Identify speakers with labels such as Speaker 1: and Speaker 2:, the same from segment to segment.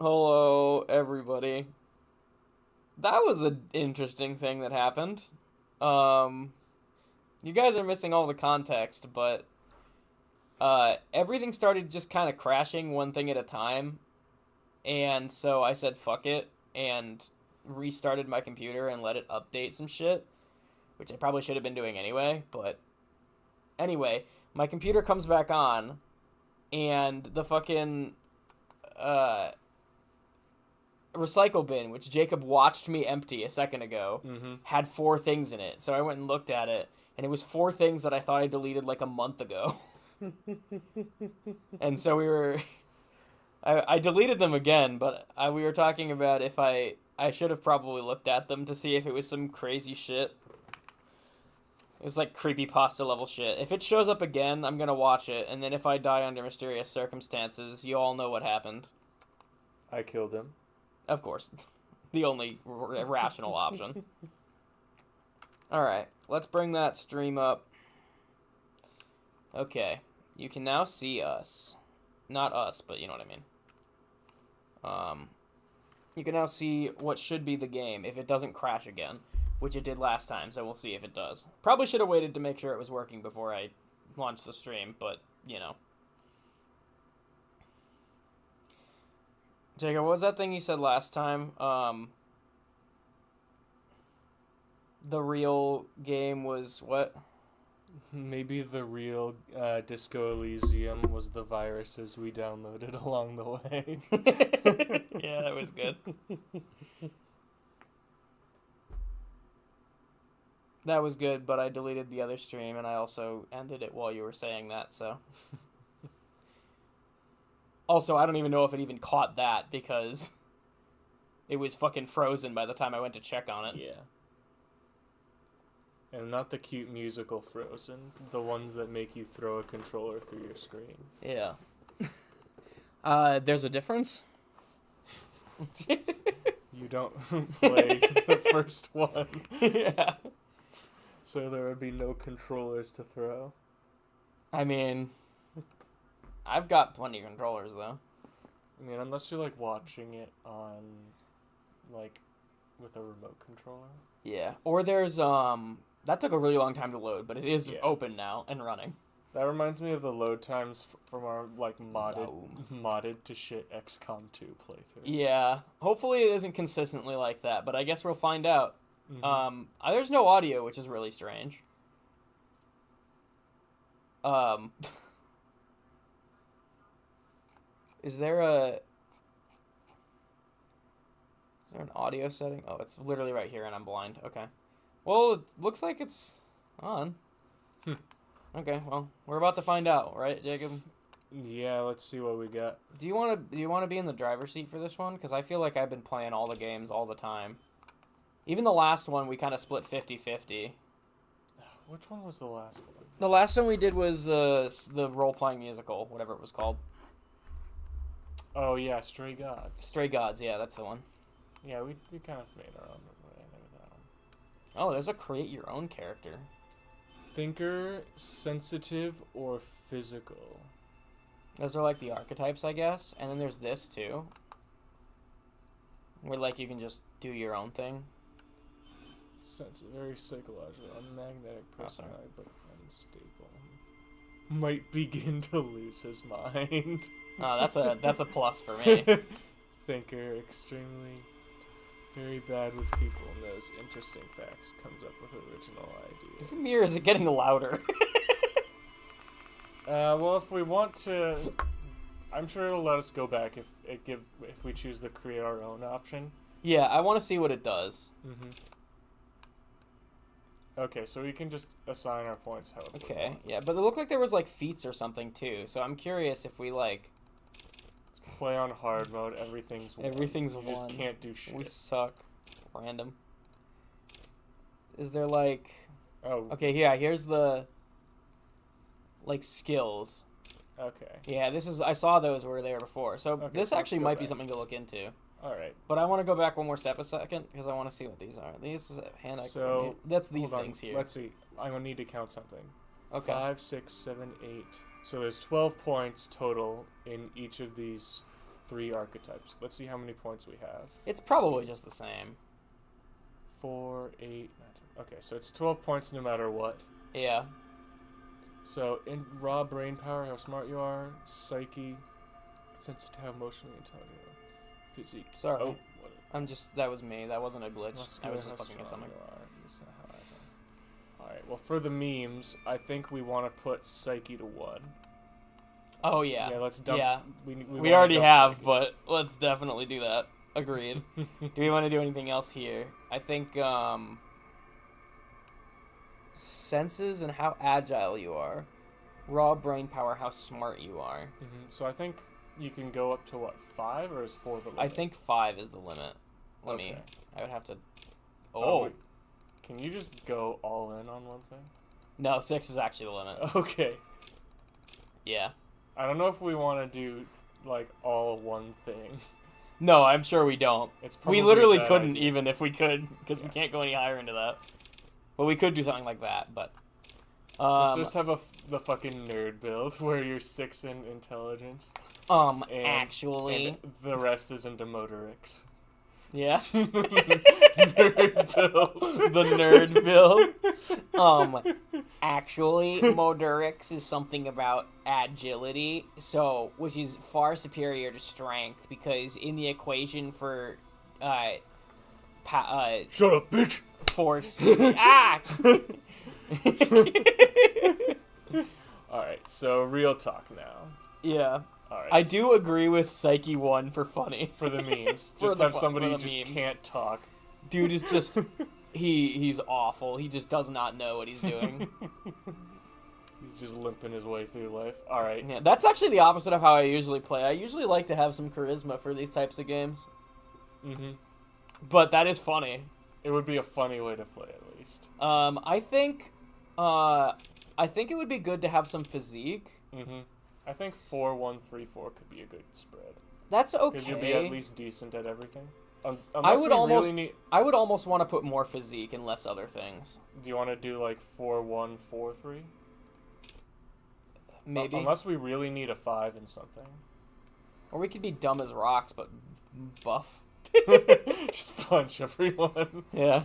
Speaker 1: Hello, everybody. That was an interesting thing that happened. Um, you guys are missing all the context, but everything started just kind of crashing one thing at a time, and so I said fuck it and restarted my computer and let it update some shit, which I probably should have been doing anyway. But anyway, my computer comes back on, and the fucking uh recycle bin, which Jacob watched me empty a second ago, had four things in it. So I went and looked at it, and it was four things that I thought I deleted like a month ago. And so I deleted them again, but we were talking about if I should have probably looked at them to see if it was some crazy shit. It was like creepypasta level shit. If it shows up again, I'm gonna watch it, and then if I die under mysterious circumstances, you all know what happened.
Speaker 2: I killed him.
Speaker 1: Of course. The only rational option. Alright, let's bring that stream up. Okay, you can now see us. Not us, but you know what I mean. You can now see what should be the game if it doesn't crash again, which it did last time, so we'll see if it does. Probably should have waited to make sure it was working before I launched the stream, but, you know. Jacob, what was that thing you said last time? The real game was what?
Speaker 2: Maybe the real Disco Elysium was the viruses we downloaded along the way.
Speaker 1: Yeah, that was good. That was good, but I deleted the other stream, and I also ended it while you were saying that, so... Also, I don't even know if it even caught that, because it was fucking frozen by the time I went to check on it.
Speaker 2: Yeah. And not the cute musical Frozen, the ones that make you throw a controller through your screen.
Speaker 1: Yeah. There's a difference?
Speaker 2: You don't play the first one.
Speaker 1: Yeah.
Speaker 2: So there would be no controllers to throw.
Speaker 1: I mean... I've got plenty of controllers, though.
Speaker 2: I mean, unless you're, like, watching it on, like, with a remote controller.
Speaker 1: Yeah. Or there's, that took a really long time to load, but it is open now and running.
Speaker 2: That reminds me of the load times from our, like, modded to shit XCOM 2 playthrough.
Speaker 1: Yeah. Hopefully it isn't consistently like that, but I guess we'll find out.
Speaker 2: Mm-hmm.
Speaker 1: There's no audio, which is really strange. Is there an audio setting? Oh, it's literally right here, and I'm blind. Okay. Well, it looks like it's on. Okay, well, we're about to find out, right, Jacob?
Speaker 2: Yeah, let's see what we got.
Speaker 1: Do you want to be in the driver's seat for this one? Because I feel like I've been playing all the games all the time. Even the last one, we kind of split 50-50.
Speaker 2: Which one was the last one?
Speaker 1: The last one we did was the role-playing musical, whatever it was called.
Speaker 2: Oh, yeah, Stray Gods.
Speaker 1: Stray Gods, yeah, that's the one.
Speaker 2: Yeah, we kind of made our own way with that one.
Speaker 1: Oh, there's a create your own character.
Speaker 2: Thinker, sensitive, or physical?
Speaker 1: Those are like the archetypes, I guess. And then there's this, too. Where, like, you can just do your own thing.
Speaker 2: Very psychological, magnetic personality, but unstable. Might begin to lose his mind.
Speaker 1: Oh, that's a plus for me.
Speaker 2: Thinker, extremely very bad with people, knows interesting facts, comes up with original ideas.
Speaker 1: This mirror is getting louder.
Speaker 2: Well, if we want to, I'm sure it'll let us go back if we choose the create our own option.
Speaker 1: Yeah, I want to see what it does.
Speaker 2: Mm-hmm. Okay, so we can just assign our points however.
Speaker 1: Okay, yeah, but it looked like there was like feats or something too. So I'm curious if we like
Speaker 2: play on hard mode. Everything's one.
Speaker 1: Everything's
Speaker 2: we
Speaker 1: one.
Speaker 2: just can't do shit.
Speaker 1: We suck. Random. Is there like?
Speaker 2: Oh.
Speaker 1: Okay, yeah. Here's the like skills.
Speaker 2: Okay.
Speaker 1: Yeah, I saw those were there before. So
Speaker 2: Okay,
Speaker 1: this
Speaker 2: so
Speaker 1: actually
Speaker 2: let's go
Speaker 1: might be
Speaker 2: back.
Speaker 1: something to look into.
Speaker 2: All right.
Speaker 1: But I want to go back one more step a second because I want to see what these are. These is hand eye coordinate. That's these
Speaker 2: hold on.
Speaker 1: things here.
Speaker 2: Let's see. I'm gonna need to count something.
Speaker 1: Okay.
Speaker 2: 5, 6, 7, 8. So there's 12 points total in each of these 3 archetypes. Let's see how many points we have.
Speaker 1: It's probably just the same.
Speaker 2: 4, 8, 9, 10. Okay, so it's 12 points no matter what.
Speaker 1: Yeah.
Speaker 2: So, in raw brain power, how smart you are, psyche, sensitive, how emotionally intelligent you are, physique.
Speaker 1: Sorry.
Speaker 2: Oh,
Speaker 1: That was me. That wasn't a glitch. I was just
Speaker 2: how
Speaker 1: looking at
Speaker 2: strong
Speaker 1: something.
Speaker 2: you are. This is how I do. Alright, well, for the memes, I think we want to put psyche to 1.
Speaker 1: Oh, yeah.
Speaker 2: Yeah, let's dump.
Speaker 1: Yeah.
Speaker 2: We
Speaker 1: We
Speaker 2: wanna
Speaker 1: already
Speaker 2: dump
Speaker 1: have,
Speaker 2: psyche.
Speaker 1: but let's definitely do that. Agreed. Do we want to do anything else here? I think, senses and how agile you are. Raw brain power, how smart you are.
Speaker 2: So I think you can go up to what, 5, or is 4 the limit?
Speaker 1: I think 5 is the limit. Let me.
Speaker 2: Okay.
Speaker 1: I would have to.
Speaker 2: Oh,
Speaker 1: Oh.
Speaker 2: wait. Can you just go all in on one thing?
Speaker 1: No, 6 is actually the limit.
Speaker 2: Okay.
Speaker 1: Yeah.
Speaker 2: I don't know if we want to do like all one thing.
Speaker 1: No, I'm sure we don't.
Speaker 2: It's probably
Speaker 1: We literally
Speaker 2: a bad
Speaker 1: couldn't
Speaker 2: idea.
Speaker 1: even if we could, because we
Speaker 2: Yeah.
Speaker 1: can't go any higher into that. But we could do something like that. But
Speaker 2: Let's just have the fucking nerd build where you're 6 in intelligence
Speaker 1: actually,
Speaker 2: and the rest is into motorics.
Speaker 1: yeah,
Speaker 2: Nerd build.
Speaker 1: the nerd build. Actually, Modurix is something about agility, which is far superior to strength, because in the equation for
Speaker 2: Shut up, bitch.
Speaker 1: force, ah.
Speaker 2: Alright, so real talk now.
Speaker 1: Yeah.
Speaker 2: Alright.
Speaker 1: I do agree with Psyche 1 for funny.
Speaker 2: For the memes.
Speaker 1: For
Speaker 2: Just
Speaker 1: the
Speaker 2: have
Speaker 1: fu-
Speaker 2: somebody
Speaker 1: for
Speaker 2: who
Speaker 1: the
Speaker 2: just
Speaker 1: memes.
Speaker 2: can't talk.
Speaker 1: Dude is just he's awful. He just does not know what he's doing.
Speaker 2: He's just limping his way through life. Alright.
Speaker 1: Yeah, that's actually the opposite of how I usually play. I usually like to have some charisma for these types of games.
Speaker 2: Mm-hmm.
Speaker 1: But that is funny.
Speaker 2: It would be a funny way to play, at least.
Speaker 1: I think it would be good to have some physique.
Speaker 2: Mm-hmm. I think 4-1-3-4 could be a good spread.
Speaker 1: That's okay.
Speaker 2: Because you'd be at least decent at everything.
Speaker 1: I
Speaker 2: Unless
Speaker 1: would
Speaker 2: we
Speaker 1: almost
Speaker 2: really need...
Speaker 1: I would almost want to put more physique and less other things.
Speaker 2: Do you want to do like 4-1-4-3?
Speaker 1: Maybe.
Speaker 2: Unless we really need a 5 in something.
Speaker 1: Or we could be dumb as rocks but buff.
Speaker 2: Just punch everyone.
Speaker 1: Yeah.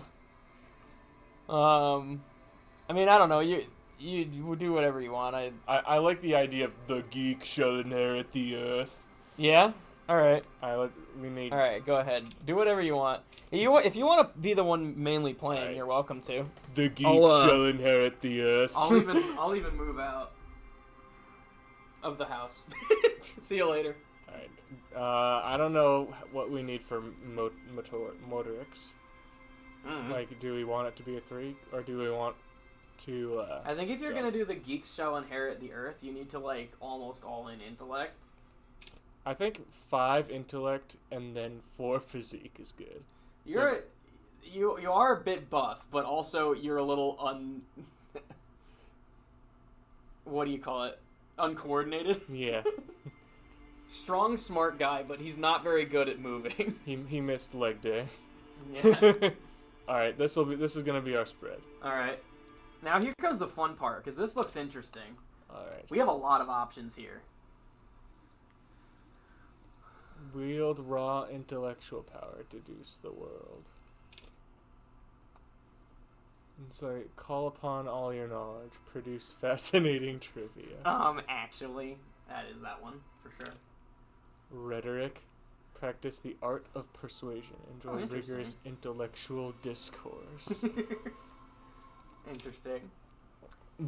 Speaker 1: I mean, I don't know. You do whatever you want.
Speaker 2: I like the idea of the geek shall inherit the earth.
Speaker 1: Yeah. All right.
Speaker 2: We need.
Speaker 1: All right. Go ahead. Do whatever you want. If you want to be the one mainly playing,
Speaker 2: Alright.
Speaker 1: you're welcome to.
Speaker 2: The geek
Speaker 1: I'll,
Speaker 2: shall inherit the earth.
Speaker 1: I'll even move out of the house. See you later.
Speaker 2: Alright. I don't know what we need for motorics. Like, do we want it to be a 3, or do we want to?
Speaker 1: I think if you're
Speaker 2: Dumb.
Speaker 1: gonna do the geeks shall inherit the earth, you need to like almost all in intellect.
Speaker 2: I think 5 intellect and then 4 physique is good.
Speaker 1: You are a bit buff, but also you're a little what do you call it? Uncoordinated.
Speaker 2: Yeah.
Speaker 1: Strong, smart guy, but he's not very good at moving.
Speaker 2: He missed leg day.
Speaker 1: Yeah.
Speaker 2: All right, this is gonna be our spread.
Speaker 1: All right. Now here comes the fun part, because this looks interesting.
Speaker 2: All right.
Speaker 1: We have a lot of options here.
Speaker 2: Wield raw intellectual power, deduce the world. It's like, call upon all your knowledge, produce fascinating trivia.
Speaker 1: Actually, that is that one for sure.
Speaker 2: Rhetoric, practice the art of persuasion, enjoy
Speaker 1: interesting.
Speaker 2: rigorous intellectual discourse.
Speaker 1: Interesting.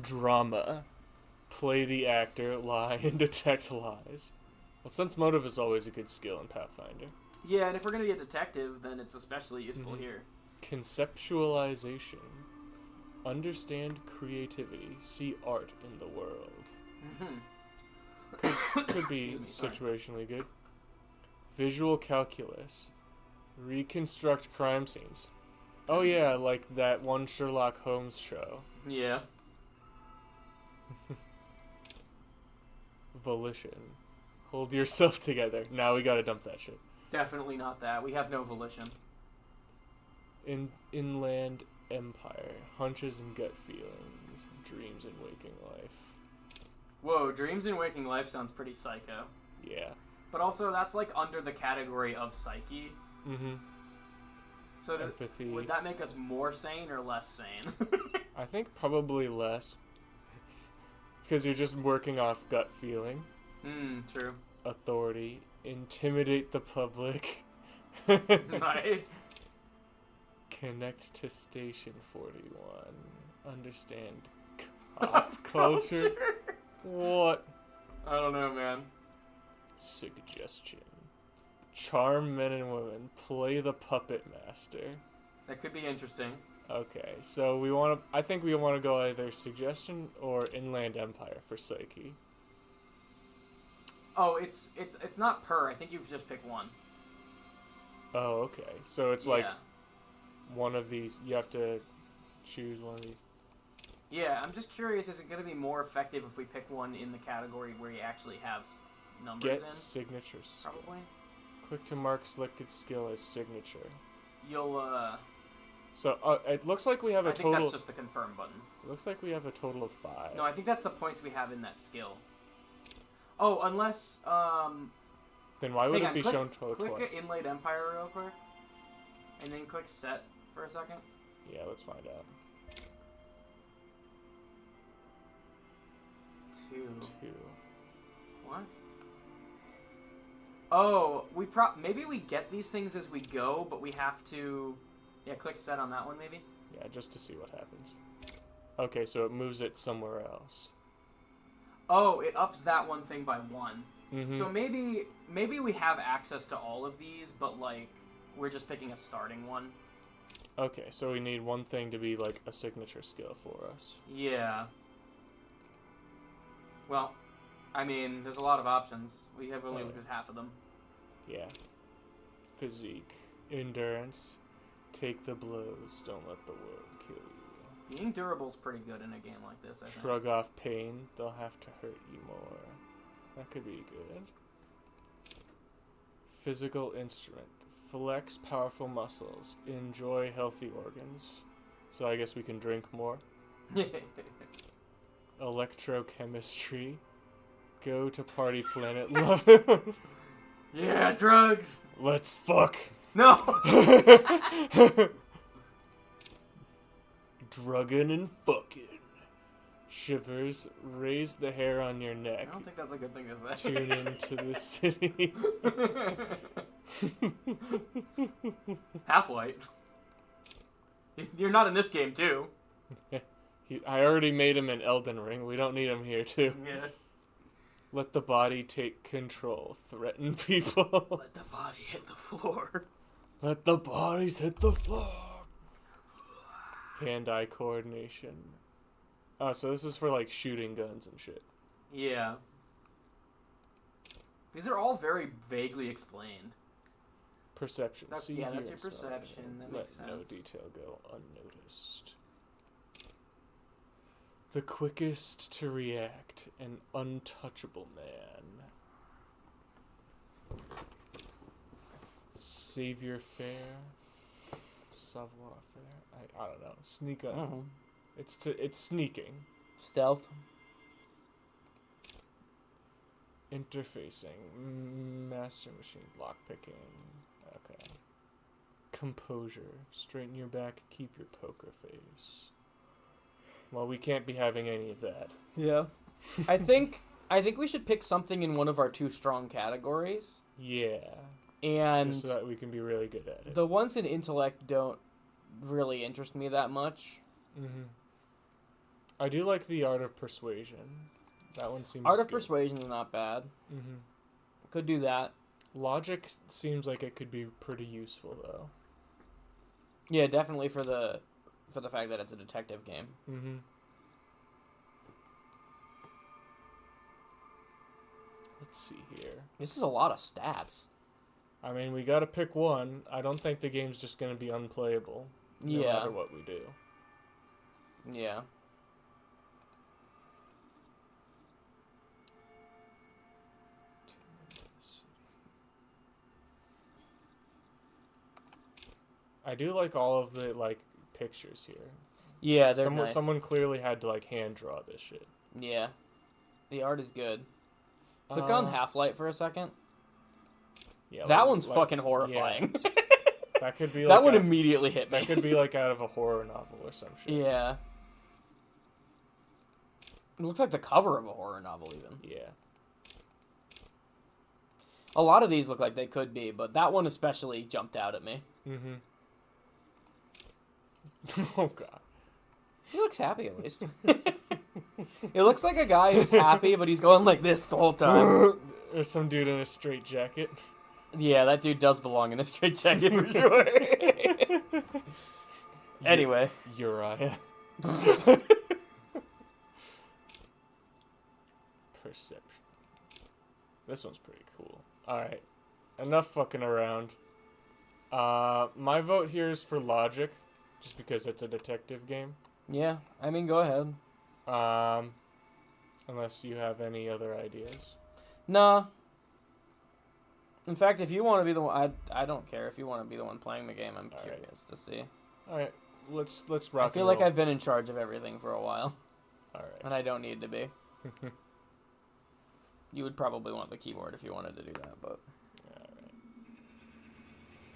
Speaker 2: Drama, play the actor, lie, and detect lies. Well, sense motive is always a good skill in Pathfinder.
Speaker 1: Yeah, and if we're gonna be a detective, then it's especially useful here.
Speaker 2: Conceptualization. Understand creativity. See art in the world. Could be situationally good. Visual calculus. Reconstruct crime scenes. Oh yeah, like that one Sherlock Holmes show.
Speaker 1: Yeah.
Speaker 2: Volition. Hold yourself together. Now we gotta dump that shit.
Speaker 1: Definitely not that. We have no volition.
Speaker 2: Inland empire. Hunches and gut feelings. Dreams and waking life.
Speaker 1: Whoa, dreams in waking life sounds pretty psycho.
Speaker 2: Yeah.
Speaker 1: But also, that's like under the category of psyche.
Speaker 2: Mm-hmm.
Speaker 1: So
Speaker 2: Empathy.
Speaker 1: would that make us more sane or less sane?
Speaker 2: I think probably less. Because you're just working off gut feeling.
Speaker 1: True.
Speaker 2: Authority. Intimidate the public.
Speaker 1: Nice.
Speaker 2: Connect to Station 41. Understand cop culture. What?
Speaker 1: I don't know, man.
Speaker 2: Suggestion. Charm men and women. Play the puppet master.
Speaker 1: That could be interesting.
Speaker 2: Okay, so I think we want to go either Suggestion or Inland Empire for Psyche.
Speaker 1: Oh, it's not per. I think you just pick one.
Speaker 2: Oh, okay. So it's like one of these. You have to choose one of these.
Speaker 1: Yeah, I'm just curious, is it going to be more effective if we pick one in the category where you actually have numbers in?
Speaker 2: Get signatures.
Speaker 1: Probably.
Speaker 2: Click to mark selected skill as signature.
Speaker 1: You'll,
Speaker 2: So, it looks like we have a total...
Speaker 1: I think that's just the confirm button.
Speaker 2: It looks like we have a total of 5.
Speaker 1: No, I think that's the points we have in that skill. Oh, unless,
Speaker 2: Then why would it be shown twice?
Speaker 1: Click Inlaid Empire real quick. And then click Set for a second.
Speaker 2: Yeah, let's find out.
Speaker 1: 2.
Speaker 2: 2.
Speaker 1: What? Oh, maybe we get these things as we go, but we have to... Yeah, click Set on that one, maybe?
Speaker 2: Yeah, just to see what happens. Okay, so it moves it somewhere else.
Speaker 1: Oh, it ups that one thing by 1.
Speaker 2: Mm-hmm.
Speaker 1: So maybe we have access to all of these, but, like, we're just picking a starting one.
Speaker 2: Okay, so we need one thing to be, like, a signature skill for us.
Speaker 1: Yeah. Well, I mean, there's a lot of options. We have only looked at half of them.
Speaker 2: Yeah. Physique. Endurance. Take the blows. Don't let the world kill you.
Speaker 1: Being durable's pretty good in a game like this, I think.
Speaker 2: Shrug off pain. They'll have to hurt you more. That could be good. Physical instrument. Flex powerful muscles. Enjoy healthy organs. So I guess we can drink more. Electrochemistry. Go to party planet. Love it.
Speaker 1: Yeah, drugs.
Speaker 2: Let's fuck.
Speaker 1: No.
Speaker 2: Drugging and fucking. Shivers. Raise the hair on your neck.
Speaker 1: I don't think that's a good thing to say.
Speaker 2: Tune into the city.
Speaker 1: Half-Light. You're not in this game, too.
Speaker 2: I already made him in Elden Ring. We don't need him here, too.
Speaker 1: Yeah.
Speaker 2: Let the body take control. Threaten people.
Speaker 1: Let the body hit the floor.
Speaker 2: Let the bodies hit the floor. Hand-eye coordination. Oh, so this is for, like, shooting guns and shit.
Speaker 1: Yeah. These are all very vaguely explained.
Speaker 2: Perception. See,
Speaker 1: yeah,
Speaker 2: hear,
Speaker 1: that's your
Speaker 2: and smell.
Speaker 1: perception. That
Speaker 2: Let
Speaker 1: makes sense.
Speaker 2: no detail go unnoticed. The quickest to react, an untouchable man. Savior fair. Savoir faire. I don't know. Sneak up.
Speaker 1: Oh.
Speaker 2: It's sneaking.
Speaker 1: Stealth.
Speaker 2: Interfacing. Master machine. Lockpicking. Okay. Composure. Straighten your back. Keep your poker face. Well, we can't be having any of that.
Speaker 1: Yeah. I think we should pick something in one of our 2 strong categories.
Speaker 2: Yeah.
Speaker 1: And
Speaker 2: just so that we can be really good at it.
Speaker 1: The ones in intellect don't really interest me that much.
Speaker 2: Mm-hmm. I do like the art of persuasion. That one seems
Speaker 1: Art of
Speaker 2: good.
Speaker 1: persuasion is not bad.
Speaker 2: Mm-hmm.
Speaker 1: Could do that.
Speaker 2: Logic seems like it could be pretty useful, though.
Speaker 1: Yeah, definitely for the fact that it's a detective game.
Speaker 2: Mm-hmm. Let's see here.
Speaker 1: This is a lot of stats.
Speaker 2: I mean, we gotta pick one. I don't think the game's just gonna be unplayable. No matter what we do.
Speaker 1: Yeah. I do like all of the, like, pictures here. Yeah, they're nice.
Speaker 2: Someone clearly had to, like, hand draw this shit.
Speaker 1: Yeah. The art is good. Click on Half-Light for a second.
Speaker 2: Yeah,
Speaker 1: That one's
Speaker 2: like-
Speaker 1: fucking
Speaker 2: yeah.
Speaker 1: horrifying.
Speaker 2: That could be like
Speaker 1: That would immediately hit me.
Speaker 2: that could be like out of a horror novel or some shit.
Speaker 1: Yeah. It looks like the cover of a horror novel, even.
Speaker 2: Yeah.
Speaker 1: A lot of these look like they could be, but that one especially jumped out at me.
Speaker 2: Mm-hmm. Oh god.
Speaker 1: He looks happy, at least. It looks like a guy who's happy, but he's going like this the whole time.
Speaker 2: Or some dude in a straight jacket.
Speaker 1: Yeah, that dude does belong in a straitjacket for sure. Anyway.
Speaker 2: Uriah. Perception. This one's pretty cool. Alright. Enough fucking around. My vote here is for Logic, just because it's a detective game.
Speaker 1: Yeah, I mean, go ahead.
Speaker 2: Unless you have any other ideas.
Speaker 1: Nah. In fact, if you want to be the one, I don't care if you want to be the one playing the game. I'm
Speaker 2: All right.
Speaker 1: curious to see.
Speaker 2: Alright, let's
Speaker 1: I
Speaker 2: rock
Speaker 1: feel
Speaker 2: and
Speaker 1: like
Speaker 2: roll.
Speaker 1: I've been in charge of everything for a while,
Speaker 2: Alright.
Speaker 1: and I don't need to be. You would probably want the keyboard if you wanted to do that, but...
Speaker 2: Alright.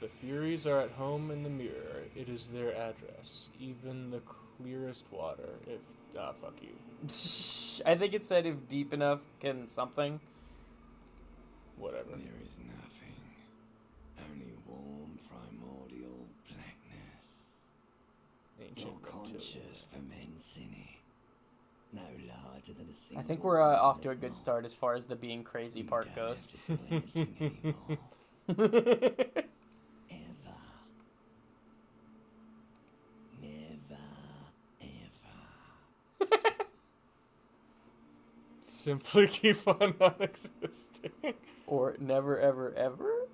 Speaker 2: The Furies are at home in the mirror. It is their address. Even the clearest water. If... Ah, fuck you.
Speaker 1: I think it said if deep enough can something.
Speaker 2: Whatever.
Speaker 3: There is nothing, only warm primordial blackness.
Speaker 2: Ancient
Speaker 3: Your conscious
Speaker 2: reptilian.
Speaker 3: ferments in it, no larger than a single.
Speaker 1: I think we're off to a good start as far as the being crazy
Speaker 3: You
Speaker 1: part
Speaker 3: don't
Speaker 1: goes.
Speaker 3: have to do anything anymore. Ever. Never, ever.
Speaker 2: Simply keep on non-existing.
Speaker 1: Or never, ever, ever?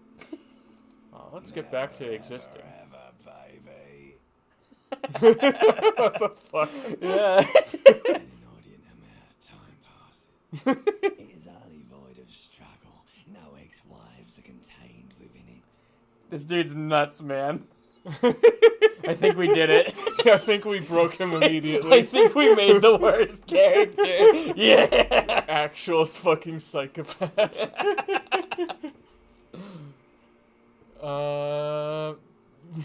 Speaker 2: Oh, let's get back to existing.
Speaker 3: Ever, baby.
Speaker 2: What the fuck?
Speaker 1: Yeah.
Speaker 3: An inordinate amount of time passes. It is utterly void of struggle. No ex-wives are contained within it.
Speaker 1: This dude's nuts, man. I think we did it.
Speaker 2: I think we broke him
Speaker 1: I
Speaker 2: immediately.
Speaker 1: think we made the worst character. Yeah.
Speaker 2: Actual fucking psychopath.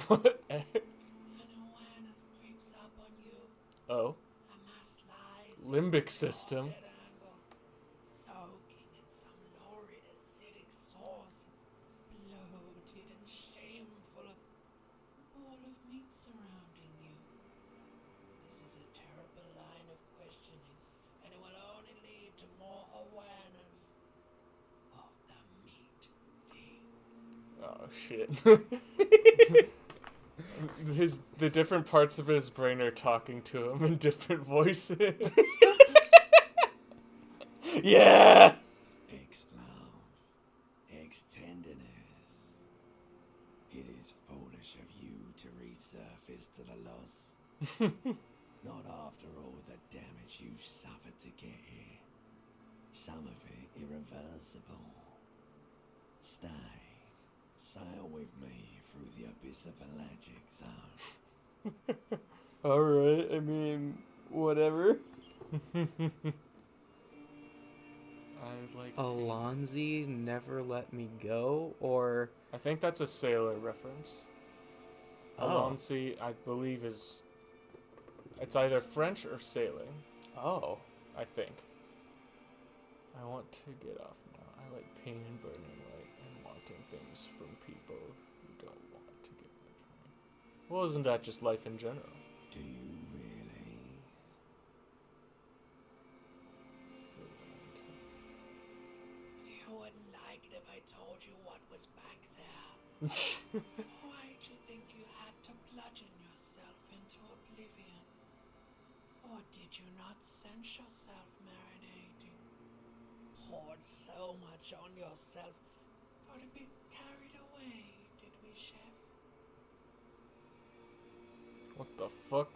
Speaker 2: What?
Speaker 3: An awareness creeps up on you.
Speaker 2: Oh,
Speaker 3: A mass lies
Speaker 2: limbic system.
Speaker 3: at angle, soaking in some lurid acidic sauce. It's bloated and shameful of all of meat surrounding you. This is a terrible line of questioning, and it will only lead to more awareness of the meat thing.
Speaker 2: Oh shit. The different parts of his brain are talking to him in different voices.
Speaker 1: Yeah.
Speaker 3: Ex-love, ex-tenderness. It is foolish of you to resurface to the loss. Not after all the damage you've suffered to get here. Some of it irreversible. Stay. Sail with me through the abyss of the Pelagic Zone.
Speaker 1: Alright, I mean, whatever.
Speaker 2: I like.
Speaker 1: Alonzi never let me go, or...
Speaker 2: I think that's a sailor reference.
Speaker 1: Oh.
Speaker 2: Alonzi, I believe, is. It's either French or sailing.
Speaker 1: Oh.
Speaker 2: I think. I want to get off now. I like pain and burning light and wanting things from people who don't want to give them to me. Well, isn't that just life in general?
Speaker 3: Do you really? You wouldn't like it if I told you what was back there. Why'd you think you had to bludgeon yourself into oblivion? Or did you not sense yourself marinating? Poured so much on yourself, got a bit carried away, did we, Chef?
Speaker 2: What the fuck?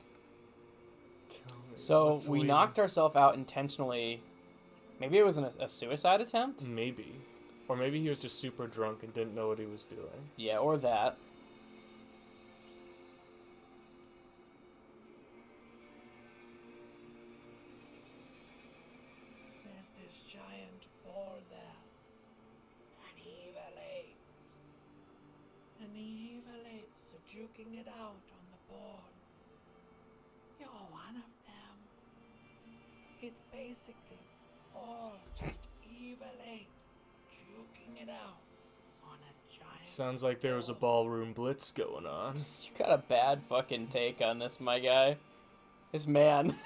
Speaker 2: Tell me.
Speaker 1: So
Speaker 2: what's
Speaker 1: we
Speaker 2: waiting?
Speaker 1: knocked ourselves out intentionally. Maybe it was a suicide attempt?
Speaker 2: Maybe. Or maybe he was just super drunk and didn't know what he was doing.
Speaker 1: Yeah, or that.
Speaker 3: There's this giant ball there. An evil ape juking it out on the board. You're one of them. It's basically all just evil apes juking it out on a giant.
Speaker 2: Sounds like there was a ballroom blitz going on.
Speaker 1: You got a bad fucking take on this, my guy. This man.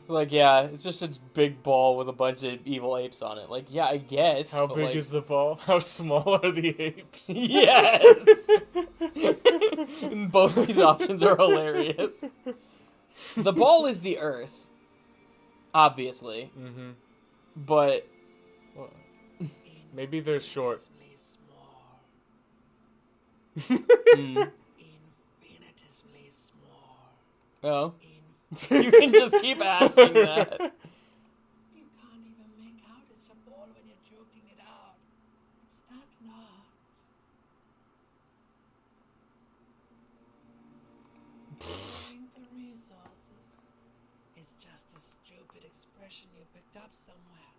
Speaker 1: Like, yeah, it's just a big ball with a bunch of evil apes on it. Like, yeah, I guess.
Speaker 2: How
Speaker 1: but,
Speaker 2: big
Speaker 1: like,
Speaker 2: is the ball? How small are the apes?
Speaker 1: Yes! Both these options are hilarious. The ball is the Earth, obviously,
Speaker 2: Mm-hmm.
Speaker 1: but
Speaker 2: Well, maybe they're short.
Speaker 1: mm,
Speaker 3: Infinitesimally small.
Speaker 1: oh, you can just keep asking that.
Speaker 3: You can't even make out it's a ball when you're joking it out. It's that large. Going for resources is just a stupid expression you picked up somewhere.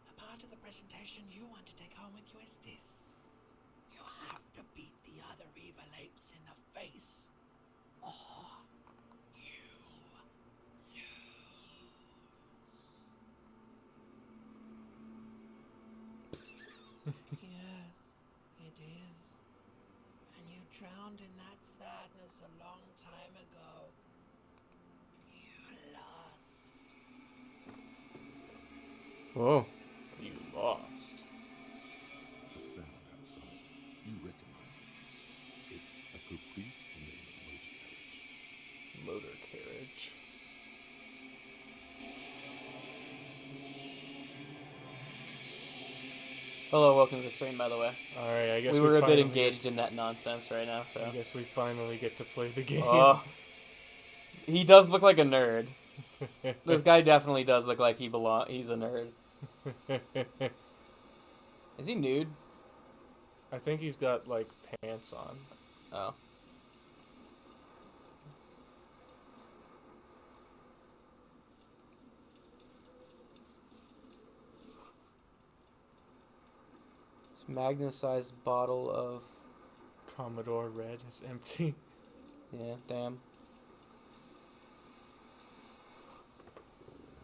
Speaker 3: The part of the presentation you want to take home with you is this. You have to beat the other evil apes in the face. Or you lose. Yes, it is. And you drowned in that sadness a long time ago. You lost.
Speaker 1: Whoa.
Speaker 2: You lost.
Speaker 4: The sound outside, you recognize it. It's a Caprice commanding motor carriage.
Speaker 2: Motor carriage.
Speaker 1: Hello, welcome to the stream, by the way.
Speaker 2: Alright, I guess
Speaker 1: We were a bit
Speaker 2: finally
Speaker 1: engaged
Speaker 2: get
Speaker 1: in that nonsense right now,
Speaker 2: I
Speaker 1: so.
Speaker 2: guess we finally get to play the game.
Speaker 1: Oh. He does look like a nerd. This guy definitely does look like he's a nerd. Is he nude?
Speaker 2: I think he's got, like, pants on.
Speaker 1: Oh. This magnum-sized bottle of...
Speaker 2: Commodore Red is empty.
Speaker 1: Yeah, damn.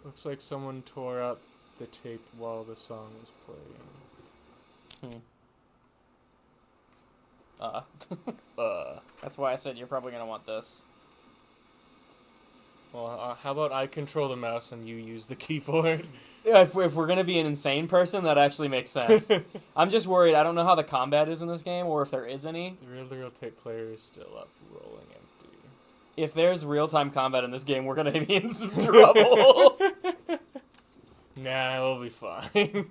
Speaker 2: Looks like someone tore out the tape while the song was playing.
Speaker 1: That's why I said you're probably gonna want this.
Speaker 2: Well, how about I control the mouse and you use the keyboard?
Speaker 1: Yeah, if we're gonna be an insane person, that actually makes sense. I'm just worried. I don't know how the combat is in this game, or if there is any.
Speaker 2: The real tape player is still up, rolling empty.
Speaker 1: If there's real-time combat in this game, we're gonna be in some trouble.
Speaker 2: Nah, we'll be fine. You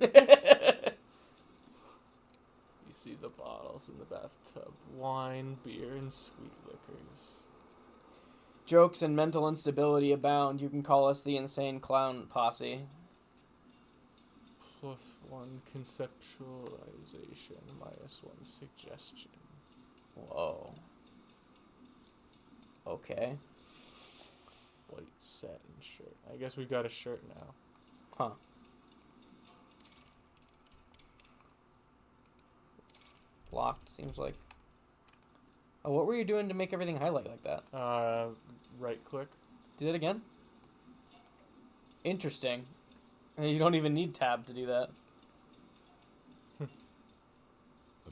Speaker 2: see the bottles in the bathtub. Wine, beer, and sweet liquors.
Speaker 1: Jokes and mental instability abound. You can call us the Insane Clown Posse.
Speaker 2: +1 conceptualization, -1 suggestion.
Speaker 1: Whoa. Okay.
Speaker 2: White satin shirt. I guess we got a shirt now.
Speaker 1: Huh. Locked, seems like. Oh, what were you doing to make everything highlight like that?
Speaker 2: Right click.
Speaker 1: Do that again? Interesting. You don't even need tab to do that.
Speaker 4: A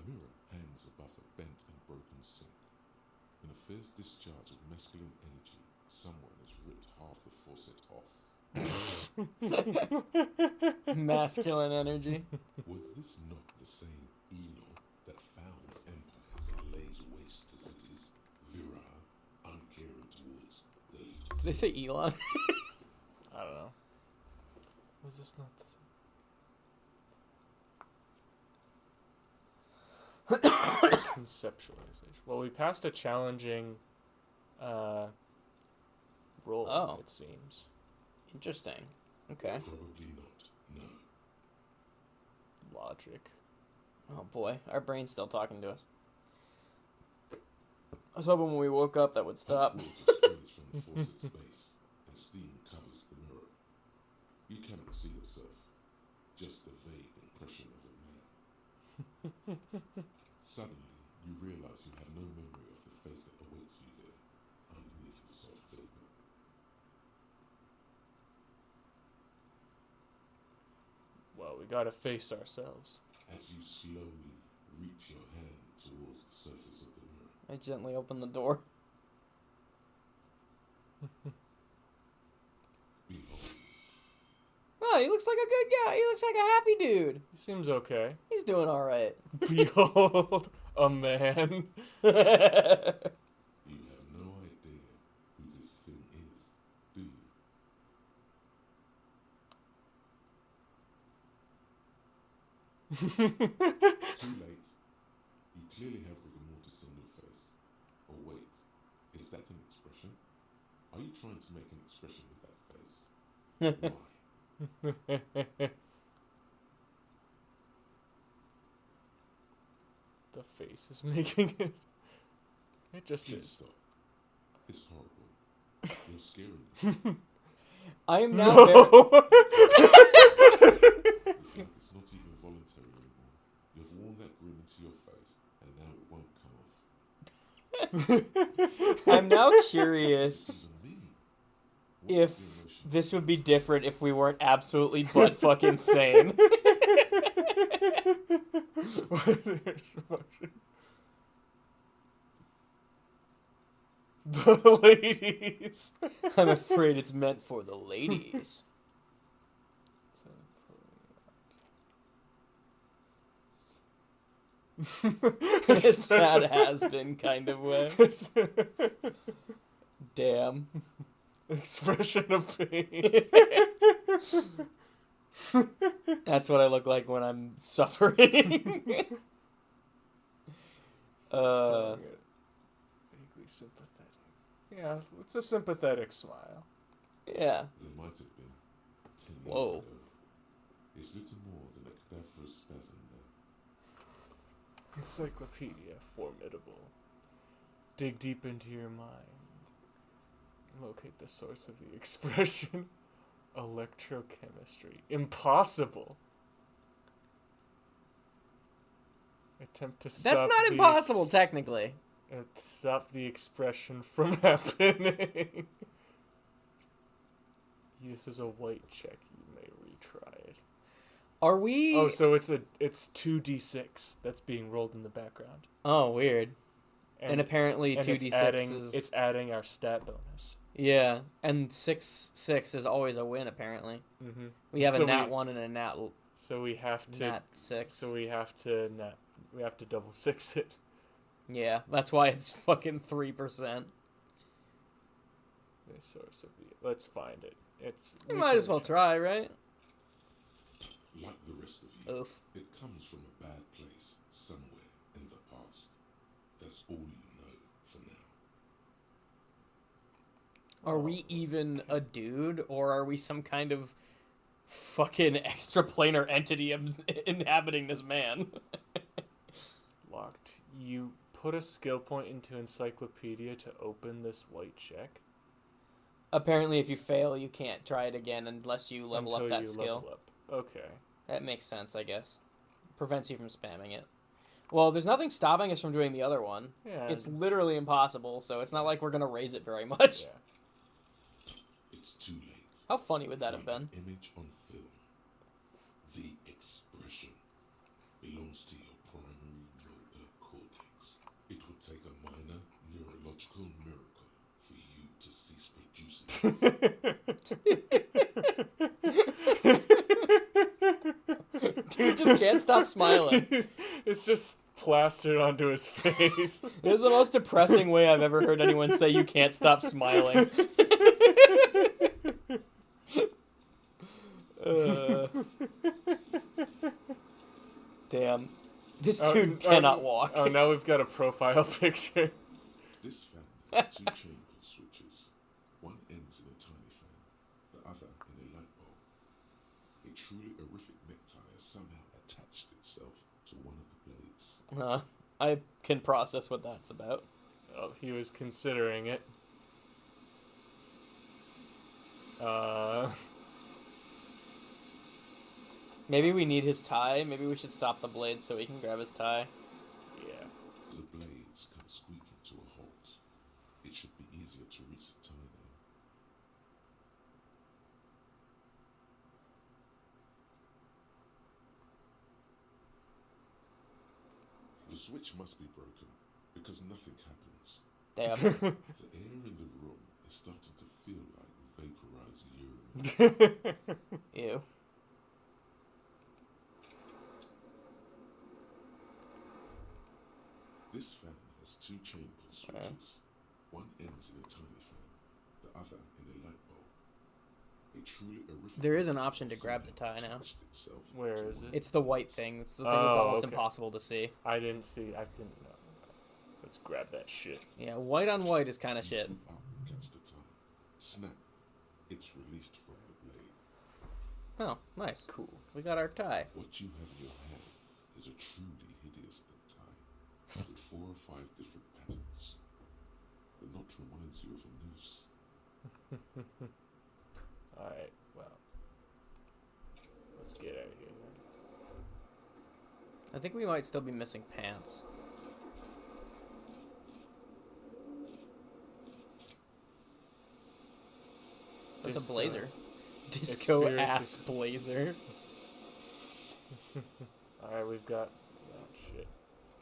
Speaker 4: mirror hangs above a bent and broken sink. In a fierce discharge of masculine energy, someone has ripped half the faucet off.
Speaker 1: Masculine energy.
Speaker 4: Was this not the same Eno that founds empires and lays waste to cities, virile, uncaring towards the
Speaker 1: Did they say Elon?
Speaker 2: I don't know. Was this not the conceptualization? Well, we passed a challenging roll,
Speaker 1: Oh.
Speaker 2: it seems.
Speaker 1: Interesting. Okay.
Speaker 4: Probably not, no.
Speaker 2: Logic.
Speaker 1: Oh boy, our brain's still talking to us. I was hoping when we woke up that would stop.
Speaker 4: Hot water sprays from the faucet's base, and steam covers the mirror. You cannot see yourself, just a vague impression of a man. Suddenly, You realize you have no memory of the face that awaits you there, underneath the soft vapor.
Speaker 2: Well, we gotta face ourselves.
Speaker 4: As you slowly reach your hand towards the surface of the mirror,
Speaker 1: I gently open the door.
Speaker 4: behold,
Speaker 1: Oh, he looks like a good guy. He looks like a happy dude.
Speaker 2: He seems okay.
Speaker 1: He's doing all right.
Speaker 2: Behold, a man.
Speaker 4: you have no idea who this thing is, do you? Too late. You clearly have rigor mortis on your face. Or wait, is that an expression? Are you trying to make an expression with that face? Why?
Speaker 2: The face is making it. It just
Speaker 4: Please
Speaker 2: is.
Speaker 4: stop. It's horrible. You're scaring me.
Speaker 1: I am now.
Speaker 2: No.
Speaker 4: It's like it's not even voluntary anymore. You've worn that grin into your face, and now it won't come off.
Speaker 1: I'm now
Speaker 4: What
Speaker 1: curious
Speaker 4: does it mean? What
Speaker 1: if
Speaker 4: is the emotion?
Speaker 1: this would be different if we weren't absolutely butt fucking sane.
Speaker 2: The ladies.
Speaker 1: I'm afraid it's meant for the ladies. A sad has-been kind of way. Damn.
Speaker 2: Expression of pain.
Speaker 1: That's what I look like when I'm suffering.
Speaker 2: Vaguely sympathetic. Yeah, it's a sympathetic smile.
Speaker 1: Yeah.
Speaker 4: There might have been 10 years
Speaker 1: Whoa.
Speaker 4: ago. It's little more than a cadaverous spasm there.
Speaker 2: Encyclopedia formidable. Dig deep into your mind. Locate the source of the expression. Electrochemistry. Impossible. Attempt to stop.
Speaker 1: That's not
Speaker 2: the
Speaker 1: impossible, technically.
Speaker 2: stop the expression from happening. This is a white check. You may retry it.
Speaker 1: Are we...
Speaker 2: Oh, so it's 2d6 that's being rolled in the background.
Speaker 1: Oh, weird. And apparently
Speaker 2: and
Speaker 1: 2d6
Speaker 2: it's adding our stat bonus.
Speaker 1: Yeah, and 6 is always a win, apparently.
Speaker 2: Mm-hmm.
Speaker 1: We have
Speaker 2: So
Speaker 1: a nat 1 and a nat
Speaker 2: So we have to.
Speaker 1: nat 6.
Speaker 2: So we have to double six it.
Speaker 1: Yeah, that's why it's fucking 3%.
Speaker 2: The source of the. Let's find it.
Speaker 1: You
Speaker 2: we
Speaker 1: might
Speaker 2: can
Speaker 1: as well try, right?
Speaker 4: Like the rest of you,
Speaker 1: Oof.
Speaker 4: it comes from a bad place somewhere in the past. That's all you know for now.
Speaker 1: Are we even a dude, or are we some kind of fucking extraplanar entity inhabiting this man?
Speaker 2: Locked. You put a skill point into Encyclopedia to open this white check.
Speaker 1: Apparently, if you fail, you can't try it again unless you level
Speaker 2: until
Speaker 1: up that
Speaker 2: you
Speaker 1: skill.
Speaker 2: level up. Okay.
Speaker 1: That makes sense, I guess. Prevents you from spamming it. Well, there's nothing stopping us from doing the other one.
Speaker 2: Yeah.
Speaker 1: It's literally impossible, so it's not like we're gonna raise it very much.
Speaker 2: Yeah.
Speaker 4: It's too late.
Speaker 1: How funny would that have
Speaker 4: Like
Speaker 1: been?
Speaker 4: an image on film. The expression belongs to your primary motor cortex. It would take a minor neurological miracle for you to cease producing it.
Speaker 1: Dude just can't stop smiling.
Speaker 2: It's just plastered onto his face.
Speaker 1: This is the most depressing way I've ever heard anyone say you can't stop smiling. Damn. This dude cannot walk.
Speaker 2: Oh, now we've got a profile picture.
Speaker 4: This fan has two chamber switches. One ends in a tiny fan, the other in a light bulb. A truly horrific necktie has somehow attached itself to one of the blades.
Speaker 1: I can process what that's about.
Speaker 2: Oh, he was considering it.
Speaker 1: Maybe we need his tie. Maybe we should stop the blade so we can grab his tie.
Speaker 2: Yeah.
Speaker 4: The switch must be broken because nothing happens.
Speaker 1: Damn.
Speaker 4: The air in the room is starting to feel like vaporized urine.
Speaker 1: Ew.
Speaker 4: This fan has two chain pull switches. One ends in a tiny fan, the other in a light bulb. A truly horrific
Speaker 1: There is an
Speaker 4: act
Speaker 1: option to
Speaker 4: of
Speaker 1: grab the
Speaker 4: someone
Speaker 1: tie now.
Speaker 4: touched itself
Speaker 2: Where
Speaker 4: to
Speaker 2: is
Speaker 4: a-
Speaker 2: it?
Speaker 1: It's the white thing. It's the thing that's
Speaker 2: Oh,
Speaker 1: almost
Speaker 2: okay.
Speaker 1: impossible to see.
Speaker 2: I didn't know. Let's grab that shit.
Speaker 1: Yeah, white on white is kind of
Speaker 4: You
Speaker 1: shit.
Speaker 4: swoop up and catch the tie. Snap. It's released from the blade.
Speaker 1: Oh, nice.
Speaker 2: Cool.
Speaker 1: We got our tie.
Speaker 4: What you have in your hand is a truly hideous tie with 4 or 5 different patterns. The knot reminds you of a noose.
Speaker 2: Alright, well. Let's get out of here then.
Speaker 1: I think we might still be missing pants. That's a
Speaker 2: Disco.
Speaker 1: blazer. Disco
Speaker 2: spirit
Speaker 1: ass blazer.
Speaker 2: Alright, we've got. Oh shit.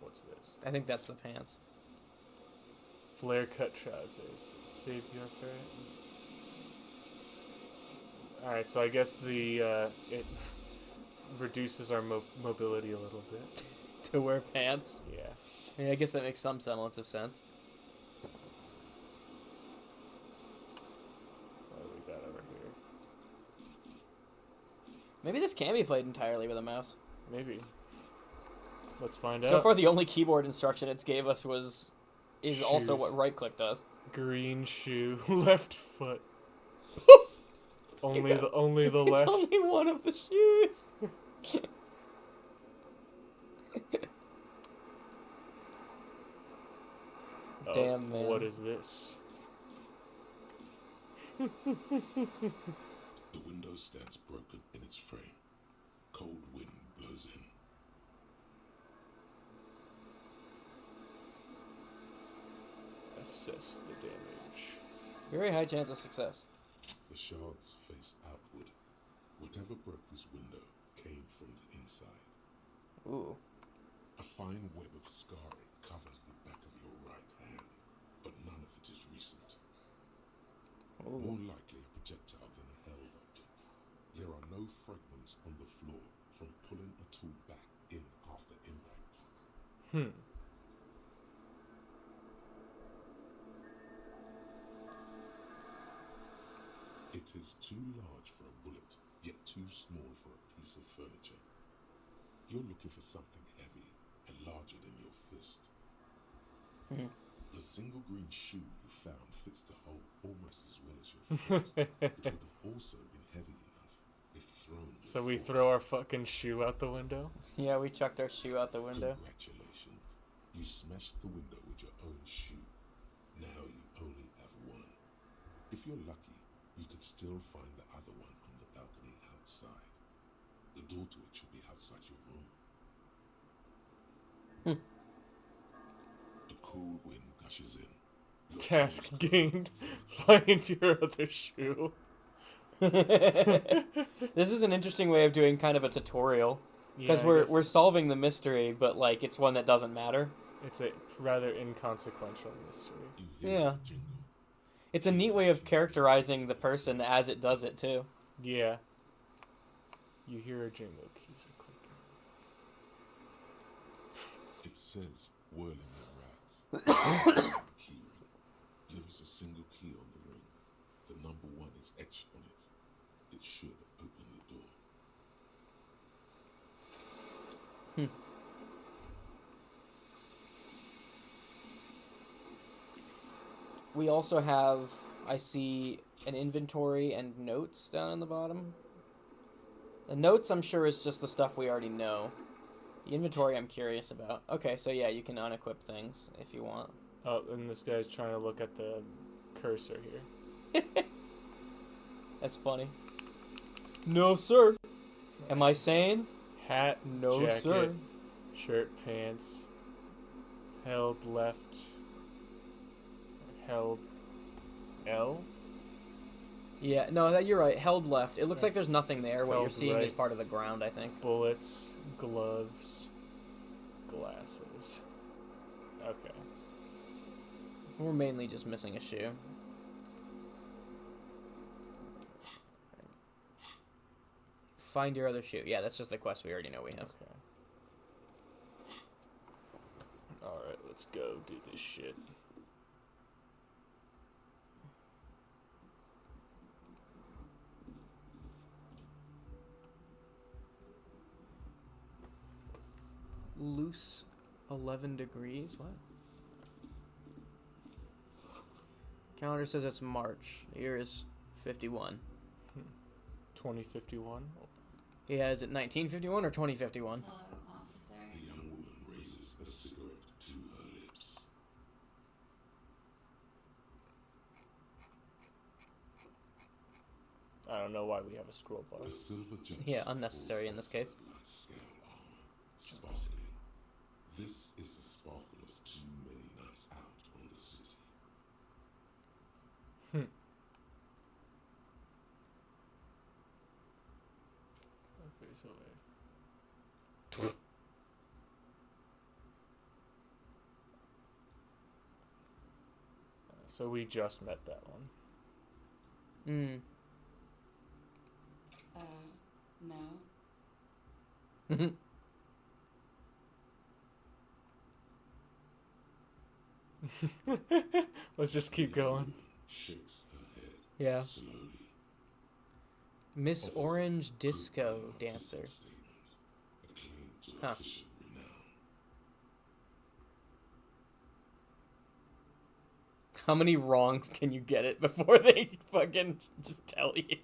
Speaker 2: What's this?
Speaker 1: I think that's the pants.
Speaker 2: Flare cut trousers. Save your ferret. Alright, so I guess the it reduces our mobility a little bit.
Speaker 1: To wear pants.
Speaker 2: Yeah.
Speaker 1: Yeah, I guess that makes some semblance of sense.
Speaker 2: What do we got over here?
Speaker 1: Maybe this can be played entirely with a mouse.
Speaker 2: Maybe. Let's find
Speaker 1: So
Speaker 2: out.
Speaker 1: far, the only keyboard instruction it gave us is also
Speaker 2: Shoes.
Speaker 1: what right click does.
Speaker 2: Green shoe, left foot. Only the
Speaker 1: It's
Speaker 2: left.
Speaker 1: only one of the shoes.
Speaker 2: Oh,
Speaker 1: Damn, man.
Speaker 2: What is this?
Speaker 4: The window stands broken in its frame. Cold wind blows in.
Speaker 2: Assess the damage.
Speaker 1: Very high chance of success.
Speaker 4: The shards face outward. Whatever broke this window came from the inside.
Speaker 1: Ooh.
Speaker 4: A fine web of scarring covers the back of your right hand, but none of it is recent.
Speaker 1: Ooh.
Speaker 4: More likely a projectile than a held object. There are no fragments on the floor from pulling a tool back in after impact. It is too large for a bullet, yet too small for a piece of furniture. You're looking for something heavy and larger than your fist. The single green shoe you found fits the hole almost as well as your foot. It would have also been heavy enough if thrown with
Speaker 2: So we
Speaker 4: force.
Speaker 2: throw our fucking shoe out the window?
Speaker 1: Yeah, we chucked our shoe out the window.
Speaker 4: Congratulations. You smashed the window with your own shoe. Now you only have one. If you're lucky, you could still find the other one on the balcony outside. The door to it should be outside your room. The cool wind gushes in. Your
Speaker 2: Task
Speaker 4: toes
Speaker 2: gained.
Speaker 4: curl.
Speaker 2: Find your other shoe.
Speaker 1: This is an interesting way of doing kind of a tutorial because
Speaker 2: Yeah, I guess
Speaker 1: we're solving the mystery, but like it's one that doesn't matter.
Speaker 2: It's a rather inconsequential mystery.
Speaker 4: You hear
Speaker 1: Yeah.
Speaker 4: the jingle.
Speaker 1: It's a neat way of characterizing the person as it does it too.
Speaker 2: Yeah. You hear a jingle, keys are clicking.
Speaker 4: It says whirling in rags. Key ring. There is a single key on the ring. The number 1 is etched on it. It should open the door.
Speaker 1: We also have, I see, an inventory and notes down on the bottom. The notes, I'm sure, is just the stuff we already know. The inventory, I'm curious about. Okay, so yeah, you can unequip things if you want.
Speaker 2: Oh, and this guy's trying to look at the cursor here.
Speaker 1: That's funny. No, sir. Am I sane?
Speaker 2: Hat,
Speaker 1: No,
Speaker 2: jacket,
Speaker 1: sir.
Speaker 2: shirt, pants, held left, held L.
Speaker 1: Yeah, no, you're right. Held left. It looks like there's nothing there. What you're
Speaker 2: Held
Speaker 1: seeing is
Speaker 2: right.
Speaker 1: part of the ground, I think.
Speaker 2: Bullets, gloves, glasses. Okay.
Speaker 1: We're mainly just missing a shoe. Find your other shoe. Yeah, that's just the quest we already know we have.
Speaker 2: Okay. Alright, let's go do this shit.
Speaker 1: Loose 11 degrees? What? Calendar says it's March. The year is 51.
Speaker 2: 2051?
Speaker 1: Yeah, is it 1951 or 2051?
Speaker 5: Hello, officer.
Speaker 4: The young woman raises a cigarette to her lips.
Speaker 2: I don't know why we have a scroll bar.
Speaker 4: A silver gemstone
Speaker 1: Yeah, unnecessary in this case.
Speaker 4: falls like scale armor, sparkling. This is the sparkle of too many nights out on the city.
Speaker 2: Face away. So we just met that one.
Speaker 1: Hmm.
Speaker 5: No.
Speaker 2: Let's just keep going.
Speaker 4: Shakes her head
Speaker 1: Yeah.
Speaker 4: slowly.
Speaker 1: Miss
Speaker 4: Officer,
Speaker 1: Orange
Speaker 4: good
Speaker 1: Disco
Speaker 4: artistic
Speaker 1: Dancer.
Speaker 4: statement, a claim to
Speaker 1: Huh.
Speaker 4: efficient renown.
Speaker 1: How many wrongs can you get it before they fucking just tell you?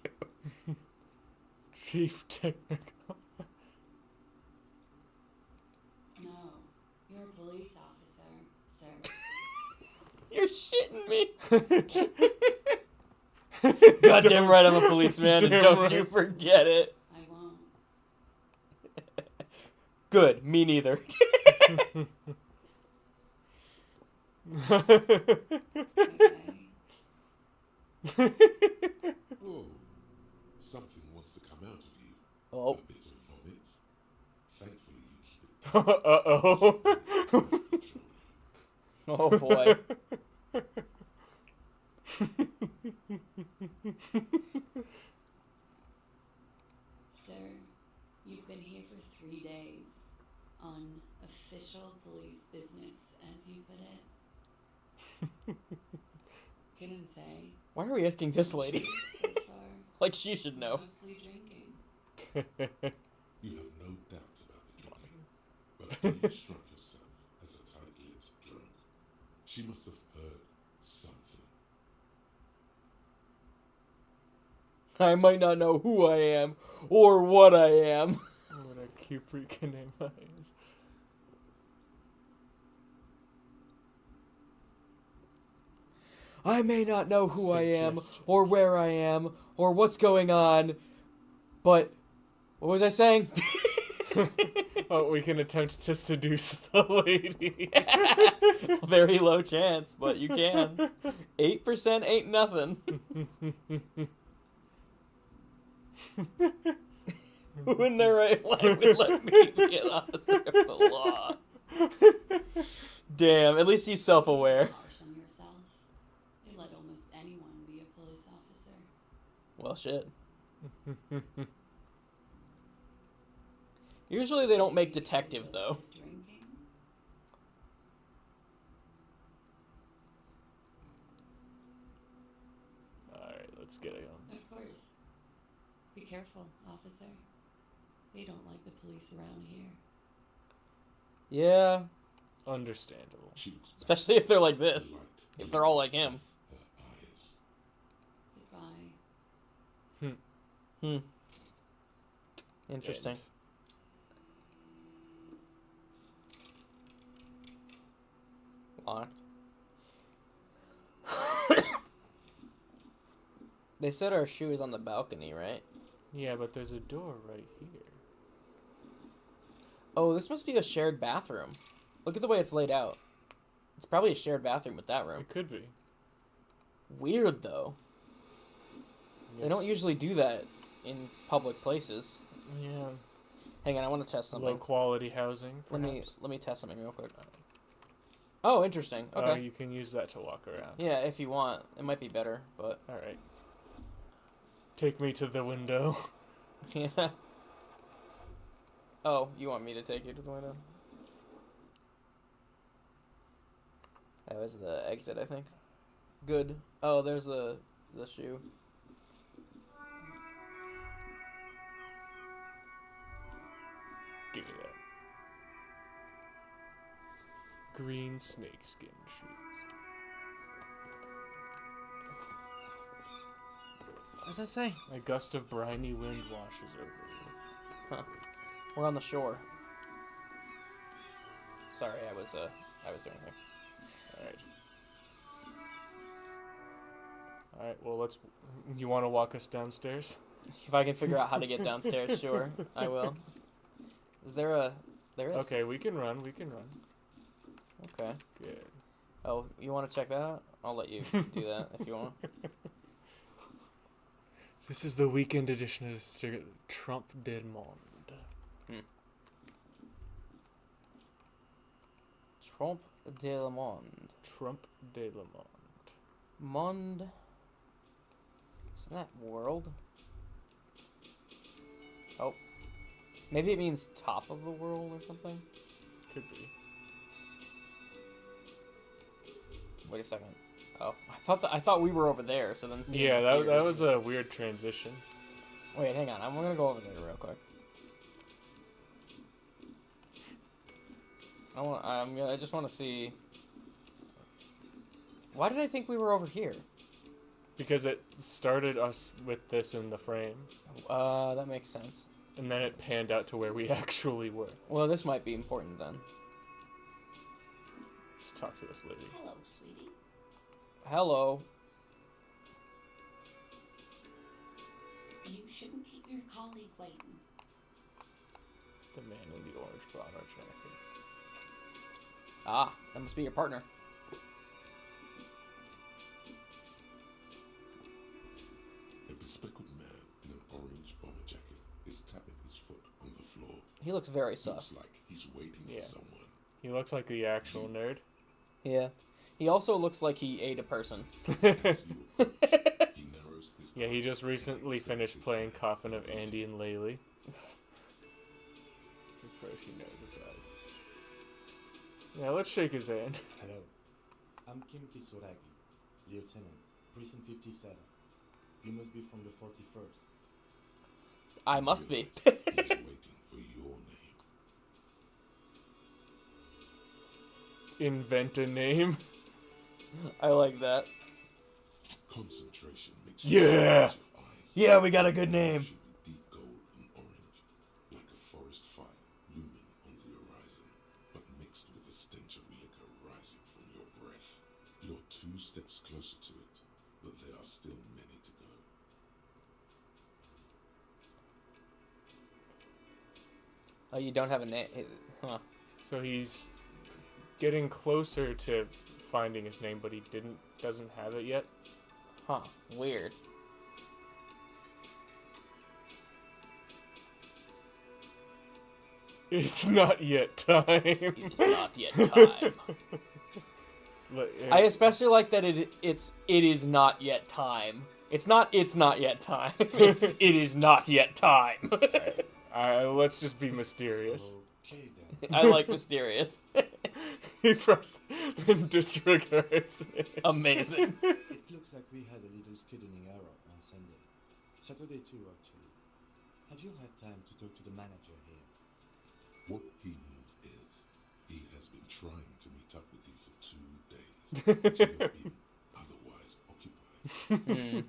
Speaker 2: Chief Technical.
Speaker 5: No. You're a police officer, sir.
Speaker 1: You're shitting me. Goddamn right I'm a policeman, and
Speaker 2: Damn
Speaker 1: don't
Speaker 2: right.
Speaker 1: you forget it.
Speaker 5: I won't.
Speaker 1: Good, me neither.
Speaker 5: Okay.
Speaker 4: Whoa. Something wants to come out of you.
Speaker 1: Oh,
Speaker 4: A bit of vomit. Thankfully, you keep it
Speaker 2: Uh-oh.
Speaker 4: controlled.
Speaker 1: oh boy.
Speaker 5: Sir, you've been here for 3 days on official police business, as you put it. Couldn't say.
Speaker 1: Why are we asking this lady?
Speaker 5: So far,
Speaker 1: Like she should know.
Speaker 5: mostly drinking.
Speaker 4: You have no doubt about the drinking, but after you struck yourself as a tight-lipped drunk, she must have heard something.
Speaker 1: I might not know who I am or what I am.
Speaker 2: What a cute freaking name that is.
Speaker 1: I may not know who I am
Speaker 2: Suggestion.
Speaker 1: or where I am or what's going on, but what was I saying?
Speaker 2: Oh, we can attempt to seduce the lady.
Speaker 1: Very low chance, but you can. 8% ain't nothing. Who in their right mind would let me be an officer of the law? Damn, at least he's self-aware.
Speaker 5: Harsh on yourself. You let almost anyone be a police officer.
Speaker 1: Well, shit. Usually they don't make detective, though.
Speaker 5: Drinking?
Speaker 2: Alright, let's get it on.
Speaker 5: Of course. Be careful, officer. They don't like the police around here.
Speaker 1: Yeah,
Speaker 2: Understandable.
Speaker 4: She looks back,
Speaker 1: especially if they're like
Speaker 4: the
Speaker 1: this.
Speaker 4: light
Speaker 1: If they're all like him.
Speaker 4: her eyes.
Speaker 5: Goodbye.
Speaker 1: Interesting. Locked. They said our shoe is on the balcony, right?
Speaker 2: Yeah, but there's a door right here.
Speaker 1: Oh, this must be a shared bathroom. Look at the way it's laid out. It's probably a shared bathroom with that room.
Speaker 2: It could be.
Speaker 1: Weird, though. They don't
Speaker 2: Yes.
Speaker 1: usually do that in public places.
Speaker 2: Yeah.
Speaker 1: Hang on, I want to test
Speaker 2: Low
Speaker 1: something.
Speaker 2: quality housing,
Speaker 1: Let
Speaker 2: perhaps.
Speaker 1: me test something real quick. Oh, interesting. Okay.
Speaker 2: You can use that to walk around.
Speaker 1: Yeah, if you want. It might be better, but...
Speaker 2: Alright. Take me to the window.
Speaker 1: Yeah. Oh, you want me to take you to the window? That was the exit, I think. Good. Oh, there's the shoe.
Speaker 2: Give me that. Green snakeskin shoes.
Speaker 1: What does that say?
Speaker 2: A gust of briny wind washes over you.
Speaker 1: Huh. We're on the shore. Sorry, I was doing things.
Speaker 2: Alright. Alright, well, let's... You want to walk us downstairs?
Speaker 1: If I can figure out how to get downstairs, sure, I will. Is there a... There is?
Speaker 2: Okay, we can run.
Speaker 1: Okay.
Speaker 2: Good.
Speaker 1: Oh, you want to check that out? I'll let you do that if you want.
Speaker 2: This is the weekend edition of Trump de Monde.
Speaker 1: Trompe de la Monde.
Speaker 2: Trump de la Monde.
Speaker 1: Monde. Isn't that world? Oh. Maybe it means top of the world or something?
Speaker 2: Could be.
Speaker 1: Wait a second. Oh, I thought we were over there, so then...
Speaker 2: Yeah, that was a weird transition.
Speaker 1: Wait, hang on. I'm gonna go over there real quick. I just want to see... Why did I think we were over here?
Speaker 2: Because it started us with this in the frame,
Speaker 1: That makes sense.
Speaker 2: and then it panned out to where we actually were.
Speaker 1: Well, this might be important then.
Speaker 2: Just talk to us, Libby.
Speaker 5: Hello, sweetie.
Speaker 1: Hello.
Speaker 5: You shouldn't keep your colleague waiting.
Speaker 2: The man in the orange bomber jacket.
Speaker 1: Ah, that must be your partner.
Speaker 4: A bespectacled man in an orange bomber jacket is tapping his foot on the floor.
Speaker 1: He looks very
Speaker 4: Looks
Speaker 1: sus.
Speaker 4: like he's waiting
Speaker 2: Yeah.
Speaker 4: for someone.
Speaker 2: He looks like the actual nerd.
Speaker 1: Yeah. He also looks like he ate a person.
Speaker 4: As you approach, he narrows his
Speaker 2: Yeah, he
Speaker 4: eyes
Speaker 2: just
Speaker 4: and
Speaker 2: recently
Speaker 4: steps
Speaker 2: finished
Speaker 4: his
Speaker 2: playing
Speaker 4: hand
Speaker 2: Coffin of
Speaker 4: over
Speaker 2: Andy and Laylee. So first he knows his eyes. Yeah, let's shake his hand.
Speaker 6: Hello. I'm Kim Kisuragi, Lieutenant, Precinct 57. You must be from the 41st.
Speaker 1: I must be.
Speaker 4: He's waiting for your name.
Speaker 2: Invent a name.
Speaker 1: I like that.
Speaker 4: Concentration makes you
Speaker 2: Yeah!
Speaker 4: close your eyes.
Speaker 1: Yeah, we got a good name.
Speaker 4: Should be deep gold and orange, like a forest fire looming on the horizon, but mixed with the stench of liquor rising from your breath. You're 2 steps closer to it, but there are still many to go.
Speaker 1: Oh, you don't have a name? Huh.
Speaker 2: So he's getting closer to finding his name, but he doesn't have it yet.
Speaker 1: Huh. Weird.
Speaker 2: It's not yet time.
Speaker 1: It is not yet time. I especially like that it is not yet time. It's not yet time. It is not yet time.
Speaker 2: Let's just be mysterious.
Speaker 6: Okay then.
Speaker 1: I like mysterious.
Speaker 2: He first then disregards it.
Speaker 1: Amazing.
Speaker 6: It looks like we had a little scheduling error on Sunday. Saturday too, actually. Have you had time to talk to the manager here?
Speaker 4: What he means is, he has been trying to meet up with you for 2 days, but you have been otherwise occupied.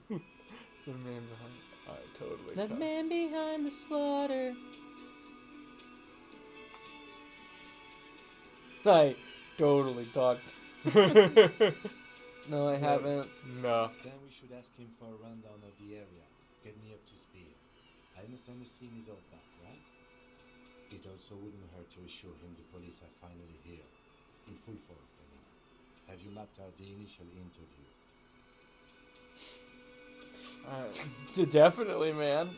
Speaker 2: The man behind. I totally.
Speaker 1: The
Speaker 2: talk.
Speaker 1: man behind the slaughter. I totally talked. No, I haven't.
Speaker 2: No.
Speaker 6: Then we should ask him for a rundown of the area. Get me up to speed. I understand the scene is all back, right? It also wouldn't hurt to assure him the police are finally here. In full force, I mean. Have you mapped out the initial interviews?
Speaker 1: Definitely, man.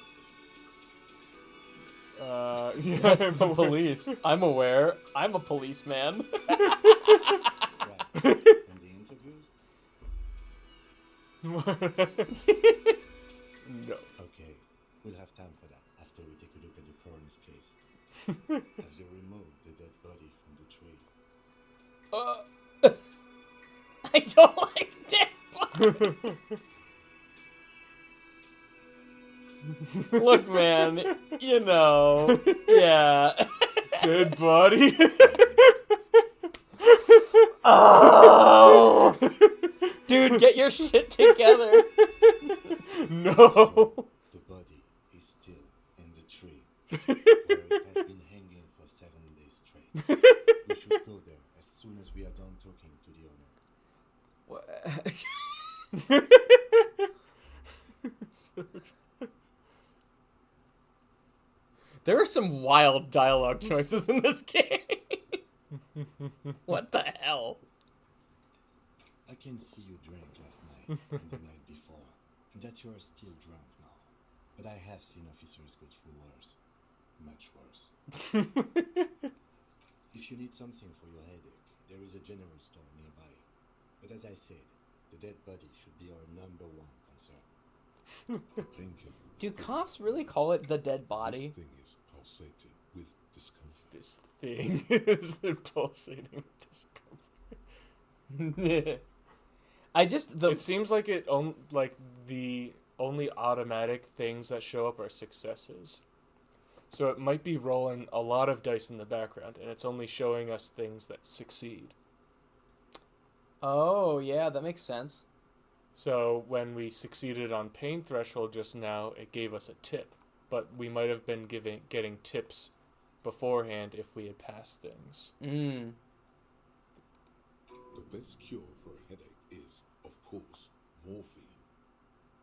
Speaker 2: Yes,
Speaker 1: Yes, the police. I'm aware. I'm a policeman.
Speaker 6: Right.
Speaker 2: No.
Speaker 6: Okay, we'll have time for that after we take a look at the coroner's case. Have they removed the dead body from the tree?
Speaker 1: I don't like dead bodies. Look, man, you know, yeah.
Speaker 2: Dead body.
Speaker 1: Oh, dude, get your shit together.
Speaker 2: No.
Speaker 6: The body is still in the tree, where it has been hanging for 7 days straight. We should go there as soon as we are done talking to the owner.
Speaker 1: There are some wild dialogue choices in this game. What the hell?
Speaker 6: I can see you drank last night and the night before, and that you are still drunk now. But I have seen officers go through worse. Much worse. If you need something for your headache, there is a general store nearby. But as I said, the dead body should be our number one concern.
Speaker 4: Thinking.
Speaker 1: Do cops really call it the dead body?
Speaker 4: This thing is pulsating with discomfort.
Speaker 2: This thing is pulsating discomfort. It seems like the only automatic things that show up are successes. So it might be rolling a lot of dice in the background, and it's only showing us things that succeed.
Speaker 1: Oh, yeah, that makes sense.
Speaker 2: So when we succeeded on pain threshold just now, it gave us a tip. But we might have been getting tips beforehand if we had passed things.
Speaker 1: Mm.
Speaker 4: The best cure for a headache is, of course, morphine.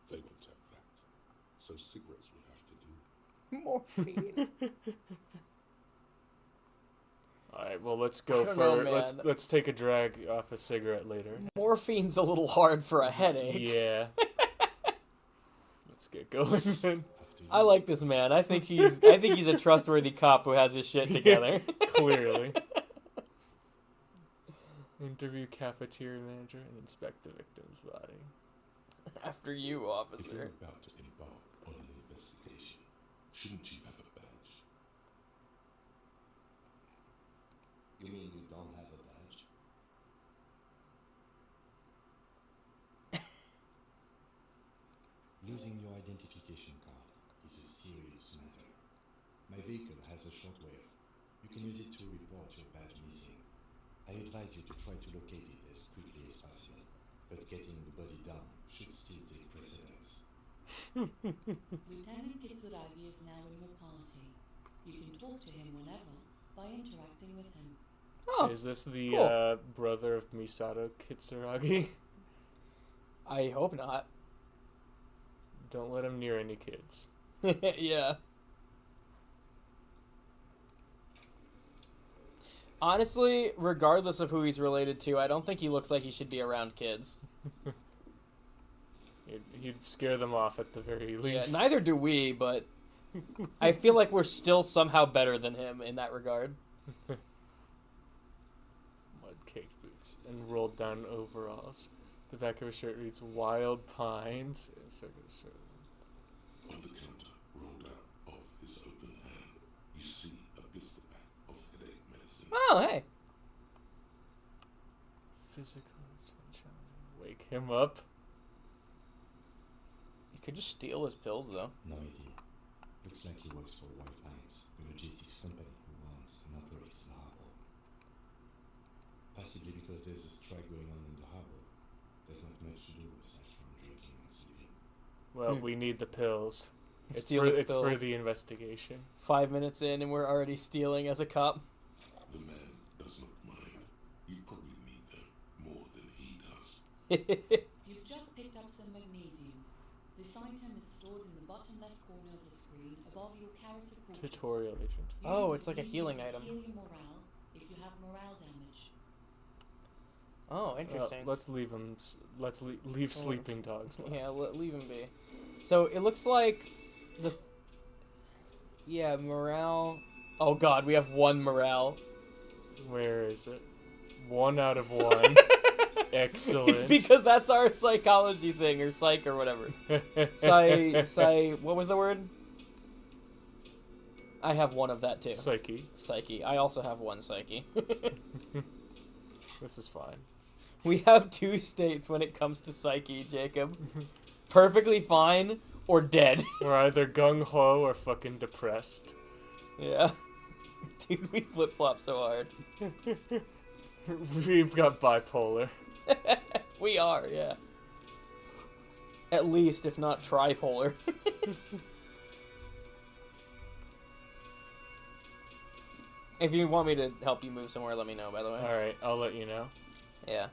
Speaker 4: They won't have that. So cigarettes will have to do.
Speaker 1: Morphine.
Speaker 2: Alright, well let's
Speaker 1: I
Speaker 2: go
Speaker 1: don't
Speaker 2: for
Speaker 1: know,
Speaker 2: let's take a drag off a cigarette later.
Speaker 1: Morphine's a little hard for a headache.
Speaker 2: Yeah. Let's get going then.
Speaker 1: I like this man. I think he's a trustworthy cop who has his shit together.
Speaker 2: Clearly. Interview cafeteria manager and inspect the victim's body.
Speaker 1: After you,
Speaker 4: If you're
Speaker 1: officer.
Speaker 4: about to embark on an investigation, shouldn't you have a badge?
Speaker 6: You mean you don't have a badge? Losing your identification card is a serious matter. My vehicle has a shortwave. You can use it to report your badge missing. I advise you to try to locate it as quickly as possible, but getting the body down should still take precedence.
Speaker 5: Lieutenant Kitsuragi is now in your party. You can talk to him whenever by interacting with him.
Speaker 1: Oh,
Speaker 2: Is this the
Speaker 1: cool.
Speaker 2: brother of Misato Kitsuragi?
Speaker 1: I hope not.
Speaker 2: Don't let him near any kids.
Speaker 1: Yeah. Honestly, regardless of who he's related to, I don't think he looks like he should be around kids.
Speaker 2: He'd scare them off at the very
Speaker 1: Yeah,
Speaker 2: least.
Speaker 1: neither do we, but I feel like we're still somehow better than him in that regard.
Speaker 2: Mud cake boots and rolled down overalls. The back of his shirt reads Wild Pines. And circle shirt.
Speaker 4: On the counter, rolled out of his open hand, you see a blister pack of headache medicine.
Speaker 1: Oh, hey.
Speaker 2: Physical challenge. Wake him up.
Speaker 1: You could just steal his pills, though.
Speaker 6: No idea. Looks like he works for White Lines, a logistics company who owns and operates the harbor. Possibly because there's a strike going on in the harbor. There's not much to do aside from drinking and sleeping.
Speaker 2: Well, we need the pills. It's
Speaker 1: Steal
Speaker 2: for,
Speaker 1: his
Speaker 2: it's for
Speaker 1: pills.
Speaker 2: the investigation.
Speaker 1: 5 minutes in, and we're already stealing as a cop.
Speaker 4: The man does not mind. You probably need them more than he does.
Speaker 5: You've just picked up some magnesium. This item is stored in the bottom left corner of the screen above your character portrait.
Speaker 2: Tutorial agent.
Speaker 1: Oh,
Speaker 5: Use
Speaker 1: it's like a
Speaker 5: magnesium
Speaker 1: healing
Speaker 5: to
Speaker 1: item.
Speaker 5: Heal your morale if you have morale damage.
Speaker 1: Oh,
Speaker 2: Well,
Speaker 1: interesting.
Speaker 2: let's leave him. Leave sleeping dogs. Alone.
Speaker 1: Yeah, leave him be. So it looks like yeah, morale. Oh god, we have 1 morale.
Speaker 2: Where is it? 1 out of 1. Excellent.
Speaker 1: It's because that's our psychology thing, or psych, or whatever. What was the word? I have one of that too.
Speaker 2: Psyche.
Speaker 1: Psyche. I also have one psyche.
Speaker 2: This is fine.
Speaker 1: We have two states when it comes to psyche, Jacob. Perfectly fine or dead.
Speaker 2: We're either gung-ho or fucking depressed.
Speaker 1: Yeah. Dude, we flip-flop so hard.
Speaker 2: We've got bipolar.
Speaker 1: We are, yeah. At least, if not tripolar. If you want me to help you move somewhere, let me know, by the way.
Speaker 2: Alright, I'll let you know.
Speaker 1: Yeah.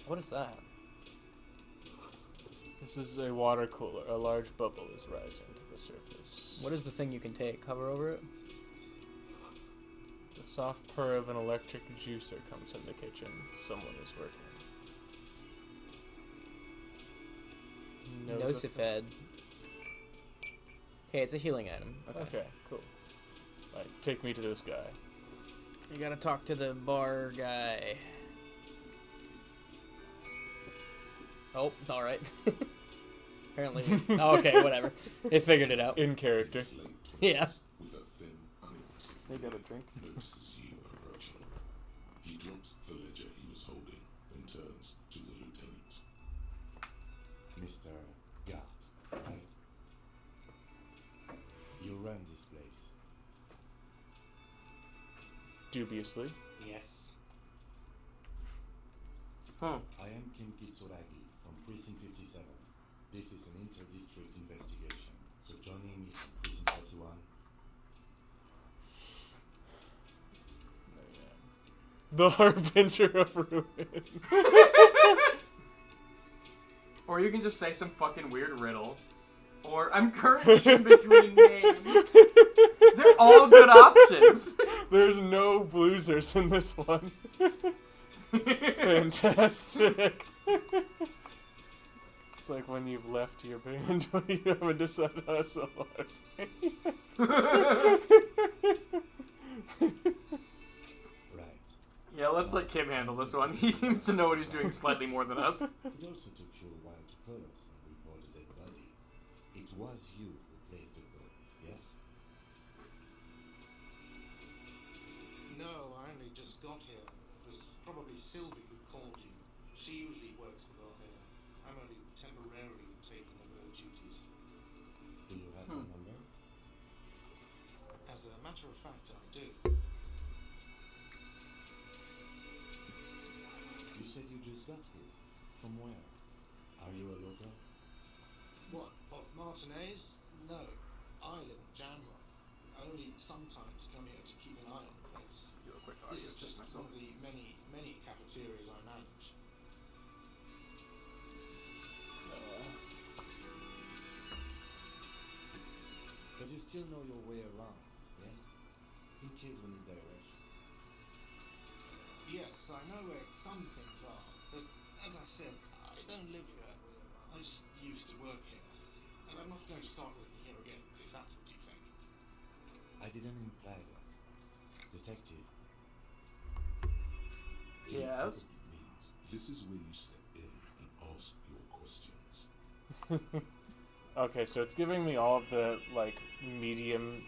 Speaker 1: What is that?
Speaker 2: This is a water cooler. A large bubble is rising to the surface.
Speaker 1: What is the thing you can take? Hover over it?
Speaker 2: The soft purr of an electric juicer comes from the kitchen. Someone is working.
Speaker 1: Nosifed. Okay, it's a healing item.
Speaker 2: Okay, cool. Alright, take me to this guy.
Speaker 1: You gotta talk to the bar guy. Oh, alright. Apparently. Oh, okay, whatever. It figured it out.
Speaker 2: In character.
Speaker 1: Yeah.
Speaker 4: With a thin, unimpressive
Speaker 1: They got a drink.
Speaker 4: notices you approaching. He drops the ledger he was holding and turns to the lieutenant.
Speaker 6: Mr. Gart, right? You run this place.
Speaker 2: Dubiously.
Speaker 3: Yes.
Speaker 1: Huh.
Speaker 6: I am Kim Kitsuragi from Precinct 57. This is an inter-district investigation, so joining me from Precinct 31.
Speaker 2: The Harbinger of Ruin.
Speaker 1: Or you can just say some fucking weird riddle. Or I'm currently in between names. They're all good options.
Speaker 2: There's no bloozers in this one. Fantastic. It's like when you've left your band but you haven't decided how to solo or sing.
Speaker 6: Right.
Speaker 1: Yeah, let's let Kim handle this one. He seems to know what he's doing slightly more than us.
Speaker 6: It also took you a while to call us and report a dead body. It was you who placed the call, yes?
Speaker 3: No, I only just got here. It was probably Sylvie who called you. She usually works the bar here. I'm only temporarily taking over her duties.
Speaker 6: Do you have her number?
Speaker 3: As a matter of fact, I do.
Speaker 6: You said you just got here. From where? Are you a local?
Speaker 3: What, Martinez? No. I live in Jamrock. I only sometimes come here to keep an eye on the place. This is just one of the many, many cafeterias I manage.
Speaker 6: But you still know your way around, yes? In case we need directions.
Speaker 3: Yes, I know where some things are, but as I said, I don't live here. I just used to work here. And I'm not going to start working here again, if that's what you think.
Speaker 6: I didn't imply that. Detective.
Speaker 4: He
Speaker 1: Yes?
Speaker 4: probably means this is where you step in and ask your questions.
Speaker 2: Okay, so it's giving me all of the, like, medium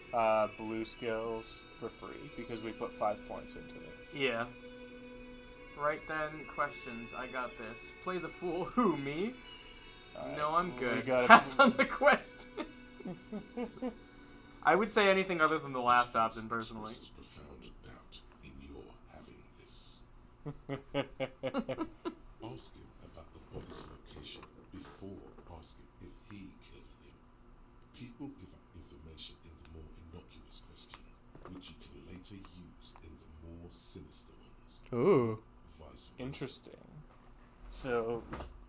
Speaker 2: blue skills for free because we put 5 points into it.
Speaker 1: Yeah. Right then, questions. I got this. Play the fool. Who, me?
Speaker 2: Alright,
Speaker 1: No, I'm
Speaker 2: we
Speaker 1: good.
Speaker 2: gotta-
Speaker 1: Pass on the question. I would say anything other than the last option, personally.
Speaker 4: Expresses profound doubt in your having this. Ask him about the body's location before asking if he killed him. People give up information in the more innocuous question, which you can later use in the more sinister ones.
Speaker 1: Ooh.
Speaker 4: Vice versa.
Speaker 2: Interesting. So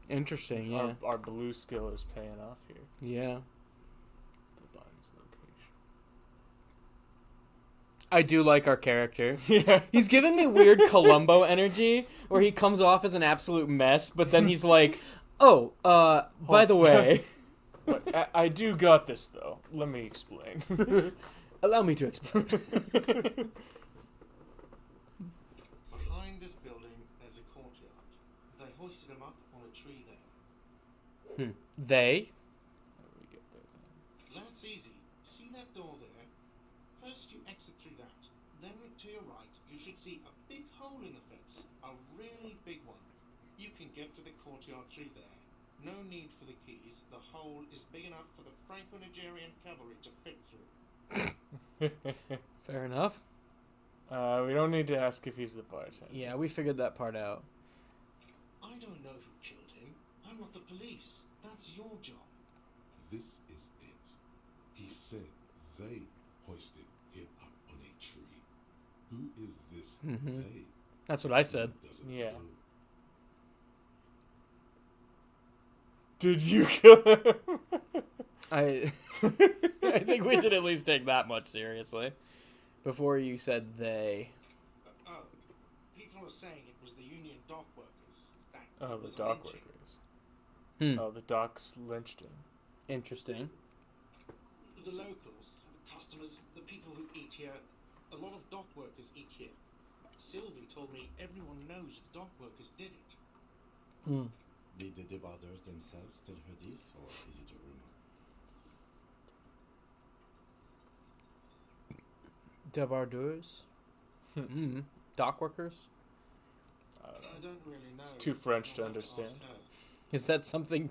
Speaker 1: Interesting,
Speaker 2: our blue skill is paying off here.
Speaker 1: Yeah.
Speaker 2: The body's location.
Speaker 1: I do like our character.
Speaker 2: Yeah.
Speaker 1: He's giving me weird Columbo energy, where he comes off as an absolute mess, but then he's like, oh, by the way,
Speaker 2: But I do got this though. Let me explain.
Speaker 1: allow me to explain.
Speaker 3: Behind this building, there's a courtyard. hoisted him up on a tree there.
Speaker 1: They?
Speaker 2: How do we get there then?
Speaker 3: That's easy. See that door there? First you exit through that. Then to your right, you should see a big hole in the fence. A really big one. You can get to the courtyard through there. No need for the keys. The hole is big enough for the Franco-Nigerian cavalry to fit through.
Speaker 1: Fair enough.
Speaker 2: We don't need to ask if he's the bartender.
Speaker 1: Yeah, we figured that part out.
Speaker 3: I don't know who killed him. I'm not the police. That's your job.
Speaker 4: This is it. He said they hoisted him up on a tree. Who is this they?
Speaker 1: That's what I said.
Speaker 4: Doesn't
Speaker 2: Yeah.
Speaker 4: know.
Speaker 2: Did you kill him?
Speaker 1: I I think we should at least take that much seriously. Before you said they.
Speaker 3: Oh, people are saying it was the union dock workers. That
Speaker 2: Oh, the
Speaker 3: was a
Speaker 2: dock
Speaker 3: lynching.
Speaker 2: workers. Oh, the docks lynched him.
Speaker 1: Interesting.
Speaker 3: The locals, the customers, the people who eat here, a lot of dock workers eat here. Sylvie told me everyone knows the dock workers did it.
Speaker 6: Did the debarders themselves tell her this, or is it a rumor?
Speaker 1: Debardeurs? Dock workers?
Speaker 3: I don't really know.
Speaker 2: It's too French to
Speaker 3: I'll have ask
Speaker 2: understand.
Speaker 3: her.
Speaker 1: Is that something?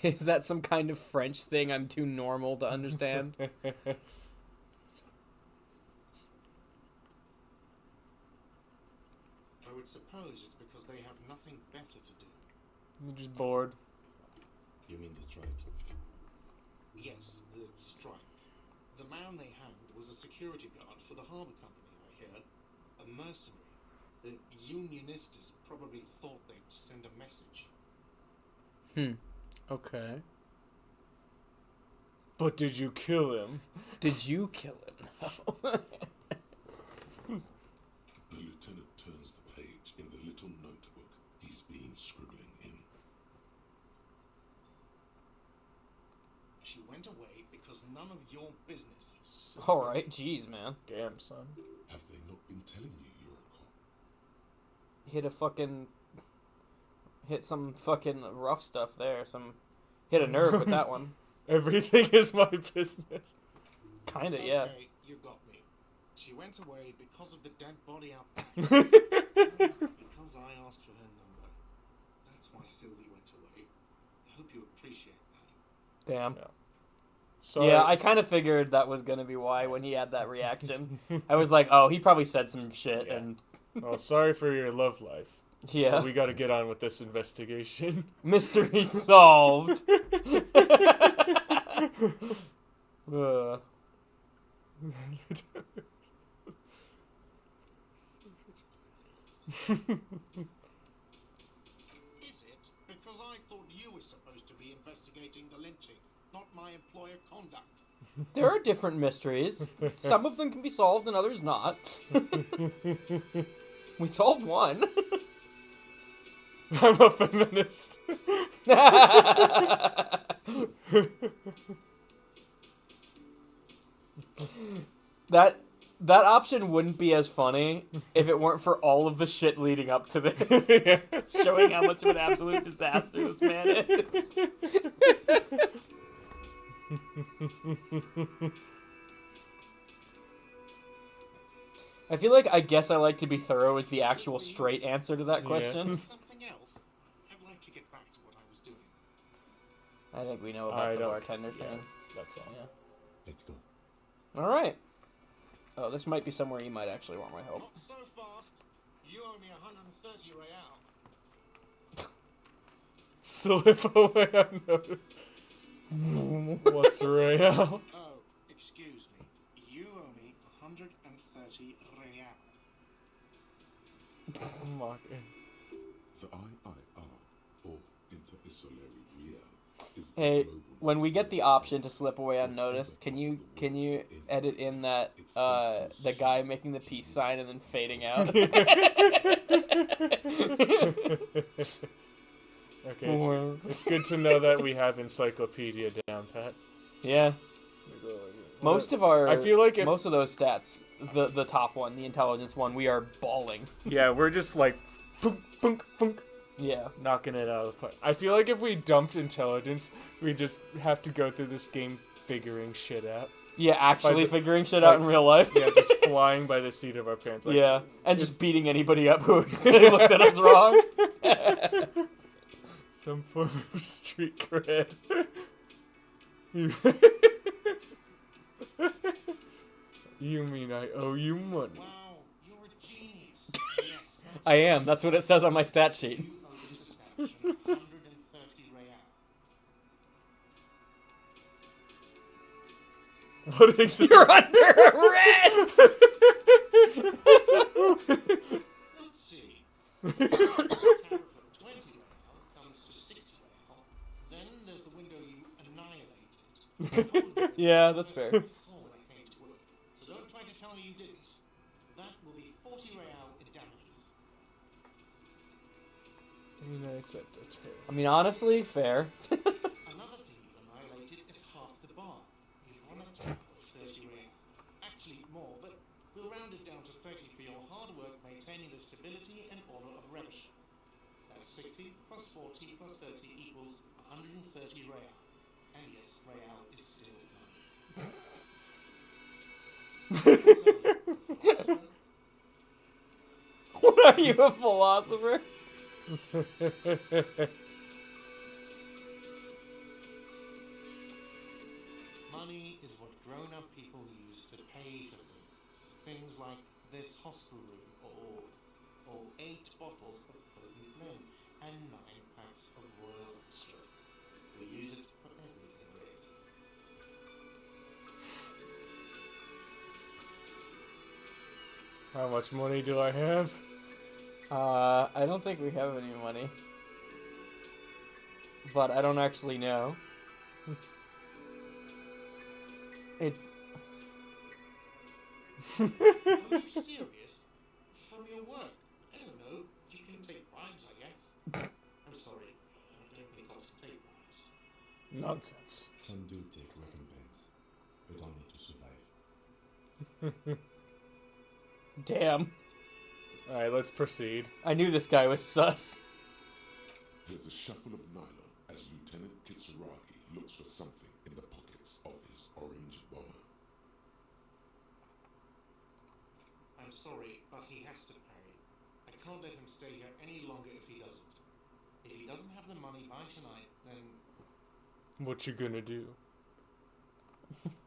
Speaker 1: Is that some kind of French thing I'm too normal to understand?
Speaker 3: I would suppose it's because they have nothing better to do.
Speaker 2: You're just bored.
Speaker 6: You mean the strike?
Speaker 3: Yes, the strike. The man they hanged was a security guard for the harbour company, I hear. A mercenary. The unionistas probably thought they'd send a message.
Speaker 1: Okay.
Speaker 2: But did you kill him?
Speaker 1: Did you kill him?
Speaker 4: The lieutenant turns the page in the little notebook he's been scribbling in.
Speaker 3: She went away because none of your business.
Speaker 1: All right, jeez, man.
Speaker 2: Damn, son.
Speaker 4: Have they not been telling you you're a cop?
Speaker 1: Hit some fucking rough stuff there. Hit a nerve with that one.
Speaker 2: Everything is my business.
Speaker 1: Kinda, yeah.
Speaker 3: Okay, you got me. She went away because of the dead body out back. Because I asked for her number. That's why Sylvie went away. I hope you appreciate that.
Speaker 1: Damn.
Speaker 2: Sorry.
Speaker 1: Yeah, I kind of figured that was gonna be why when he had that reaction. I was like, oh, he probably said some shit,
Speaker 2: Yeah.
Speaker 1: and
Speaker 2: Well, sorry for your love life.
Speaker 1: yeah,
Speaker 2: We gotta get on with this investigation.
Speaker 1: mystery solved.
Speaker 3: Is it? Because I thought you were supposed to be investigating the lynching, not my employer conduct.
Speaker 1: There are different mysteries. Some of them can be solved and others not. We solved one.
Speaker 2: I'm a feminist.
Speaker 1: That option wouldn't be as funny if it weren't for all of the shit leading up to this.
Speaker 2: Yeah.
Speaker 1: It's showing how much of an absolute disaster this man is. I feel like I guess I like to be thorough is the actual straight answer to that
Speaker 2: Yeah.
Speaker 1: question.
Speaker 3: Something else? I'd like to get back to what I was doing.
Speaker 1: I think we know
Speaker 2: I
Speaker 1: about the
Speaker 2: don't-
Speaker 1: bartender
Speaker 2: yeah,
Speaker 1: thing.
Speaker 2: That's all.
Speaker 6: Let's go.
Speaker 1: All right. Oh, this might be somewhere you might actually want my help.
Speaker 3: Not so fast. You owe me 130 real.
Speaker 2: Slip away, I know. What's real?
Speaker 3: Oh, excuse me. You owe me 130 real.
Speaker 4: The IIR, or Inter-Isolari Real, is the
Speaker 1: Hey,
Speaker 4: global
Speaker 1: when we get the
Speaker 4: national
Speaker 1: option to slip away unnoticed, can you edit in that the guy making the peace sign and then fading out?
Speaker 2: Okay, it's good to know that we have encyclopedia down, Pat.
Speaker 1: Yeah. Most of our
Speaker 2: I feel like if-
Speaker 1: most of those stats, the top one, the intelligence one, we are balling.
Speaker 2: Yeah, we're just like, funk, funk, funk.
Speaker 1: Yeah.
Speaker 2: knocking it out of the park. I feel like if we dumped intelligence, we just have to go through this game figuring shit out.
Speaker 1: Yeah, actually
Speaker 2: the-
Speaker 1: figuring shit out in real life.
Speaker 2: Yeah, just flying by the seat of our pants. Like,
Speaker 1: Yeah, and just beating anybody up who looked at us wrong.
Speaker 2: some form of street cred. You mean I owe you money?
Speaker 3: Wow, you're a genius. Yes,
Speaker 1: I am. That's what it says on my stat sheet.
Speaker 3: you owe this establishment 130 real.
Speaker 2: What exactly?
Speaker 1: You're under arrest!
Speaker 3: Let's see. The tariff of 20 real comes to 60 real. Then there's the window you annihilated.
Speaker 1: Yeah, that's fair.
Speaker 3: I saw when I came to work. So don't try to tell me you didn't. That will be 40 real in damages.
Speaker 1: I mean, honestly, fair.
Speaker 3: Another thing you've annihilated is half the bar. You've run a tab of 30 real. Actually, more, but we'll round it down to 30 for your hard work maintaining the stability and order of Revachol. That's 60 plus 40 plus 30 equals 130 real. And yes, real is still money.
Speaker 1: What are you, a philosopher?
Speaker 3: Money is what grown-up people use to pay for things. Things like this hostel room, or 8 bottles of potent men, and 9 packs of Royal Extra. We use it for everything, really.
Speaker 2: How much money do I have?
Speaker 1: I don't think we have any money. But I don't actually know. It.
Speaker 3: Are you serious? From your work? I don't know. You can take bribes, I guess. I'm sorry. I don't think cops can take bribes.
Speaker 2: Nonsense.
Speaker 6: Some do take recompense, but only to survive.
Speaker 1: Damn.
Speaker 2: Alright, let's proceed.
Speaker 1: I knew this guy was sus.
Speaker 4: There's a shuffle of nylon as Lieutenant Kitsuragi looks for something in the pockets of his orange bomber.
Speaker 3: I'm sorry, but he has to pay. I can't let him stay here any longer if he doesn't. If he doesn't have the money by tonight, then
Speaker 2: What you gonna do?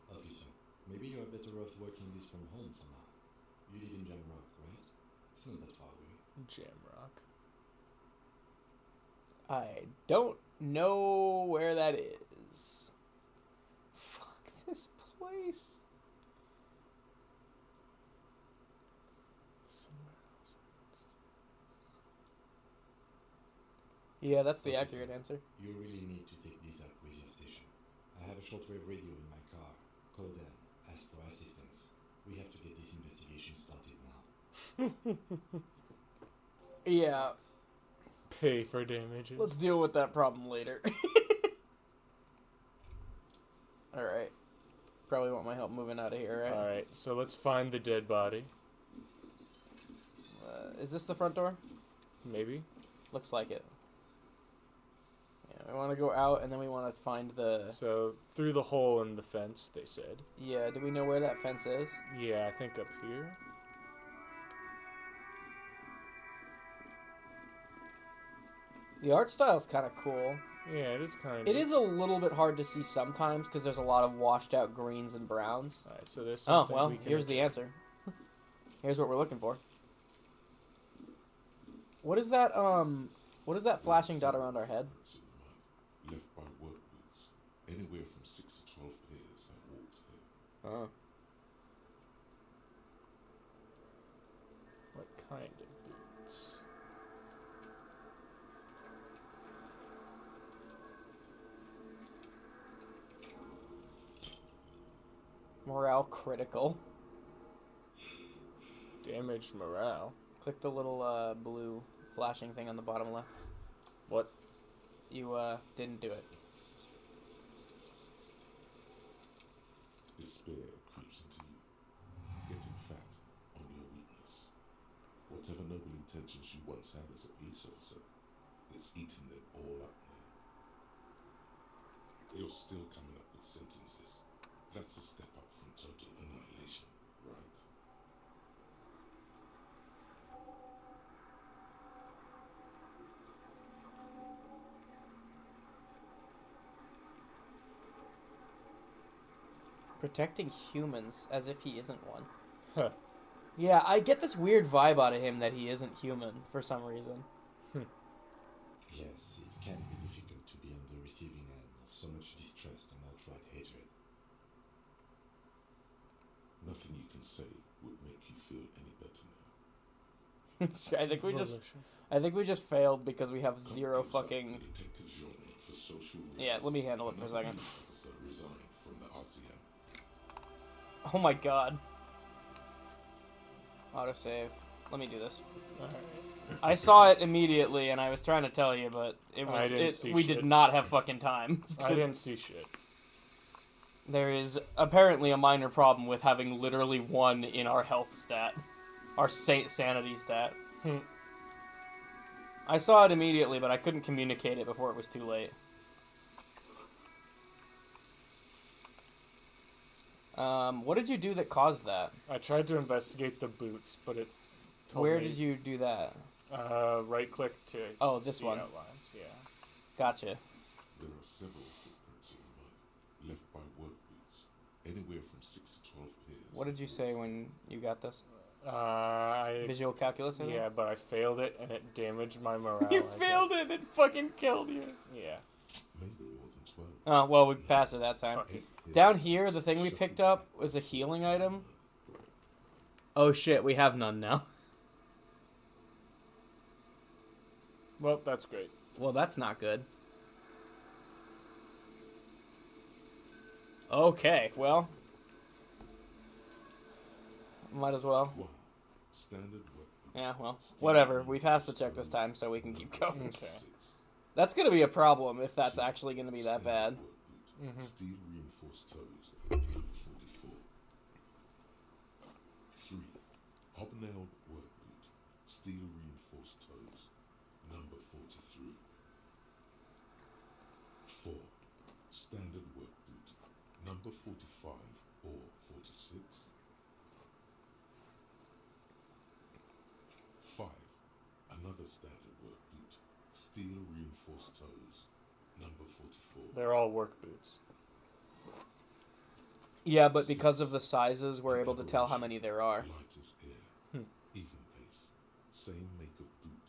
Speaker 6: Officer, maybe you are better off working this from home for now. You live in Jamrock, right? It's not that far away.
Speaker 2: Jamrock.
Speaker 1: I don't know where that is. Fuck this place.
Speaker 2: Somewhere else.
Speaker 1: Yeah, that's the accurate answer.
Speaker 6: You really need to take this at radio station. I have a shortwave radio in my car. Call them. Ask for assistance. We have to get this investigation started now.
Speaker 1: Yeah,
Speaker 2: Pay for damages.
Speaker 1: let's deal with that problem later. Alright. Probably want my help moving out of here, right?
Speaker 2: Alright, so let's find the dead body.
Speaker 1: Is this the front door?
Speaker 2: Maybe?
Speaker 1: Looks like it. Yeah, we want to go out and then we want to find the...
Speaker 2: So, through the hole in the fence, they said.
Speaker 1: Yeah, do we know where that fence is?
Speaker 2: Yeah, I think up here.
Speaker 1: The art style's kind of cool.
Speaker 2: Yeah, it is kind of...
Speaker 1: It is a little bit hard to see sometimes because there's a lot of washed out greens and browns.
Speaker 2: Alright, so there's
Speaker 1: Oh,
Speaker 2: something
Speaker 1: well,
Speaker 2: we can...
Speaker 1: here's the answer. Here's what we're looking for. What is that flashing dot around our head?
Speaker 4: Left by work boots. Anywhere from 6 to 12 pairs have walked here.
Speaker 1: Oh.
Speaker 2: What kind of boots?
Speaker 1: Morale critical.
Speaker 2: Damaged morale.
Speaker 1: Click the little blue flashing thing on the bottom left.
Speaker 2: What?
Speaker 1: You didn't do it.
Speaker 4: Despair creeps into you, getting fat on your weakness. Whatever noble intentions you once had as a police officer It's eating them all up now. You're still coming up with sentences. That's a step up from total annihilation, right?
Speaker 1: Protecting humans as if he isn't one.
Speaker 2: Huh.
Speaker 1: Yeah, I get this weird vibe out of him that he isn't human for some reason.
Speaker 6: Yes, it can be difficult to be on the receiving end of so much distrust and outright hatred.
Speaker 4: Nothing you can say would make you feel any better now.
Speaker 2: Volition.
Speaker 1: I think we just failed because we have zero fucking.
Speaker 4: The detective genre for social
Speaker 1: Yeah,
Speaker 4: workers.
Speaker 1: let me handle it for a
Speaker 4: Another
Speaker 1: second.
Speaker 4: officer resigned from the RCM.
Speaker 1: Oh my god. Autosave. Let me do this.
Speaker 2: Alright.
Speaker 1: I saw it immediately and I was trying to tell you, but it
Speaker 2: I
Speaker 1: was
Speaker 2: didn't see
Speaker 1: we
Speaker 2: shit.
Speaker 1: did not have fucking time.
Speaker 2: I didn't see shit.
Speaker 1: There is apparently a minor problem with having literally 1 in our health stat. Our sanity stat. I saw it immediately, but I couldn't communicate it before it was too late. What did you do that caused that?
Speaker 2: I tried to investigate the boots, but it told
Speaker 1: Where
Speaker 2: me,
Speaker 1: did you do that?
Speaker 2: right click to
Speaker 1: Oh, this
Speaker 2: see
Speaker 1: one.
Speaker 2: outlines, yeah.
Speaker 1: Gotcha.
Speaker 4: There are several footprints in the mud left by work boots, anywhere from 6 to 12 pairs.
Speaker 1: What did you say when you got this?
Speaker 2: I
Speaker 1: Visual calculus?
Speaker 2: yeah, but I failed it and it damaged my morale.
Speaker 1: You
Speaker 2: I
Speaker 1: failed
Speaker 2: guess.
Speaker 1: it! It fucking killed you!
Speaker 2: Yeah.
Speaker 4: Maybe more than 12.
Speaker 1: Oh, well, we passed it that time.
Speaker 2: Fuck it.
Speaker 1: Down here, the thing we picked up was a healing item. Oh shit, we have none now.
Speaker 2: Well, that's great.
Speaker 1: Well, that's not good. Okay, well. Might as well.
Speaker 4: 1. Standard work boot.
Speaker 1: Yeah, well, whatever. We passed the check this time, so we can keep going.
Speaker 2: Okay.
Speaker 4: 6.
Speaker 1: That's gonna be a problem if that's actually gonna be that bad.
Speaker 2: Mhm.
Speaker 4: Steel reinforced toes, number 44. 3. Hobnailed work boot, steel reinforced toes, number 43. 4. Standard work boot, number 45 or 46. 5. Another standard work boot, steel reinforced toes, number 44.
Speaker 2: They're all work boots.
Speaker 1: Yeah, but because of the sizes, we're able to tell how many there are.
Speaker 4: Light as air, even pace, same make of boot,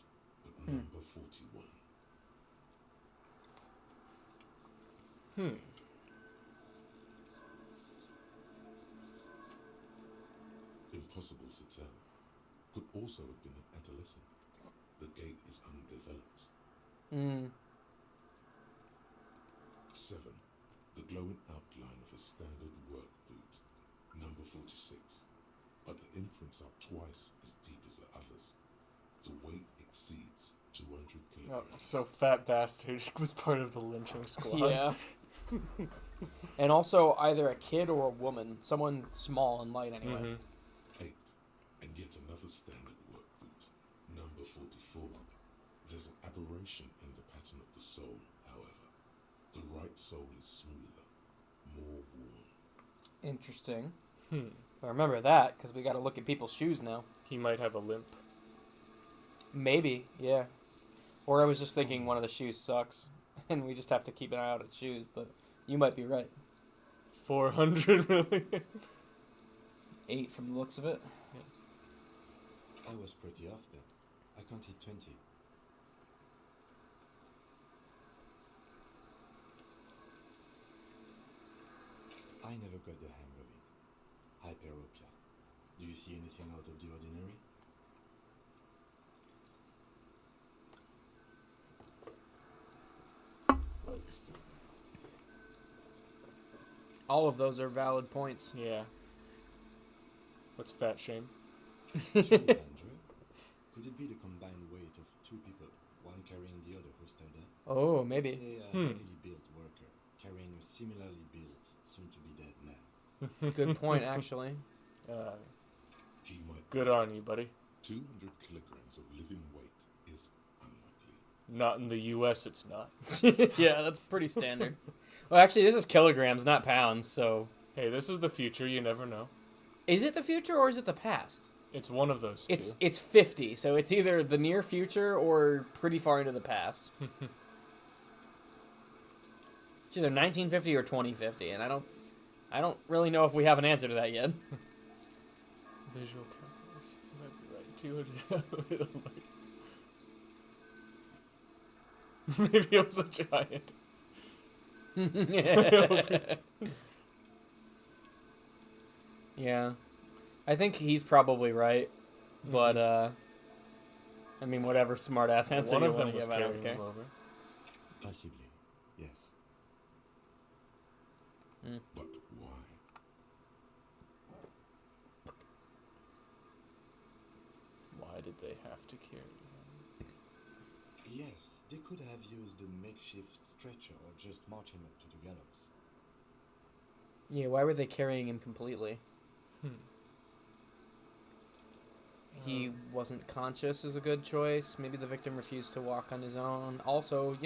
Speaker 4: but number 41. Impossible to tell. Could also have been an adolescent. The gait is undeveloped. 7. The glowing outline of a standard work boot, number 46. But the imprints are twice as deep as the others. The weight exceeds 200
Speaker 2: Oh,
Speaker 4: kilograms.
Speaker 2: so Fat Bastard was part of the lynching squad.
Speaker 1: Yeah. And also either a kid or a woman. Someone small and light, anyway.
Speaker 2: Mhm.
Speaker 4: 8. And yet another standard work boot, number 44. There's an aberration in the pattern of the sole, however. The right sole is smoother, more worn.
Speaker 1: Interesting. I remember that, because we gotta look at people's shoes now.
Speaker 2: He might have a limp.
Speaker 1: Maybe, yeah. Or I was just thinking one of the shoes sucks, and we just have to keep an eye out at shoes, but you might be right.
Speaker 2: 400 million.
Speaker 1: 8 from the looks of it.
Speaker 6: I was pretty off then. I counted 20. I never got the hang of it. Hyperopia. Do you see anything out of the ordinary?
Speaker 1: All of those are valid points.
Speaker 2: Yeah. What's fat shame?
Speaker 6: Sure, Andrew. Could it be the combined weight of two people, one carrying the other who's tied up?
Speaker 1: Oh, maybe.
Speaker 6: Say a heavily built worker carrying a similarly built, soon to be dead man.
Speaker 1: Good point, actually.
Speaker 4: He might
Speaker 2: Good on you, buddy.
Speaker 4: 200 kilograms of living weight is unlikely.
Speaker 2: Not in the U.S. It's not.
Speaker 1: Yeah, that's pretty standard. Well, actually, this is kilograms, not pounds. So,
Speaker 2: Hey, this is the future. You never know.
Speaker 1: is it the future or is it the past?
Speaker 2: It's one of those two.
Speaker 1: It's 50, so it's either the near future or pretty far into the past. It's either 1950 or 2050, and I don't really know if we have an answer to that yet.
Speaker 2: Visual cameras. Might be right. 200. Maybe it was a giant.
Speaker 1: Yeah, I think he's probably right, but I mean, whatever smart-ass answer
Speaker 2: One
Speaker 1: you
Speaker 2: of them
Speaker 1: want to
Speaker 2: was
Speaker 1: give, I don't
Speaker 2: carrying
Speaker 1: care.
Speaker 2: him over.
Speaker 6: Possibly, yes.
Speaker 4: But why?
Speaker 2: Why did they have to carry him?
Speaker 6: Yes, they could have used a makeshift stretcher or just march him up to the gallows.
Speaker 1: Yeah, why were they carrying him completely? He wasn't conscious is a good choice. Maybe the victim refused to walk on his own. Also,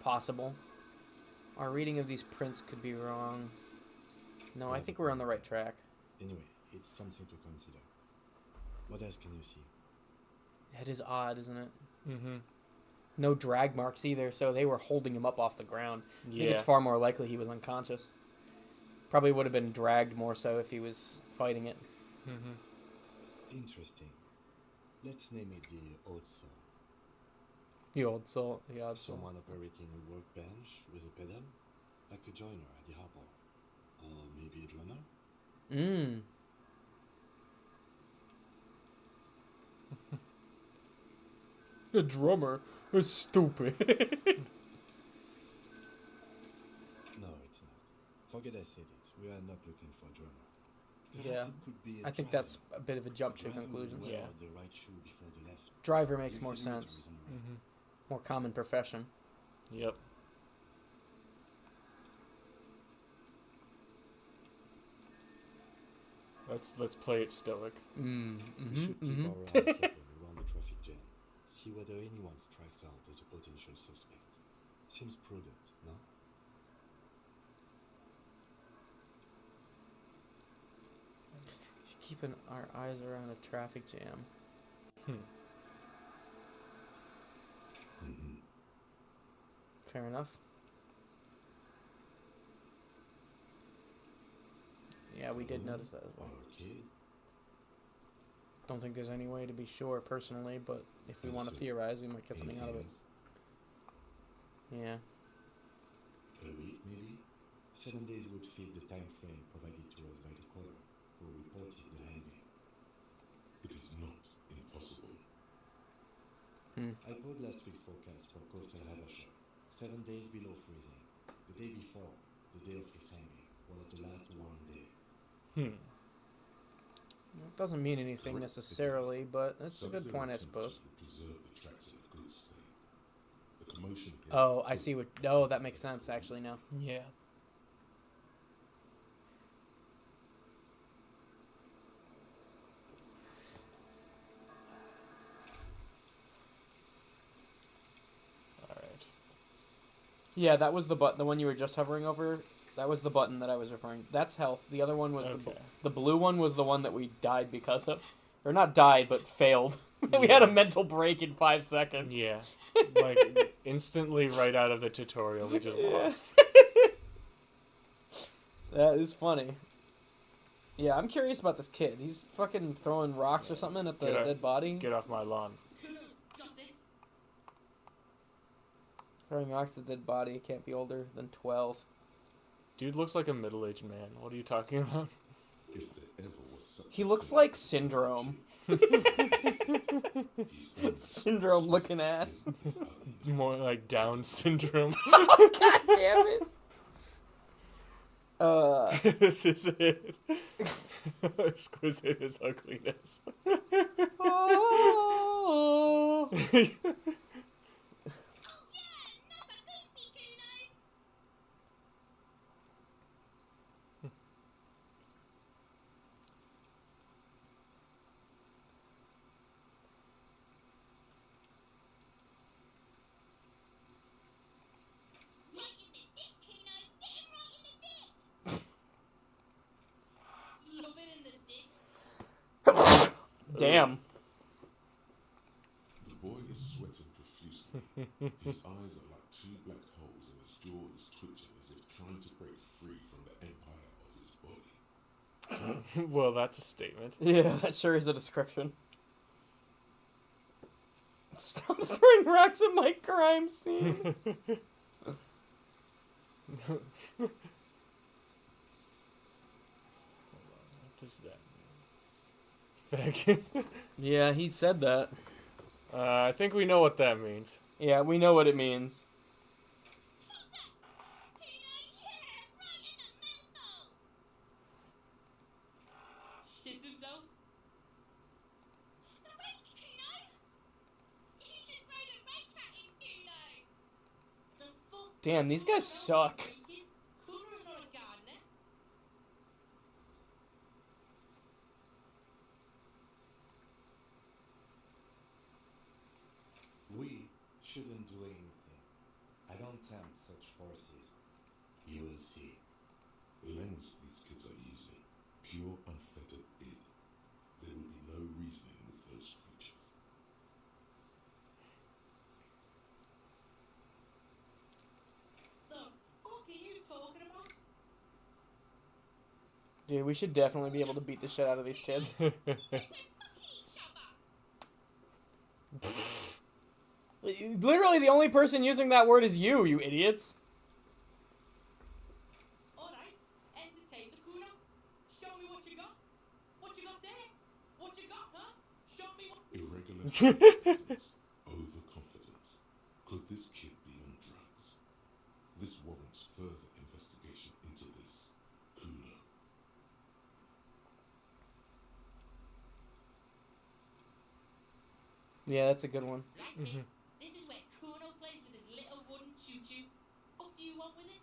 Speaker 1: possible. Our reading of these prints could be wrong. No, I think we're on the right track.
Speaker 6: Anyway, it's something to consider. What else can you see?
Speaker 1: That is odd, isn't it?
Speaker 2: Mm-hmm.
Speaker 1: No drag marks either, so they were holding him up off the ground. I think it's
Speaker 2: Yeah.
Speaker 1: far more likely he was unconscious. Probably would have been dragged more so if he was fighting it.
Speaker 2: Mm-hmm.
Speaker 6: Interesting. Let's name it the odd saw.
Speaker 1: The odd soul. The odd soul.
Speaker 6: Someone operating a workbench with a pedal, like a joiner at the harbor. Or maybe a drummer?
Speaker 1: Mmm. The drummer is stupid.
Speaker 6: No, it's not. Forget I said it. We are not looking for a drummer. Perhaps
Speaker 1: Yeah.
Speaker 6: it could be a
Speaker 1: I think
Speaker 6: driver.
Speaker 1: that's a bit of a jump to
Speaker 6: Driver
Speaker 1: conclusions.
Speaker 6: would wear
Speaker 2: Yeah.
Speaker 6: the right shoe before the left.
Speaker 1: Driver makes
Speaker 6: The
Speaker 1: more
Speaker 6: examinator
Speaker 1: sense.
Speaker 6: is on the right.
Speaker 2: Mm-hmm.
Speaker 1: More common profession.
Speaker 2: Yep. Let's play it stoic.
Speaker 6: We should keep our eyes open around the traffic jam. See whether anyone strikes out as a potential suspect. Seems prudent, no?
Speaker 1: Should keep our eyes around a traffic jam. Fair enough. Yeah, we did notice that as well.
Speaker 6: Okay.
Speaker 1: Don't think there's any way to be sure personally, but if we want to
Speaker 4: Understood.
Speaker 1: theorize, we might get something out of it.
Speaker 4: Anything
Speaker 1: Yeah.
Speaker 6: A week, maybe? 7 days would fit the time frame provided to us by the caller, who reported the hanging.
Speaker 4: else? It is not impossible.
Speaker 6: I pulled last week's forecast for coastal Havasha. 7 days below freezing. The day before, the day of his hanging, was the last warm day.
Speaker 1: It doesn't mean anything
Speaker 4: Correct.
Speaker 1: necessarily, but that's a good
Speaker 4: Sub-Zero
Speaker 1: point, I
Speaker 4: temperatures
Speaker 1: suppose.
Speaker 4: would preserve the tracks in a good state. The commotion here
Speaker 1: Oh, I
Speaker 4: could
Speaker 1: see what.
Speaker 4: protect
Speaker 1: Oh,
Speaker 4: the
Speaker 1: that makes
Speaker 4: place
Speaker 1: sense
Speaker 4: from
Speaker 1: actually now.
Speaker 2: Yeah. Alright.
Speaker 1: Yeah, that was the button. The one you were just hovering over. That was the button that I was referring. That's health. The other one was
Speaker 2: Okay.
Speaker 1: the blue one was the one that we died because of, or not died but failed. We had a mental break in 5 seconds.
Speaker 2: Yeah. Like, instantly right out of the tutorial, we just lost.
Speaker 1: That is funny. Yeah, I'm curious about this kid. He's fucking throwing rocks or something at the
Speaker 2: Get out-
Speaker 1: dead body.
Speaker 2: Get off my lawn.
Speaker 5: Got this.
Speaker 1: Throwing rocks at the dead body. Can't be older than 12.
Speaker 2: Dude looks like a middle-aged man. What are you talking about?
Speaker 4: If there ever was such
Speaker 1: He
Speaker 4: a
Speaker 1: looks
Speaker 4: thing
Speaker 1: like
Speaker 4: as
Speaker 1: Syndrome.
Speaker 4: He's almost
Speaker 1: Syndrome looking ass.
Speaker 4: his ugly.
Speaker 2: More like Down syndrome.
Speaker 1: God damn it.
Speaker 2: This is it. Exquisite his ugliness.
Speaker 1: Oh. Damn.
Speaker 4: The boy is sweating profusely. His eyes are like two black holes and his jaw is twitching as if trying to break free from the empire of his body.
Speaker 2: Well, that's a statement.
Speaker 1: Yeah, that sure is a description. Stop throwing rocks at my crime scene.
Speaker 2: What does that mean? Faggot.
Speaker 1: Yeah, he said that.
Speaker 2: I think we know what that means.
Speaker 1: Yeah, we know what it means.
Speaker 3: Shit himself?
Speaker 1: Damn, these guys suck.
Speaker 3: Kuno's not a gardener.
Speaker 6: We shouldn't do anything. I don't tempt such forces. You will see.
Speaker 4: The language these kids are using, pure unfettered id. There will be no reasoning with those creatures.
Speaker 3: The fuck are you talking about?
Speaker 1: Dude, we should definitely be able to beat the shit out of these kids. Literally, the only person using that word is you, you idiots.
Speaker 3: Alright, entertain the Kuno. Show me what you got. What you got there? What you got, huh? Show me what.
Speaker 4: Irregular self-confidence, overconfidence. Could this kid be on drugs? This warrants further investigation into this Kuno.
Speaker 1: Yeah, that's a good one.
Speaker 3: Right, mate. This is where Kuno plays with his little wooden choo-choo. What do you want with it?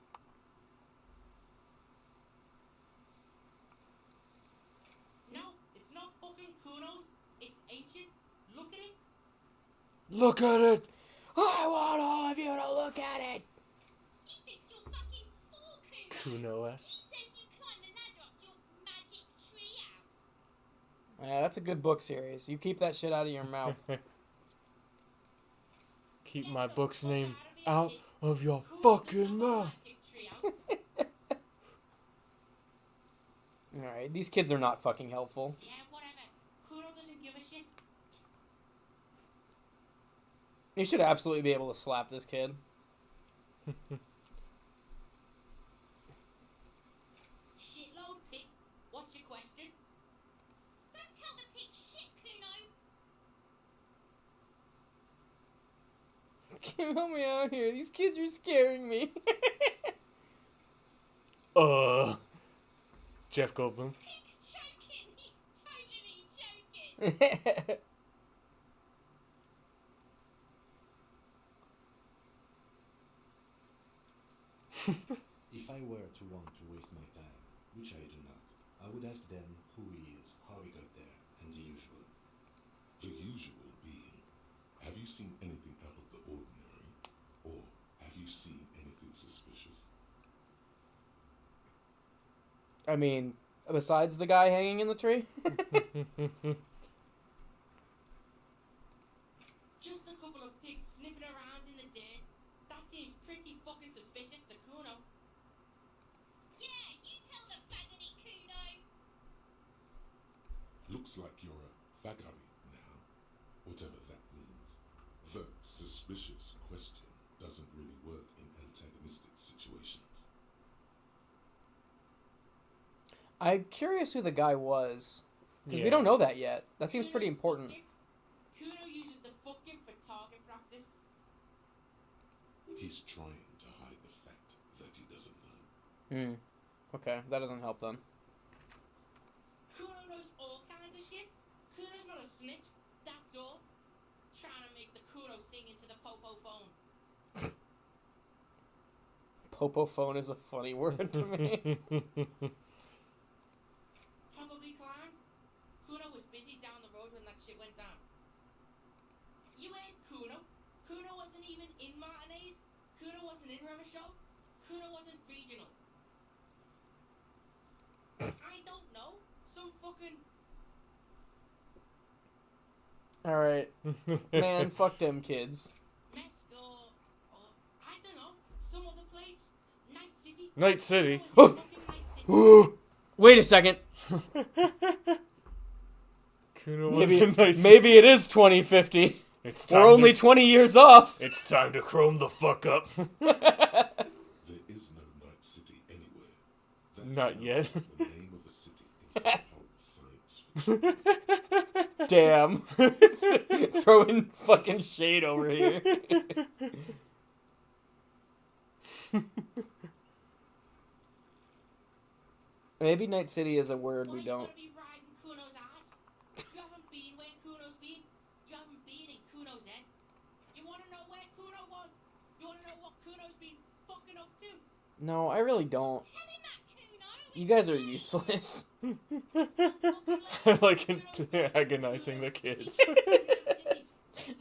Speaker 3: No, it's not fucking Kuno's. It's ancient. Look at it.
Speaker 2: Look at it!
Speaker 1: I want all of you to look at it.
Speaker 7: He thinks you're fucking fool, Kuno.
Speaker 2: Kuno-S.
Speaker 7: He says you climb the ladder up to your magic treehouse.
Speaker 1: Yeah, that's a good book series. You keep that shit out of your mouth.
Speaker 2: Keep my book's name out of your fucking mouth.
Speaker 1: Alright, these kids are not fucking helpful.
Speaker 3: Yeah, whatever. Kuno doesn't give a shit.
Speaker 1: You should absolutely be able to slap this kid.
Speaker 3: Shitload pig. What's your question?
Speaker 7: Don't tell the pig shit, Kuno.
Speaker 1: Help me out here. These kids are scaring me.
Speaker 2: Jeff Goldblum.
Speaker 7: Pig's joking. He's totally joking.
Speaker 6: If I were to want to waste my time, which I do not, I would ask them who he is, how he got there, and the usual.
Speaker 4: The usual being, have you seen anything out of the ordinary? Or have you seen anything suspicious?
Speaker 1: I mean, besides the guy hanging in the tree?
Speaker 3: Just a couple of pigs sniffing around in the dirt. That seems pretty fucking suspicious to Kuno.
Speaker 7: Yeah, you tell the faggoty, Kuno.
Speaker 4: Looks like you're a fagari now, whatever that means. The suspicious question doesn't really work in antagonistic situations.
Speaker 1: I'm curious who the guy was. Because we
Speaker 2: Yeah.
Speaker 1: don't know that yet. That seems pretty
Speaker 3: Kuno's
Speaker 1: important.
Speaker 3: fucking- Kuno uses the fucking for target practice.
Speaker 4: He's trying to hide the fact that he doesn't know.
Speaker 1: Okay, that doesn't help then.
Speaker 3: Kuno knows all kinds of shit. Kuno's not a snitch, that's all. Trying to make the Kuno sing into the popo phone.
Speaker 1: Popophone is a funny word to me.
Speaker 3: Probably climbed. Kuno was busy down the road when that shit went down. You heard Kuno. Kuno wasn't even in Martinez. Kuno wasn't in Revachol. Kuno wasn't regional. I don't know. Some fucking...
Speaker 1: All right, man. Fuck them kids.
Speaker 3: Let's go. I don't know. Some other place. Night City.
Speaker 2: Night City.
Speaker 3: Fucking Night City.
Speaker 1: Wait a second.
Speaker 2: Kuno was a nice.
Speaker 1: Maybe it is 2050.
Speaker 2: It's time
Speaker 1: We're only
Speaker 2: to,
Speaker 1: 20 years off.
Speaker 2: It's time to chrome the fuck up.
Speaker 4: There is no Night City anywhere. That's
Speaker 2: Not yet.
Speaker 4: the name of a city in some pulp science fiction.
Speaker 1: Damn. Throwing fucking shade over here. Maybe Night City is a word we
Speaker 3: Why
Speaker 1: don't.
Speaker 3: You gotta be riding Kuno's ass. You haven't been where Kuno's been. You haven't been in Kuno's head. You wanna know where Kuno was? You wanna know what Kuno's been fucking up to?
Speaker 1: No, I really don't.
Speaker 7: Tell him that, Kuno.
Speaker 1: You guys are useless.
Speaker 2: I like antagonizing the kids.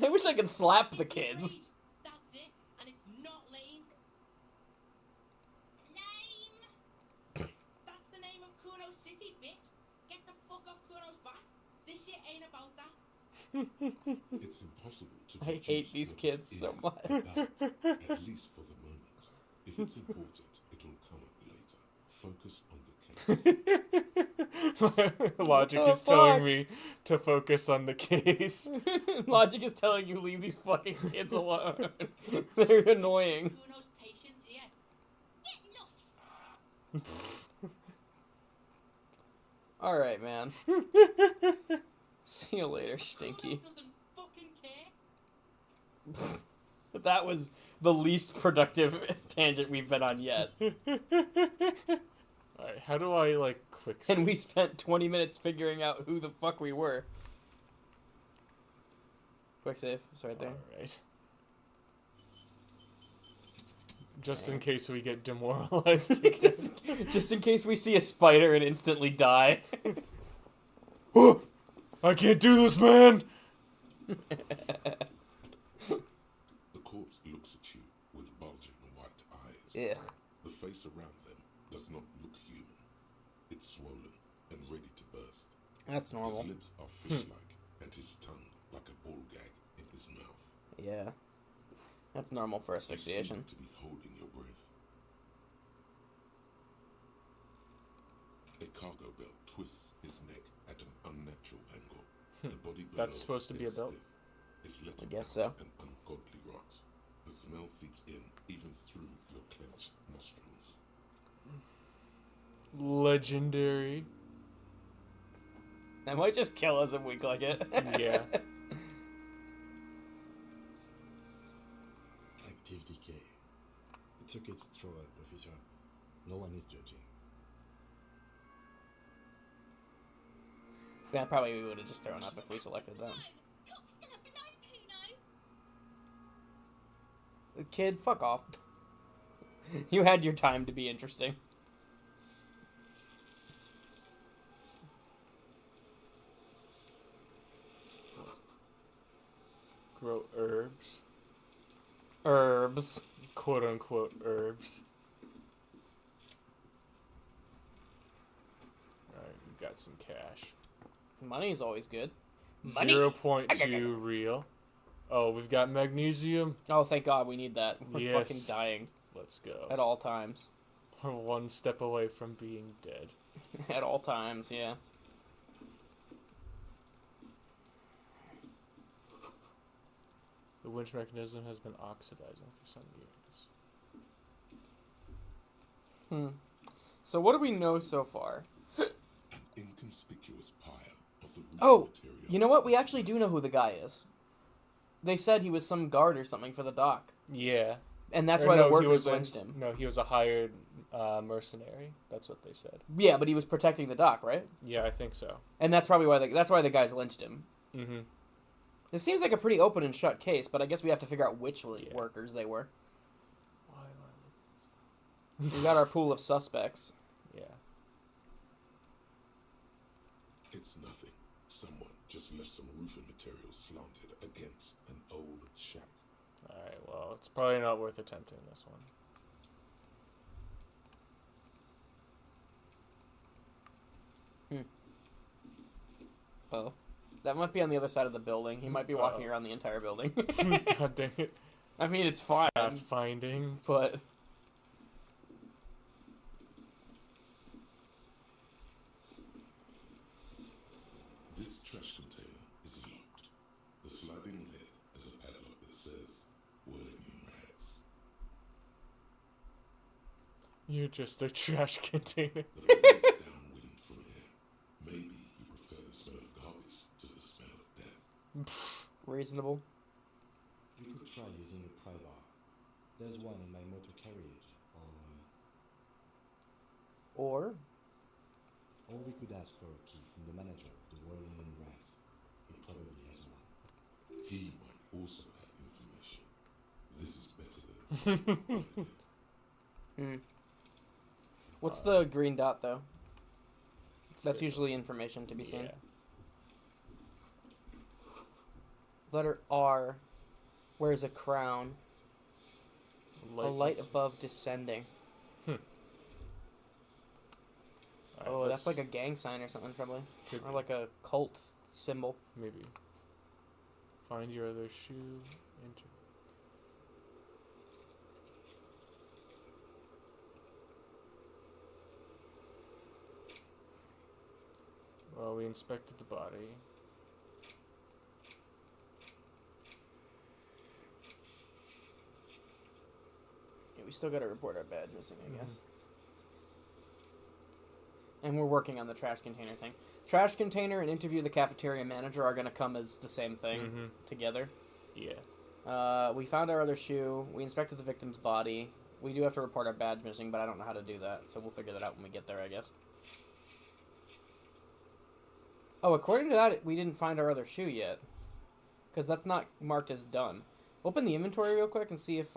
Speaker 1: I wish I could slap the kids.
Speaker 3: That's it, and it's not lame.
Speaker 7: Lame.
Speaker 3: That's the name of Kuno City, bitch. Get the fuck off Kuno's back. This shit ain't about that.
Speaker 4: It's impossible to
Speaker 1: I
Speaker 4: deduce
Speaker 1: hate these
Speaker 4: what
Speaker 1: kids
Speaker 4: it
Speaker 1: so
Speaker 4: is
Speaker 1: much.
Speaker 4: about, at least for the moment. If it's important, it'll come up later. Focus on the case.
Speaker 2: Logic
Speaker 1: the
Speaker 2: is telling
Speaker 1: fuck?
Speaker 2: me to focus on the case.
Speaker 1: Logic is telling you leave these fucking kids alone. They're annoying.
Speaker 3: Kuno's patience here.
Speaker 7: Get lost.
Speaker 1: All right, man. See you later, Stinky.
Speaker 3: Kuno doesn't fucking care.
Speaker 1: That was the least productive tangent we've been on yet.
Speaker 2: Alright, how do I, like, quick save?
Speaker 1: And we spent 20 minutes figuring out who the fuck we were. Quick save. It's right there.
Speaker 2: Alright. Just in case we get demoralized.
Speaker 1: Just in case we see a spider and instantly die.
Speaker 2: I can't do this, man!
Speaker 4: The corpse looks at you with bulging white eyes.
Speaker 1: Ugh.
Speaker 4: The face around them does not look human. It's swollen and ready to burst.
Speaker 1: That's normal.
Speaker 4: His lips are fish-like and his tongue like a ball gag in his mouth.
Speaker 1: Yeah. That's normal for
Speaker 4: You
Speaker 1: asphyxiation.
Speaker 4: seem to be holding your breath. A cargo belt twists his neck at an unnatural angle. The body below
Speaker 2: That's supposed to be a
Speaker 4: is
Speaker 2: belt?
Speaker 4: stiff. It's letting
Speaker 1: guess
Speaker 4: out
Speaker 1: so.
Speaker 4: an ungodly rot. The smell seeps in even through your clenched nostrils.
Speaker 2: Legendary.
Speaker 1: That might just kill us if we click it.
Speaker 2: Yeah.
Speaker 6: Active decay. It's okay to throw it, officer. No one is judging.
Speaker 1: Yeah, probably we would have just thrown up if we selected that.
Speaker 7: Cop's gonna blow, Kuno.
Speaker 1: Kid, fuck off. You had your time to be interesting.
Speaker 2: Grow herbs.
Speaker 1: Herbs.
Speaker 2: Quote unquote herbs. Alright, we got some cash.
Speaker 1: Money's always good. Money.
Speaker 2: 0.2 real. Oh, we've got magnesium.
Speaker 1: Oh, thank God, we need that. We're
Speaker 2: Yes.
Speaker 1: fucking dying
Speaker 2: Let's go.
Speaker 1: at all times.
Speaker 2: We're one step away from being dead.
Speaker 1: At all times, yeah.
Speaker 2: The winch mechanism has been oxidizing for some years.
Speaker 1: So what do we know so far?
Speaker 4: An inconspicuous pile of the roofing
Speaker 1: Oh,
Speaker 4: material.
Speaker 1: you know what? We actually do know who the guy is. They said he was some guard or something for the dock.
Speaker 2: Yeah.
Speaker 1: And that's
Speaker 2: Or
Speaker 1: why
Speaker 2: no,
Speaker 1: the
Speaker 2: he
Speaker 1: workers
Speaker 2: was
Speaker 1: lynched him.
Speaker 2: No, he was a hired mercenary. That's what they said.
Speaker 1: Yeah, but he was protecting the dock, right?
Speaker 2: Yeah, I think so.
Speaker 1: And that's probably why the guys lynched him.
Speaker 2: Mm-hmm.
Speaker 1: It seems like a pretty open and shut case, but I guess we have to figure out which
Speaker 2: Yeah.
Speaker 1: workers they were. We got our pool of suspects.
Speaker 2: Yeah.
Speaker 4: It's nothing. Someone just left some roofing material slanted against an old shack.
Speaker 2: Alright, well, it's probably not worth attempting this one.
Speaker 1: Oh. That might be on the other side of the building. He might be walking around the entire building.
Speaker 2: God dang it.
Speaker 1: I mean, it's fine,
Speaker 2: Finding.
Speaker 1: but...
Speaker 4: This trash container is locked. The sliding lid has a padlock that says, "Whirling in rags."
Speaker 2: You're just a trash container.
Speaker 4: The lid is downwind from here. Maybe you prefer the smell of garbage to the smell of death.
Speaker 1: Reasonable.
Speaker 6: You could try using a pry bar. There's one in my motor carriage.
Speaker 1: Or...
Speaker 6: Or we could ask for a key from the manager of the Whirling in Rags. He probably has one.
Speaker 4: He might also have information. This is better than...
Speaker 1: What's the green dot, though? That's usually information to be seen.
Speaker 2: Yeah.
Speaker 1: Letter R. Wears a crown. A light above descending.
Speaker 2: Alright,
Speaker 1: Oh, that's
Speaker 2: let's-
Speaker 1: like a gang sign or something, probably.
Speaker 2: Could
Speaker 1: Or
Speaker 2: be.
Speaker 1: like a cult symbol.
Speaker 2: Maybe. Find your other shoe. Enter. Well, we inspected the body.
Speaker 1: Yeah, we still gotta report our badge missing, I guess. And we're working on the trash container thing. Trash container and interview the cafeteria manager are gonna come as the same thing together.
Speaker 2: Yeah.
Speaker 1: We found our other shoe. We inspected the victim's body. We do have to report our badge missing, but I don't know how to do that, so we'll figure that out when we get there, I guess. Oh, according to that, we didn't find our other shoe yet. Because that's not marked as done. Open the inventory real quick and see if,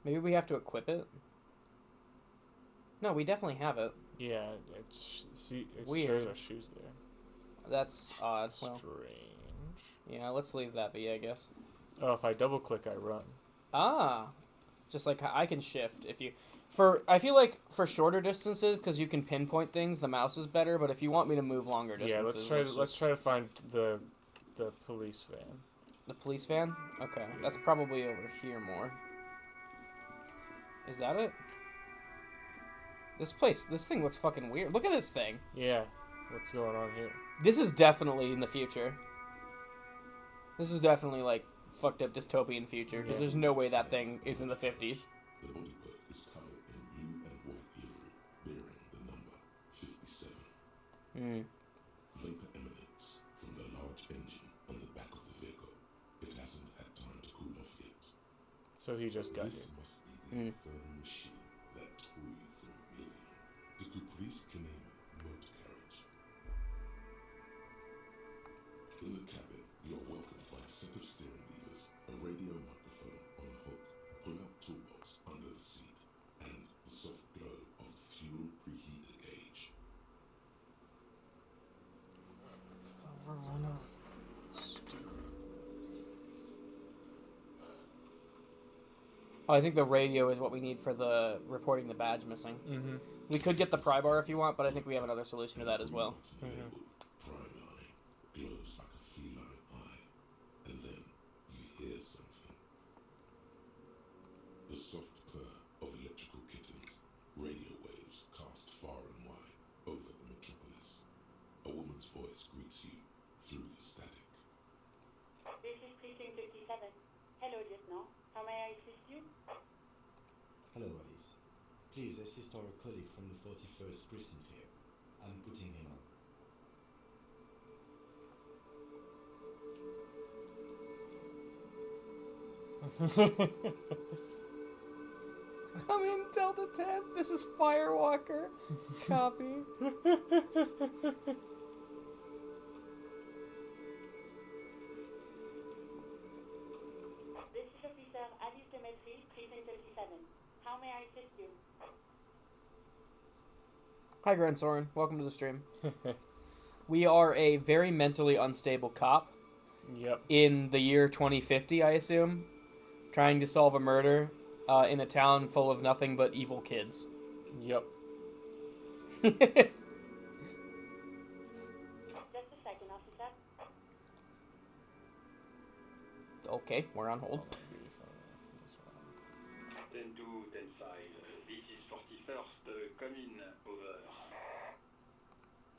Speaker 1: maybe we have to equip it. No, we definitely have it.
Speaker 2: Yeah, it's
Speaker 1: Weird.
Speaker 2: shows our shoes there.
Speaker 1: That's odd. Well,
Speaker 2: Strange.
Speaker 1: yeah, let's leave that be, I guess.
Speaker 2: Oh, if I double click, I run.
Speaker 1: Ah, just like I can shift if you. I feel like for shorter distances, because you can pinpoint things, the mouse is better. But if you want me to move longer
Speaker 2: Yeah,
Speaker 1: distances,
Speaker 2: let's try to find the police van.
Speaker 1: The police van. Okay, that's probably over here more. Is that it? This thing looks fucking weird. Look at this thing.
Speaker 2: Yeah, what's going on here?
Speaker 1: This is definitely in the future. This is definitely like fucked up dystopian future because there's no way that thing is in the 50s.
Speaker 4: The bodywork is covered in blue and white livery, bearing the number 57. Vapor emanates from the large engine on the back of the vehicle. It hasn't had time to cool off yet.
Speaker 2: So he just got
Speaker 4: This
Speaker 2: here.
Speaker 4: must be the infernal machine that tore you from oblivion. The Caprice Canema motor carriage. In the cabin, you are welcomed by a set of steering levers, a radio microphone on a hook, a pull-out toolbox under the seat, and the soft glow of the fuel preheater gauge.
Speaker 1: Oh, I think the radio is what we need for the reporting the badge missing. We could get the pry bar if you want, but I think we have another solution to that as well.
Speaker 4: Labeled prime eye glows like a feline eye, and then you hear something. The soft purr of electrical kittens, radio waves cast far and wide over the metropolis. A woman's voice greets you through the static.
Speaker 8: This is Precinct 57. Hello, Lieutenant. How may I assist you?
Speaker 6: Hello, Alice. Please assist our colleague from the 41st precinct here. I'm putting him on.
Speaker 1: Come in, Delta 10. This is Firewalker. Copy.
Speaker 8: This is Officer Alice Demetri, Precinct 57. How may I assist you?
Speaker 1: Hi, Grant Soren. Welcome to the stream. We are a very mentally unstable cop
Speaker 2: Yep.
Speaker 1: in the year 2050, I assume, trying to solve a murder in a town full of nothing but evil kids.
Speaker 2: Yep.
Speaker 8: Just a second, Officer.
Speaker 1: Okay, we're on hold.
Speaker 9: 10-2, 10-5. This is 41st, commune, over.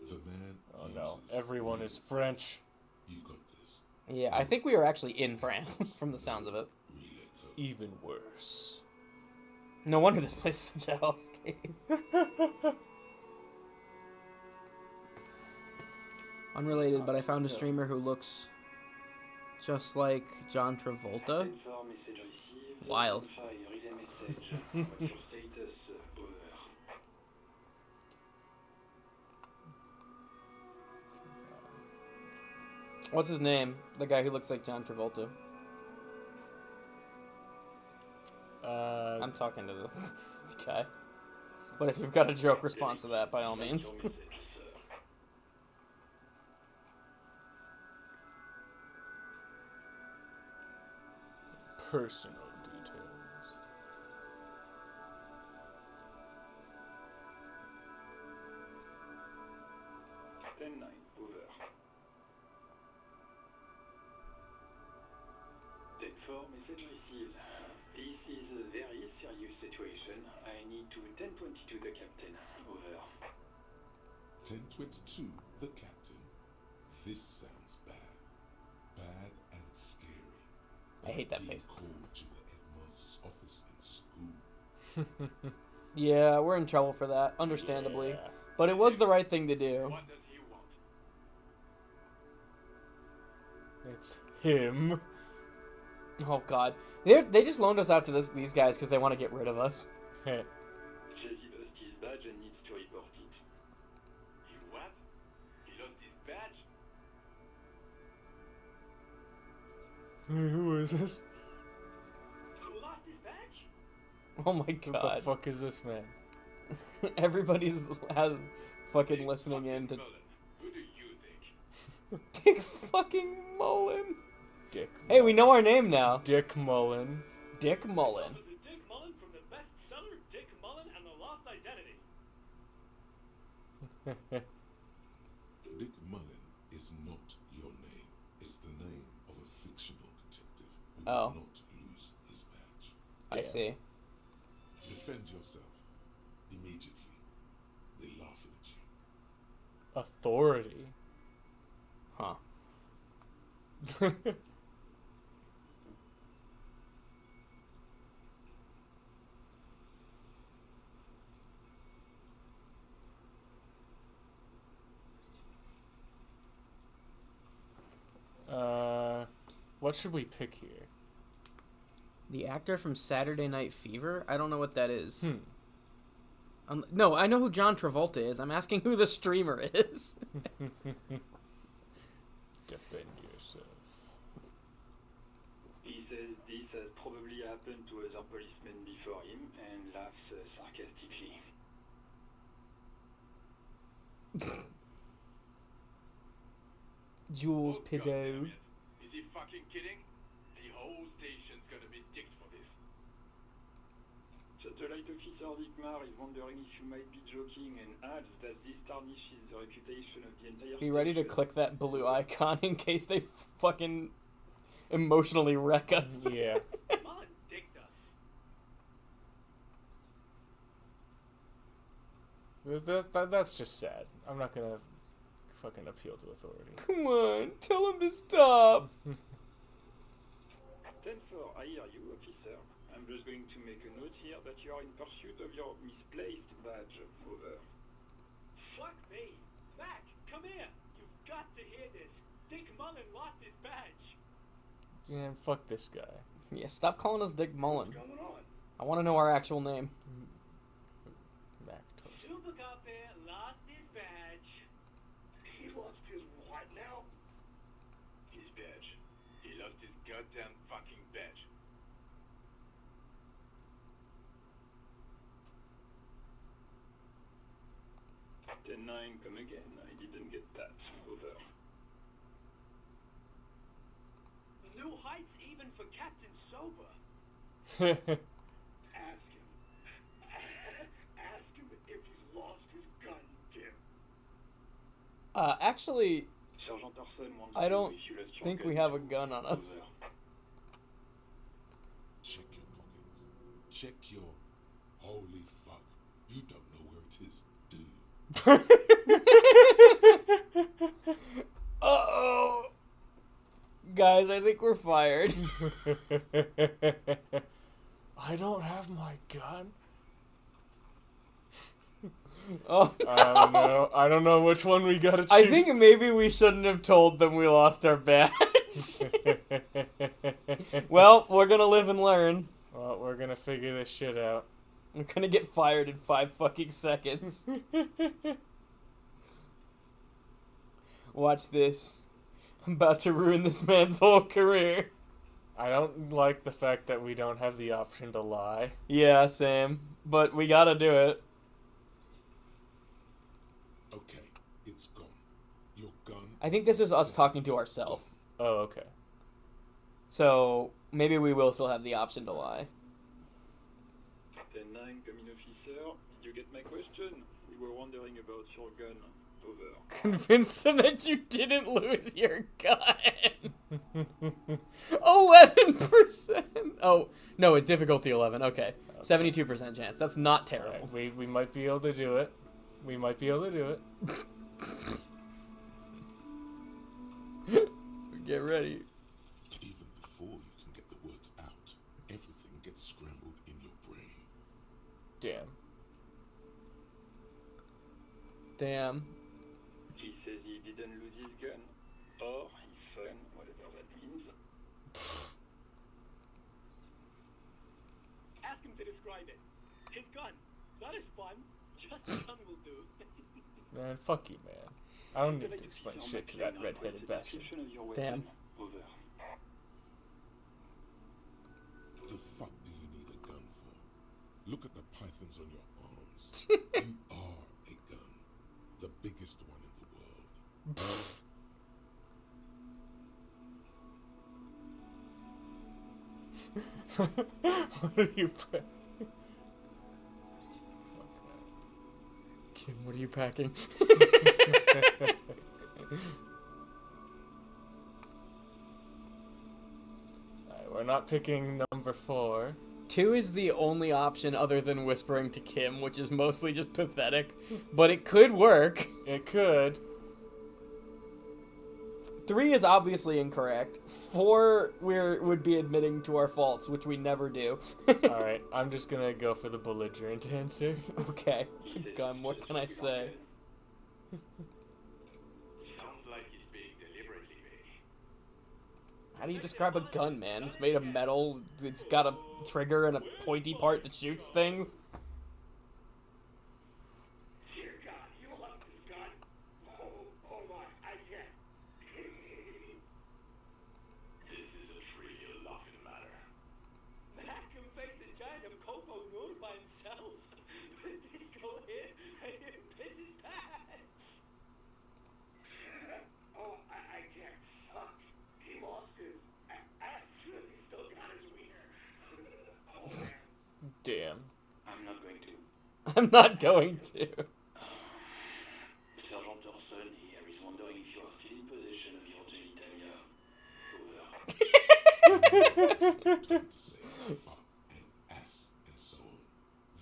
Speaker 4: The man.
Speaker 2: Oh no,
Speaker 4: uses
Speaker 2: everyone is French.
Speaker 4: You got this.
Speaker 1: Yeah, I think we are actually in France from the sounds of it.
Speaker 4: Relay code.
Speaker 2: Even worse.
Speaker 1: No wonder this place is such a hellscape. Unrelated, but I found a streamer who looks just like John Travolta.
Speaker 9: 10-4, message received.
Speaker 1: Wild.
Speaker 9: 10-5, relay message. What's your status? Over.
Speaker 1: What's his name? The guy who looks like John Travolta. I'm talking to this guy. But if you've got a joke response to that, by all means.
Speaker 9: Your message, sir.
Speaker 2: Personal details.
Speaker 9: Ten 9, over. 10-4, message received. This is a very serious situation. I need to 10-22 the captain. Over.
Speaker 4: 1022, the captain. This sounds bad. Bad and scary.
Speaker 1: I hate that
Speaker 4: Being
Speaker 1: face.
Speaker 4: called to the headmaster's office in school.
Speaker 1: Yeah, we're in trouble for that, understandably.
Speaker 2: Yeah.
Speaker 1: But it was the right thing to do.
Speaker 9: What does he want?
Speaker 2: It's him.
Speaker 1: Oh god. They just loaned us out to these guys because they want to get rid of us.
Speaker 2: Heh.
Speaker 9: Jesse lost his badge and needs to report it. He what? He lost his badge?
Speaker 2: Who is this?
Speaker 9: Who lost his badge?
Speaker 1: Oh my
Speaker 2: What the
Speaker 1: god.
Speaker 2: fuck is this man?
Speaker 1: Everybody's fucking listening in to
Speaker 9: Mullen. Who do you think?
Speaker 1: Dick fucking Mullen.
Speaker 2: Dick.
Speaker 1: Hey, we know our name now.
Speaker 2: Dick Mullen.
Speaker 1: Dick Mullen.
Speaker 10: The Dick Mullen from the bestseller Dick Mullen and the Lost Identity.
Speaker 4: Dick Mullen is not your name. It's the name of a fictional detective who
Speaker 1: Oh.
Speaker 4: will not lose his badge.
Speaker 1: I
Speaker 2: Damn.
Speaker 1: see.
Speaker 4: Defend yourself. Immediately. They laughing at you.
Speaker 2: Authority.
Speaker 1: Huh.
Speaker 2: What should we pick here?
Speaker 1: The actor from Saturday Night Fever? I don't know what that is.
Speaker 2: Hmm.
Speaker 1: No, I know who John Travolta is. I'm asking who the streamer is.
Speaker 2: Defend yourself.
Speaker 9: He says this has probably happened to other policemen before him and laughs sarcastically.
Speaker 1: Jules
Speaker 10: Oh,
Speaker 1: Pideau.
Speaker 10: goddammit. Is he fucking kidding? The whole station's gonna be dicked for this.
Speaker 9: Satellite officer Dickmar is wondering if you might be joking and adds that this tarnishes the reputation of the entire
Speaker 1: Be ready to
Speaker 9: station.
Speaker 1: click that blue icon in case they fucking emotionally wreck us.
Speaker 2: Yeah.
Speaker 10: Mullen dicked us.
Speaker 2: That's just sad. I'm not gonna fucking appeal to authority.
Speaker 1: Come on, tell him to stop.
Speaker 9: 10-4, I hear you, officer. I'm just going to make a note here that you are in pursuit of your misplaced badge. Over.
Speaker 10: Fuck me. Mac, come here. You've got to hear this. Dick Mullen lost his badge.
Speaker 2: Yeah, fuck this guy.
Speaker 1: Yeah, stop calling us Dick Mullen.
Speaker 9: What's going on?
Speaker 1: I want to know our actual name.
Speaker 2: Mac toast.
Speaker 10: Super Cop here lost his badge.
Speaker 9: He lost his what now? His badge. He lost his goddamn fucking badge. Ten 9, come again. I didn't get that. Over.
Speaker 10: New heights even for Captain Sober.
Speaker 9: Ask him. Ask him if he's lost his gun, Jim.
Speaker 1: Actually,
Speaker 9: Sergeant Orson wants
Speaker 1: I
Speaker 9: to
Speaker 1: don't
Speaker 9: know if you lost your
Speaker 1: think
Speaker 9: gun
Speaker 1: we have a
Speaker 9: too.
Speaker 1: gun on us.
Speaker 9: Over.
Speaker 4: check your... Holy fuck. You don't know where it is, do you?
Speaker 1: Uh-oh. Guys, I think we're fired.
Speaker 2: I don't have my gun.
Speaker 1: Oh, no.
Speaker 2: I don't know which one we gotta choose.
Speaker 1: I think maybe we shouldn't have told them we lost our badge. Well, we're gonna live and learn.
Speaker 2: Well, we're gonna figure this shit out.
Speaker 1: We're gonna get fired in 5 fucking seconds. Watch this. I'm about to ruin this man's whole career.
Speaker 2: I don't like the fact that we don't have the option to lie.
Speaker 1: Yeah, same. But we gotta do it.
Speaker 4: Okay, it's gone. Your gun...
Speaker 1: I think this is us talking to ourselves.
Speaker 2: Oh, okay.
Speaker 1: So, maybe we will still have the option to lie.
Speaker 9: 10-9, come in officer. Did you get my question? We were wondering about your gun. Over.
Speaker 1: Convince them that you didn't lose your gun. 11%. Oh, no, a difficulty 11. Okay. 72% chance. That's not terrible.
Speaker 2: Right, we might be able to do it. We might be able to do it.
Speaker 1: Get ready.
Speaker 4: Even before you can get the words out, everything gets scrambled in your brain.
Speaker 1: Damn.
Speaker 9: He says he didn't lose his gun. Or his phone, whatever that means.
Speaker 10: Ask him to describe it. His gun. That is fun. Just a gun will do.
Speaker 2: Man, fuck you, man. I don't need to explain shit to that red-headed bastard.
Speaker 1: Damn.
Speaker 9: Over.
Speaker 4: The fuck do you need a gun for? Look at the pythons on your arms. You are a gun. The biggest one in the world.
Speaker 2: What are you packing?
Speaker 1: Kim, what are you packing?
Speaker 2: Alright, we're not picking number 4.
Speaker 1: 2 is the only option other than whispering to Kim, which is mostly just pathetic. But it could work.
Speaker 2: It could.
Speaker 1: 3 is obviously incorrect. 4 would be admitting to our faults, which we never do.
Speaker 2: Alright, I'm just gonna go for the belligerent answer.
Speaker 1: Okay, it's a gun. What can I say?
Speaker 10: Sounds like he's being deliberately vague.
Speaker 1: How do you describe a gun, man? It's made of metal. It's got a trigger and a pointy part that shoots things.
Speaker 10: Dear God, you love this gun. Oh, hold on, I can't. This is a trivial laughing matter. Mac can face a giant of Coco Noon by himself. Please go ahead and piss his pants. Oh, I can't. He lost his ass. He still got his wiener. Oh, man.
Speaker 2: Damn.
Speaker 9: I'm not going to.
Speaker 1: I'm not going to.
Speaker 9: Sergeant Orson here is wondering if you are still in possession of your genitalia. Over.
Speaker 4: Time to say fuck and ass and so on.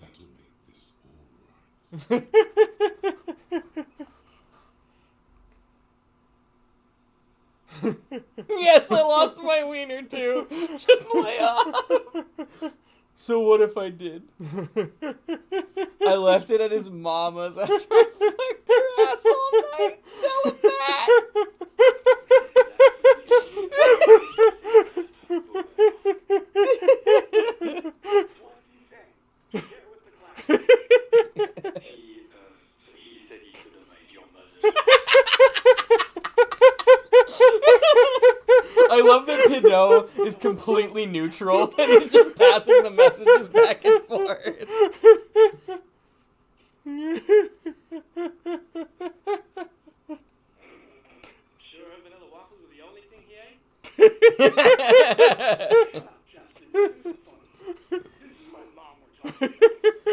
Speaker 4: That'll make this all right.
Speaker 1: Yes, I lost my wiener too. Just lay off. So what if I did? I left it at his mama's after I fucked her ass all night. Tell him that.
Speaker 9: He said he could have made your mother.
Speaker 1: I love that Pidot is completely neutral and he's just passing the messages back and forth.
Speaker 10: Sure, vanilla waffles were the only thing he ate?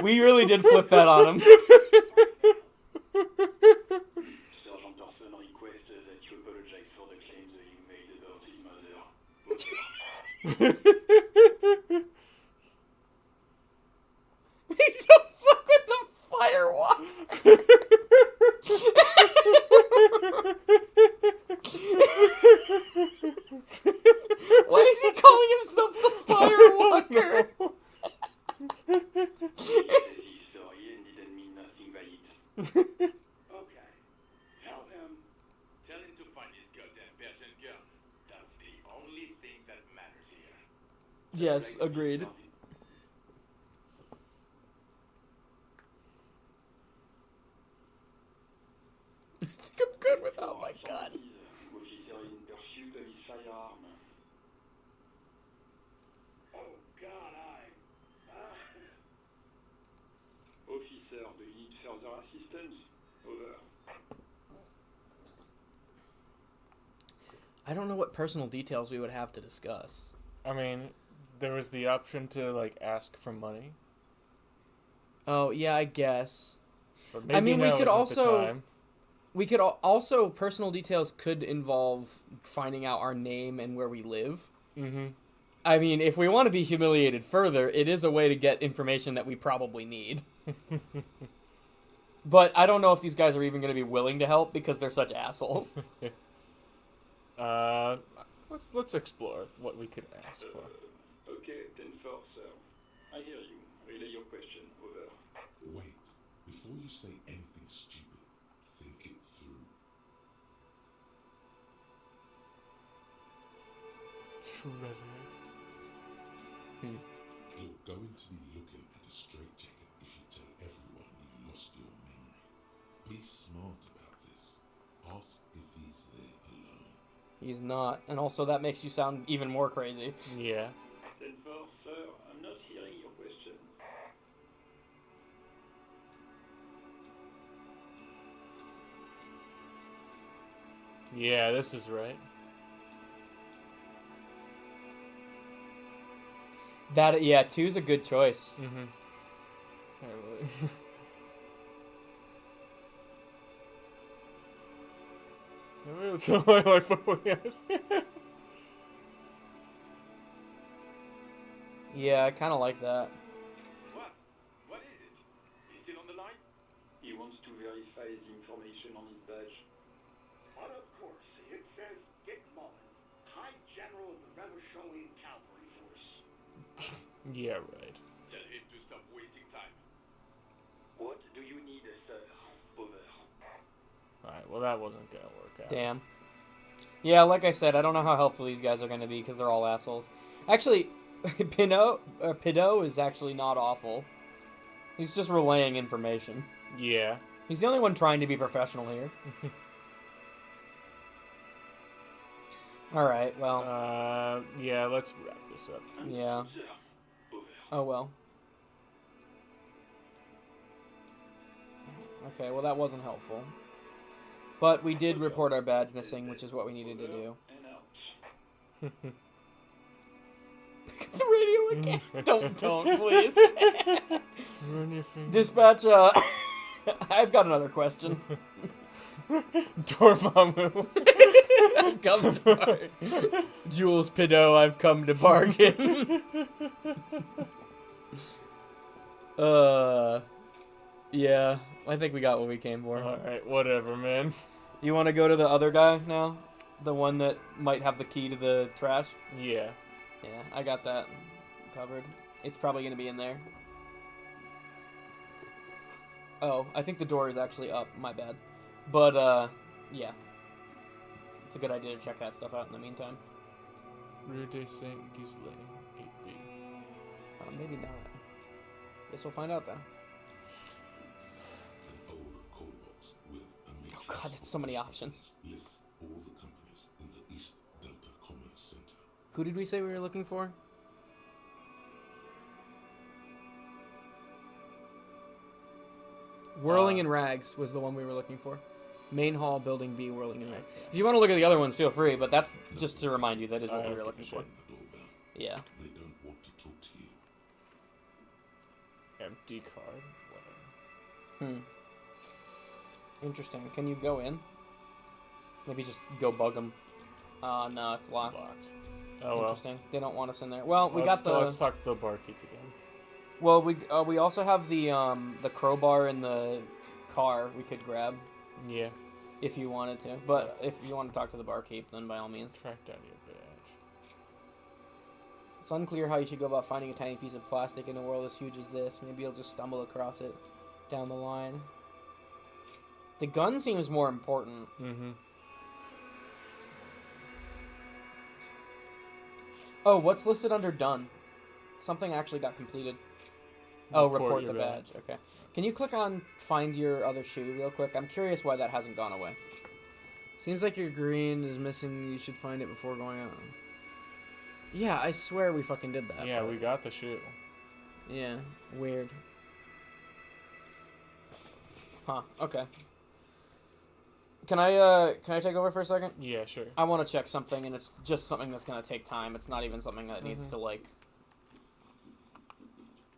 Speaker 1: We really did flip that on him.
Speaker 9: Sergeant Orson requests that you apologize for the claims that you made about his mother.
Speaker 1: Yes,
Speaker 9: like to
Speaker 1: agreed.
Speaker 9: get started.
Speaker 1: I think I'm good without my gun.
Speaker 9: Officer in pursuit of his firearm.
Speaker 10: Oh, God,
Speaker 9: Officer, do you need further assistance? Over.
Speaker 1: I don't know what personal details we would have to discuss.
Speaker 2: I mean, there was the option to like ask for money,
Speaker 1: Oh, yeah, I guess.
Speaker 2: but maybe
Speaker 1: mean, we
Speaker 2: now
Speaker 1: could
Speaker 2: isn't
Speaker 1: also-
Speaker 2: the time.
Speaker 1: We could also, personal details could involve finding out our name and where we live.
Speaker 2: Mm-hmm.
Speaker 1: I mean, if we want to be humiliated further, it is a way to get information that we probably need. But I don't know if these guys are even going to be willing to help because they're such assholes.
Speaker 2: Let's explore what we could ask for.
Speaker 9: Okay, 10-4, sir. I hear you. Relay your question. Over.
Speaker 4: Wait, before you say anything stupid, think it through.
Speaker 2: Trevor.
Speaker 4: You're going to be looking at a straitjacket if you tell everyone you lost your memory. Be smart about this. Ask if he's there alone.
Speaker 1: He's not. And also, that makes you sound even more crazy.
Speaker 2: Yeah.
Speaker 9: 10-4, sir. I'm not hearing your question.
Speaker 2: Yeah, this is right.
Speaker 1: That, yeah, two's a good choice.
Speaker 2: Mm-hmm. I will tell my wife what we asked.
Speaker 1: Yeah, I kind of like that.
Speaker 9: What? What is it? He's still on the line? He wants to verify the information on his badge.
Speaker 10: But of course, it says Dick Mullen, High General of the Revolutionary Cavalry Force.
Speaker 2: Yeah, right.
Speaker 10: Tell him to stop wasting time.
Speaker 9: What do you need, sir? Over.
Speaker 2: Alright, well that wasn't gonna work out.
Speaker 1: Damn. Yeah, like I said, I don't know how helpful these guys are going to be because they're all assholes. Actually, Pido is actually not awful. He's just relaying information.
Speaker 2: Yeah.
Speaker 1: He's the only one trying to be professional here. Alright, well,
Speaker 2: Yeah, let's wrap this up.
Speaker 1: yeah.
Speaker 9: Sir. Over.
Speaker 1: Oh well. Okay, well that wasn't helpful. But we did report our badge missing, which is what we needed to do.
Speaker 9: And out.
Speaker 1: The radio again. Don't, please.
Speaker 2: Run your fingers.
Speaker 1: Dispatch, I've got another question.
Speaker 2: Dormammu.
Speaker 1: I've come to bargain. Jules Pido, I've come to bargain. Yeah, I think we got what we came for.
Speaker 2: Alright, whatever, man.
Speaker 1: You want to go to the other guy now? The one that might have the key to the trash?
Speaker 2: Yeah.
Speaker 1: Yeah, I got that covered. It's probably going to be in there. Oh, I think the door is actually up. My bad. But, yeah. It's a good idea to check that stuff out in the meantime.
Speaker 2: Rue de Saint Ghislain, 8B.
Speaker 1: Maybe not. Guess we'll find out, though.
Speaker 4: An old call box with a matrix
Speaker 1: Oh god, that's so many options.
Speaker 4: lists all the companies in the East Delta Commerce Center.
Speaker 1: Who did we say we were looking for? Whirling in Rags was the one we were looking for. Main Hall, Building B, Whirling in Rags. If you want to look at the other ones, feel free, but that's just to remind you that is what we were looking for.
Speaker 4: Ring the doorbell.
Speaker 1: Yeah.
Speaker 4: They don't want to talk to you.
Speaker 2: Empty card. Whatever.
Speaker 1: Interesting. Can you go in? Maybe just go bug them. No, it's locked.
Speaker 2: Locked. Oh well.
Speaker 1: Interesting. They don't want us in there. Well, we
Speaker 2: Let's
Speaker 1: got the.
Speaker 2: let's talk to the barkeep again.
Speaker 1: Well, we also have the crowbar in the car we could grab
Speaker 2: Yeah.
Speaker 1: if you wanted to. But if you want to talk to the barkeep, then by all means.
Speaker 2: Track down your badge.
Speaker 1: It's unclear how you should go about finding a tiny piece of plastic in a world as huge as this. Maybe you'll just stumble across it down the line. The gun seems more important.
Speaker 2: Mm-hmm.
Speaker 1: Oh, what's listed under done? Something actually got completed. Oh, report the
Speaker 2: your
Speaker 1: badge. Okay. Can you click on find your other shoe real quick? I'm curious why that hasn't gone away. Seems like your green is missing. You should find it before going on. Yeah, I swear we fucking did that.
Speaker 2: Yeah, we got the shoe.
Speaker 1: Yeah, weird. Huh, okay. Can I take over for a second?
Speaker 2: Yeah, sure.
Speaker 1: I want to check something, and it's just something that's going to take time. It's not even something that needs to, like...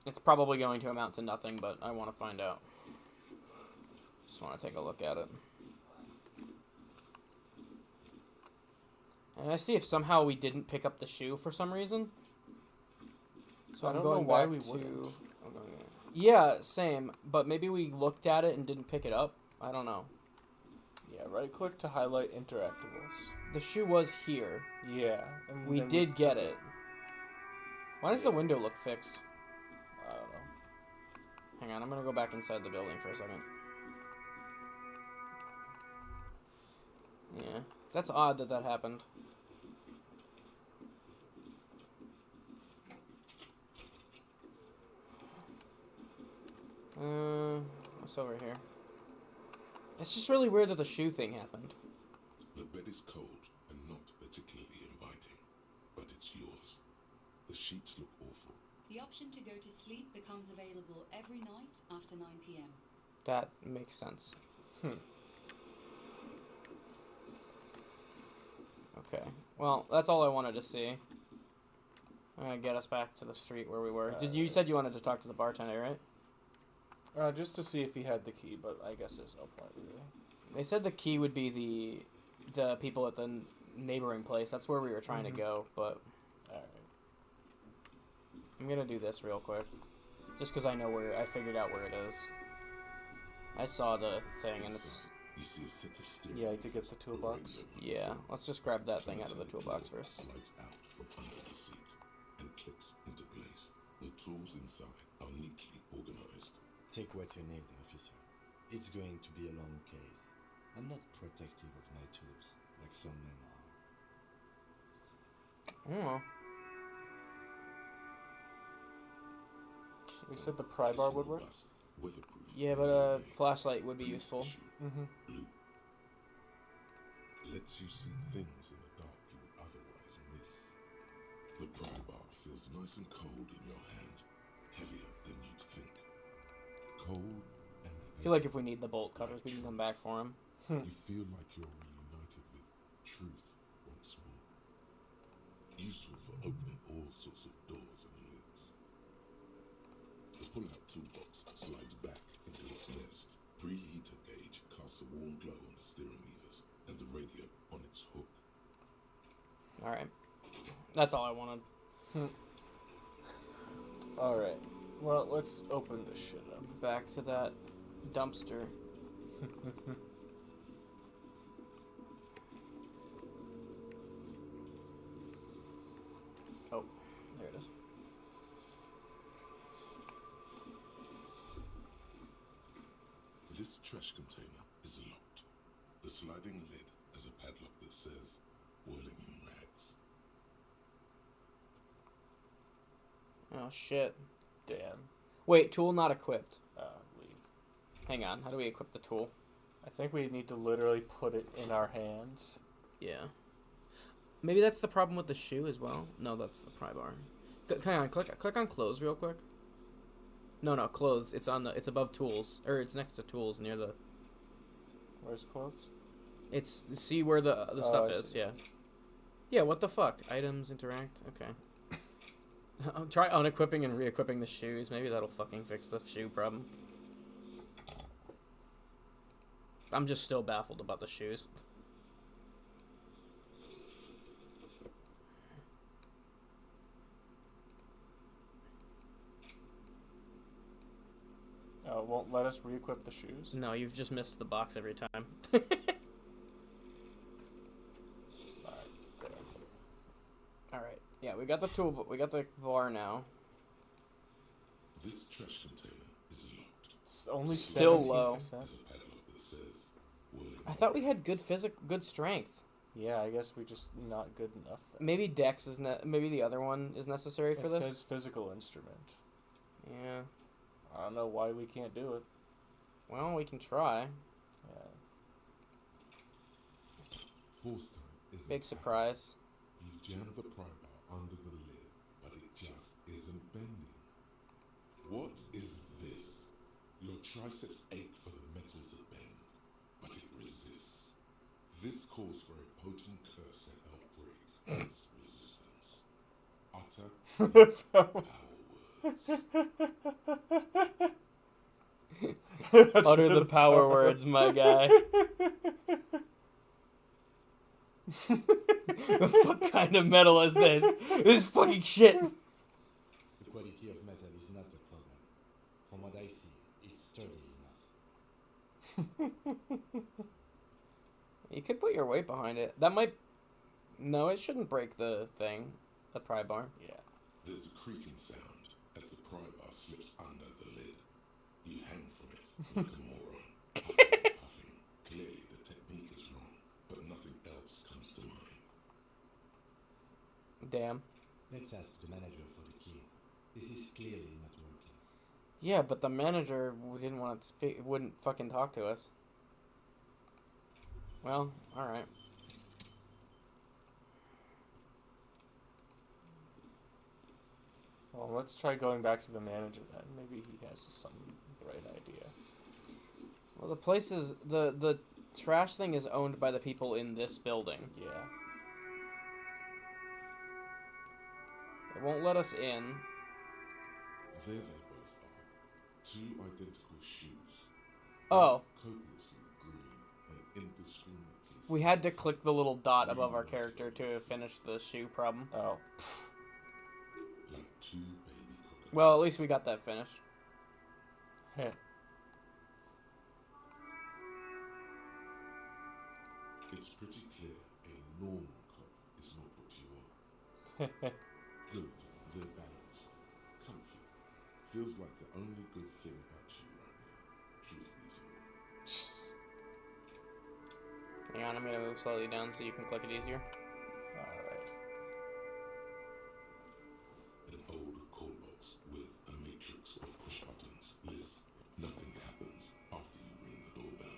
Speaker 1: It's probably going to amount to nothing, but I want to find out. Just want to take a look at it. And I see if somehow we didn't pick up the shoe for some reason. So
Speaker 2: I
Speaker 1: I'm
Speaker 2: don't
Speaker 1: going
Speaker 2: know why
Speaker 1: back
Speaker 2: we
Speaker 1: to...
Speaker 2: wouldn't.
Speaker 1: Yeah, same. But maybe we looked at it and didn't pick it up. I don't know.
Speaker 2: Yeah, right-click to highlight interactables.
Speaker 1: The shoe was here.
Speaker 2: Yeah. And
Speaker 1: We
Speaker 2: then
Speaker 1: did get it. Why does the window look fixed?
Speaker 2: I don't know.
Speaker 1: Hang on, I'm gonna go back inside the building for a second. Yeah, that's odd that that happened. What's over here? It's just really weird that the shoe thing happened.
Speaker 4: The bed is cold and not particularly inviting, but it's yours. The sheets look awful.
Speaker 5: The option to go to sleep becomes available every night after 9 p.m.
Speaker 1: That makes sense. Okay. Well, that's all I wanted to see. I'm gonna get us back to the street where we were. You said you wanted to talk to the bartender, right?
Speaker 2: Just to see if he had the key, but I guess there's no point really.
Speaker 1: They said the key would be the people at the neighboring place. That's where we were trying to go, but
Speaker 2: Alright.
Speaker 1: I'm gonna do this real quick. Just because I know I figured out where it is. I saw the thing and it's...
Speaker 4: You see a set of steering
Speaker 2: Yeah, to get the toolbox.
Speaker 1: Yeah, let's just grab that thing out of the toolbox first.
Speaker 4: Slides out from under the seat and clicks into place. The tools inside are neatly organized.
Speaker 6: Take what you need, officer. It's going to be a long case. I'm not protective of my tools, like some men are.
Speaker 1: Oh.
Speaker 2: We said the pry bar would work?
Speaker 1: Yeah, but a flashlight would be useful.
Speaker 4: Blue. Lets you see things in the dark you would otherwise miss. The pry bar feels nice and cold in your hand, heavier than you'd think. Cold and
Speaker 1: I feel like if we need the bolt cutters, we can come back for them.
Speaker 4: you feel like you're reunited with truth once more. Useful for opening all sorts of doors and lids. The pull-out toolbox slides back into its nest. Preheater gauge casts a warm glow on the steering levers and the radio on its hook.
Speaker 1: Alright. That's all I wanted.
Speaker 2: Alright. Well, let's open this shit up.
Speaker 1: Back to that dumpster. Oh, there it is.
Speaker 4: This trash container is locked. The sliding lid has a padlock that says, "Whirling in rags."
Speaker 1: Oh, shit.
Speaker 2: Damn.
Speaker 1: Wait, tool not equipped.
Speaker 2: Leave.
Speaker 1: Hang on, how do we equip the tool?
Speaker 2: I think we need to literally put it in our hands.
Speaker 1: Yeah. Maybe that's the problem with the shoe as well. No, that's the pry bar. Hang on, click on clothes real quick. No, clothes. It's above tools, or it's next to tools near the.
Speaker 2: Where's clothes?
Speaker 1: It's see where the stuff
Speaker 2: I
Speaker 1: is.
Speaker 2: see.
Speaker 1: Yeah. Yeah. What the fuck? Items interact. Okay. I'll try unequipping and re-equipping the shoes. Maybe that'll fucking fix the shoe problem. I'm just still baffled about the shoes.
Speaker 2: It won't let us re-equip the shoes?
Speaker 1: No, you've just missed the box every time. Alright, yeah, we got the tool, but we got the bar now.
Speaker 4: This trash container is locked.
Speaker 2: It's only
Speaker 1: still
Speaker 2: 17%.
Speaker 1: low.
Speaker 4: There's a padlock that says, "Whirling."
Speaker 1: I thought we had good good strength.
Speaker 2: Yeah, I guess we're just not good enough. Then.
Speaker 1: Maybe Dex is maybe the other one is necessary for
Speaker 2: it
Speaker 1: this.
Speaker 2: says physical instrument.
Speaker 1: Yeah.
Speaker 2: I don't know why we can't do it.
Speaker 1: Well, we can try.
Speaker 2: Yeah.
Speaker 4: Force time isn't
Speaker 1: Big surprise.
Speaker 4: You've jammed the pry bar under the lid, but it just isn't bending. What is this? Your triceps ache for the metal to bend, but it resists. This calls for a potent curse that help break its resistance. Utter power words.
Speaker 1: Utter the power words, my guy. The fuck kind of metal is this? This is fucking shit.
Speaker 6: The quality of metal is not the problem. From what I see, it's sturdy enough.
Speaker 1: You could put your weight behind it. That might... No, it shouldn't break the thing. The pry bar.
Speaker 2: Yeah.
Speaker 4: There's a creaking sound as the pry bar slips under the lid. You hang from it like a moron, puffing and puffing. Clearly the technique is wrong, but nothing else comes to mind.
Speaker 1: Damn.
Speaker 6: Let's ask the manager for the key. This is clearly not working.
Speaker 1: Yeah, but the manager didn't want to speak, wouldn't fucking talk to us. Well, alright.
Speaker 2: Well, let's try going back to the manager then. Maybe he has some bright idea.
Speaker 1: Well, the place is... The trash thing is owned by the people in this building.
Speaker 2: Yeah.
Speaker 1: It won't let us in.
Speaker 4: There they both are. Two identical shoes.
Speaker 1: Oh.
Speaker 4: Copiously green and indiscriminately.
Speaker 1: We had to click the little dot above our character to finish the shoe problem.
Speaker 2: Oh.
Speaker 4: Like two baby crocodiles.
Speaker 1: Well, at least we got that finished.
Speaker 2: Heh.
Speaker 4: It's pretty clear a normal cop is not what you are. Good, they're balanced. Comfy. Feels like the only good thing about you right now, truth be told.
Speaker 1: Hang on, I'm gonna move slowly down so you can click it easier.
Speaker 2: Alright.
Speaker 4: An old call box with a matrix of push buttons lists nothing happens after you ring the doorbell.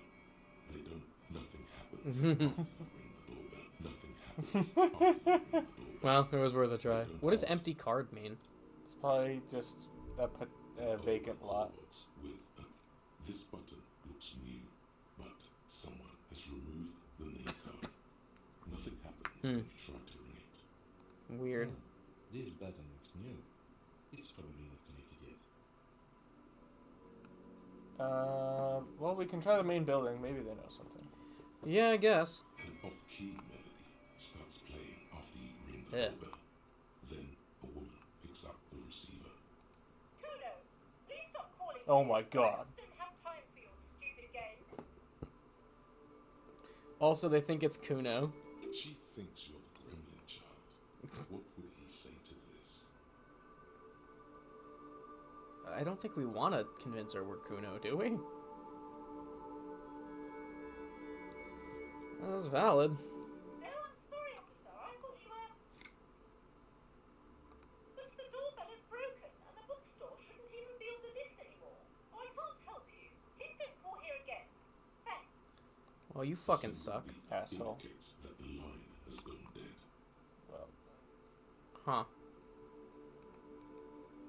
Speaker 4: They don't, nothing happens after you ring the doorbell. Nothing happens after you ring the doorbell.
Speaker 1: Well, it was worth a try. What does empty card mean?
Speaker 2: It's probably just a vacant lot.
Speaker 4: With this button looks new, but someone has removed the name card. Nothing happened when you tried to ring it.
Speaker 1: Weird.
Speaker 6: This button looks new. It's probably not connected yet.
Speaker 2: Well, we can try the main building. Maybe they know something.
Speaker 1: Yeah, I guess.
Speaker 4: An off-key melody starts playing after you ring the
Speaker 1: Yeah.
Speaker 4: doorbell. Then a woman picks up the receiver.
Speaker 8: Kuno, please stop calling
Speaker 2: Oh
Speaker 8: me.
Speaker 2: my god.
Speaker 8: I don't have time for your stupid game.
Speaker 1: Also, they think it's Kuno.
Speaker 4: She thinks you're the gremlin child. What would he say to this?
Speaker 1: I don't think we want to convince her we're Kuno, do we? Well, that's valid.
Speaker 8: No, I'm sorry, officer. I thought you were... But the doorbell is broken, and the bookstore shouldn't even be on the list anymore. I can't help you. Please don't call here again. Thanks.
Speaker 1: Well, you fucking suck.
Speaker 4: Symbol
Speaker 2: Asshole.
Speaker 4: indicates that the line has gone dead.
Speaker 2: Well,
Speaker 1: Huh.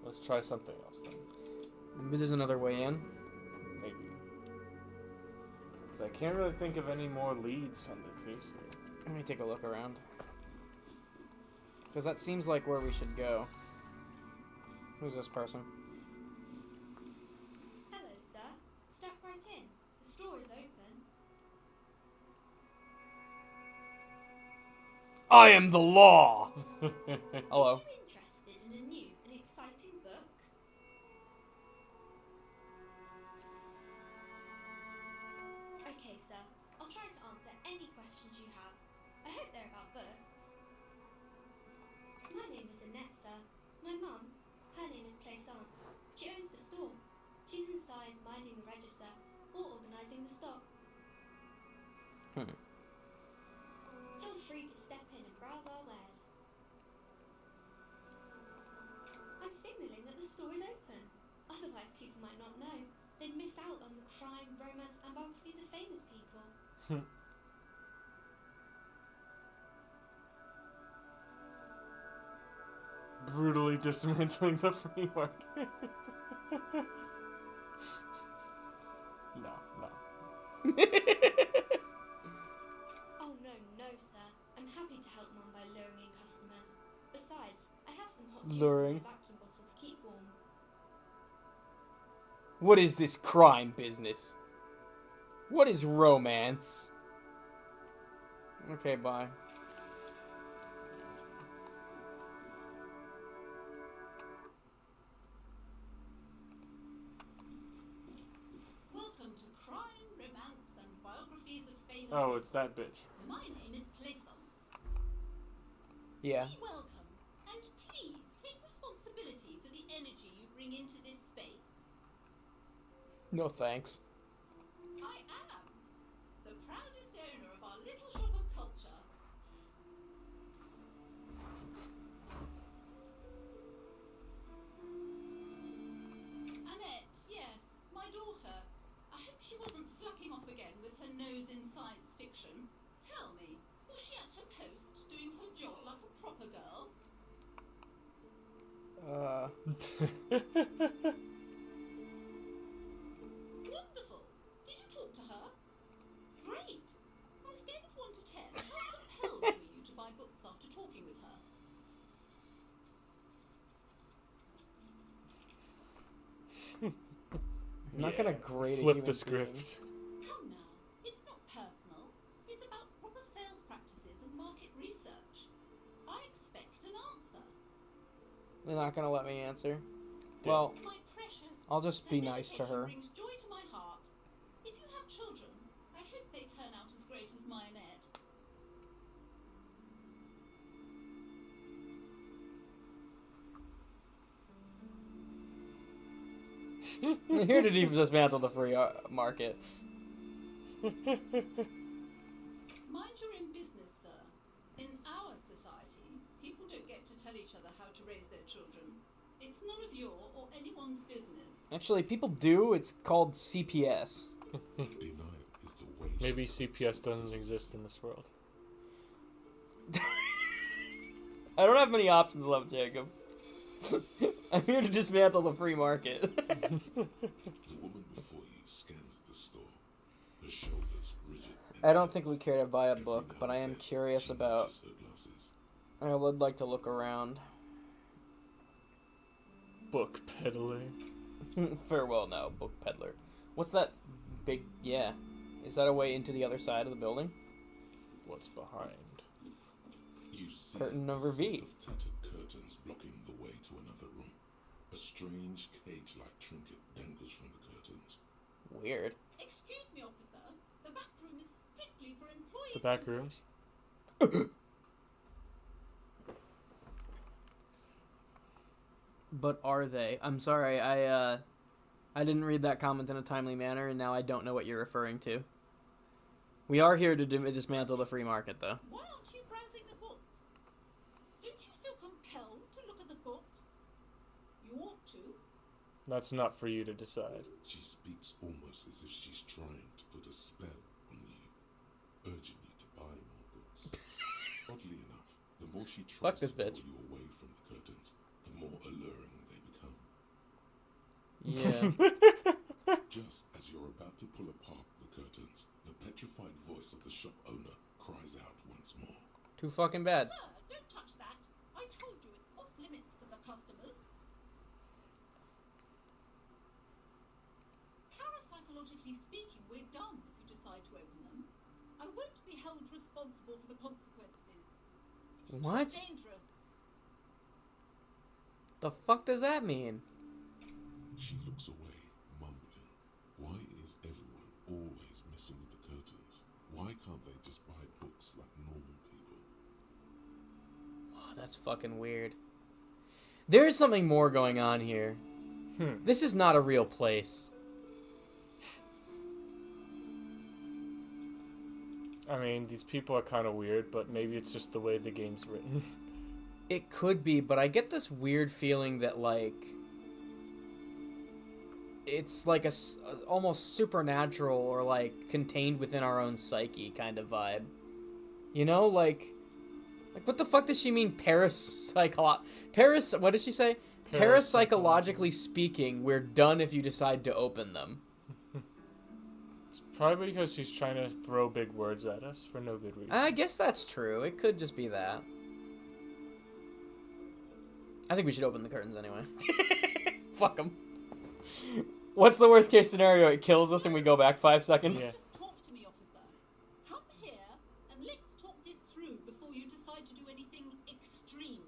Speaker 2: let's try something else then.
Speaker 1: Maybe there's another way in.
Speaker 2: Maybe. Because I can't really think of any more leads on the face here.
Speaker 1: Let me take a look around. Because that seems like where we should go. Who's this person?
Speaker 5: Hello, sir. Step right in. The store is open.
Speaker 1: I am the law! Hello.
Speaker 5: Are you interested in a new and exciting book? Okay, sir. I'll try to answer any questions you have. I hope they're about books. My name is Annette, sir. My mum, her name is Plaisance. She owns the store. She's inside minding the register or organising the stock.
Speaker 1: Hmm.
Speaker 5: Feel
Speaker 11: bookstore is open. Otherwise, people might not know. They'd miss out on the crime, romance, and biographies of famous people.
Speaker 2: Brutally dismantling the free market. No.
Speaker 11: Oh, no, sir. I'm happy to help Mum by luring in customers. Besides, I have some hot juice in
Speaker 1: Luring.
Speaker 11: my vacuum bottle to keep warm.
Speaker 1: What is this crime business? What is romance? Okay, bye.
Speaker 5: Welcome to Crime, Romance, and Biographies of Famous
Speaker 2: Oh, it's that bitch.
Speaker 5: My name is Plaisance.
Speaker 1: Yeah.
Speaker 5: Be welcome, and please take responsibility for the energy you bring into this space.
Speaker 1: No thanks.
Speaker 5: I am the proudest owner of our little shop of culture. Annette, yes, my daughter. I hope she wasn't slacking off again with her nose in science fiction. Tell me, was she at her post doing her job like a proper girl? Wonderful. Did you talk to her? Great. On a scale of 1 to 10, how compelled were you to buy books after talking with her?
Speaker 1: I'm not gonna grade a
Speaker 2: Flip
Speaker 1: human
Speaker 2: the script.
Speaker 5: Come now, it's not personal. It's about proper sales practices and market research. I expect an answer.
Speaker 1: They're not gonna let me answer. Well,
Speaker 5: My precious,
Speaker 1: I'll just be
Speaker 5: their
Speaker 1: nice to
Speaker 5: dedication
Speaker 1: her.
Speaker 5: brings joy to my heart. If you have children, I hope they turn out as great as my Annette.
Speaker 1: I'm here to dismantle the free market.
Speaker 5: Mind your own business, sir. In our society, people don't get to tell each other how to raise their children. It's none of your or anyone's business.
Speaker 1: Actually, people do. It's called CPS.
Speaker 4: Denial is the way.
Speaker 2: Maybe CPS doesn't exist in this world.
Speaker 1: I don't have many options left, Jacob. I'm here to dismantle the free market.
Speaker 4: The woman before you scans the store. Her shoulders rigid. and
Speaker 1: I don't think we
Speaker 4: tense.
Speaker 1: care to buy a
Speaker 4: Every
Speaker 1: book,
Speaker 4: now
Speaker 1: but I
Speaker 4: and
Speaker 1: am
Speaker 4: then,
Speaker 1: curious
Speaker 4: she
Speaker 1: about.
Speaker 4: nudges her glasses.
Speaker 1: I would like to look around.
Speaker 2: Book peddler.
Speaker 1: Farewell now, book peddler. What's that big? Yeah, is that a way into the other side of the building?
Speaker 2: What's behind?
Speaker 4: You see
Speaker 1: Curtain
Speaker 4: a
Speaker 1: number
Speaker 4: set
Speaker 1: V.
Speaker 4: of tattered curtains blocking the way to another room. A strange cage-like trinket dangles from the curtains.
Speaker 1: Weird.
Speaker 5: Excuse me, officer. The back room is strictly for employees.
Speaker 2: The back rooms?
Speaker 1: But are they? I'm sorry, I didn't read that comment in a timely manner, and now I don't know what you're referring to. We are here to dismantle the free market, though.
Speaker 5: Why aren't you browsing the books? Don't you feel compelled to look at the books? You ought to.
Speaker 2: That's not for you to decide.
Speaker 4: She speaks almost as if she's trying to put a spell on you, urging you to buy more books. Oddly enough, the more she
Speaker 1: Fuck
Speaker 4: tries
Speaker 1: this
Speaker 4: to
Speaker 1: bitch.
Speaker 4: pull you away from the curtains, the more alluring they become.
Speaker 1: Yeah.
Speaker 4: Just as you're about to pull apart the curtains, the petrified voice of the shop owner cries out once more.
Speaker 1: Too fucking bad.
Speaker 5: Sir, don't touch that. I told you it's off limits for the customers. Parapsychologically speaking, we're done if you decide to open them. I won't be held responsible for the consequences. It's
Speaker 1: What?
Speaker 5: too dangerous.
Speaker 1: The fuck does that mean?
Speaker 4: She looks away, mumbling. Why is everyone always messing with the curtains? Why can't they just buy books like normal people?
Speaker 1: Oh, that's fucking weird. There's something more going on here. This is not a real place.
Speaker 2: I mean, these people are kind of weird, but maybe it's just the way the game's written.
Speaker 1: It could be, but I get this weird feeling that, like, it's like a almost supernatural or like contained within our own psyche kind of vibe. You know, like what the fuck does she mean? What did she say? Parapsychologically speaking, we're done if you decide to open them.
Speaker 2: It's probably because she's trying to throw big words at us for no good reason.
Speaker 1: I guess that's true. It could just be that. I think we should open the curtains anyway. Fuck them. What's the worst case scenario? It kills us and we go back 5 seconds?
Speaker 2: Yeah.
Speaker 5: Talk to me, officer. Come here and let's talk this through before you decide to do anything extreme.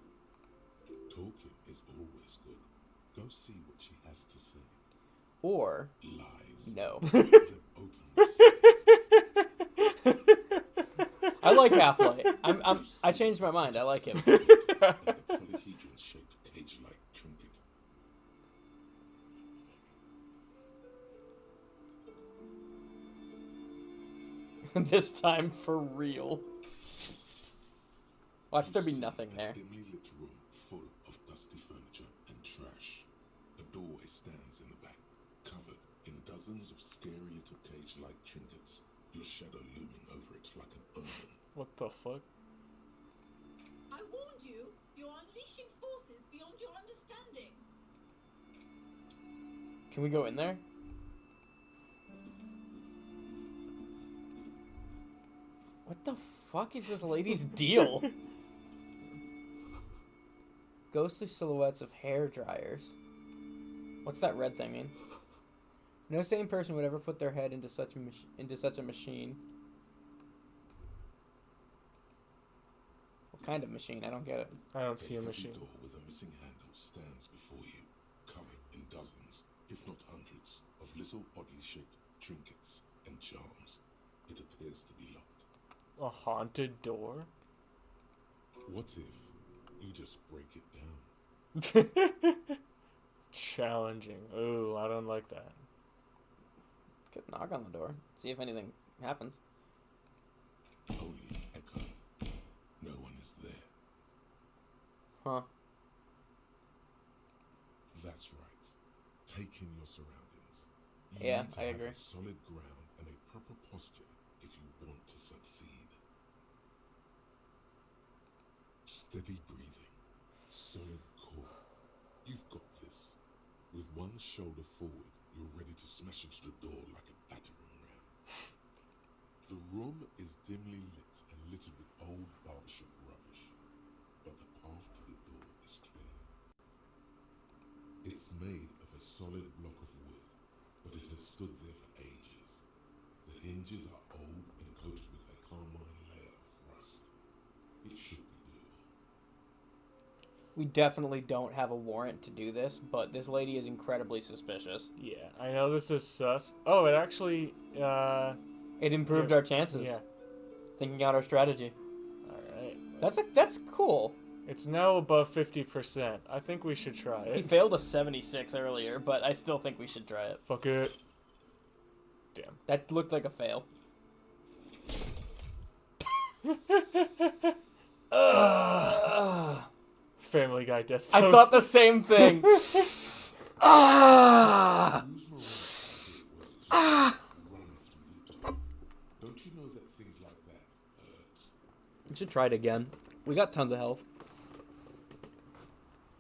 Speaker 4: Talking is always good. Go see what she has to say.
Speaker 1: Or,
Speaker 4: Lies.
Speaker 1: no.
Speaker 4: Then openly say,
Speaker 1: I like Half-Light. I changed my mind. I like him.
Speaker 4: and the polyhedron-shaped cage-like trinket.
Speaker 1: This time for real. Watch there be nothing there.
Speaker 4: A dimly lit room full of dusty furniture and trash. A doorway stands in the back, covered in dozens of scary little cage-like trinkets, your shadow looming over it like an omen.
Speaker 2: What the fuck?
Speaker 5: I warned you. You're unleashing forces beyond your understanding.
Speaker 1: Can we go in there? What the fuck is this lady's deal? Ghostly silhouettes of hair dryers. What's that red thing mean? No sane person would ever put their head into such a machine. What kind of machine? I don't get it.
Speaker 2: I don't see a
Speaker 4: heavy
Speaker 2: machine.
Speaker 4: door with a missing handle stands before you, covered in dozens, if not hundreds, of little oddly shaped trinkets and charms. It appears to be locked.
Speaker 2: A haunted door?
Speaker 4: What if you just break it down?
Speaker 2: Challenging. Ooh, I don't like that.
Speaker 1: Could knock on the door. See if anything happens.
Speaker 4: Only an echo. No one is there.
Speaker 1: Huh.
Speaker 4: That's right. Take in your surroundings. You
Speaker 1: Yeah,
Speaker 4: need to
Speaker 1: I
Speaker 4: have
Speaker 1: agree.
Speaker 4: a solid ground and a proper posture if you want to succeed. Steady breathing. Solid core. You've got this. With one shoulder forward, you're ready to smash into the door like a battering ram. The room is dimly lit and littered with old barbershop rubbish, but the path to the door is clear. It's made of a solid block of wood, but it has stood there for ages. The hinges are old and coated with a carmine layer of rust. It should be doable.
Speaker 1: We definitely don't have a warrant to do this, but this lady is incredibly suspicious.
Speaker 2: Yeah, I know this is sus. Oh, it actually,
Speaker 1: It improved our chances.
Speaker 2: yeah.
Speaker 1: Thinking out our strategy.
Speaker 2: Alright.
Speaker 1: That's cool.
Speaker 2: It's now above 50%. I think we should try
Speaker 1: He
Speaker 2: it.
Speaker 1: failed a 76 earlier, but I still think we should try it.
Speaker 2: Fuck it. Damn.
Speaker 1: That looked like a fail. Ugh.
Speaker 2: Family Guy death
Speaker 1: I
Speaker 2: pose.
Speaker 1: thought the same thing. Ah!
Speaker 4: Whose morale was to run through the door? Don't you know that things like that hurt?
Speaker 1: We should try it again. We got tons of health.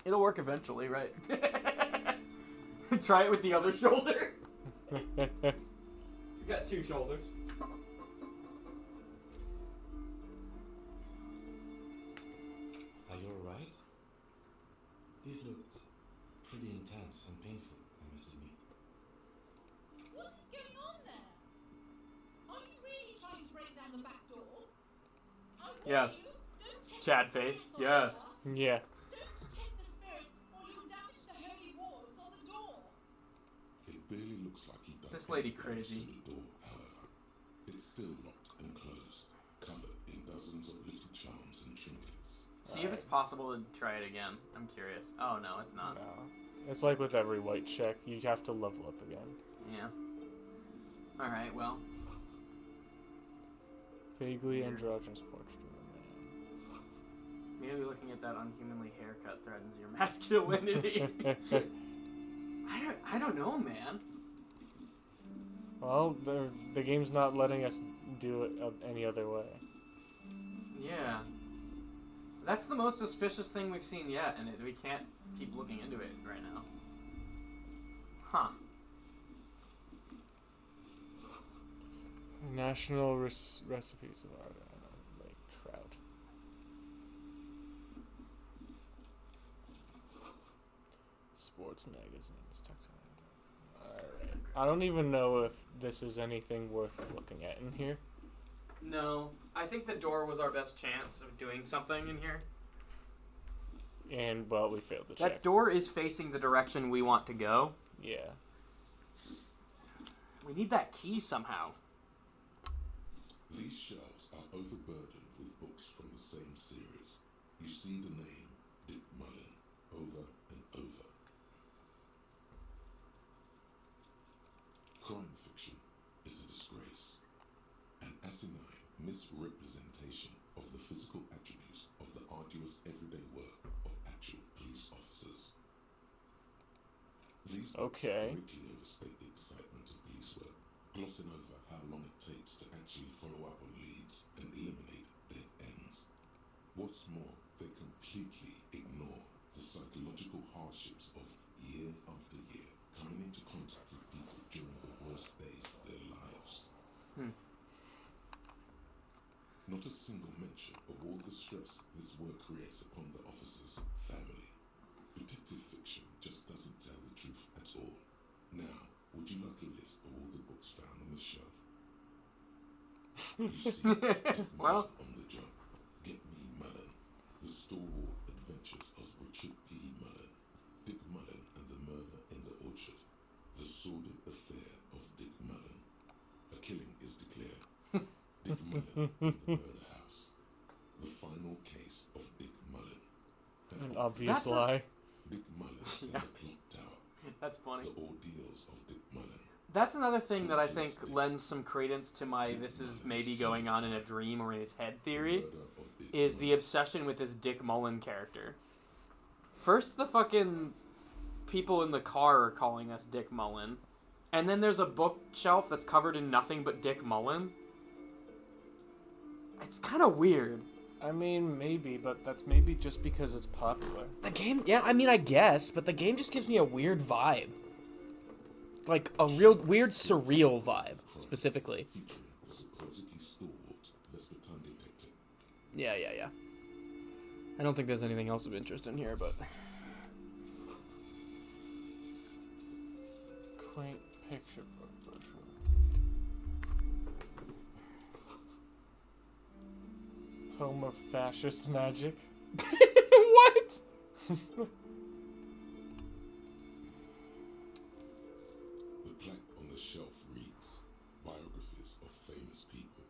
Speaker 1: It'll work eventually, right? Try it with the other shoulder. We got two shoulders.
Speaker 6: Are you alright? This looked pretty intense and painful, I must admit.
Speaker 5: What is going on there? Are you really trying to break down the back door? I warn
Speaker 1: Yes.
Speaker 5: you, don't take
Speaker 1: Cat
Speaker 5: the
Speaker 1: face.
Speaker 5: spirits,
Speaker 1: Yes.
Speaker 5: officer.
Speaker 2: Yeah.
Speaker 5: Don't take the spirits or you'll damage the holy wards on the door.
Speaker 4: It barely looks like he done
Speaker 1: This lady
Speaker 4: any damage
Speaker 1: crazy.
Speaker 4: to the door, however. It's still locked and closed, covered in dozens of little charms and trinkets.
Speaker 1: See if it's possible to try it again. I'm curious. Oh no, it's not.
Speaker 2: No. It's like with every white check, you have to level up again.
Speaker 1: Yeah. Alright, well.
Speaker 2: Vaguely androgynous portrait of a man.
Speaker 1: Maybe looking at that unhumanly haircut threatens your masculinity. I don't know, man.
Speaker 2: Well, the game's not letting us do it any other way.
Speaker 1: Yeah. That's the most suspicious thing we've seen yet, and we can't keep looking into it right now. Huh.
Speaker 2: National recipes of lake trout. Sports magazines. Alright. I don't even know if this is anything worth looking at in here.
Speaker 1: No. I think the door was our best chance of doing something in here.
Speaker 2: And, well, we failed to check.
Speaker 1: That door is facing the direction we want to go.
Speaker 2: Yeah.
Speaker 1: We need that key somehow.
Speaker 4: These shelves are overburdened with books from the same series. You see the name Dick Mullen over and over. Crime fiction is a disgrace, an asinine misrepresentation of the physical attributes of the arduous everyday work of actual police officers. These books greatly overstate the excitement of police work, glossing over how long it takes to actually follow up on leads and eliminate dead ends. What's more, they completely ignore the psychological hardships of year after year coming into contact with people during the worst days of their lives. Not a single mention of all the stress this work creates upon the officer's family. Detective fiction just doesn't tell the truth at all. Now, would you like a list of all the books found on the shelf? You see Dick Mullen on the jump. Get Me Mullen. The Stalwart Adventures of Richard P. Mullen. Dick Mullen and the Murder in the Orchard. The Sordid Affair of Dick Mullen. A killing is declared. Dick Mullen in the Murder House. The Final Case of Dick Mullen.
Speaker 2: An obvious lie.
Speaker 4: Dick Mullen in the Clock Tower.
Speaker 1: That's funny.
Speaker 4: The Ordeals of Dick Mullen.
Speaker 1: That's another thing that I think lends some credence to my this is maybe going on in a dream or in his head theory, is the obsession with this Dick Mullen character. First, the fucking people in the car are calling us Dick Mullen, and then there's a bookshelf that's covered in nothing but Dick Mullen. It's kind of weird.
Speaker 2: I mean, maybe, but that's maybe just because it's popular.
Speaker 1: The game, yeah, I mean, I guess, but the game just gives me a weird vibe. Like, a real weird, surreal vibe, specifically. Yeah. I don't think there's anything else of interest in here, but...
Speaker 2: Quaint picture book brochure. Tome of Fascist Magic.
Speaker 1: What?
Speaker 4: The plaque on the shelf reads, Biographies of Famous People.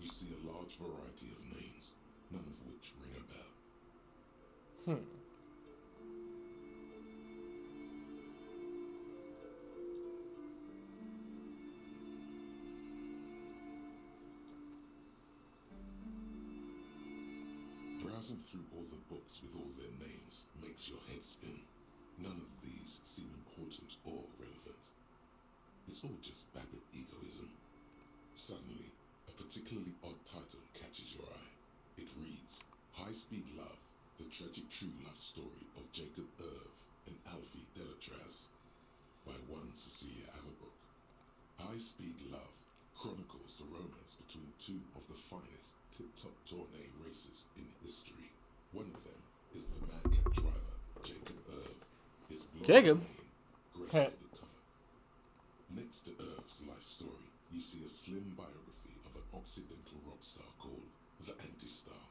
Speaker 4: You see a large variety of names, none of which ring a bell. Browsing through all the books with all their names makes your head spin. None of these seem important or relevant. It's all just vapid egoism. Suddenly, a particularly odd title catches your eye. It reads, High Speed Love, the tragic true love story of Jacob Irv and Alfie Delatraz, by one Cecilia Averbrook. High Speed Love chronicles the romance between two of the finest tip-top tourney racers in history. One of them is the madcap driver, Jacob Irv. His blonde mane graces the cover. Next to Irv's life story, you see a slim biography of an Occidental rock star called the Anti-Star.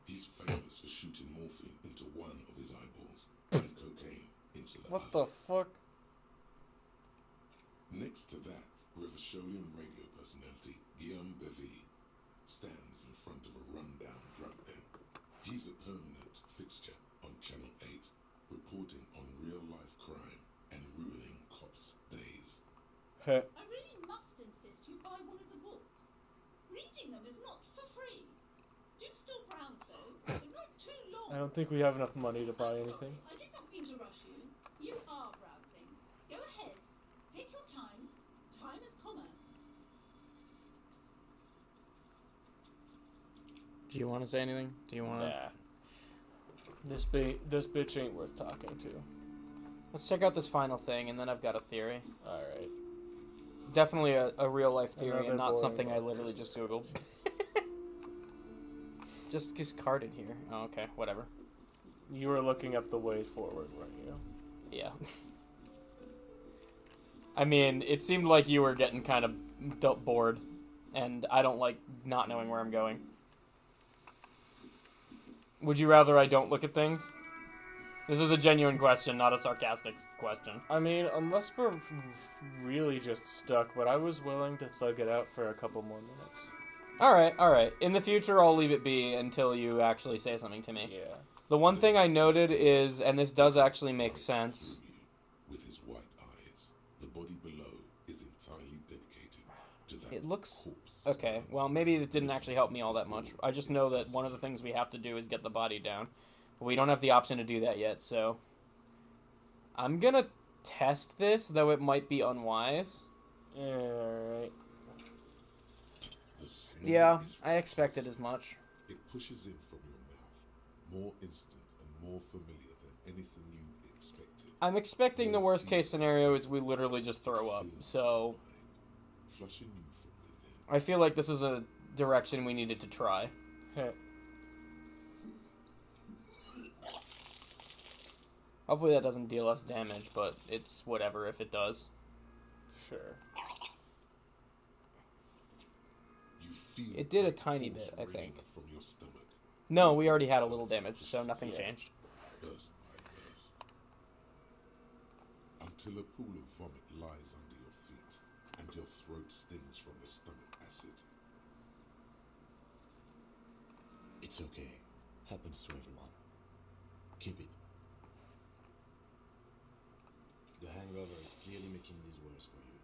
Speaker 4: He's famous for shooting morphine into one of his eyeballs and cocaine into the
Speaker 2: What
Speaker 4: other.
Speaker 2: the fuck?
Speaker 4: Next to that, Revacholian radio personality Guillaume Bevy stands in front of a rundown drug den. He's a permanent fixture on Channel 8, reporting on real-life crime and ruining cops' days.
Speaker 5: I really must insist you buy one of the books. Reading them is not for free. Do still browse though, but not too long.
Speaker 2: I don't think we have enough money to buy anything.
Speaker 5: I did not mean to rush you. You are browsing.
Speaker 1: Do you want to say anything? Do you want to?
Speaker 2: Nah. This bitch ain't worth talking to.
Speaker 1: Let's check out this final thing, and then I've got a theory.
Speaker 2: Alright.
Speaker 1: Definitely a real life theory,
Speaker 2: Another
Speaker 1: and not
Speaker 2: boring
Speaker 1: something I
Speaker 2: one,
Speaker 1: literally just googled. just carded here. Oh, okay, whatever.
Speaker 2: You were looking up the way forward, weren't you?
Speaker 1: Yeah. I mean, it seemed like you were getting kind of bored, and I don't like not knowing where I'm going. Would you rather I don't look at things? This is a genuine question, not a sarcastic question.
Speaker 2: I mean, unless we're really just stuck, but I was willing to thug it out for a couple more minutes.
Speaker 1: Alright. In the future, I'll leave it be until you actually say something to me.
Speaker 2: Yeah.
Speaker 1: The one thing I noted is, and this does actually make sense.
Speaker 4: With his white eyes, the body below is entirely dedicated to that
Speaker 1: It looks...
Speaker 4: corpse.
Speaker 1: Okay, well, maybe it didn't actually help me all that much. I just know that one of the things we have to do is get the body down. But we don't have the option to do that yet, so... I'm gonna test this, though it might be unwise.
Speaker 2: Alright.
Speaker 4: The smell
Speaker 1: Yeah,
Speaker 4: is
Speaker 1: I expected as much.
Speaker 4: It pushes in from your mouth, more instant and more familiar than anything you expected.
Speaker 1: I'm expecting the worst case scenario is we literally just throw up, so...
Speaker 4: Flushing you from within.
Speaker 1: I feel like this is a direction we needed to try. Hopefully that doesn't deal us damage, but it's whatever if it does.
Speaker 2: Sure.
Speaker 4: You feel
Speaker 1: It did a
Speaker 4: great
Speaker 1: tiny
Speaker 4: force
Speaker 1: bit, I
Speaker 4: raining
Speaker 1: think.
Speaker 4: From your stomach,
Speaker 1: No, we already had a little damage, so nothing
Speaker 2: Yeah.
Speaker 1: changed.
Speaker 4: burst by burst, until a pool of vomit lies under your feet, and your throat stings from the stomach acid.
Speaker 6: It's okay. Happens to everyone. Keep it. The hangover is clearly making these worse for you.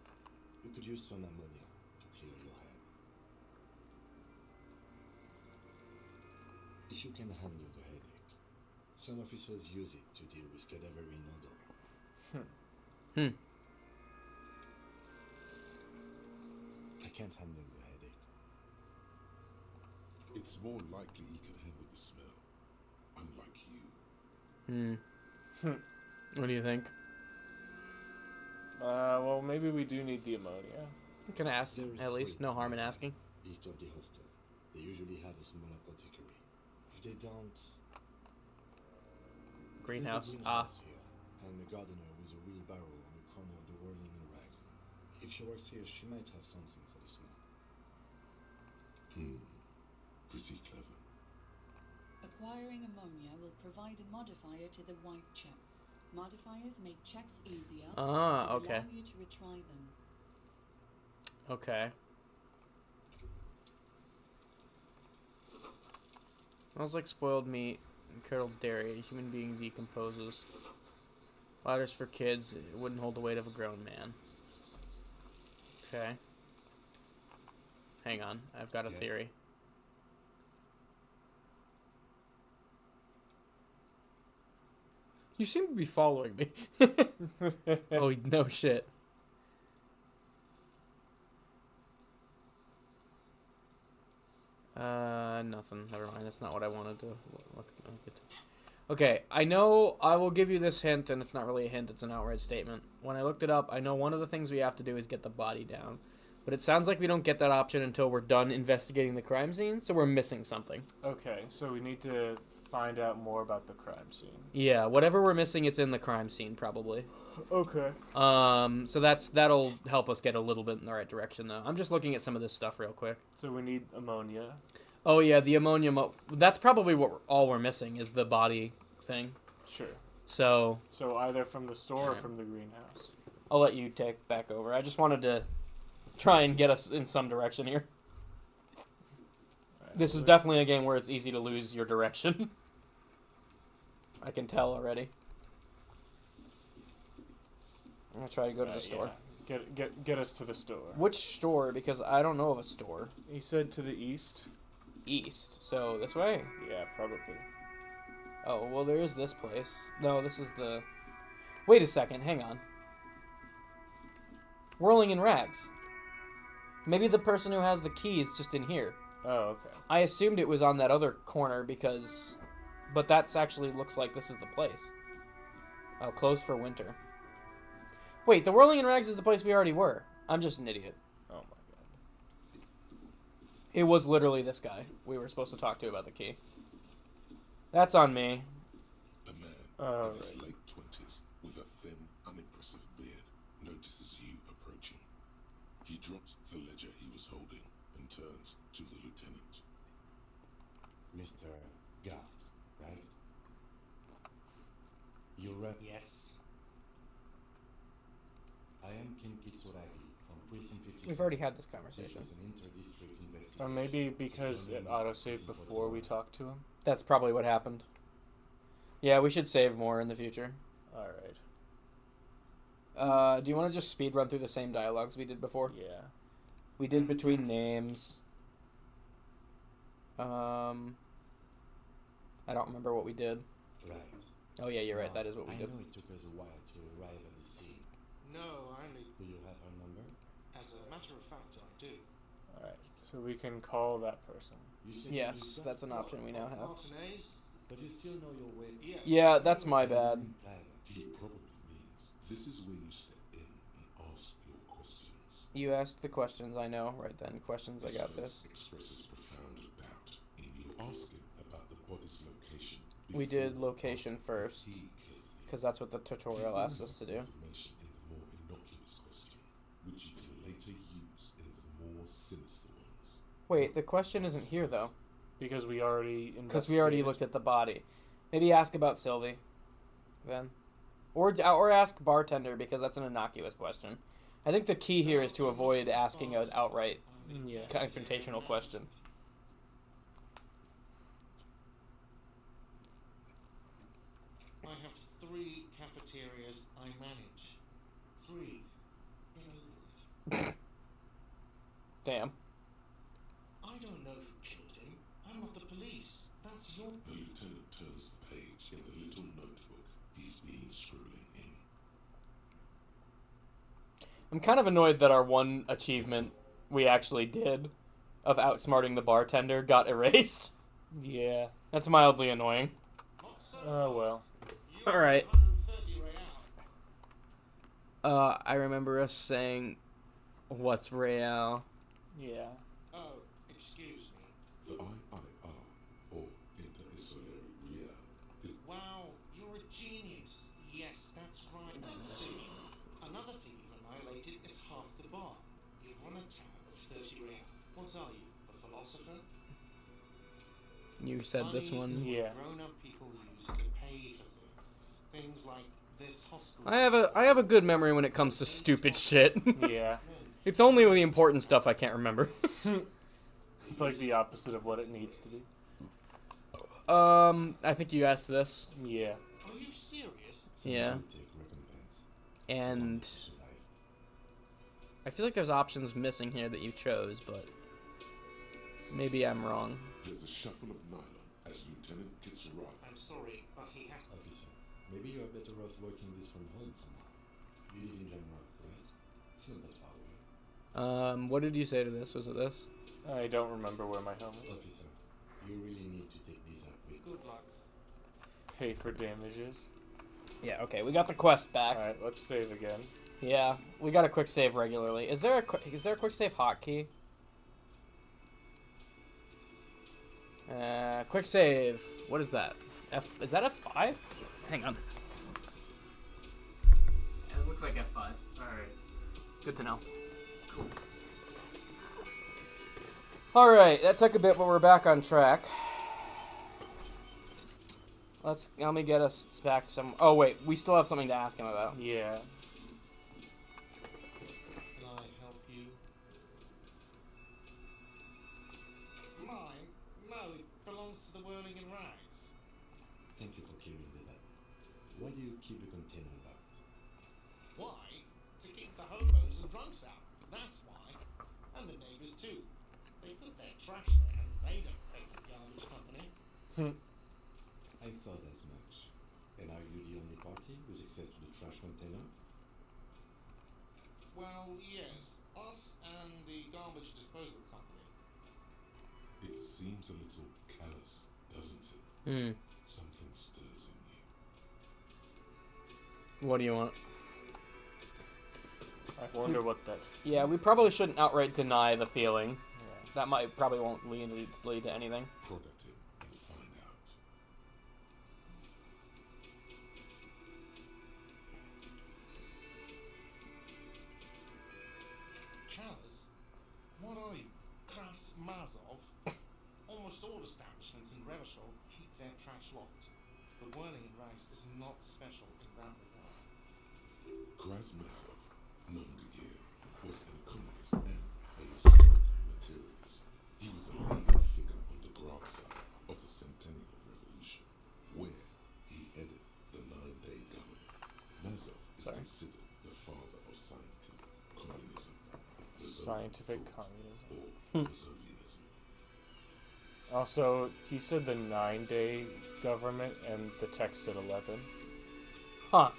Speaker 6: You could use some ammonia to clear your head. If you can handle the headache, some officers use it to deal with cadaverine odor. I can't handle the headache.
Speaker 4: It's more likely he can handle the smell, unlike you.
Speaker 1: What do you think?
Speaker 2: Well, maybe we do need the ammonia.
Speaker 1: You can ask,
Speaker 6: There is
Speaker 1: at least.
Speaker 6: fruit
Speaker 1: No harm in asking.
Speaker 6: East of the hostel. They usually have a small apothecary. If they don't,
Speaker 1: Greenhouse.
Speaker 6: there's a
Speaker 1: Ah.
Speaker 6: greenhouse here, and a gardener with a wheelbarrow on the corner of the whirling in rags. If she works here, she might have something for the smell.
Speaker 4: Pretty clever.
Speaker 12: Acquiring ammonia will provide a modifier to the white chip. Modifiers make checks easier
Speaker 1: Ah,
Speaker 12: and
Speaker 1: okay.
Speaker 12: allow you to retry them.
Speaker 1: Okay. Smells like spoiled meat and curdled dairy. A human being decomposes. Ladders for kids. It wouldn't hold the weight of a grown man. Okay. Hang on. I've got a
Speaker 6: Yes.
Speaker 1: theory. You seem to be following me. Oh, no shit. Nothing. Never mind. That's not what I wanted to look at. Okay, I know I will give you this hint, and it's not really a hint, it's an outright statement. When I looked it up, I know one of the things we have to do is get the body down. But it sounds like we don't get that option until we're done investigating the crime scene, so we're missing something.
Speaker 2: Okay, so we need to find out more about the crime scene.
Speaker 1: Yeah, whatever we're missing, it's in the crime scene, probably.
Speaker 2: Okay.
Speaker 1: So that'll help us get a little bit in the right direction, though. I'm just looking at some of this stuff real quick.
Speaker 2: So we need ammonia.
Speaker 1: Oh yeah, the ammonia. That's probably all we're missing is the body thing.
Speaker 2: Sure.
Speaker 1: So
Speaker 2: either from the store or from the greenhouse.
Speaker 1: I'll let you take back over. I just wanted to try and get us in some direction here.
Speaker 2: Right,
Speaker 1: This is definitely a game where it's easy to lose your direction. I can tell already. I'm gonna try to go to the store.
Speaker 2: Yeah. Get us to the store.
Speaker 1: Which store? Because I don't know of a store.
Speaker 2: He said to the east.
Speaker 1: East. So this way?
Speaker 2: Yeah, probably.
Speaker 1: Oh, well, there is this place. No, this is the... Wait a second. Hang on. Whirling in Rags. Maybe the person who has the key is just in here.
Speaker 2: Oh, okay.
Speaker 1: I assumed it was on that other corner because... But that's actually looks like this is the place. Oh, closed for winter. Wait, the Whirling in Rags is the place we already were. I'm just an idiot.
Speaker 2: Oh my god.
Speaker 1: It was literally this guy we were supposed to talk to about the key. That's on me.
Speaker 4: A man in his late 20s with a thin, unimpressive beard notices you approaching. He drops the ledger he was holding and turns to the lieutenant.
Speaker 6: Mr. Gart, right? You rep?
Speaker 3: Yes.
Speaker 6: I am Ken Kitsuragi from Precinct 57.
Speaker 1: We've already had this
Speaker 6: This
Speaker 1: conversation.
Speaker 6: is an inter-district investigation.
Speaker 2: Or maybe because it autosaved before we talked to him.
Speaker 1: That's probably what happened. Yeah, we should save more in the future.
Speaker 2: Alright.
Speaker 1: Do you want to just speed run through the same dialogues we did before?
Speaker 2: Yeah.
Speaker 1: We did between names. I don't remember what we did.
Speaker 6: Right.
Speaker 1: Oh yeah, you're right.
Speaker 6: Now,
Speaker 1: That is what we
Speaker 6: I
Speaker 1: did.
Speaker 6: know it took us a while to arrive at the scene.
Speaker 3: No, I only.
Speaker 6: Do you have her number?
Speaker 3: As a matter of fact, I do.
Speaker 2: Alright. So we can call that person.
Speaker 6: You said
Speaker 1: Yes,
Speaker 6: you
Speaker 1: that's an option we now have.
Speaker 3: Martinez?
Speaker 6: But you still know your way.
Speaker 3: Yes.
Speaker 1: Yeah, that's my bad.
Speaker 4: He probably means this is where you step in and ask your questions.
Speaker 1: You asked the questions, I know. Right then, questions, I got this.
Speaker 4: Expresses profound doubt in you asking about the body's location.
Speaker 1: We
Speaker 4: before
Speaker 1: did location
Speaker 4: asking
Speaker 1: first,
Speaker 4: if he killed him.
Speaker 1: because that's what the tutorial asked us to do.
Speaker 4: Information in the more innocuous question, which you can later use in the more sinister ones.
Speaker 1: Wait, the question isn't here though.
Speaker 2: Because we already
Speaker 1: Because we already looked at the body. Maybe ask about Sylvie, then, or ask bartender because that's an innocuous question. I think the key here is to avoid asking an outright confrontational question.
Speaker 3: I have 3 cafeterias I manage. 3. Get over it.
Speaker 1: Damn.
Speaker 3: I don't know who killed him. I'm not the police. That's your.
Speaker 4: The lieutenant turns the page in the little notebook he's been scribbling in.
Speaker 1: I'm kind of annoyed that our one achievement we actually did of outsmarting the bartender got erased.
Speaker 2: Yeah.
Speaker 1: That's mildly annoying.
Speaker 2: Oh well.
Speaker 1: Alright. I remember us saying, what's real?
Speaker 2: Yeah.
Speaker 3: Oh, excuse me.
Speaker 4: The IIR, or Interinsular Real, is...
Speaker 3: Wow, you're a genius. Yes, that's right. Let's see. Another thing you've annihilated is half the bar. You've run a tab of 30 real. What are you, a philosopher?
Speaker 1: You said this
Speaker 3: Money
Speaker 1: one.
Speaker 3: is what
Speaker 2: Yeah.
Speaker 3: grown-up people use to pay for things. Things like this hospital.
Speaker 1: I have a good memory when it comes to stupid shit.
Speaker 2: Yeah.
Speaker 1: It's only the important stuff I can't remember.
Speaker 2: It's like the opposite of what it needs to be.
Speaker 1: I think you asked this.
Speaker 2: Yeah.
Speaker 3: Are you serious?
Speaker 1: Yeah.
Speaker 6: Take recompense.
Speaker 1: And I feel like there's options missing here that you chose, but maybe I'm wrong.
Speaker 4: There's a shuffle of nylon as Lieutenant Kitsuragi.
Speaker 3: I'm sorry, but he has.
Speaker 6: Officer, maybe you are better off working this from home for now. You live in Jamrock, right? It's not that far away.
Speaker 1: What did you say to this? Was it this?
Speaker 2: I don't remember where my home is.
Speaker 6: Officer, you really need to take this up with.
Speaker 3: Good luck.
Speaker 2: Pay for damages.
Speaker 1: Yeah, okay, we got the quest back.
Speaker 2: Alright, let's save again.
Speaker 1: Yeah, we got a quick save regularly. Is there a quick save hotkey? Quick save. What is that? Is that F5? Hang on. Yeah, it looks like F5. Alright. Good to know. Cool. Alright, that took a bit, but we're back on track. Let me get us back some... Oh, wait, we still have something to ask him about.
Speaker 2: Yeah.
Speaker 3: Can I help you? Mine? No, it belongs to the Whirling in Rags.
Speaker 6: Thank you for clearing that up. Why do you keep the container locked?
Speaker 3: Why? To keep the hobos and drunks out. That's why. And the neighbours too. They put their trash there. They don't pay the garbage company.
Speaker 6: I thought as much. And are you the only party with access to the trash container?
Speaker 3: Well, yes. Us and the garbage disposal company.
Speaker 4: It seems a little callous, doesn't it?
Speaker 1: Hmm.
Speaker 4: Something stirs in you.
Speaker 1: What do you want?
Speaker 2: I wonder what that.
Speaker 1: Yeah, we probably shouldn't outright deny the feeling. That probably won't lead to anything.
Speaker 4: Prod at him and find out.
Speaker 13: Kaz, what are you? Kras Mazov? Almost all establishments in Revachol keep their trash locked. But whirling it right is not special in that regard.
Speaker 4: Krasmazov, Nongagir, was an economist and a historical materialist. He was a leading figure on the Grog side of the Centennial Revolution, where he headed the 9-day government. Mazov is considered the father of scientific communism.
Speaker 2: Scientific communism.
Speaker 4: Or Soviatism.
Speaker 2: Also, he said the 9-day government, and the text said 11.
Speaker 1: Huh.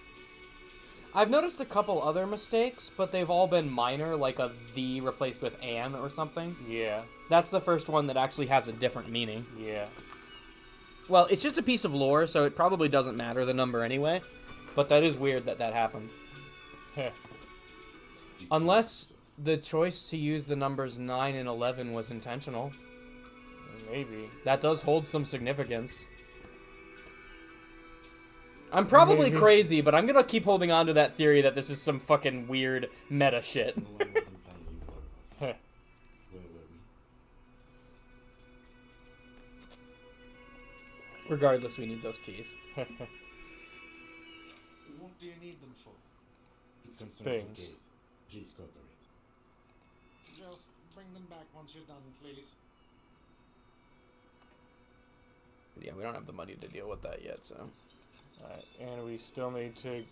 Speaker 1: I've noticed a couple other mistakes, but they've all been minor, like a "the" replaced with "an" or something.
Speaker 2: Yeah.
Speaker 1: That's the first one that actually has a different meaning.
Speaker 2: Yeah.
Speaker 1: Well, it's just a piece of lore, so it probably doesn't matter the number anyway. But that is weird that happened. Unless the choice to use the numbers 9 and 11 was intentional.
Speaker 2: Maybe.
Speaker 1: That does hold some significance. I'm probably crazy, but I'm gonna keep holding on to that theory that this is some fucking weird meta shit.
Speaker 6: Where were we?
Speaker 1: Regardless, we need those keys.
Speaker 13: What do you need them for?
Speaker 6: It concerns the
Speaker 2: Things.
Speaker 6: case. Please cooperate.
Speaker 13: Just bring them back once you're done, please.
Speaker 1: Yeah, we don't have the money to deal with that yet, so...
Speaker 2: Alright, and we still need to...
Speaker 1: Do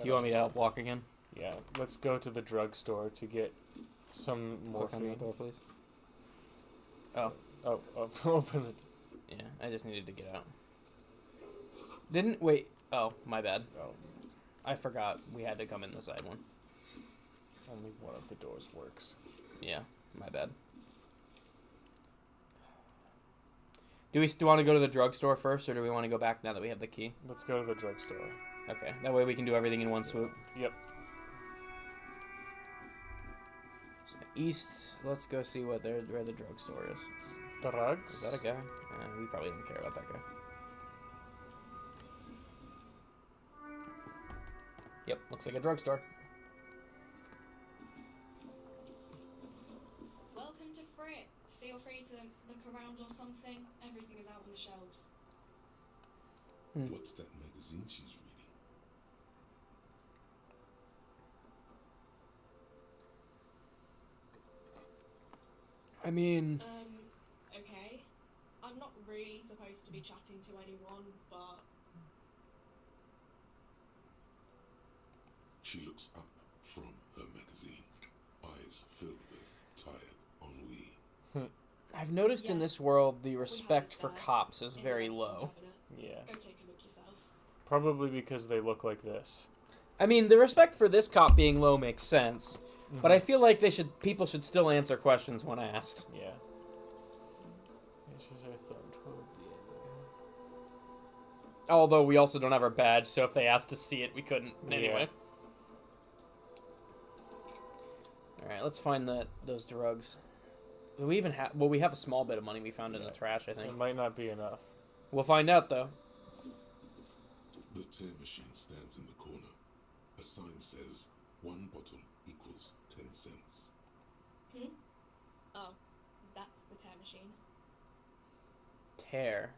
Speaker 1: you want me to help walk again?
Speaker 2: Yeah, let's go to the drugstore to get some
Speaker 1: Click on
Speaker 2: morphine.
Speaker 1: the door, please. Oh.
Speaker 2: Oh, open it.
Speaker 1: Yeah, I just needed to get out. Wait. Oh, my bad.
Speaker 2: Oh.
Speaker 1: I forgot we had to come in the side one.
Speaker 2: Only one of the doors works.
Speaker 1: Yeah, my bad. Do we still want to go to the drugstore first, or do we want to go back now that we have the key?
Speaker 2: Let's go to the drugstore.
Speaker 1: Okay, that way we can do everything in one swoop.
Speaker 2: Yep.
Speaker 1: So east, let's go see where the drugstore is.
Speaker 2: Drugs?
Speaker 1: Is that a guy? We probably don't care about that guy. Yep, looks like a drugstore.
Speaker 11: Welcome to Frick. Feel free to look around or something. Everything is out on the shelves.
Speaker 4: What's that magazine she's reading?
Speaker 1: I mean...
Speaker 11: Okay. I'm not really supposed to be chatting to anyone, but...
Speaker 4: She looks up from her magazine, eyes filled with tired ennui.
Speaker 1: I've noticed in this world the respect for cops is very low.
Speaker 2: Yeah.
Speaker 11: Go take a look yourself.
Speaker 2: Probably because they look like this.
Speaker 1: I mean, the respect for this cop being low makes sense, but I feel like people should still answer questions when asked.
Speaker 2: Yeah. This is our thumb toward the
Speaker 1: Although we also don't have our badge, so if they asked to see it, we couldn't anyway. Alright, let's find those drugs. Do we even have... Well, we have a small bit of money we found in the trash, I think.
Speaker 2: It might not be enough.
Speaker 1: We'll find out, though.
Speaker 4: The tear machine stands in the corner. A sign says 1 bottle equals 10 cents.
Speaker 11: Oh, that's the tear machine.
Speaker 1: Tear.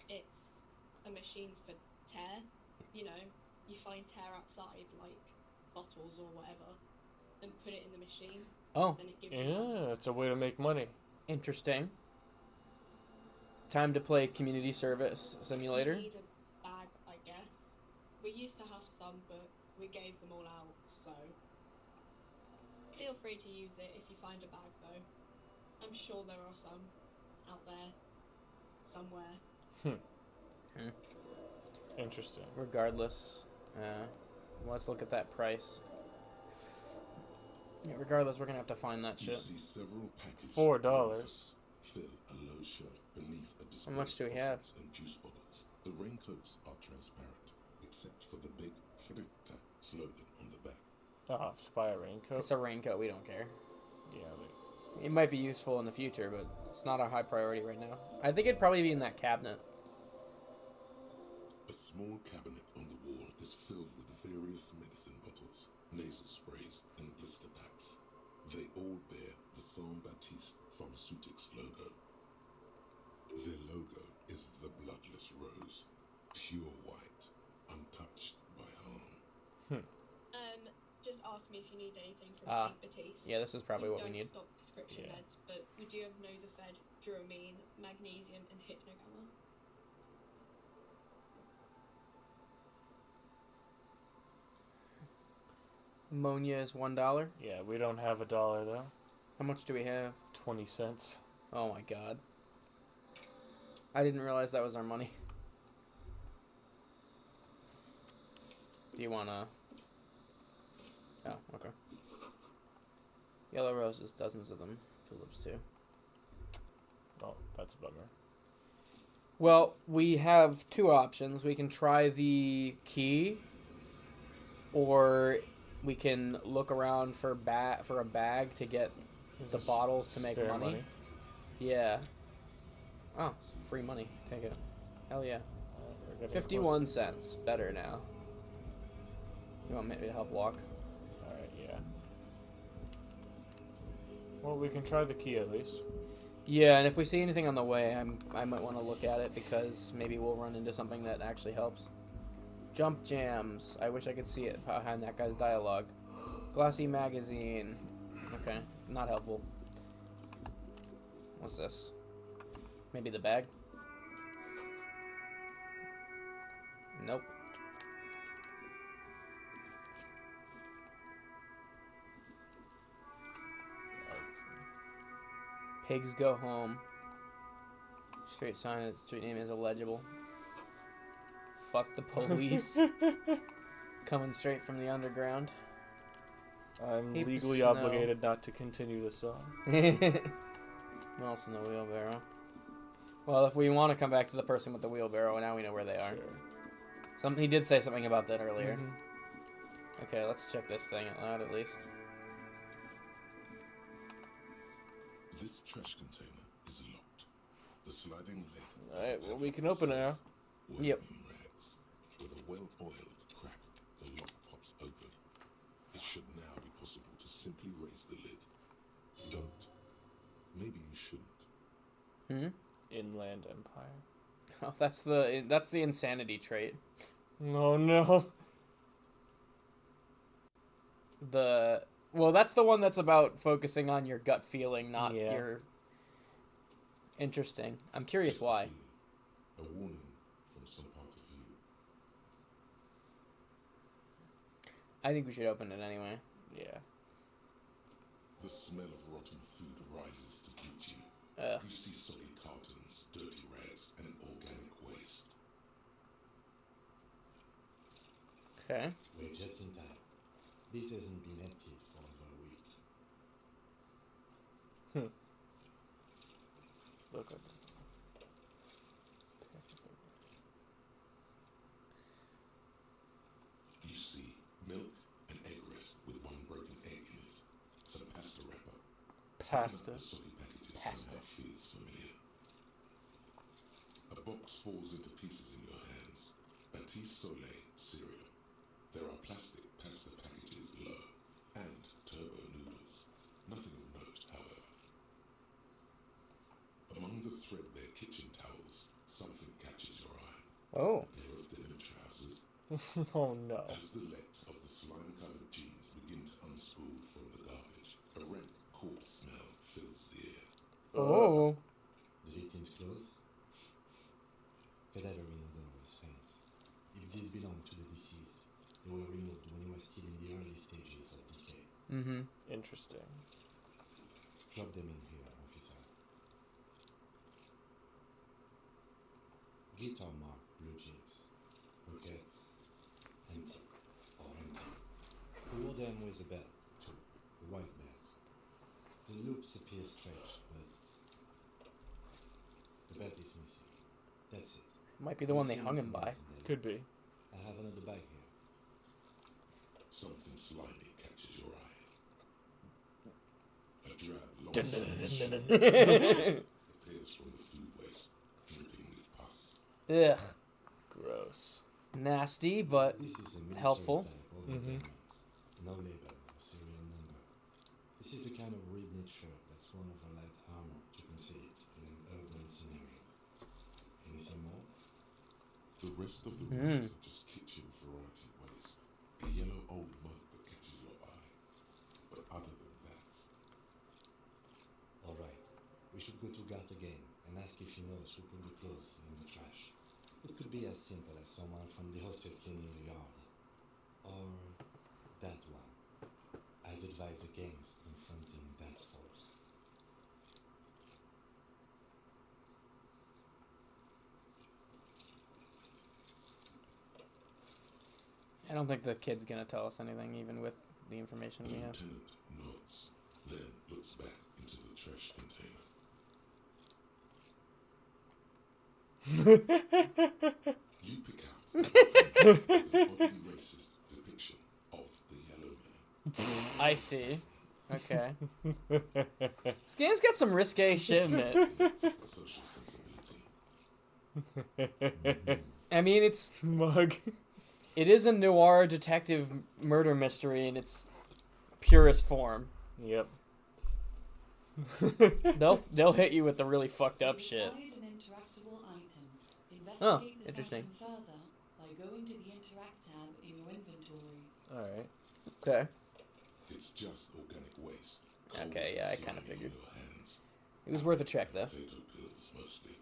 Speaker 11: It's a machine for tear. You know, you find tear outside, like bottles or whatever, and put it in the machine.
Speaker 1: Oh.
Speaker 11: Then it gives you money.
Speaker 2: Yeah, it's a way to make money.
Speaker 1: Interesting. Time to play Community Service Simulator.
Speaker 11: You need a bag, I guess. We used to have some, but we gave them all out, so... Feel free to use it if you find a bag, though. I'm sure there are some out there. Somewhere.
Speaker 1: Yeah, regardless, we're gonna have to find that
Speaker 4: You
Speaker 1: shit.
Speaker 4: see several packages
Speaker 2: $4.
Speaker 4: fill a low shelf beneath a display
Speaker 1: much do we
Speaker 4: of
Speaker 1: have?
Speaker 4: shots and juice bottles. The raincoats are transparent, except for the big Fritta slogan on the back.
Speaker 2: I'll have to buy a raincoat.
Speaker 1: It's a raincoat. We don't care.
Speaker 2: Yeah,
Speaker 1: It might be useful in the future, but it's not a high priority right now. I think it'd probably be in that cabinet.
Speaker 4: A small cabinet on the wall is filled with various medicine bottles, nasal sprays, and blister packs. They all bear the Saint Baptiste Pharmaceutics logo. Their logo is the bloodless rose, pure white, untouched by harm.
Speaker 11: Just ask me if you need anything from
Speaker 1: Ah,
Speaker 11: St. Baptiste.
Speaker 1: yeah, this is probably what we
Speaker 11: Don't
Speaker 1: need.
Speaker 11: stock prescription
Speaker 2: Yeah.
Speaker 11: meds, but we do have Nosafed, Dramamine, Magnesium, and Hypnogamma.
Speaker 1: Ammonia is $1.
Speaker 2: Yeah, we don't have $1 though.
Speaker 1: How much do we have?
Speaker 2: 20 cents.
Speaker 1: Oh my god. I didn't realize that was our money. Do you wanna... Oh, okay. Yellow roses, dozens of them. Tulips too.
Speaker 2: Oh, that's a bummer.
Speaker 1: Well, we have two options. We can try the key, or we can look around for a bag to get the
Speaker 2: There's
Speaker 1: bottles to make
Speaker 2: spare
Speaker 1: money. Yeah. Oh, it's free money. Take it. Hell yeah.
Speaker 2: We're getting
Speaker 1: 51
Speaker 2: close.
Speaker 1: cents. Better now. You want me to help walk?
Speaker 2: Alright, yeah. Well, we can try the key at least.
Speaker 1: Yeah, and if we see anything on the way, I might want to look at it because maybe we'll run into something that actually helps. Jump jams. I wish I could see it behind that guy's dialogue. Glossy magazine. Okay, not helpful. What's this? Maybe the bag? Nope. Pigs go home. Street sign, street name is illegible. Fuck the police. Coming straight from the underground.
Speaker 2: I'm
Speaker 1: Heap of
Speaker 2: legally
Speaker 1: snow.
Speaker 2: obligated not to continue this song.
Speaker 1: What else in the wheelbarrow? Well, if we want to come back to the person with the wheelbarrow, now we know where they are.
Speaker 2: Sure.
Speaker 1: He did say something about that earlier.
Speaker 2: Mhm.
Speaker 1: Okay, let's check this thing out at least.
Speaker 4: This trash container is locked. The sliding lid.
Speaker 2: Alright, well, we can open it now.
Speaker 1: Yep.
Speaker 4: Rags. With a well-oiled crack, the lock pops open. It should now be possible to simply raise the lid. Don't. Maybe you shouldn't.
Speaker 1: Hmm?
Speaker 2: Inland Empire.
Speaker 1: Oh, that's the insanity trait.
Speaker 2: Oh no.
Speaker 1: Well, that's the one that's about focusing on your gut feeling, not
Speaker 2: Yeah.
Speaker 1: your... Interesting. I'm curious
Speaker 4: Just a
Speaker 1: why.
Speaker 4: feeling. A warning from some part of you.
Speaker 1: I think we should open it anyway.
Speaker 2: Yeah.
Speaker 4: The smell of rotten food rises to greet you.
Speaker 1: Ugh.
Speaker 4: You see soggy cartons, dirty rags, and organic waste.
Speaker 1: Okay.
Speaker 6: We're just in time. This hasn't been emptied for over a week.
Speaker 2: Look at
Speaker 4: You see milk and egg rest with one broken egg in it. Some pasta wrapper.
Speaker 2: Pasta.
Speaker 4: The soggy packages
Speaker 2: Pasta.
Speaker 4: somehow feels familiar. A box falls into pieces in your hands. Batiste Soleil cereal. There are plastic pasta packages below, and turbo noodles. Nothing of note, however. Among the threadbare kitchen towels, something catches your eye.
Speaker 1: Oh.
Speaker 4: A pair of denim trousers.
Speaker 2: Oh no.
Speaker 4: As the legs of the slime-covered jeans begin to unspool from the garbage, a rank corpse smell fills the air.
Speaker 1: Oh.
Speaker 6: The victim's clothes? Cadaver in them was faint. If these belonged to the deceased, they were removed when he was still in the early stages of decay.
Speaker 1: Mm-hmm.
Speaker 2: Interesting.
Speaker 6: Drop them in here, officer. Guitar mark blue jeans. Pockets. Empty. Or empty. Pull them with a belt, too. white belt. The loops appear stretched, but the belt is missing. That's it.
Speaker 1: Might be the one they hung him by.
Speaker 2: Could be.
Speaker 6: I have another bag here.
Speaker 4: Something slimy catches your eye. A drab, long appears from the food waste, dripping with pus.
Speaker 1: Ugh.
Speaker 2: Gross.
Speaker 1: Nasty, but
Speaker 6: This is a military
Speaker 1: helpful.
Speaker 6: type of ornament. No label or serial number. This is the kind of ribbed shirt that's worn over light armor to conceal it in an urban scenario. Anything more?
Speaker 4: The rest of the rooms are just kitchen variety waste. A yellow old mug that catches your eye. But other than that,
Speaker 6: Alright, we should go to Gart again and ask if he knows who put the clothes in the trash. It could be as simple as someone from the hostel cleaning the yard. Or that one. I'd advise against confronting that force.
Speaker 1: I don't think the kid's gonna tell us anything, even with the information
Speaker 4: the
Speaker 1: we have.
Speaker 4: lieutenant nods, then looks back into the trash container. You pick out an oddly racist depiction of the yellow man.
Speaker 1: I see. Okay. This game's got some risque shit in it.
Speaker 4: Social sensibility.
Speaker 1: I mean, it's
Speaker 2: Mug.
Speaker 1: it is a noir detective murder mystery in its purest form.
Speaker 2: Yep.
Speaker 1: They'll hit you with the really fucked up shit.
Speaker 12: Find an interactable item.
Speaker 1: Oh,
Speaker 12: Investigate this
Speaker 1: interesting.
Speaker 12: item further by going to the Interact tab in your inventory.
Speaker 2: Alright.
Speaker 1: Okay.
Speaker 4: It's just organic waste.
Speaker 1: Okay, yeah, I
Speaker 4: Cold
Speaker 1: kind of
Speaker 4: slimy
Speaker 1: figured.
Speaker 4: in your hands.
Speaker 1: It was worth a check, though.
Speaker 4: Potato peels mostly,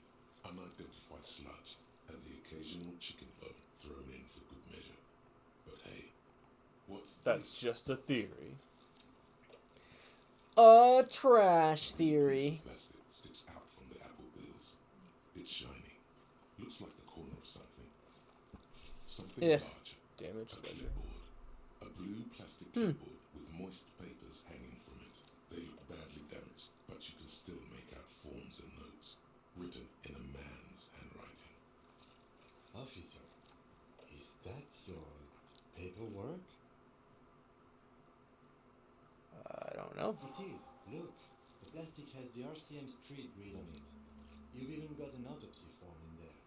Speaker 4: unidentified sludge, and the occasional chicken bone thrown in for good measure. But hey, what's
Speaker 2: That's
Speaker 4: this?
Speaker 2: just a theory.
Speaker 1: Trash theory.
Speaker 4: Piece of plastic sticks out from the apple peels. It's shiny. Looks like the corner of something. Something
Speaker 1: Ugh.
Speaker 4: larger.
Speaker 2: Damaged
Speaker 4: A
Speaker 2: ledger.
Speaker 4: clipboard. A blue plastic clipboard with moist papers hanging from it. They look badly damaged, but you can still make out forms and notes, written in a man's handwriting.
Speaker 6: Officer, is that your paperwork?
Speaker 1: I don't know.
Speaker 6: It is. Look, the plastic has the RCM street grid on it. You've even got an autopsy form in there.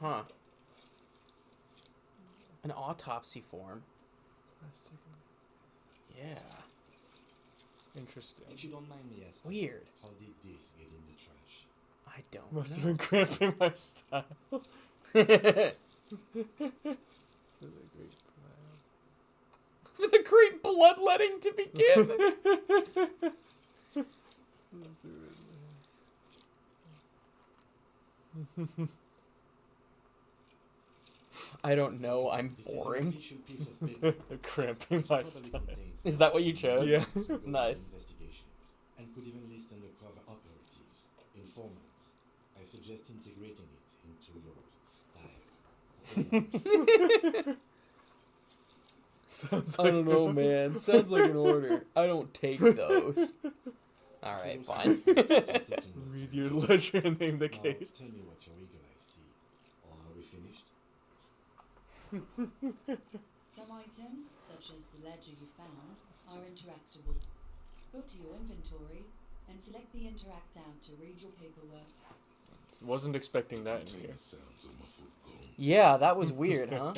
Speaker 1: Huh. An autopsy form. Yeah.
Speaker 2: Interesting.
Speaker 6: If you don't mind me asking,
Speaker 1: Weird.
Speaker 6: how did this get in the trash?
Speaker 1: I don't
Speaker 2: Must have
Speaker 1: know.
Speaker 2: been cramping my style.
Speaker 1: For the great bloodletting to begin. I don't know. I'm
Speaker 6: This is an
Speaker 1: boring.
Speaker 6: official piece of paper.
Speaker 2: Cramping my
Speaker 6: Probably
Speaker 2: style.
Speaker 6: contains
Speaker 1: Is that what you chose?
Speaker 2: Yeah.
Speaker 1: Nice.
Speaker 6: investigation, and could even list undercover operatives, informants. I suggest integrating it into your style.
Speaker 2: Sounds
Speaker 1: I don't know, man. Sounds like an order. I don't take those. All right, fine.
Speaker 2: Read your ledger and name the
Speaker 6: Now,
Speaker 2: case.
Speaker 6: tell me what your eagle eyes see. Or are we finished?
Speaker 12: Some items, such as the ledger you found, are interactable. Go to your inventory and select the Interact tab to read your paperwork.
Speaker 2: Wasn't expecting that in here.
Speaker 4: Container sounds a muffled gong.
Speaker 1: Yeah, that was weird, huh?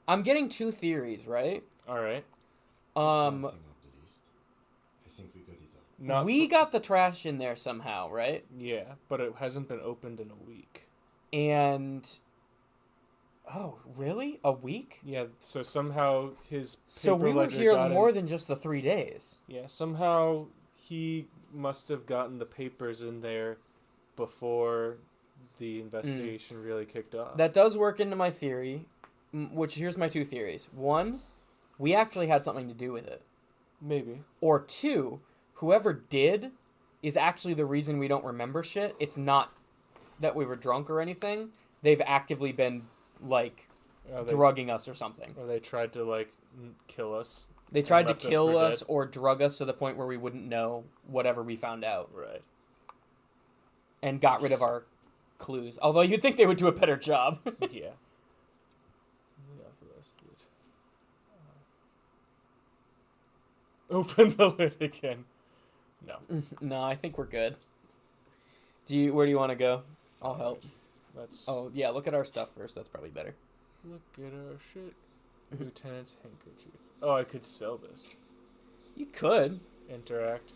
Speaker 1: I'm getting two theories, right?
Speaker 2: Alright.
Speaker 6: Nothing off the list. I think we got it all.
Speaker 2: Not
Speaker 1: We
Speaker 2: for-
Speaker 1: got the trash in there somehow, right?
Speaker 2: Yeah, but it hasn't been opened in a week.
Speaker 1: And oh, really? A week?
Speaker 2: Yeah, so somehow his paper
Speaker 1: So we were
Speaker 2: ledger
Speaker 1: here
Speaker 2: got
Speaker 1: more
Speaker 2: in-
Speaker 1: than just the 3 days.
Speaker 2: Yeah, somehow he must have gotten the papers in there before the investigation really kicked off.
Speaker 1: That does work into my theory, which here's my two theories. One, we actually had something to do with it.
Speaker 2: Maybe.
Speaker 1: Or two, whoever did is actually the reason we don't remember shit. It's not that we were drunk or anything. They've actively been, like, drugging us or something.
Speaker 2: Or they tried to, like, kill us.
Speaker 1: They tried to
Speaker 2: left us
Speaker 1: kill
Speaker 2: for
Speaker 1: us
Speaker 2: dead.
Speaker 1: or drug us to the point where we wouldn't know whatever we found out.
Speaker 2: Right.
Speaker 1: And got rid of our clues. Although you'd think they would do a better job.
Speaker 2: Yeah. Open the lid again. No.
Speaker 1: No, I think we're good. Where do you want to go? I'll help. Oh, yeah, look at our stuff first. That's probably better.
Speaker 2: Look at our shit. Lieutenant's handkerchief. Oh, I could sell this.
Speaker 1: You could.
Speaker 2: Interact.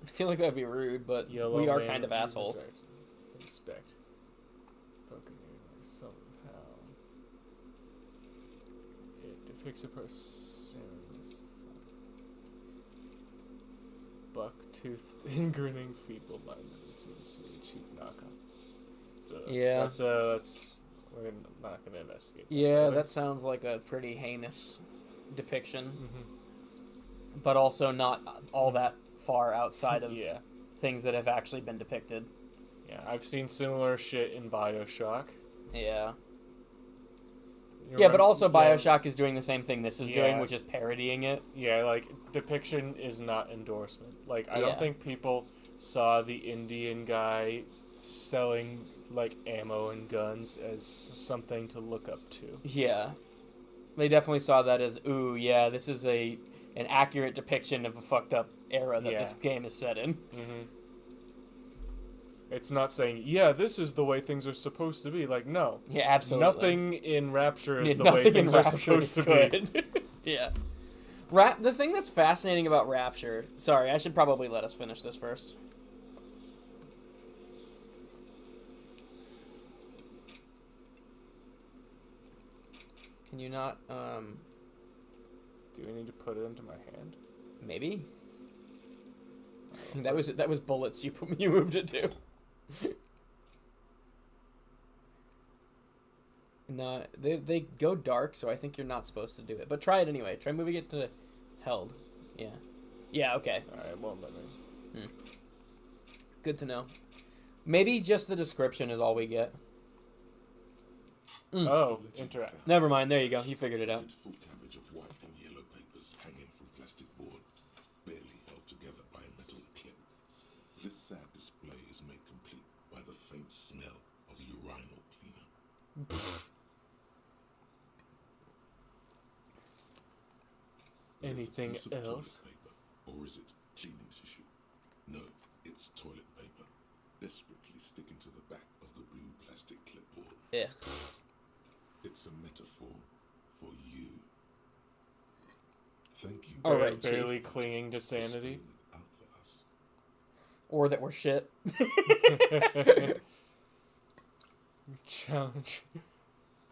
Speaker 1: I feel like that'd be rude, but
Speaker 2: Yellow
Speaker 1: we are
Speaker 2: man
Speaker 1: kind of
Speaker 2: reviews
Speaker 1: assholes.
Speaker 2: interact. Inspect. Buccaneer somehow. It depicts a person. Buck-toothed and grinning, feeble-minded. It seems to be a cheap knockoff.
Speaker 1: Yeah.
Speaker 2: That's we're not gonna investigate.
Speaker 1: Yeah,
Speaker 2: further.
Speaker 1: that sounds like a pretty heinous depiction.
Speaker 2: Mm-hmm.
Speaker 1: But also not all that far outside of
Speaker 2: Yeah.
Speaker 1: things that have actually been depicted.
Speaker 2: Yeah, I've seen similar shit in BioShock.
Speaker 1: Yeah.
Speaker 2: You
Speaker 1: Yeah, but
Speaker 2: remember-
Speaker 1: also
Speaker 2: yeah.
Speaker 1: BioShock is doing the same thing this is doing,
Speaker 2: Yeah.
Speaker 1: which is parodying it.
Speaker 2: Yeah, like, depiction is not endorsement. Like, I
Speaker 1: Yeah.
Speaker 2: don't think people saw the Indian guy selling, like, ammo and guns as something to look up to.
Speaker 1: Yeah. They definitely saw that as, ooh, yeah, this is an accurate depiction of a fucked up era that
Speaker 2: Yeah.
Speaker 1: this game is set in.
Speaker 2: Mm-hmm. It's not saying, yeah, this is the way things are supposed to be. Like, no.
Speaker 1: Yeah, absolutely.
Speaker 2: Nothing in Rapture is
Speaker 1: Yeah,
Speaker 2: the way
Speaker 1: nothing in
Speaker 2: things are
Speaker 1: Rapture
Speaker 2: supposed
Speaker 1: is
Speaker 2: to be.
Speaker 1: good. Yeah. The thing that's fascinating about Rapture... Sorry, I should probably let us finish this first. Can you not,
Speaker 2: Do we need to put it into my hand?
Speaker 1: Maybe? That was bullets you moved it to. No, they go dark, so I think you're not supposed to do it. But try it anyway. Try moving it to held. Yeah. Yeah, okay.
Speaker 2: Alright, won't let me.
Speaker 1: Good to know. Maybe just the description is all we get.
Speaker 2: Oh, interact.
Speaker 1: Never mind, there you go. You figured it out.
Speaker 4: Full cabbage of white and yellow papers hanging from plastic board, barely held together by a metal clip. This sad display is made complete by the faint smell of urinal cleaner.
Speaker 2: Anything
Speaker 4: Is it a piece of
Speaker 2: else?
Speaker 4: toilet paper, or is it cleaning tissue? No, it's toilet paper, desperately sticking to the back of the blue plastic clipboard.
Speaker 1: Ugh.
Speaker 4: It's a metaphor for you. Thank you.
Speaker 1: All right,
Speaker 2: Barely
Speaker 1: Chief.
Speaker 2: clinging to sanity.
Speaker 4: Out for us.
Speaker 1: Or that we're shit.
Speaker 2: Challenge.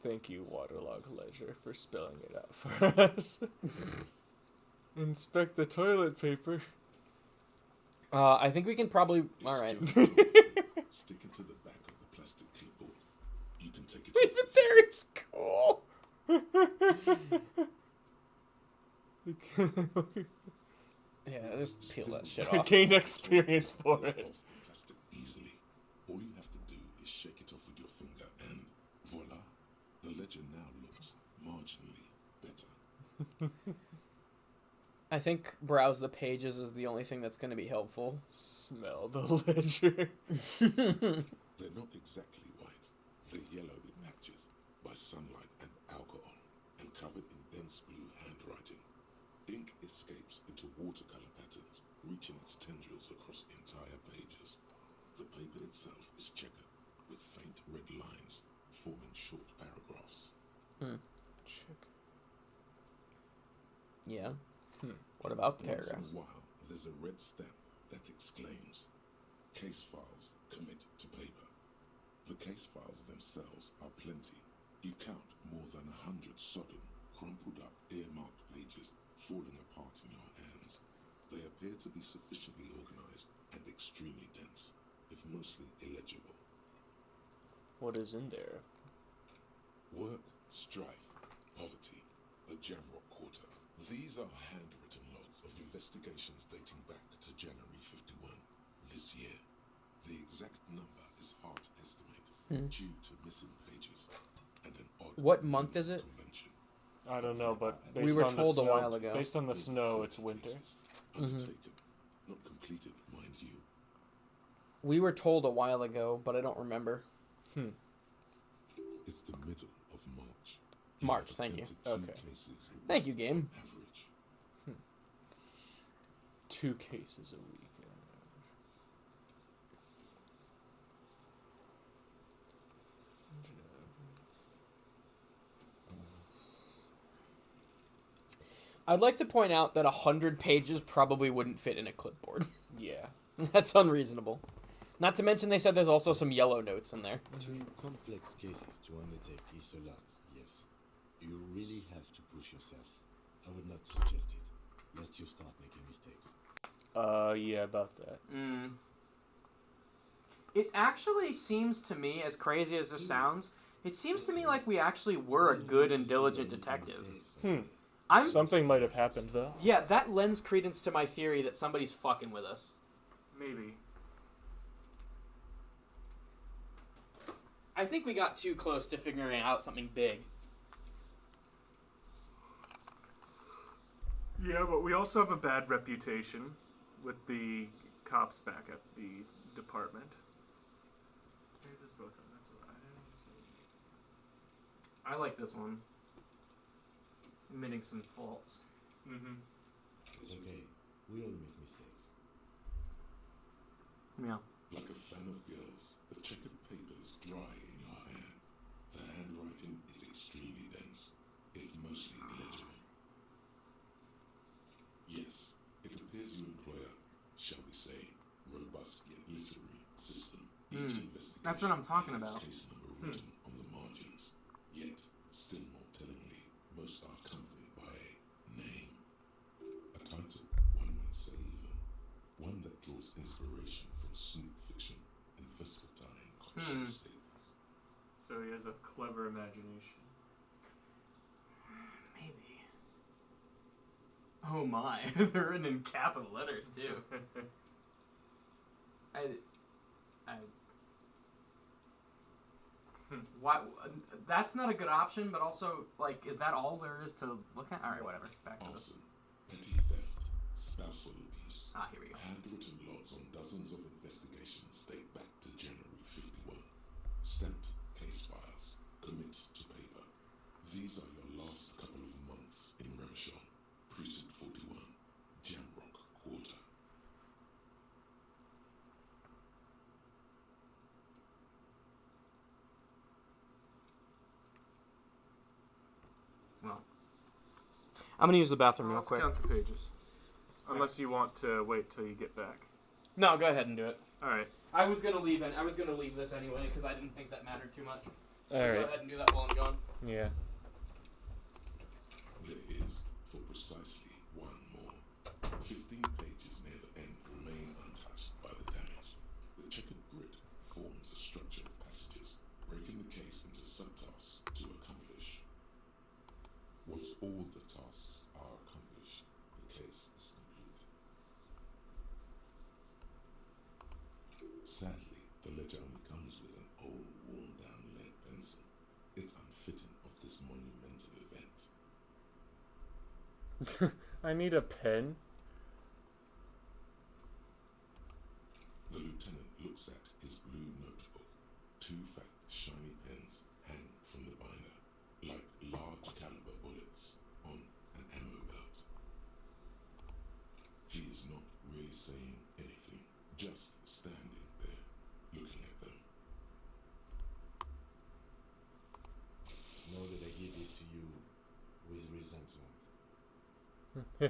Speaker 2: Thank you, Waterlog Ledger, for spelling it out for us. Inspect the toilet paper.
Speaker 1: I think we can probably... Alright.
Speaker 4: Sticking to the back of the plastic clipboard. You can take it
Speaker 1: Leave it there, it's cool. Yeah, just peel that shit off.
Speaker 2: Gain experience for it.
Speaker 4: Off the plastic easily. All you have to do is shake it off with your finger and voila. The ledger now looks marginally better.
Speaker 1: I think browse the pages is the only thing that's going to be helpful.
Speaker 2: Smell the ledger.
Speaker 4: They're not exactly white. They're yellow in patches by sunlight and alcohol and covered in dense blue handwriting. Ink escapes into watercolor patterns, reaching its tendrils across entire pages. The paper itself is checkered with faint red lines forming short paragraphs.
Speaker 2: Check.
Speaker 1: Yeah. What about the
Speaker 4: Once
Speaker 1: paragraphs?
Speaker 4: in a while, there's a red stamp that exclaims, "Case files commit to paper." The case files themselves are plenty. You count more than 100 sodden, crumpled up, earmarked pages falling apart in your hands. They appear to be sufficiently organized and extremely dense, if mostly illegible.
Speaker 2: What is in there?
Speaker 4: Work, strife, poverty, the Jamrock Quarter. These are handwritten logs of investigations dating back to January 51, this year. The exact number is hard to estimate due to missing pages and an odd
Speaker 1: What month is it?
Speaker 4: convention.
Speaker 2: I don't know, but
Speaker 1: We
Speaker 2: based
Speaker 1: were
Speaker 2: on
Speaker 1: told
Speaker 2: the
Speaker 1: a
Speaker 2: snow,
Speaker 1: while ago.
Speaker 2: Based on the snow, it's winter.
Speaker 4: Undertaken, not completed, mind you.
Speaker 1: We were told a while ago, but I don't remember.
Speaker 4: It's the middle of March.
Speaker 1: March, thank you.
Speaker 4: Attempted two
Speaker 2: Okay.
Speaker 4: cases a
Speaker 1: Thank
Speaker 4: week
Speaker 1: you, game.
Speaker 4: on average.
Speaker 2: 2 cases a week.
Speaker 1: I'd like to point out that 100 pages probably wouldn't fit in a clipboard.
Speaker 2: Yeah.
Speaker 1: That's unreasonable. Not to mention they said there's also some yellow notes in there.
Speaker 6: 2 complex cases to undertake is a lot, yes. You really have to push yourself. I would not suggest it, lest you start making mistakes.
Speaker 2: Yeah, about that.
Speaker 1: It actually seems to me, as crazy as this sounds, it seems to me like we actually were a good and diligent detective.
Speaker 2: Something might have happened, though.
Speaker 1: Yeah, that lends credence to my theory that somebody's fucking with us.
Speaker 2: Maybe.
Speaker 1: I think we got too close to figuring out something big.
Speaker 2: Yeah, but we also have a bad reputation with the cops back at the department.
Speaker 1: I like this one. Admitting some faults.
Speaker 6: It's okay. We all make mistakes.
Speaker 1: Yeah.
Speaker 4: Like a fan of girls, the checkered papers dry in your hand. The handwriting is extremely dense, if mostly illegible. Yes, it appears you employ a, shall we say, robust yet literary system. Each investigation
Speaker 1: That's what I'm talking
Speaker 4: has its
Speaker 1: about.
Speaker 4: case number written on the margins. Yet, still more tellingly, most are accompanied by a name. A title, one might say even. One that draws inspiration from snoop fiction and vespertine conscience statements.
Speaker 2: So he has a clever imagination.
Speaker 1: Maybe. Oh my, they're written in capital letters too. Why? That's not a good option, but also, like, is that all there is to look at? Alright, whatever. Back to this.
Speaker 4: Arson, petty theft, spousal abuse.
Speaker 1: Here we go.
Speaker 4: Handwritten logs on dozens of investigations date back to January 51. Stamped case files, commit to paper. These are your last couple of months in Revachol, Precinct 41, Jamrock Quarter.
Speaker 1: Well, I'm gonna use the bathroom real
Speaker 2: Let's
Speaker 1: quick.
Speaker 2: count the pages. Unless you want to wait till you get back.
Speaker 1: No, go ahead and do it.
Speaker 2: Alright.
Speaker 1: I was gonna leave this anyway because I didn't think that mattered too much. So
Speaker 2: Alright.
Speaker 1: go ahead and do that while I'm gone.
Speaker 2: Yeah.
Speaker 4: There is, for precisely one more. 15 pages near the end remain untouched by the damage. The checkered grid forms a structure of passages, breaking the case into subtasks to accomplish. Once all the tasks are accomplished, the case is complete. Sadly, the ledger only comes with an old, worn-down lead pencil. It's unfitting of this monumental event.
Speaker 2: I need a pen.
Speaker 4: The lieutenant looks at his blue notebook. 2 fat, shiny pens hang from the binder, like large caliber bullets on an ammo belt. He is not really saying anything, just standing there, looking at them.
Speaker 6: Know that I give this to you with resentment.
Speaker 4: The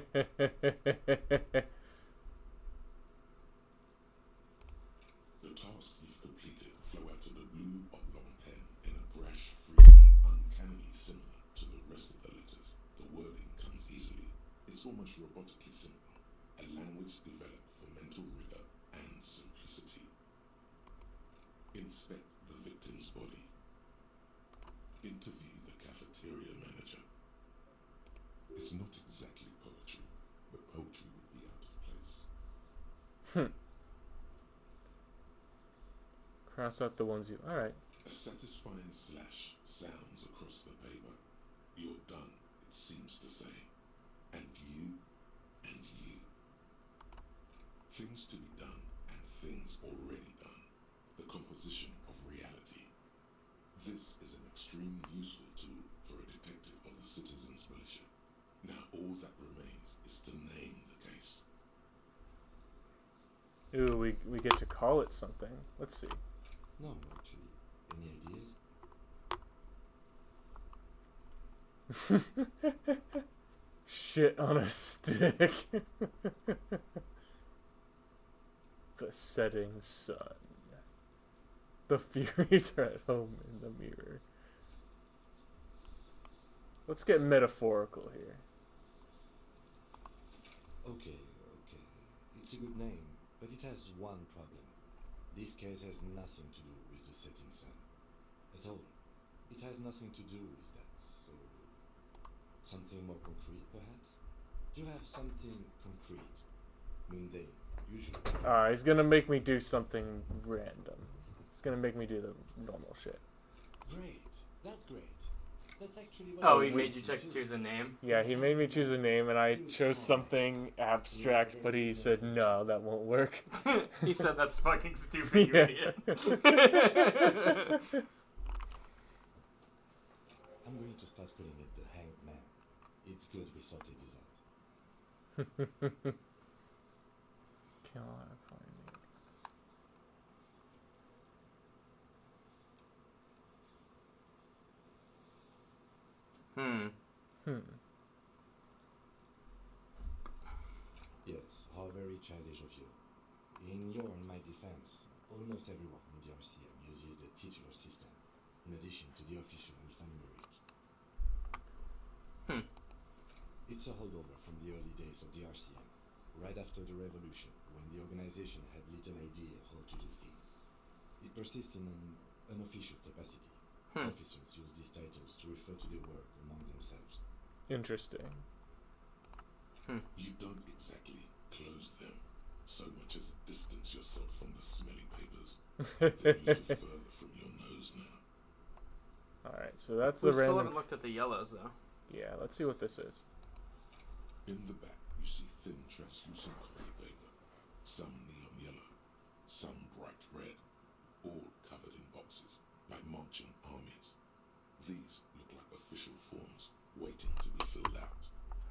Speaker 4: task you've completed flow out of the blue oblong pen in a brash freehand uncannily similar to the rest of the letters. The wording comes easily. It's almost robotically simple, a language developed for mental rigor and simplicity. Inspect the victim's body. Interview the cafeteria manager. It's not exactly poetry, but poetry would be out of place.
Speaker 2: Cross out the ones you... Alright.
Speaker 4: A satisfying slash sounds across You're done, it seems to say. And you, and you. Things to be done, and things already done. The composition of reality. This is an extremely useful tool for a detective of the Citizens Militia. Now all that remains is to name the case.
Speaker 2: Ooh, we get to call it something. Let's see.
Speaker 6: No, actually. Any ideas?
Speaker 2: Shit on a stick. The setting sun. The Furies are at home in the mirror. Let's get metaphorical here.
Speaker 6: Okay. It's a good name, but it has one problem. This case has nothing to do with the setting sun. At all. It has nothing to do with that, so... Something more concrete, perhaps? Do you have something concrete? Mundane, usually.
Speaker 2: He's gonna make me do something random. He's gonna make me do the normal shit.
Speaker 6: Great. That's great. That's actually what
Speaker 1: Oh, he made you choose a name?
Speaker 2: Yeah, he made me choose a name, and I chose something abstract, but he said, no, that won't work.
Speaker 1: He said, that's fucking stupid, you
Speaker 2: Yeah.
Speaker 1: idiot.
Speaker 6: I'm going to start calling it the Hanged Man. It's good we sorted this out. Yes, how very childish of you. In your and my defense, almost everyone in the RCM uses the titular system, in addition to the official alphanumeric. It's a holdover from the early days of the RCM, right after the revolution, when the organization had little idea how to do things. It persists in an unofficial capacity. Officers use these titles to refer to their work among themselves.
Speaker 2: Interesting.
Speaker 4: You don't exactly close them, so much as distance yourself from the smelly papers. They're a little further from your nose now.
Speaker 2: Alright, so that's
Speaker 1: We
Speaker 2: the
Speaker 1: still
Speaker 2: random...
Speaker 1: haven't looked at the yellows, though.
Speaker 2: Yeah, let's see what this is.
Speaker 4: In the back, you see thin, translucent copy paper. Some neon yellow, some bright red, all covered in boxes, like marching armies. These look like official forms, waiting to be filled out.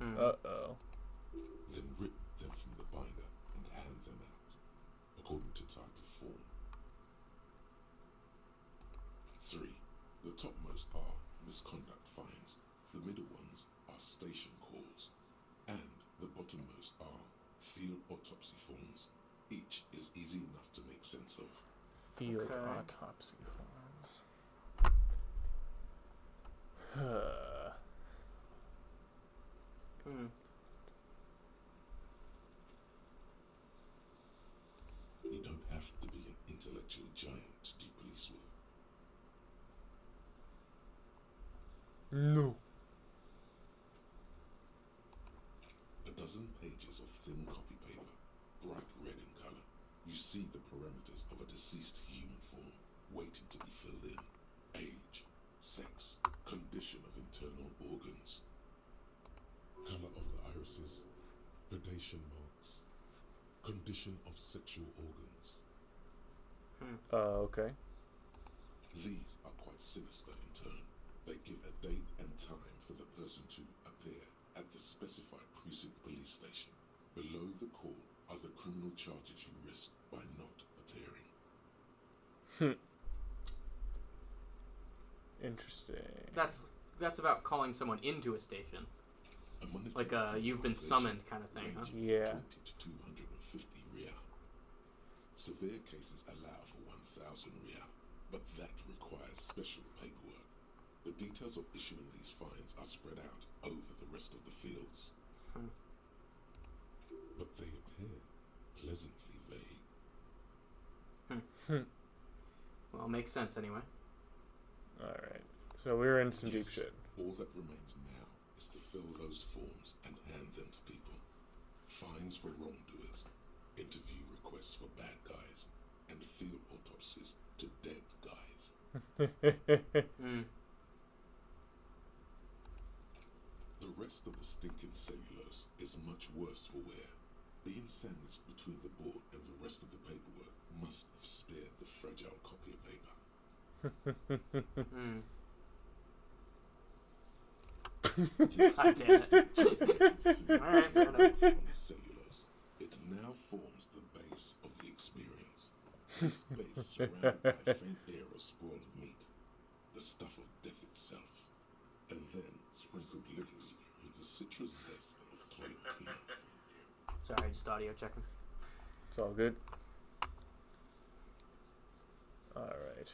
Speaker 2: Uh-oh.
Speaker 4: Then rip them from the binder and hand them out, according to type of form. 3. The topmost are misconduct fines, the middle ones are station calls, and the bottommost are field autopsy forms. Each is easy enough to make sense of.
Speaker 2: Field
Speaker 1: Okay.
Speaker 2: autopsy forms.
Speaker 4: You don't have to be an intellectual giant to do police work.
Speaker 2: No.
Speaker 4: A dozen pages of thin copy paper, bright red in color. You see the parameters of a deceased human form, waiting to be filled in. Age, sex, condition of internal organs, color of the irises, predation marks, condition of sexual organs.
Speaker 2: Okay.
Speaker 4: These are quite sinister in turn. They give a date and time for the person to appear at the specified precinct police station. Below the call are the criminal charges you risk by not appearing.
Speaker 2: Interesting.
Speaker 1: That's about calling someone into a station. Like you've been summoned kind of thing, huh?
Speaker 2: Yeah.
Speaker 4: 20 to 250 real. Severe cases allow for 1,000 real, but that requires special paperwork. The details of issuing these fines are spread out over the rest of the fields. But they appear pleasantly vague.
Speaker 1: Well, makes sense anyway.
Speaker 2: Alright. So we're in some deep
Speaker 4: Yes,
Speaker 2: shit.
Speaker 4: all that remains now is to fill those forms and hand them to people. Fines for wrongdoers, interview requests for bad guys, and field autopsies to dead guys. rest of the stinking cellulose is much worse for wear. Being sandwiched between the board and the rest of the paperwork must have spared the fragile copy of paper.
Speaker 1: God damn it. Alright, fair enough.
Speaker 4: On the cellulose, it now forms the base of the experience. This base surrounded by a faint air of spoiled meat, the stuff of death itself, and then sprinkled liberally with the citrus zest of toilet cleaner.
Speaker 1: Sorry, just audio checking.
Speaker 2: It's all good. Alright.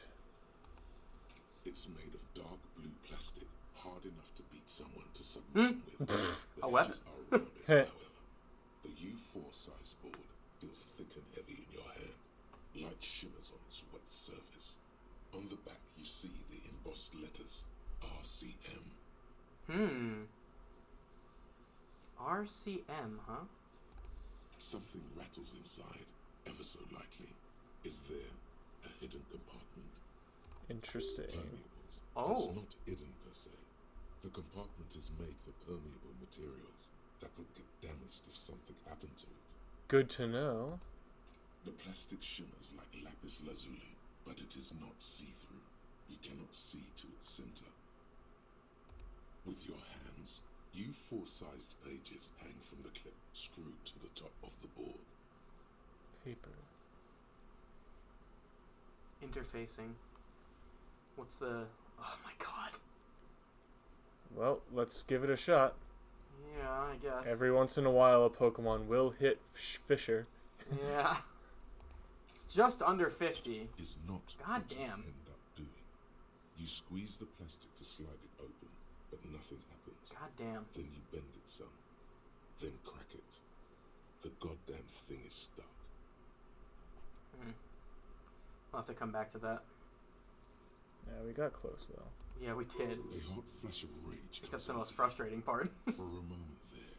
Speaker 4: It's made of dark blue plastic, hard enough to beat someone to submission with. The
Speaker 1: A weapon.
Speaker 4: edges are rounded, however. The U4 size board feels thick and heavy in your hand. Light shimmers on its wet surface. On the back, you see the embossed letters RCM.
Speaker 1: RCM, huh?
Speaker 4: Something rattles inside, ever so lightly. Is there a hidden compartment?
Speaker 2: Interesting.
Speaker 4: Permeables.
Speaker 1: Oh.
Speaker 4: It's not hidden per se. The compartment is made for permeable materials that would get damaged if something happened to it.
Speaker 2: Good to know.
Speaker 4: The plastic shimmers like lapis lazuli, but it is not see-through. You cannot see to its center. With your hands, U4-sized pages hang from the clip screwed to the top of the board.
Speaker 2: Paper.
Speaker 1: Interfacing. What's the... Oh my god.
Speaker 2: Well, let's give it a shot.
Speaker 1: Yeah, I guess.
Speaker 2: Every once in a while, a Pokemon will hit Fisher.
Speaker 1: Yeah. It's just under 50.
Speaker 4: Is not
Speaker 1: God
Speaker 4: what you
Speaker 1: damn.
Speaker 4: end up doing. You squeeze the plastic to slide it open, but nothing happens.
Speaker 1: God damn.
Speaker 4: Then you bend it some. Then crack it. The goddamn thing is stuck.
Speaker 1: We'll have to come back to that.
Speaker 2: Yeah, we got close, though.
Speaker 1: Yeah, we did.
Speaker 4: A hot flash of rage
Speaker 1: That's
Speaker 4: comes
Speaker 1: the most
Speaker 4: over you.
Speaker 1: frustrating part.
Speaker 4: For a moment there,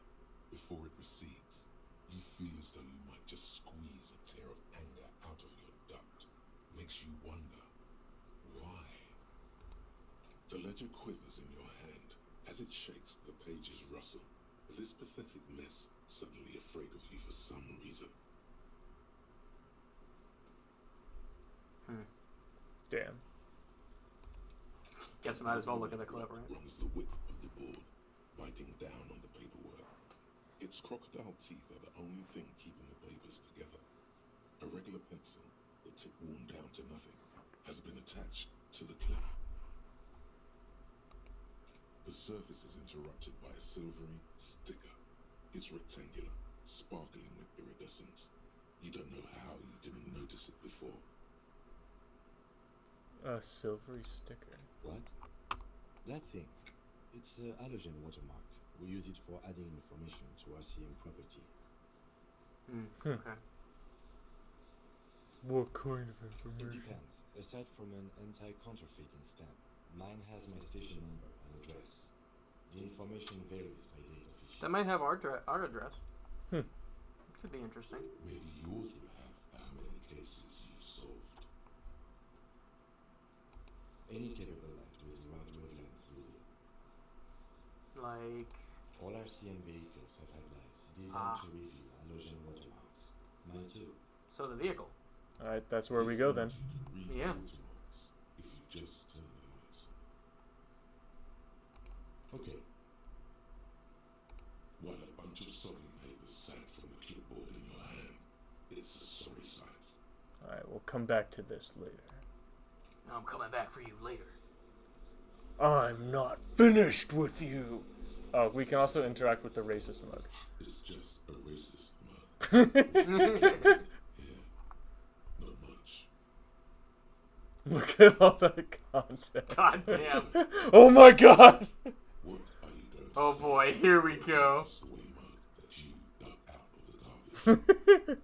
Speaker 4: before it recedes, you feel as though you might just squeeze a tear of anger out of your duct. Makes you wonder, why? The ledger quivers in your hand. As it shakes, the pages rustle. This pathetic mess suddenly afraid of you for some reason.
Speaker 2: Damn.
Speaker 1: Guess I might as well look at the clip, right?
Speaker 4: Runs the width of the board, biting down on the paperwork. Its crocodile teeth are the only thing keeping the papers together. A regular pencil, the tip worn down to nothing, has been attached to the clip. The surface is interrupted by a silvery sticker. It's rectangular, sparkling with iridescence. You don't know how you didn't notice it before.
Speaker 2: A silvery sticker.
Speaker 6: What? That thing. It's an halogen watermark. We use it for adding information to RCM property.
Speaker 1: Okay.
Speaker 2: What kind of
Speaker 6: It
Speaker 2: information?
Speaker 6: depends. Aside from an anti-counterfeiting stamp, mine has my station number and address. The information varies by date of issue.
Speaker 1: That might have our address. Could be interesting.
Speaker 4: Maybe yours will have how many cases you've solved.
Speaker 6: Any capable act with route wavelength through.
Speaker 1: Like...
Speaker 6: All RCM vehicles have headlights designed to review halogen watermarks. Mine too.
Speaker 1: So the vehicle.
Speaker 2: Alright, that's where we go then.
Speaker 1: Yeah.
Speaker 4: If you just turn the lights on.
Speaker 6: Okay.
Speaker 4: While a bunch of soldering papers sag from the clipboard in your hand, it's a sorry sight.
Speaker 2: Alright, we'll come back to this later.
Speaker 1: I'm coming back for you later.
Speaker 2: I'm not finished with you! Oh, we can also interact with the racist mug.
Speaker 4: It's just a racist mug. Yeah, not much.
Speaker 2: Look at all that content.
Speaker 1: God damn.
Speaker 2: Oh my god!
Speaker 4: What are you going to
Speaker 1: Oh
Speaker 4: say?
Speaker 1: boy, here we go.
Speaker 4: That's the way mug that you dug out of the garbage.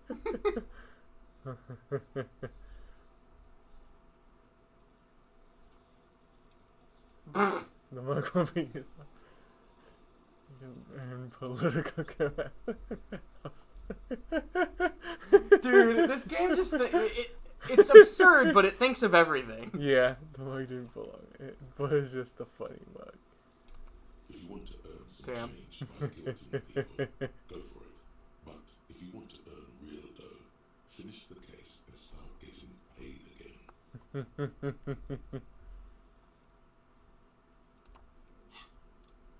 Speaker 2: The mug will be used in political correctness.
Speaker 1: Dude, this game just... it's absurd, but it thinks of everything.
Speaker 2: Yeah, the mug didn't belong. But it's just a funny mug.
Speaker 4: If you want to earn some
Speaker 1: Damn.
Speaker 4: change by guilting people, go for it. But if you want to earn real dough, finish the case and start getting paid again.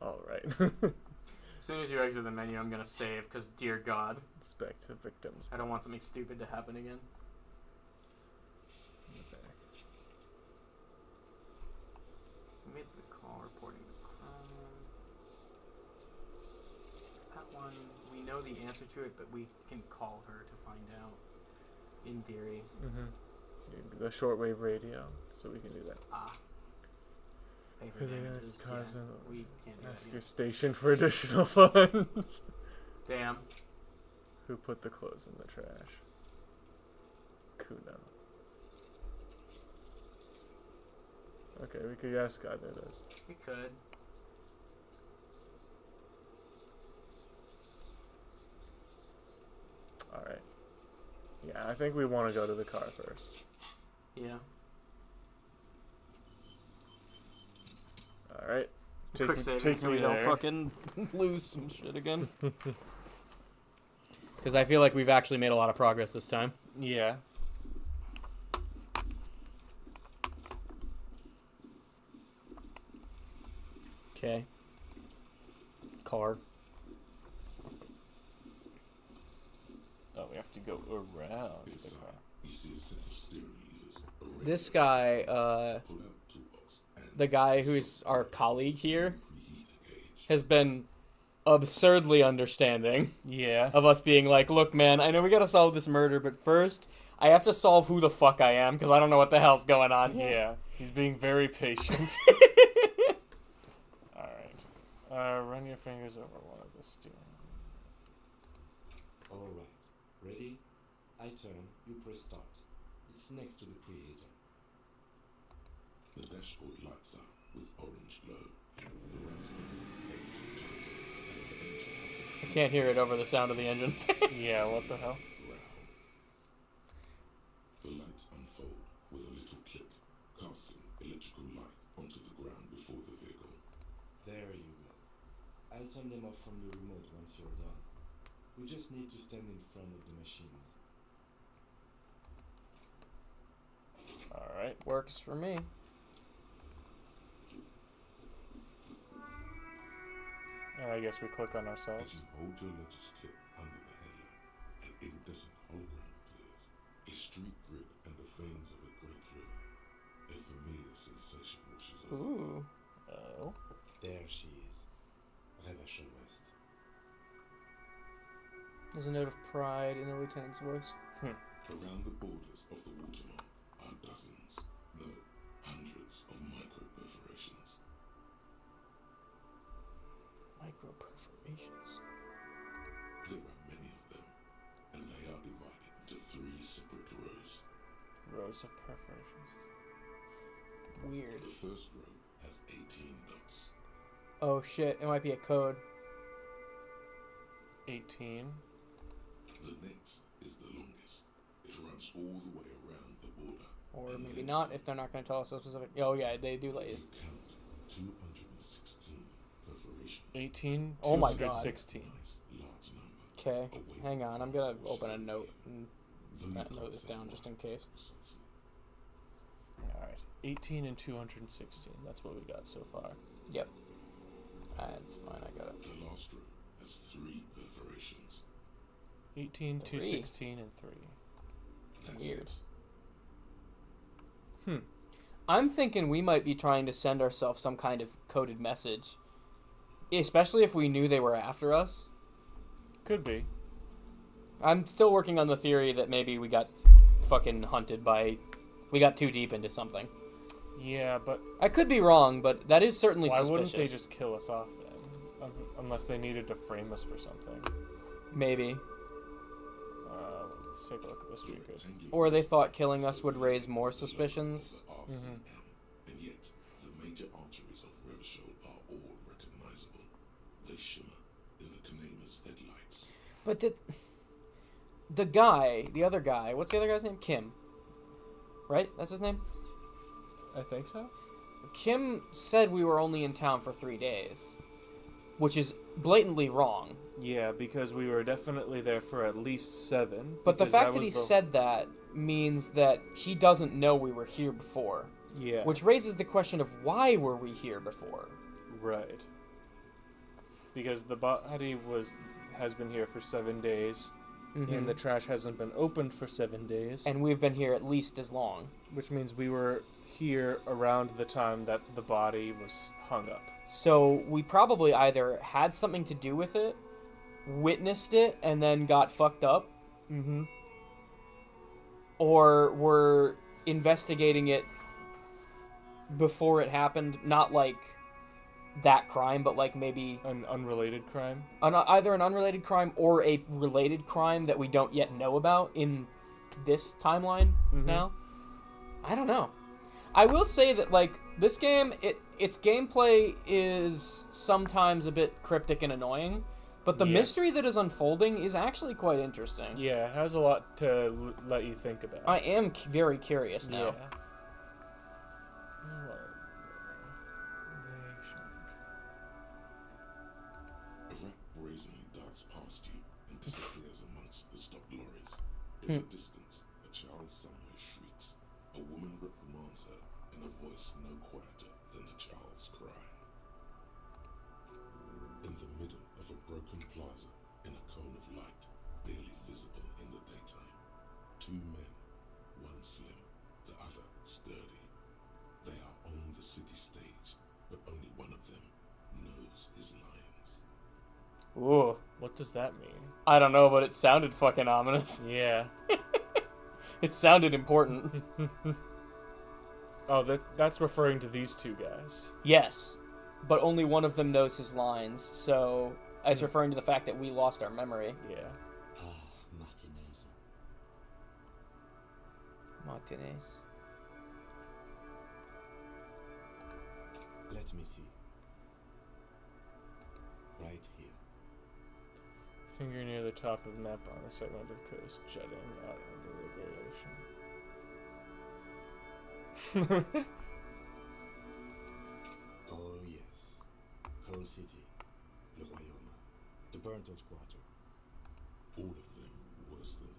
Speaker 2: All right.
Speaker 1: As soon as you exit the menu, I'm gonna save, because dear God,
Speaker 2: Inspect the victims.
Speaker 1: I don't want something stupid to happen again.
Speaker 2: In the back.
Speaker 1: We made the call reporting the crime. That one, we know the answer to it, but we can call her to find out. In theory.
Speaker 2: The shortwave radio, so we can do that.
Speaker 1: Ah. Pay for
Speaker 2: For the
Speaker 1: damages,
Speaker 2: cause
Speaker 1: yeah,
Speaker 2: of-
Speaker 1: we can't do
Speaker 2: Ask
Speaker 1: that
Speaker 2: your
Speaker 1: yet.
Speaker 2: station for additional funds.
Speaker 1: Damn.
Speaker 2: Who put the clothes in the trash? Kuno. Okay, we could ask either of those.
Speaker 1: We could.
Speaker 2: Alright. Yeah, I think we want to go to the car first.
Speaker 1: Yeah.
Speaker 2: Alright.
Speaker 1: Quick saving so we don't fucking lose some shit again. Because I feel like we've actually made a lot of progress this time.
Speaker 2: Yeah.
Speaker 1: Okay. Car.
Speaker 2: Oh, we have to go around the car.
Speaker 4: You see a set of steering levers arranged.
Speaker 1: This guy,
Speaker 4: Pull out toolbox and
Speaker 1: the guy who's our colleague here, has been absurdly understanding
Speaker 2: Yeah.
Speaker 1: of us being like, look, man, I know we gotta solve this murder, but first, I have to solve who the fuck I am, because I don't know what the hell's going on here.
Speaker 2: Yeah. He's being very patient. Alright. Run your fingers over one of the steering.
Speaker 6: Alright. Ready? I turn, you press start. It's next to the creator.
Speaker 4: the dashboard lights up with orange glow. The raspberry page jumps and the engine
Speaker 1: I can't hear it over the sound of the engine.
Speaker 2: Yeah, what the hell?
Speaker 4: The lights unfold with a little click, casting electrical light onto the ground before the vehicle.
Speaker 6: There you go. I'll turn them off from the remote once you're done. We just need to stand in front of the machine.
Speaker 2: Alright.
Speaker 1: Works for me.
Speaker 2: And I guess we click on ourselves.
Speaker 4: As you hold your Logis kit under the headlamp, an incandescent hologram appears. A street grid and the veins of a great river. A familiar sensation washes over.
Speaker 1: Ooh.
Speaker 2: Oh.
Speaker 6: There she is. Revachol West.
Speaker 1: There's a note of pride in the lieutenant's voice.
Speaker 4: Around the borders of the watermark are dozens, no, hundreds of micro perforations.
Speaker 1: Micro perforations.
Speaker 4: There are many of them, and they are divided into 3 separate rows.
Speaker 2: Rows of perforations.
Speaker 1: Weird.
Speaker 4: The first row has 18 dots.
Speaker 1: Oh shit, it might be a code.
Speaker 2: 18.
Speaker 4: The next is the longest. It runs all the way around the border.
Speaker 1: Or
Speaker 4: and
Speaker 1: maybe
Speaker 4: then
Speaker 1: not if they're not going to tell us so specific. Oh yeah, they do let you.
Speaker 4: you count 216 perforations.
Speaker 2: 18,
Speaker 1: Oh my God.
Speaker 2: 216.
Speaker 4: Nice large number.
Speaker 1: Okay,
Speaker 4: away
Speaker 1: hang
Speaker 4: from
Speaker 1: on. I'm
Speaker 4: the
Speaker 1: going to
Speaker 4: bullshit
Speaker 1: open a note
Speaker 4: field.
Speaker 1: and
Speaker 4: Though you
Speaker 1: note
Speaker 4: can't
Speaker 1: this
Speaker 4: say
Speaker 1: down
Speaker 4: why
Speaker 1: just in case.
Speaker 4: precisely.
Speaker 2: Alright. 18 and 216. That's what we got so far.
Speaker 1: Yep. It's fine, I got it.
Speaker 4: The last row has 3 perforations.
Speaker 2: 18,
Speaker 1: 3.
Speaker 2: 216, and 3.
Speaker 4: That's
Speaker 1: Weird.
Speaker 4: it.
Speaker 1: I'm thinking we might be trying to send ourselves some kind of coded message. Especially if we knew they were after us.
Speaker 2: Could be.
Speaker 1: I'm still working on the theory that maybe we got fucking hunted by... We got too deep into something.
Speaker 2: Yeah, but
Speaker 1: I could be wrong, but that is certainly
Speaker 2: why
Speaker 1: suspicious.
Speaker 2: wouldn't they just kill us off then? Unless they needed to frame us for something.
Speaker 1: Maybe.
Speaker 2: Let's take a look at the street grid.
Speaker 1: Or they thought killing us would raise more suspicions.
Speaker 4: And yet, the major arteries of Revachol are all recognizable. They shimmer in the Kanema's headlights.
Speaker 1: But the guy, the other guy, what's the other guy's name? Kim. Right? That's his name?
Speaker 2: I think so.
Speaker 1: Kim said we were only in town for 3 days. which is blatantly wrong.
Speaker 2: Yeah, because we were definitely there for at least 7.
Speaker 1: But the
Speaker 2: because
Speaker 1: fact that
Speaker 2: was
Speaker 1: he
Speaker 2: the-
Speaker 1: said that means that he doesn't know we were here before.
Speaker 2: Yeah.
Speaker 1: Which raises the question of why were we here before?
Speaker 2: Right. Because the body has been here for 7 days,
Speaker 1: Mhm.
Speaker 2: and the trash hasn't been opened for 7 days.
Speaker 1: And we've been here at least as long.
Speaker 2: Which means we were here around the time that the body was hung up.
Speaker 1: So we probably either had something to do with it, witnessed it, and then got fucked up,
Speaker 2: Mm-hmm.
Speaker 1: or were investigating it before it happened. Not like that crime, but like maybe
Speaker 2: An unrelated crime?
Speaker 1: either an unrelated crime or a related crime that we don't yet know about in this timeline now. I don't know. I will say that like this game, its gameplay is sometimes a bit cryptic and annoying, but the
Speaker 2: Yeah.
Speaker 1: mystery that is unfolding is actually quite interesting.
Speaker 2: Yeah, it has a lot to let you think about.
Speaker 1: I am very curious now.
Speaker 2: Yeah.
Speaker 4: A rat brazenly darts past you and disappears amongst the stock lorries. In the distance, a child somewhere shrieks. A woman reprimands her in a voice no quieter than the child's cry. In the middle of a broken plaza, in a cone of light, barely visible in the daytime, 2 men, one slim, the other sturdy. They are on the city stage, but only one of them knows his lines.
Speaker 1: Ooh,
Speaker 2: What does that mean?
Speaker 1: I don't know, but it sounded fucking ominous.
Speaker 2: Yeah.
Speaker 1: It sounded important.
Speaker 2: Oh, that's referring to these 2 guys.
Speaker 1: Yes, but only one of them knows his lines, so it's referring to the fact that we lost our memory.
Speaker 2: Yeah.
Speaker 6: Ah, Martinez.
Speaker 1: Martinez.
Speaker 6: Let me see. Right here.
Speaker 2: Finger near the top of the map on a segment of coast jutting out into the great ocean.
Speaker 6: Oh yes. Coal City. Le Royaume. The Burnt-out Quarter.
Speaker 4: All of them worse than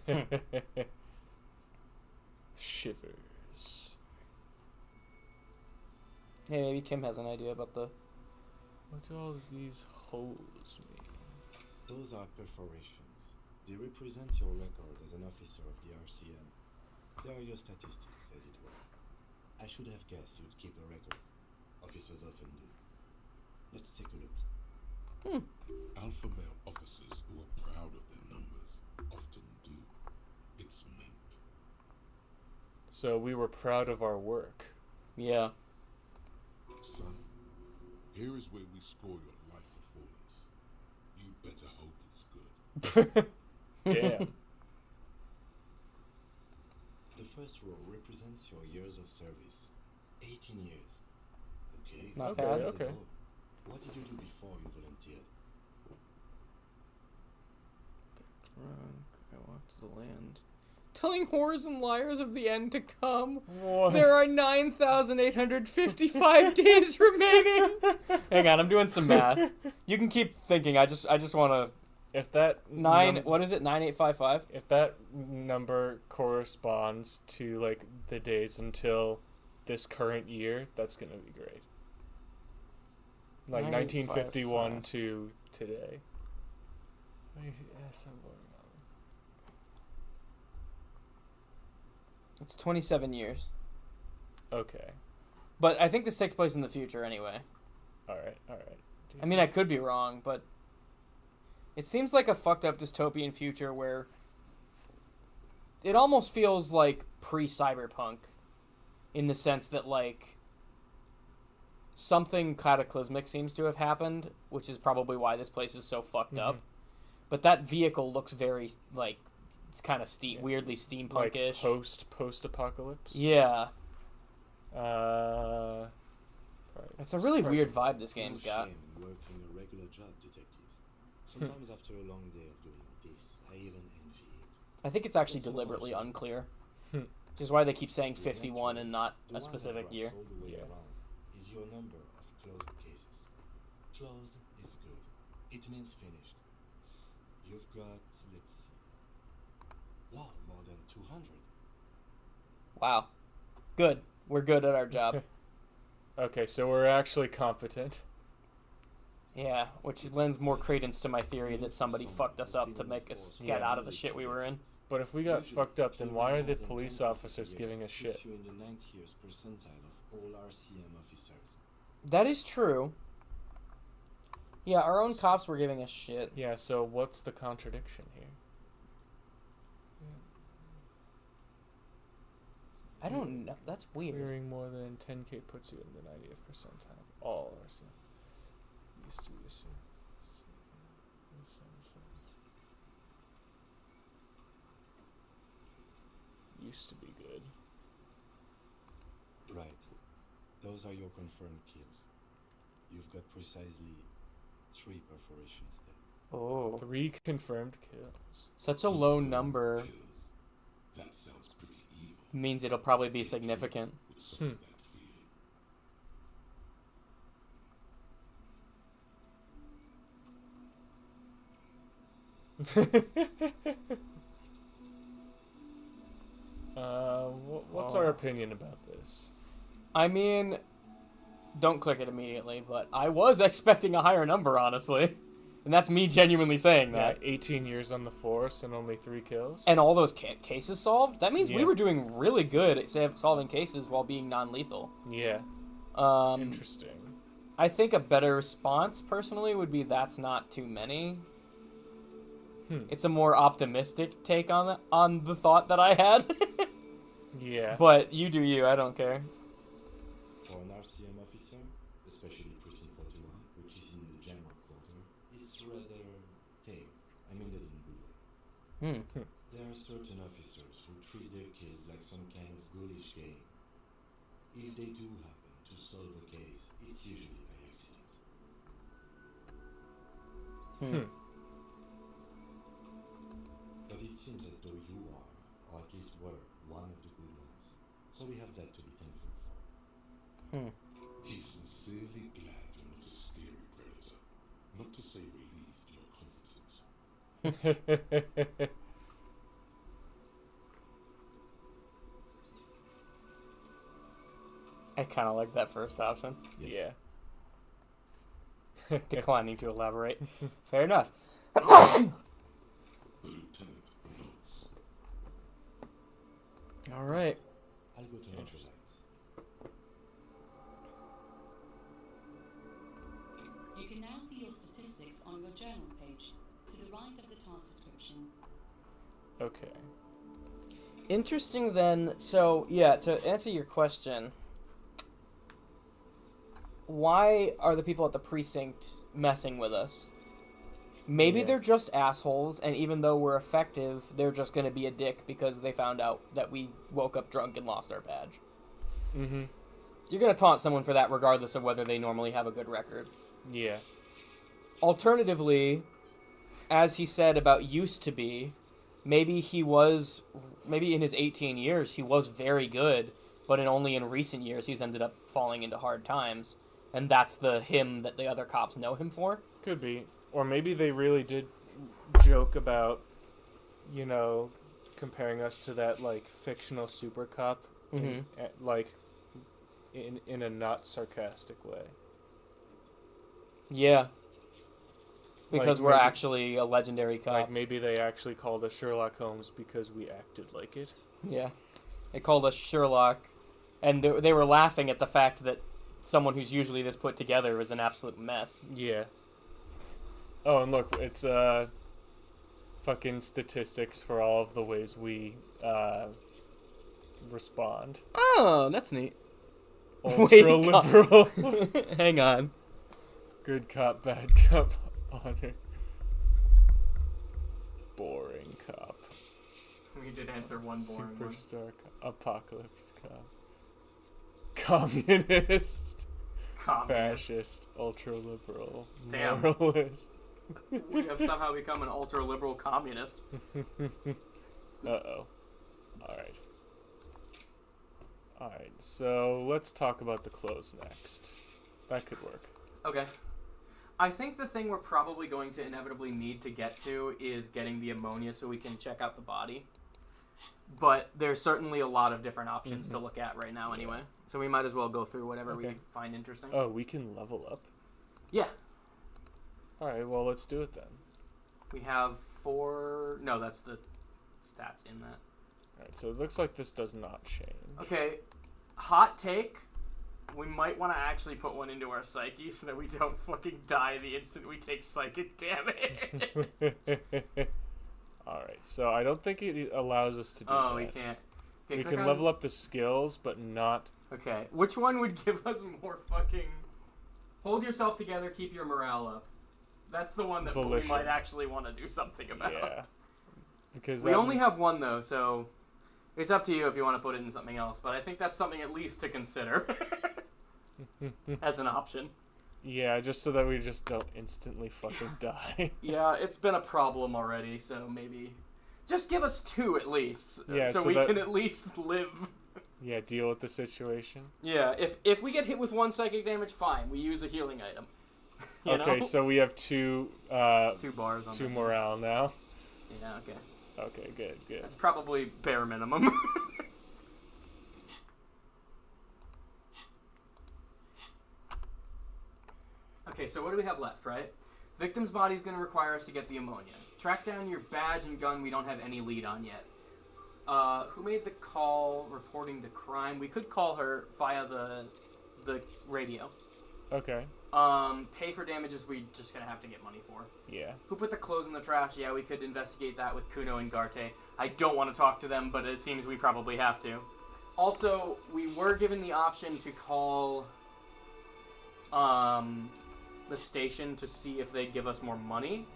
Speaker 4: here.
Speaker 2: Shivers.
Speaker 1: Hey, maybe Kim has an idea about the...
Speaker 2: What do all of these holes mean?
Speaker 6: Those are perforations. They represent your record as an officer of the RCM. They are your statistics, as it were. I should have guessed you'd keep a record. Officers often do. Let's take a look.
Speaker 4: Alpha male officers who are proud of their numbers often do. It's meant.
Speaker 2: So we were proud of our work.
Speaker 1: Yeah.
Speaker 4: Son, here is where we score your life performance. You better hope it's good.
Speaker 2: Damn.
Speaker 6: The first row represents your years of service. 18 years. Okay.
Speaker 1: Not
Speaker 2: Okay,
Speaker 1: bad.
Speaker 2: okay.
Speaker 6: What did you do before you volunteered?
Speaker 1: I walked the land. Telling whores and liars of the end to come.
Speaker 2: What?
Speaker 1: There are 9,855 days remaining. Hang on, I'm doing some math. You can keep thinking. I just want to...
Speaker 2: If that
Speaker 1: What is it? 9855?
Speaker 2: If that number corresponds to like the days until this current year, that's gonna be great. Like 1951 to today. Yes, I'm going on.
Speaker 1: It's 27 years.
Speaker 2: Okay.
Speaker 1: But I think this takes place in the future anyway.
Speaker 2: All right.
Speaker 1: I mean, I could be wrong, but it seems like a fucked up dystopian future where it almost feels like pre-cyberpunk in the sense that, like, something cataclysmic seems to have happened, which is probably why this place is so fucked up. But that vehicle looks very, like, it's kind of weirdly steampunk-ish.
Speaker 2: Like post-apocalypse.
Speaker 1: Yeah.
Speaker 2: It's
Speaker 1: It's a really weird vibe this game's
Speaker 6: No
Speaker 1: got.
Speaker 6: shame in working a regular job, detective. Sometimes after a long day of doing this, I even envy it.
Speaker 1: I think it's actually deliberately unclear. Which is why they keep saying 51 and not
Speaker 6: The
Speaker 1: a
Speaker 6: one that
Speaker 1: specific
Speaker 6: runs
Speaker 1: year.
Speaker 6: all the way around is your number of closed cases. Closed is good. It means finished. You've got, let's see. Wow, more than 200.
Speaker 1: Wow. Good. We're good at our job.
Speaker 2: Okay, so we're actually competent.
Speaker 1: Yeah, which lends more credence to my theory that somebody fucked us up to make us get out of the shit we were in.
Speaker 2: But if we got fucked up, then why are the police officers giving us shit?
Speaker 6: You in the 90th percentile of all RCM officers.
Speaker 1: That is true. Yeah, our own cops were giving us shit.
Speaker 2: Yeah, so what's the contradiction here?
Speaker 1: I don't know. That's weird.
Speaker 2: Clearing more than 10k puts you in the 90th percentile of all RCM. Used to be used to be good.
Speaker 6: Right. Those are your confirmed kills. You've got precisely 3 perforations there.
Speaker 1: Oh.
Speaker 2: 3 confirmed kills.
Speaker 1: Such a low number
Speaker 4: That sounds pretty evil.
Speaker 1: means it'll probably be significant.
Speaker 4: Would suffer that
Speaker 2: What's our opinion about this?
Speaker 1: I mean, don't click it immediately, but I was expecting a higher number, honestly. And that's me genuinely saying that.
Speaker 2: 18 years on the force and only 3 kills.
Speaker 1: And all those cases solved? That means we
Speaker 2: Yeah.
Speaker 1: were doing really good at solving cases while being non-lethal.
Speaker 2: Yeah.
Speaker 1: Interesting. I think a better response, personally, would be that's not too many. It's a more optimistic take on the thought that I had.
Speaker 2: Yeah.
Speaker 1: But you do you, I don't care.
Speaker 6: For an RCM officer, especially Precinct 41, which is in the general quarter, it's rather tame. I mean that in a good way. There are certain officers who treat their kills like some kind of ghoulish game. If they do happen to solve a case, it's usually by accident. But it seems as though you are, or at least were, one of the good ones. So we have that to be thankful for.
Speaker 4: He's sincerely glad you're not a scary predator. Not to say relieved you're competent.
Speaker 1: I kind of like that first option.
Speaker 2: Yeah.
Speaker 1: Declining to elaborate. Fair enough.
Speaker 4: The lieutenant notes.
Speaker 1: All right.
Speaker 6: I'll go to neutral lights.
Speaker 12: You can now see your statistics on your journal page, to the right of the task description.
Speaker 2: Okay.
Speaker 1: Interesting then. So, yeah, to answer your question, why are the people at the precinct messing with us? Maybe they're just assholes, and even though we're effective, they're just going to be a dick because they found out that we woke up drunk and lost our badge.
Speaker 2: Mm-hmm.
Speaker 1: You're going to taunt someone for that regardless of whether they normally have a good record.
Speaker 2: Yeah.
Speaker 1: Alternatively, as he said about used to be, maybe in his 18 years, he was very good, but only in recent years he's ended up falling into hard times, and that's the him that the other cops know him for.
Speaker 2: Could be. Or maybe they really did joke about, comparing us to that, fictional super cop, in a not sarcastic way.
Speaker 1: Yeah. Because we're
Speaker 2: maybe-
Speaker 1: actually a legendary cop.
Speaker 2: Like, maybe they actually called us Sherlock Holmes because we acted like it.
Speaker 1: Yeah. They called us Sherlock, and they were laughing at the fact that someone who's usually this put together is an absolute mess.
Speaker 2: Yeah. Oh, and look, it's fucking statistics for all of the ways we respond.
Speaker 1: Oh, that's neat.
Speaker 2: Ultra liberal.
Speaker 1: Hang on.
Speaker 2: Good cop, bad cop, honor. Boring cop.
Speaker 1: We did answer one boring one.
Speaker 2: Superstar cop. Apocalypse cop. Communist. Fascist. Ultra liberal.
Speaker 1: Damn.
Speaker 2: Moralist.
Speaker 1: We have somehow become an ultra-liberal communist.
Speaker 2: Uh-oh. Alright. Alright, so let's talk about the clothes next. That could work.
Speaker 1: Okay. I think the thing we're probably going to inevitably need to get to is getting the ammonia so we can check out the body. But there's certainly a lot of different options to look at right now anyway. So we might as well go through whatever we find interesting.
Speaker 2: Oh, we can level up?
Speaker 1: Yeah.
Speaker 2: Alright, well, let's do it then.
Speaker 1: We have 4... No, that's the stats in that.
Speaker 2: Alright, so it looks like this does not change.
Speaker 1: Okay, hot take. We might want to actually put one into our psyche so that we don't fucking die the instant we take psychic damage.
Speaker 2: Alright, so I don't think it allows us to do that.
Speaker 1: Oh, we can't. Okay,
Speaker 2: we
Speaker 1: click
Speaker 2: can
Speaker 1: on-
Speaker 2: level up the skills, but not...
Speaker 1: Okay, which one would give us more fucking... Hold yourself together, keep your morale up. That's the one that
Speaker 2: Volition.
Speaker 1: we might actually want to do something about.
Speaker 2: Yeah. Because
Speaker 1: we only have one, though, so... It's up to you if you want to put it in something else, but I think that's something at least to consider. As an option.
Speaker 2: Yeah, just so that we just don't instantly fucking die.
Speaker 1: Yeah, it's been a problem already, so maybe... Just give us 2 at least,
Speaker 2: Yeah,
Speaker 1: so
Speaker 2: so
Speaker 1: we
Speaker 2: that-
Speaker 1: can at least live.
Speaker 2: Yeah, deal with the situation.
Speaker 1: Yeah, if we get hit with 1 psychic damage, fine. We use a healing item. You
Speaker 2: Okay,
Speaker 1: know?
Speaker 2: so we have 2...
Speaker 1: 2 bars on
Speaker 2: 2
Speaker 1: that.
Speaker 2: morale now.
Speaker 1: Yeah, okay.
Speaker 2: Okay, good, good.
Speaker 1: That's probably bare minimum. Okay, so what do we have left, right? Victim's body is going to require us to get the ammonia. Track down your badge and gun we don't have any lead on yet. Who made the call reporting the crime? We could call her via the radio.
Speaker 2: Okay.
Speaker 1: Pay for damages we just going to have to get money for.
Speaker 2: Yeah.
Speaker 1: Who put the clothes in the trash? Yeah, we could investigate that with Kuno and Garte. I don't want to talk to them, but it seems we probably have to. Also, we were given the option to call the station to see if they'd give us more money,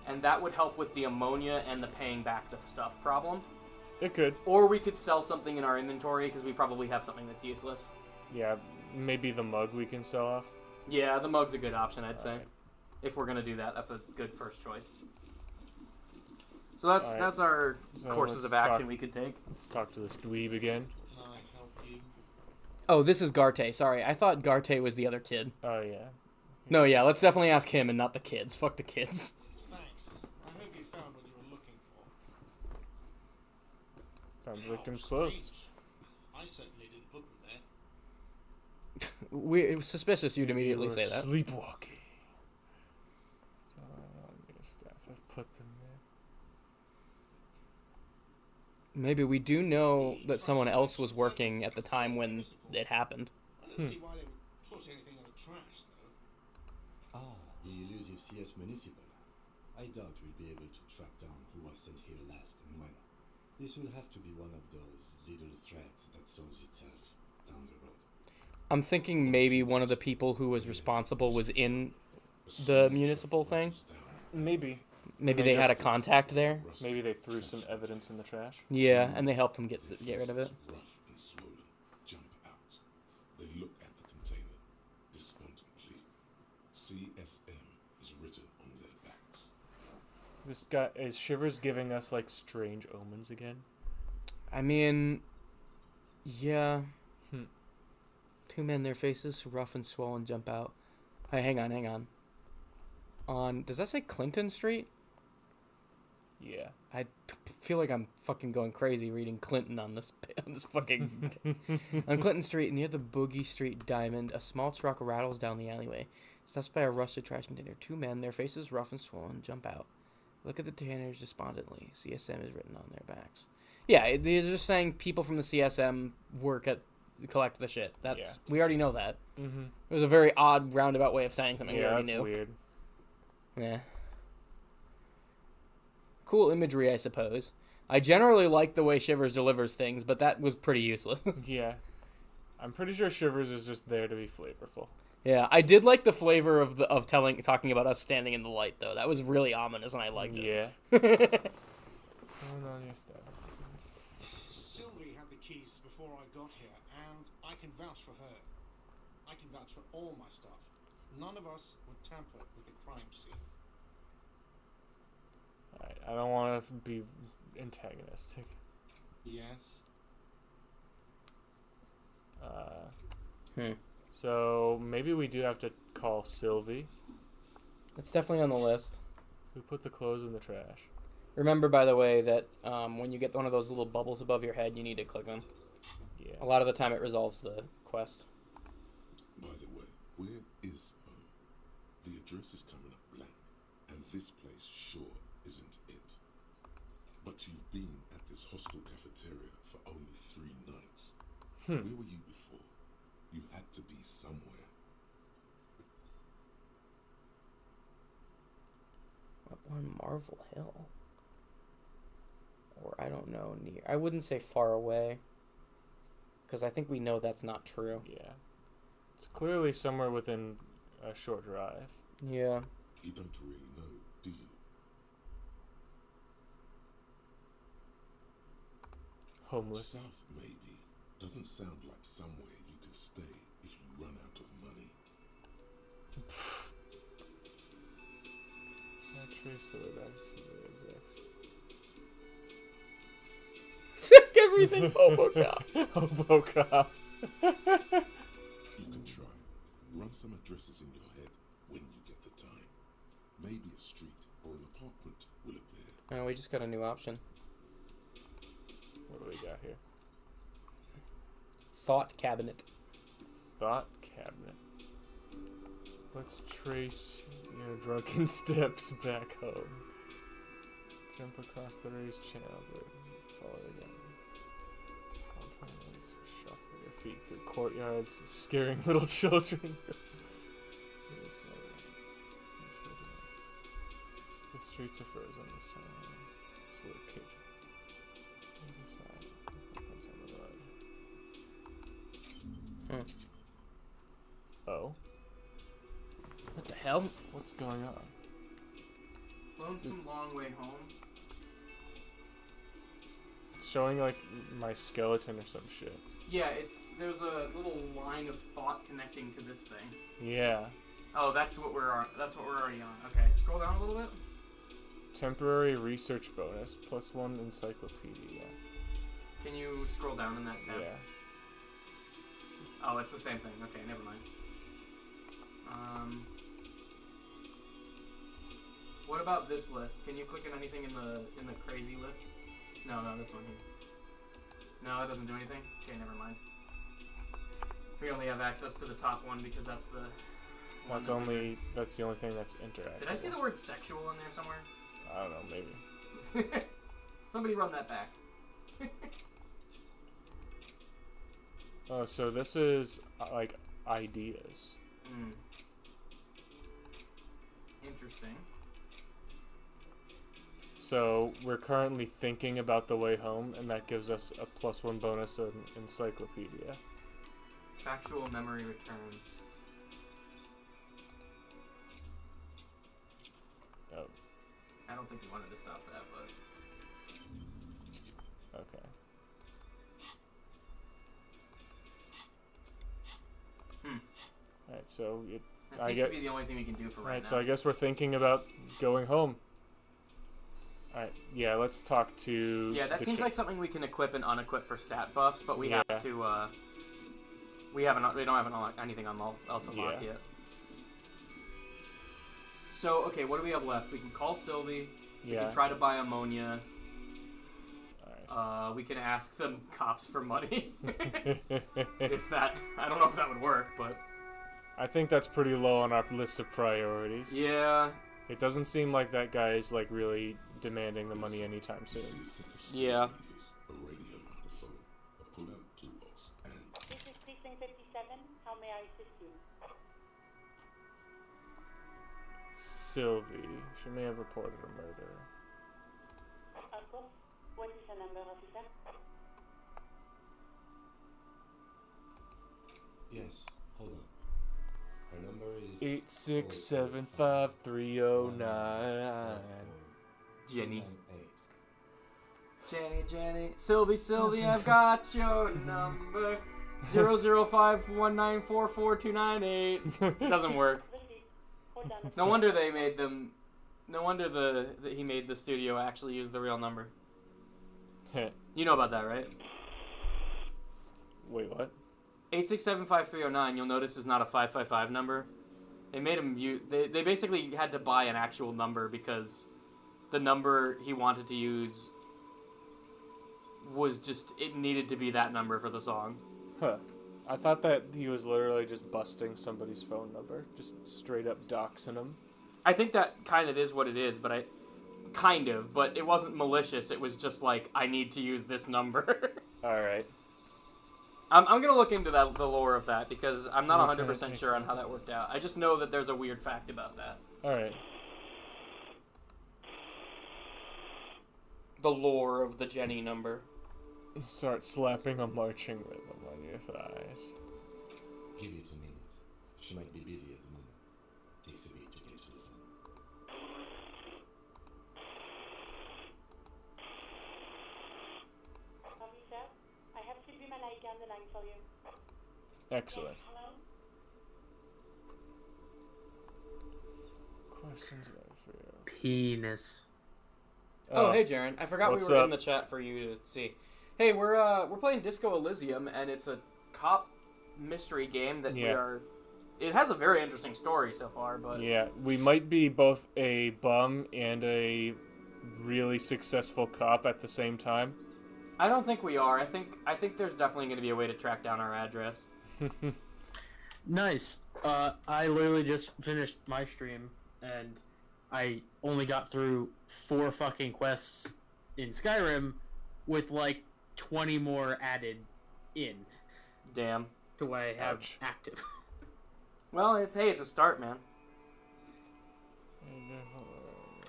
Speaker 1: and that would help with the ammonia and the paying back the stuff problem.
Speaker 2: It could.
Speaker 1: Or we could sell something in our inventory, because we probably have something that's useless.
Speaker 2: Yeah, maybe the mug we can sell off.
Speaker 1: Yeah, the mug's a good option, I'd say.
Speaker 2: Alright.
Speaker 1: If we're going to do that, that's a good first choice. So that's
Speaker 2: Alright.
Speaker 1: that's our
Speaker 2: So
Speaker 1: courses
Speaker 2: let's
Speaker 1: of action
Speaker 2: talk-
Speaker 1: we could take.
Speaker 2: Let's talk to this dweeb again.
Speaker 13: Can I help you?
Speaker 1: Oh, this is Garte. Sorry, I thought Garte was the other kid.
Speaker 2: Oh, yeah.
Speaker 1: No, yeah, let's definitely ask him and not the kids. Fuck the kids.
Speaker 13: Thanks. I hope you found what you were looking for.
Speaker 2: Found the
Speaker 13: How
Speaker 2: victim's clothes.
Speaker 13: strange. I certainly didn't put them there.
Speaker 1: It was suspicious you'd immediately say that.
Speaker 2: Sleepwalking. So, staff have put them there.
Speaker 1: Maybe we do know that someone else was working at the time when it happened.
Speaker 13: I don't see why they would put anything in the trash, though.
Speaker 6: Ah, the elusive CS Municipal. I doubt we'll be able to track down who was sent here last and when. This will have to be one of those little threads that solves itself down the road.
Speaker 1: I'm thinking maybe one of the people who was responsible was in the municipal thing.
Speaker 2: Maybe.
Speaker 1: Maybe they had a contact there.
Speaker 2: Maybe they threw some evidence in the trash.
Speaker 1: Yeah, and they helped him get rid of it.
Speaker 4: Rough and swollen, jump out. They look at the container despondently. CSM is written on their backs.
Speaker 2: This guy is Shivers giving us like strange omens again.
Speaker 1: I mean, yeah.
Speaker 2: Hmm.
Speaker 1: 2 men, their faces rough and swollen, jump out. Hey, hang on. Does that say Clinton Street?
Speaker 2: Yeah.
Speaker 1: I feel like I'm fucking going crazy reading Clinton on this fucking... On Clinton Street, near the Boogie Street Diamond, a small truck rattles down the alleyway. Stops by a rusted trash container. 2 men, their faces rough and swollen, jump out. Look at the containers despondently. CSM is written on their backs. Yeah, they're just saying people from the CSM work at... collect the shit. That's We already know that.
Speaker 2: Mm-hmm.
Speaker 1: It was a very odd, roundabout way of saying something we
Speaker 2: Yeah,
Speaker 1: already
Speaker 2: that's
Speaker 1: knew.
Speaker 2: weird.
Speaker 1: Yeah. Cool imagery, I suppose. I generally like the way Shivers delivers things, but that was pretty useless.
Speaker 2: Yeah. I'm pretty sure Shivers is just there to be flavorful.
Speaker 1: Yeah, I did like the flavor of talking about us standing in the light, though. That was really ominous, and I liked it.
Speaker 2: Yeah. Someone on your staff.
Speaker 13: Sylvie had the keys before I got here, and I can vouch for her. I can vouch for all my stuff. None of us would tamper with the crime scene.
Speaker 2: Alright, I don't want to be antagonistic.
Speaker 13: Yes.
Speaker 2: So maybe we do have to call Sylvie.
Speaker 1: It's definitely on the list.
Speaker 2: Who put the clothes in the trash?
Speaker 1: Remember, by the way, that when you get one of those little bubbles above your head, you need to click them.
Speaker 2: Yeah.
Speaker 1: A lot of the time it resolves the quest.
Speaker 4: By the way, where is home? The address is coming up blank, and this place sure isn't it. But you've been at this hostel cafeteria for only 3 nights. Where were you before? You had to be somewhere.
Speaker 1: On Marvel Hill. Or I don't know, near. I wouldn't say far away. Because I think we know that's not true.
Speaker 2: Yeah. It's clearly somewhere within a short drive.
Speaker 1: Yeah.
Speaker 4: You don't really know, do you?
Speaker 2: Homeless.
Speaker 4: South, maybe. Doesn't sound like somewhere you can stay if you run out of money.
Speaker 2: Trace the way back to the exact.
Speaker 1: Took everything Hobocop.
Speaker 2: Hobocop.
Speaker 4: You can try. Run some addresses in your head when you get the time. Maybe a street or an apartment will appear.
Speaker 1: Oh, we just got a new option.
Speaker 2: What do we got here?
Speaker 1: Thought cabinet.
Speaker 2: Thought cabinet. Let's trace your drunken steps back home. Jump across the raised channel, but follow again. Shuffle your feet through courtyards, scaring little children. The streets are frozen this time. Slow kick. Oh.
Speaker 1: What the hell?
Speaker 2: What's going on?
Speaker 1: Lonesome Long Way Home.
Speaker 2: It's showing like my skeleton or some shit.
Speaker 1: Yeah, there's a little line of thought connecting to this thing.
Speaker 2: Yeah.
Speaker 1: Oh, that's what we're already on. Okay, scroll down a little bit.
Speaker 2: Temporary research bonus +1 encyclopedia.
Speaker 1: Can you scroll down in that tab?
Speaker 2: Yeah.
Speaker 1: Oh, it's the same thing. Okay, never mind. What about this list? Can you click on anything in the crazy list? No, this one here. No, that doesn't do anything? Okay, never mind. We only have access to the top one because that's the
Speaker 2: That's the only thing that's interactive.
Speaker 1: Did I see the word sexual in there somewhere?
Speaker 2: I don't know, maybe.
Speaker 1: Somebody run that back.
Speaker 2: Oh, so this is like ideas.
Speaker 1: Interesting.
Speaker 2: So we're currently thinking about the way home, and that gives us a +1 bonus in encyclopedia.
Speaker 1: Factual memory returns.
Speaker 2: Oh.
Speaker 1: I don't think we wanted to stop that, but...
Speaker 2: Okay. Alright, so
Speaker 1: that seems to be the only thing we can do for right now.
Speaker 2: So I guess we're thinking about going home. Alright, yeah, let's talk to...
Speaker 1: Yeah, that seems like something we can equip and unequip for stat buffs, but we have to, we don't have anything else unlocked yet. So, okay, what do we have left? We can call Sylvie. We can try to buy ammonia. Alright. We can ask the cops for money. I don't know if that would work, but...
Speaker 2: I think that's pretty low on our list of priorities.
Speaker 1: Yeah.
Speaker 2: It doesn't seem like that guy is, like, really demanding the money anytime soon.
Speaker 1: Yeah.
Speaker 8: This is Precinct 57. How may I assist you?
Speaker 2: Sylvie. She may have reported a murder.
Speaker 8: Of course. What is the number, officer?
Speaker 6: Yes, hold on. Her number is
Speaker 2: 8675309.
Speaker 1: Jenny. Sylvie, I've got your number. 005194428. Doesn't work. No wonder they made them. No wonder he made the studio actually use the real number. You know about that, right?
Speaker 2: Wait, what?
Speaker 1: 8675309. You'll notice is not a 555 number. They made him they basically had to buy an actual number because the number he wanted to use was just, it needed to be that number for the song.
Speaker 2: Huh. I thought that he was literally just busting somebody's phone number, just straight up doxing them.
Speaker 1: I think that kind of is what it is, but it wasn't malicious. It was just like, I need to use this number.
Speaker 2: All right.
Speaker 1: I'm going to look into the lore of that because I'm not
Speaker 2: Lieutenant
Speaker 1: 100% sure on how that worked out. I just know that there's a weird fact about that.
Speaker 2: All right.
Speaker 1: The lore of the Jenny number.
Speaker 2: Start slapping a marching rhythm on your thighs.
Speaker 6: Give it a minute. She might be busy at the moment. Takes a bit to get to the phone.
Speaker 8: Officer, I have Sylvie Malaika on the line for you.
Speaker 2: Excellent.
Speaker 8: Hello?
Speaker 2: Questions about fear.
Speaker 14: Penis.
Speaker 1: Oh, hey, Jaren. I forgot we
Speaker 2: What's
Speaker 1: were
Speaker 2: up?
Speaker 1: in the chat for you to see. Hey, we're playing Disco Elysium, and it's a cop mystery game that we are... It has a very interesting story so far, but...
Speaker 2: Yeah, we might be both a bum and a really successful cop at the same time.
Speaker 1: I don't think we are. I think there's definitely going to be a way to track down our address.
Speaker 14: Nice. I literally just finished my stream, and I only got through 4 fucking quests in Skyrim with like 20 more added in.
Speaker 1: Damn.
Speaker 14: To what I have
Speaker 2: Ouch.
Speaker 14: active.
Speaker 1: Well, it's a start, man.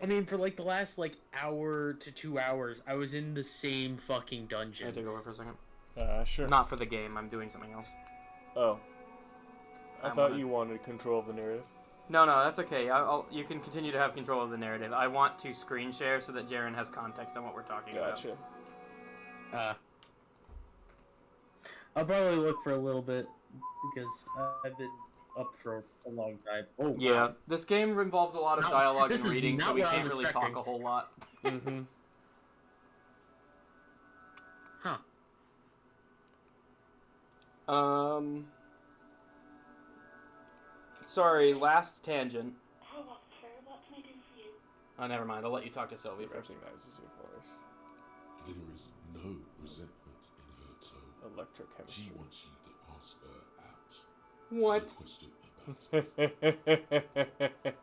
Speaker 14: I mean, for like the last like hour to 2 hours, I was in the same fucking dungeon.
Speaker 1: Can I take over for a second?
Speaker 2: Sure.
Speaker 1: Not for the game. I'm doing something else.
Speaker 2: Oh. I
Speaker 1: I'm
Speaker 2: thought
Speaker 1: gonna-
Speaker 2: you wanted control of the narrative.
Speaker 1: No, that's okay. You can continue to have control of the narrative. I want to screen share so that Jaren has context on what we're talking
Speaker 2: Gotcha.
Speaker 1: about.
Speaker 14: I'll probably look for a little bit because I've been up for a long time. Oh,
Speaker 1: Yeah,
Speaker 14: wow.
Speaker 1: this game involves a lot of
Speaker 14: Not-
Speaker 1: dialogue
Speaker 14: this
Speaker 1: and
Speaker 14: is
Speaker 1: reading, so
Speaker 14: not
Speaker 1: we
Speaker 14: what I
Speaker 1: can't
Speaker 14: was
Speaker 1: really
Speaker 14: expecting.
Speaker 1: talk a whole lot.
Speaker 2: Mm-hmm.
Speaker 14: Huh.
Speaker 1: Sorry, last tangent.
Speaker 8: Hello, officer. What can I do for you?
Speaker 1: Oh, never mind. I'll let you talk to Sylvie first.
Speaker 2: Recognizes your voice.
Speaker 4: There is no resentment in her tone.
Speaker 2: Electrochemistry.
Speaker 4: She wants you to ask her out.
Speaker 1: What?
Speaker 4: No question about it.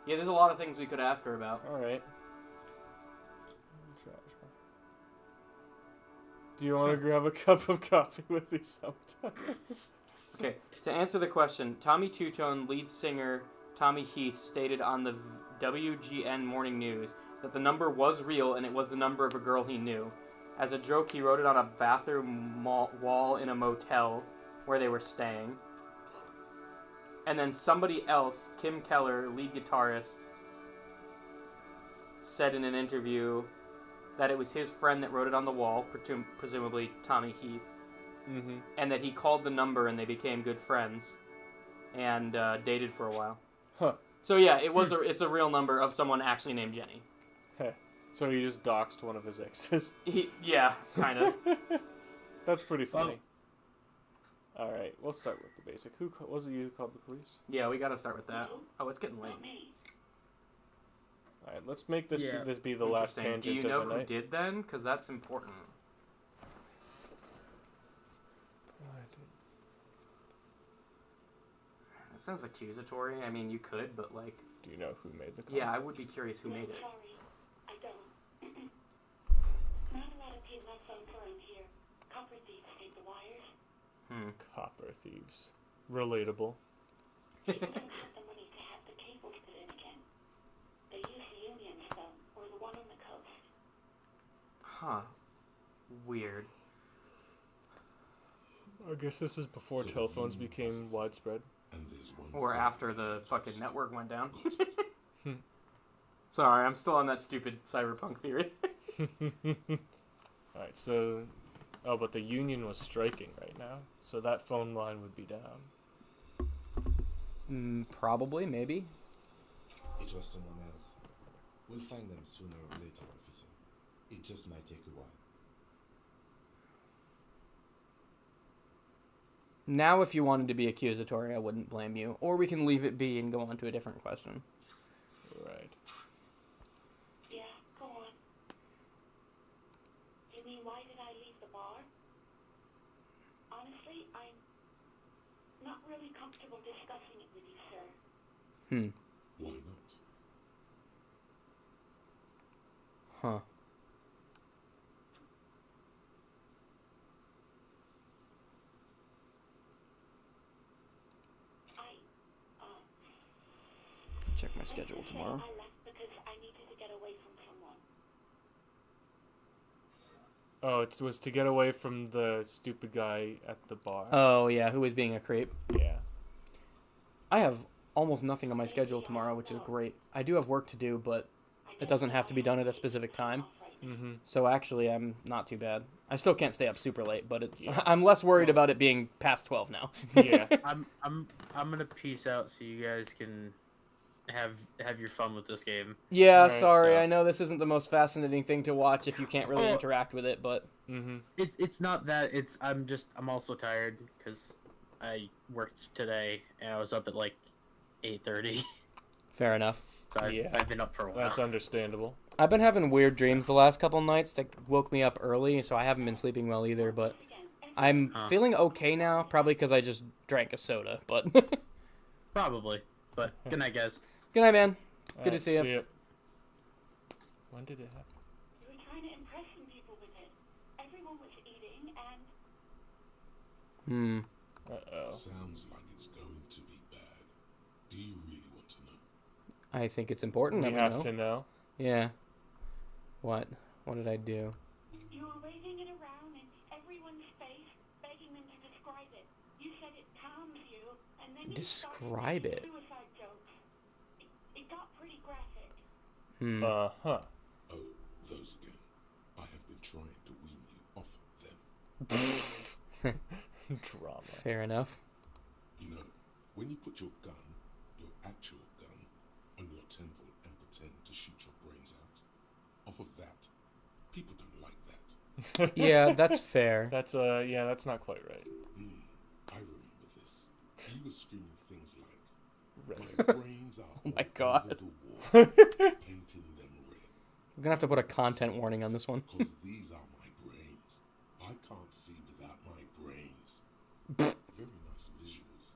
Speaker 1: Yeah, there's a lot of things we could ask her about.
Speaker 2: Alright. Do you want to grab a cup of coffee with me sometime?
Speaker 1: Okay, to answer the question, Tommy Two-Tone lead singer Tommy Heath stated on the WGN Morning News that the number was real and it was the number of a girl he knew. As a joke, he wrote it on a bathroom wall in a motel where they were staying. And then somebody else, Kim Keller, lead guitarist, said in an interview that it was his friend that wrote it on the wall, presumably Tommy Heath,
Speaker 2: Mm-hmm.
Speaker 1: and that he called the number and they became good friends and dated for a while.
Speaker 2: Huh.
Speaker 1: So yeah, it's a real number of someone actually named Jenny.
Speaker 2: Heh. So he just doxed one of his exes.
Speaker 1: Yeah, kind of.
Speaker 2: That's pretty funny. Alright, we'll start with the basic. Was it you who called the police?
Speaker 1: Yeah, we gotta start with that. Oh, it's getting late.
Speaker 2: Alright, let's make this
Speaker 14: Yeah.
Speaker 2: be the last
Speaker 1: Interesting.
Speaker 2: tangent
Speaker 1: Do you
Speaker 2: of
Speaker 1: know
Speaker 2: the
Speaker 1: who
Speaker 2: night.
Speaker 1: did then? Because that's important. That sounds accusatory. I mean, you could, but like...
Speaker 2: Do you know who made the call?
Speaker 1: Yeah, I would be curious who made it.
Speaker 8: Sorry, I don't. Not a lot of people have phones around here. Copper thieves take the wires.
Speaker 2: Copper thieves. Relatable.
Speaker 8: People don't have the money to have the cables put in again. They use the Union's phone, or the one on the coast.
Speaker 1: Huh. Weird.
Speaker 2: I guess this is before
Speaker 4: So
Speaker 2: telephones
Speaker 4: you
Speaker 2: became widespread.
Speaker 4: And there's one
Speaker 1: Or
Speaker 4: thing
Speaker 1: after the fucking network went down. Sorry, I'm still on that stupid cyberpunk theory.
Speaker 2: Alright, so... Oh, but the Union was striking right now, so that phone line would be down.
Speaker 1: Probably, maybe.
Speaker 6: It was someone else. We'll find them sooner or later, officer. It just might take a while.
Speaker 1: Now, if you wanted to be accusatory, I wouldn't blame you. Or we can leave it be and go on to a different question.
Speaker 2: Right.
Speaker 8: Yeah, go on. You mean, why did I leave the bar? Honestly, I'm not really comfortable discussing it with you, sir.
Speaker 4: Why not?
Speaker 1: Huh. Check my schedule tomorrow.
Speaker 8: I left because I needed to get away from someone.
Speaker 2: Oh, it was to get away from the stupid guy at the bar.
Speaker 1: Oh, yeah, who was being a creep.
Speaker 2: Yeah.
Speaker 1: I have almost nothing on my schedule tomorrow, which is great. I do have work to do, but it doesn't have to be done at a specific time.
Speaker 2: Mm-hmm.
Speaker 1: So actually, I'm not too bad. I still can't stay up super late, but it's I'm less worried about it being past 12 now.
Speaker 2: Yeah.
Speaker 14: I'm gonna peace out so you guys can have your fun with this game.
Speaker 1: Yeah,
Speaker 14: Right,
Speaker 1: sorry.
Speaker 14: so-
Speaker 1: I know this isn't the most fascinating thing to watch if you can't really
Speaker 14: Oh.
Speaker 1: interact with it, but
Speaker 14: It's not that. I'm also tired because I worked today and I was up at like 8:30.
Speaker 1: fair enough.
Speaker 14: So I've been up for a while.
Speaker 2: That's understandable.
Speaker 1: I've been having weird dreams the last couple nights that woke me up early, so I haven't been sleeping well either, but I'm feeling okay now, probably because I just drank a soda, but...
Speaker 14: Probably. But good night, guys.
Speaker 1: Good night, man. Good to
Speaker 2: Alright,
Speaker 1: see you.
Speaker 2: see ya. When did it happen?
Speaker 8: You were trying to impress some people with it. Everyone was eating, and
Speaker 2: Uh-oh.
Speaker 4: Sounds like it's going to be bad. Do you really want to know?
Speaker 1: I think it's important
Speaker 2: We
Speaker 1: that we
Speaker 2: have
Speaker 1: know.
Speaker 2: to know.
Speaker 1: Yeah. What? What did I do?
Speaker 8: you were waving it around in everyone's face, begging them to describe it. You said it calms you, and then you
Speaker 1: Describe
Speaker 8: started
Speaker 1: it?
Speaker 8: making suicide jokes. It got pretty graphic.
Speaker 2: Uh-huh.
Speaker 4: Oh, those again. I have been trying to wean you off them.
Speaker 2: Drama.
Speaker 1: Fair enough.
Speaker 4: You know, when you put your gun, your actual gun, on your temple and pretend to shoot your brains out, off of that, people don't like that.
Speaker 1: Yeah, that's fair.
Speaker 2: That's that's not quite right.
Speaker 4: I remember this. You were screaming things like,
Speaker 2: Red.
Speaker 4: "My brains are
Speaker 1: Oh my
Speaker 4: all
Speaker 1: God.
Speaker 4: over the wall, painting them red."
Speaker 1: I'm gonna have to put a content warning on this one.
Speaker 4: Because these are my brains. I can't see without my brains. Very nice visuals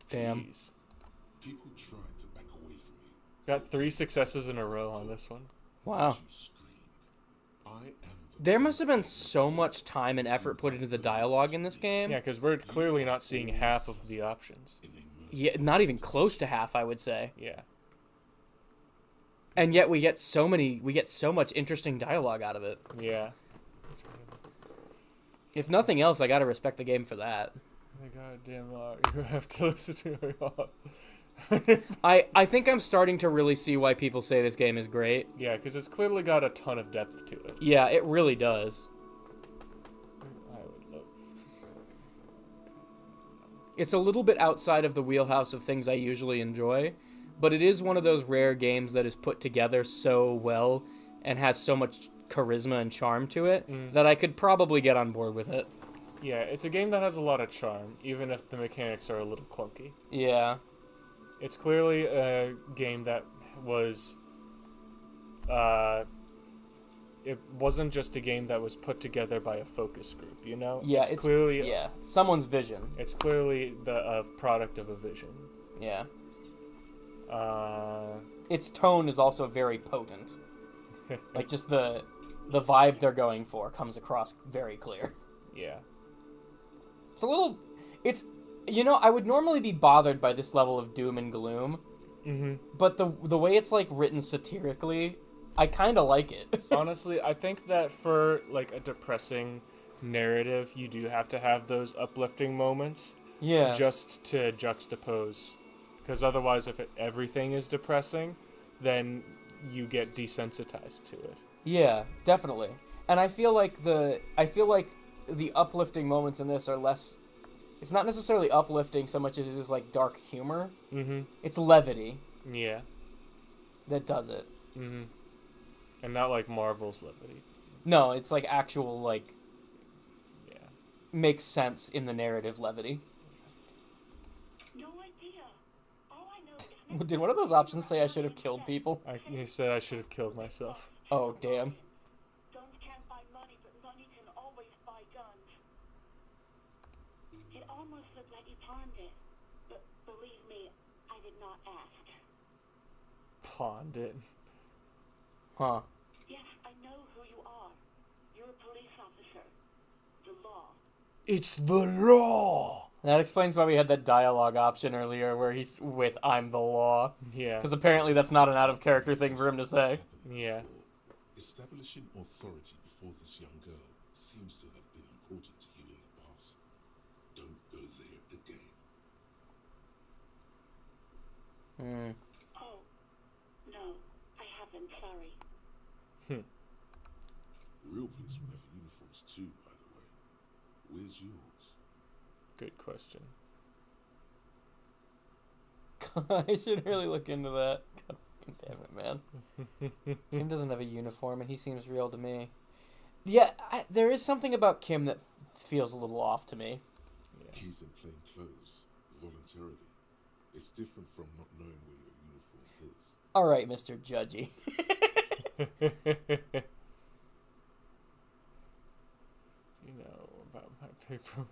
Speaker 4: there.
Speaker 1: Damn.
Speaker 2: Jeez.
Speaker 4: People tried to back away from you.
Speaker 2: Got 3 successes in a row on this one.
Speaker 1: Wow.
Speaker 4: You screamed. I am the
Speaker 1: There must have been so much time and effort put into the dialogue in this game.
Speaker 2: Yeah, because we're clearly not seeing half of the options.
Speaker 1: Yeah, not even close to half, I would say.
Speaker 2: Yeah.
Speaker 1: And yet we get so much interesting dialogue out of it.
Speaker 2: Yeah.
Speaker 1: If nothing else, I gotta respect the game for that.
Speaker 2: My goddamn you have to listen to her off.
Speaker 1: I think I'm starting to really see why people say this game is great.
Speaker 2: Yeah, because it's clearly got a ton of depth to it.
Speaker 1: Yeah, it really does.
Speaker 2: I would love to say.
Speaker 1: It's a little bit outside of the wheelhouse of things I usually enjoy, but it is one of those rare games that is put together so well and has so much charisma and charm to it that I could probably get on board with it.
Speaker 2: Yeah, it's a game that has a lot of charm, even if the mechanics are a little clunky.
Speaker 1: Yeah.
Speaker 2: It's clearly a game that was... it wasn't just a game that was put together by a focus group, you know?
Speaker 1: Yeah,
Speaker 2: it's clearly...
Speaker 1: Yeah, someone's vision.
Speaker 2: It's clearly the product of a vision.
Speaker 1: Yeah.
Speaker 2: Uh...
Speaker 1: Its tone is also very potent. Like, just the vibe they're going for comes across very clear.
Speaker 2: Yeah.
Speaker 1: It's a little... It's... You know, I would normally be bothered by this level of doom and gloom, but the way it's, like, written satirically, I kind of like it.
Speaker 2: Honestly, I think that for, like, a depressing narrative, you do have to have those uplifting moments.
Speaker 1: Yeah.
Speaker 2: Just to juxtapose. Because otherwise, if everything is depressing, then you get desensitized to it.
Speaker 1: Yeah, definitely. And I feel like the uplifting moments in this are less... It's not necessarily uplifting so much as it is, like, dark humor.
Speaker 2: Mm-hmm.
Speaker 1: It's levity.
Speaker 2: Yeah.
Speaker 1: That does it.
Speaker 2: Mm-hmm. And not like Marvel's levity.
Speaker 1: No, it's, like, actual, like...
Speaker 2: Yeah.
Speaker 1: makes sense in the narrative levity.
Speaker 8: No idea. All I know is
Speaker 1: Did one of those options say I should have killed people?
Speaker 2: He said I should have killed myself.
Speaker 1: Oh, damn.
Speaker 8: guns can't buy money, but money can always buy guns. It almost looked like he pawned it, but believe me, I did not ask.
Speaker 2: Pawned it.
Speaker 1: Huh.
Speaker 8: Yes, I know who you are. You're a police officer. The law.
Speaker 2: It's the law!
Speaker 1: That explains why we had that dialogue option earlier where he's with "I'm the law."
Speaker 2: Yeah.
Speaker 1: Because apparently that's not an out-of-character thing for him to say.
Speaker 2: Yeah.
Speaker 4: Establishing authority before this young girl seems to have been important to you in the past. Don't go there again.
Speaker 8: Oh, no, I haven't, sorry.
Speaker 4: Real policemen have uniforms too, by the way. Where's yours?
Speaker 2: Good question.
Speaker 1: I should really look into that. God fucking damn it, man. Kim doesn't have a uniform, and he seems real to me. Yeah, there is something about Kim that feels a little off to me.
Speaker 2: Yeah.
Speaker 4: He's in plain clothes, voluntarily. It's different from not knowing where your uniform is.
Speaker 1: All right, Mr. Judgy.
Speaker 2: You know about my paper.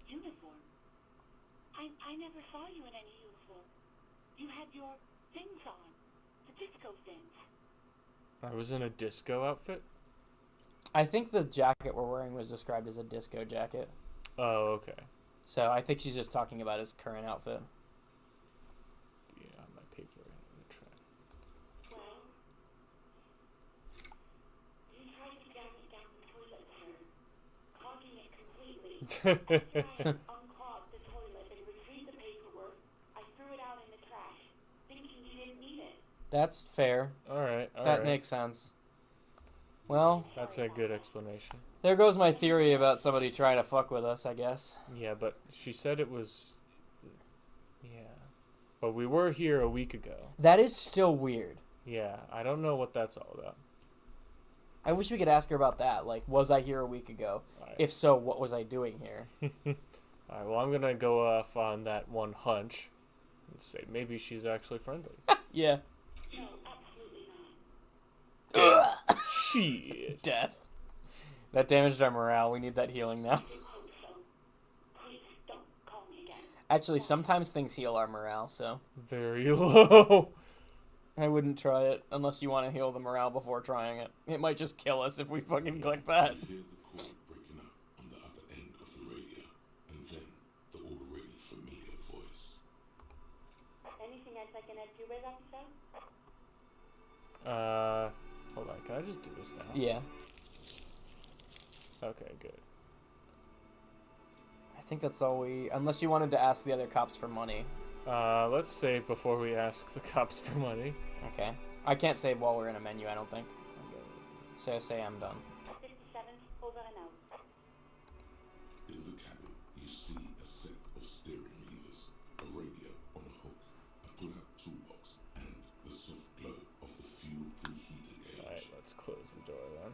Speaker 8: Uniform? I never saw you in any uniform. You had your things on. The disco things.
Speaker 2: I was in a disco outfit?
Speaker 1: I think the jacket we're wearing was described as a disco jacket.
Speaker 2: Oh, okay.
Speaker 1: So I think she's just talking about his current outfit.
Speaker 2: Yeah, my paper in the trash.
Speaker 8: Well, you tried to get me down the toilet, sir. Clogging it completely. After I unclogged the toilet and retrieved the paperwork, I threw it out in the trash, thinking you didn't need it.
Speaker 1: That's fair.
Speaker 2: Alright,
Speaker 1: That makes sense. Well,
Speaker 2: that's a good explanation.
Speaker 1: there goes my theory about somebody trying to fuck with us, I guess.
Speaker 2: Yeah, but she said it was... Yeah. But we were here a week ago.
Speaker 1: That is still weird.
Speaker 2: Yeah, I don't know what that's all about.
Speaker 1: I wish we could ask her about that. Like, was I here a week ago?
Speaker 2: Alright.
Speaker 1: If so, what was I doing here?
Speaker 2: Alright, well, I'm gonna go off on that one hunch and say maybe she's actually friendly.
Speaker 1: Yeah.
Speaker 8: No, absolutely not.
Speaker 2: Shit.
Speaker 1: Death. That damaged our morale. We need that healing now.
Speaker 8: I do hope so. Please don't call me again.
Speaker 1: Actually, sometimes things heal our morale, so
Speaker 2: Very low.
Speaker 1: I wouldn't try it unless you want to heal the morale before trying it. It might just kill us if we fucking click that.
Speaker 4: You hear the cord breaking up on the other end of the radio, and then the already familiar voice.
Speaker 8: Anything else I can help you with, officer?
Speaker 2: Hold on, can I just do this now?
Speaker 1: Yeah.
Speaker 2: Okay, good.
Speaker 1: I think that's all we... Unless you wanted to ask the other cops for money.
Speaker 2: Let's save before we ask the cops for money.
Speaker 1: Okay. I can't save while we're in a menu, I don't think. So say I'm done.
Speaker 8: 57, over and out.
Speaker 4: In the cabin, you see a set of steering levers, a radio on a hook, a pull-out toolbox, and the soft glow of the fuel preheater gauge.
Speaker 2: Alright, let's close the door then.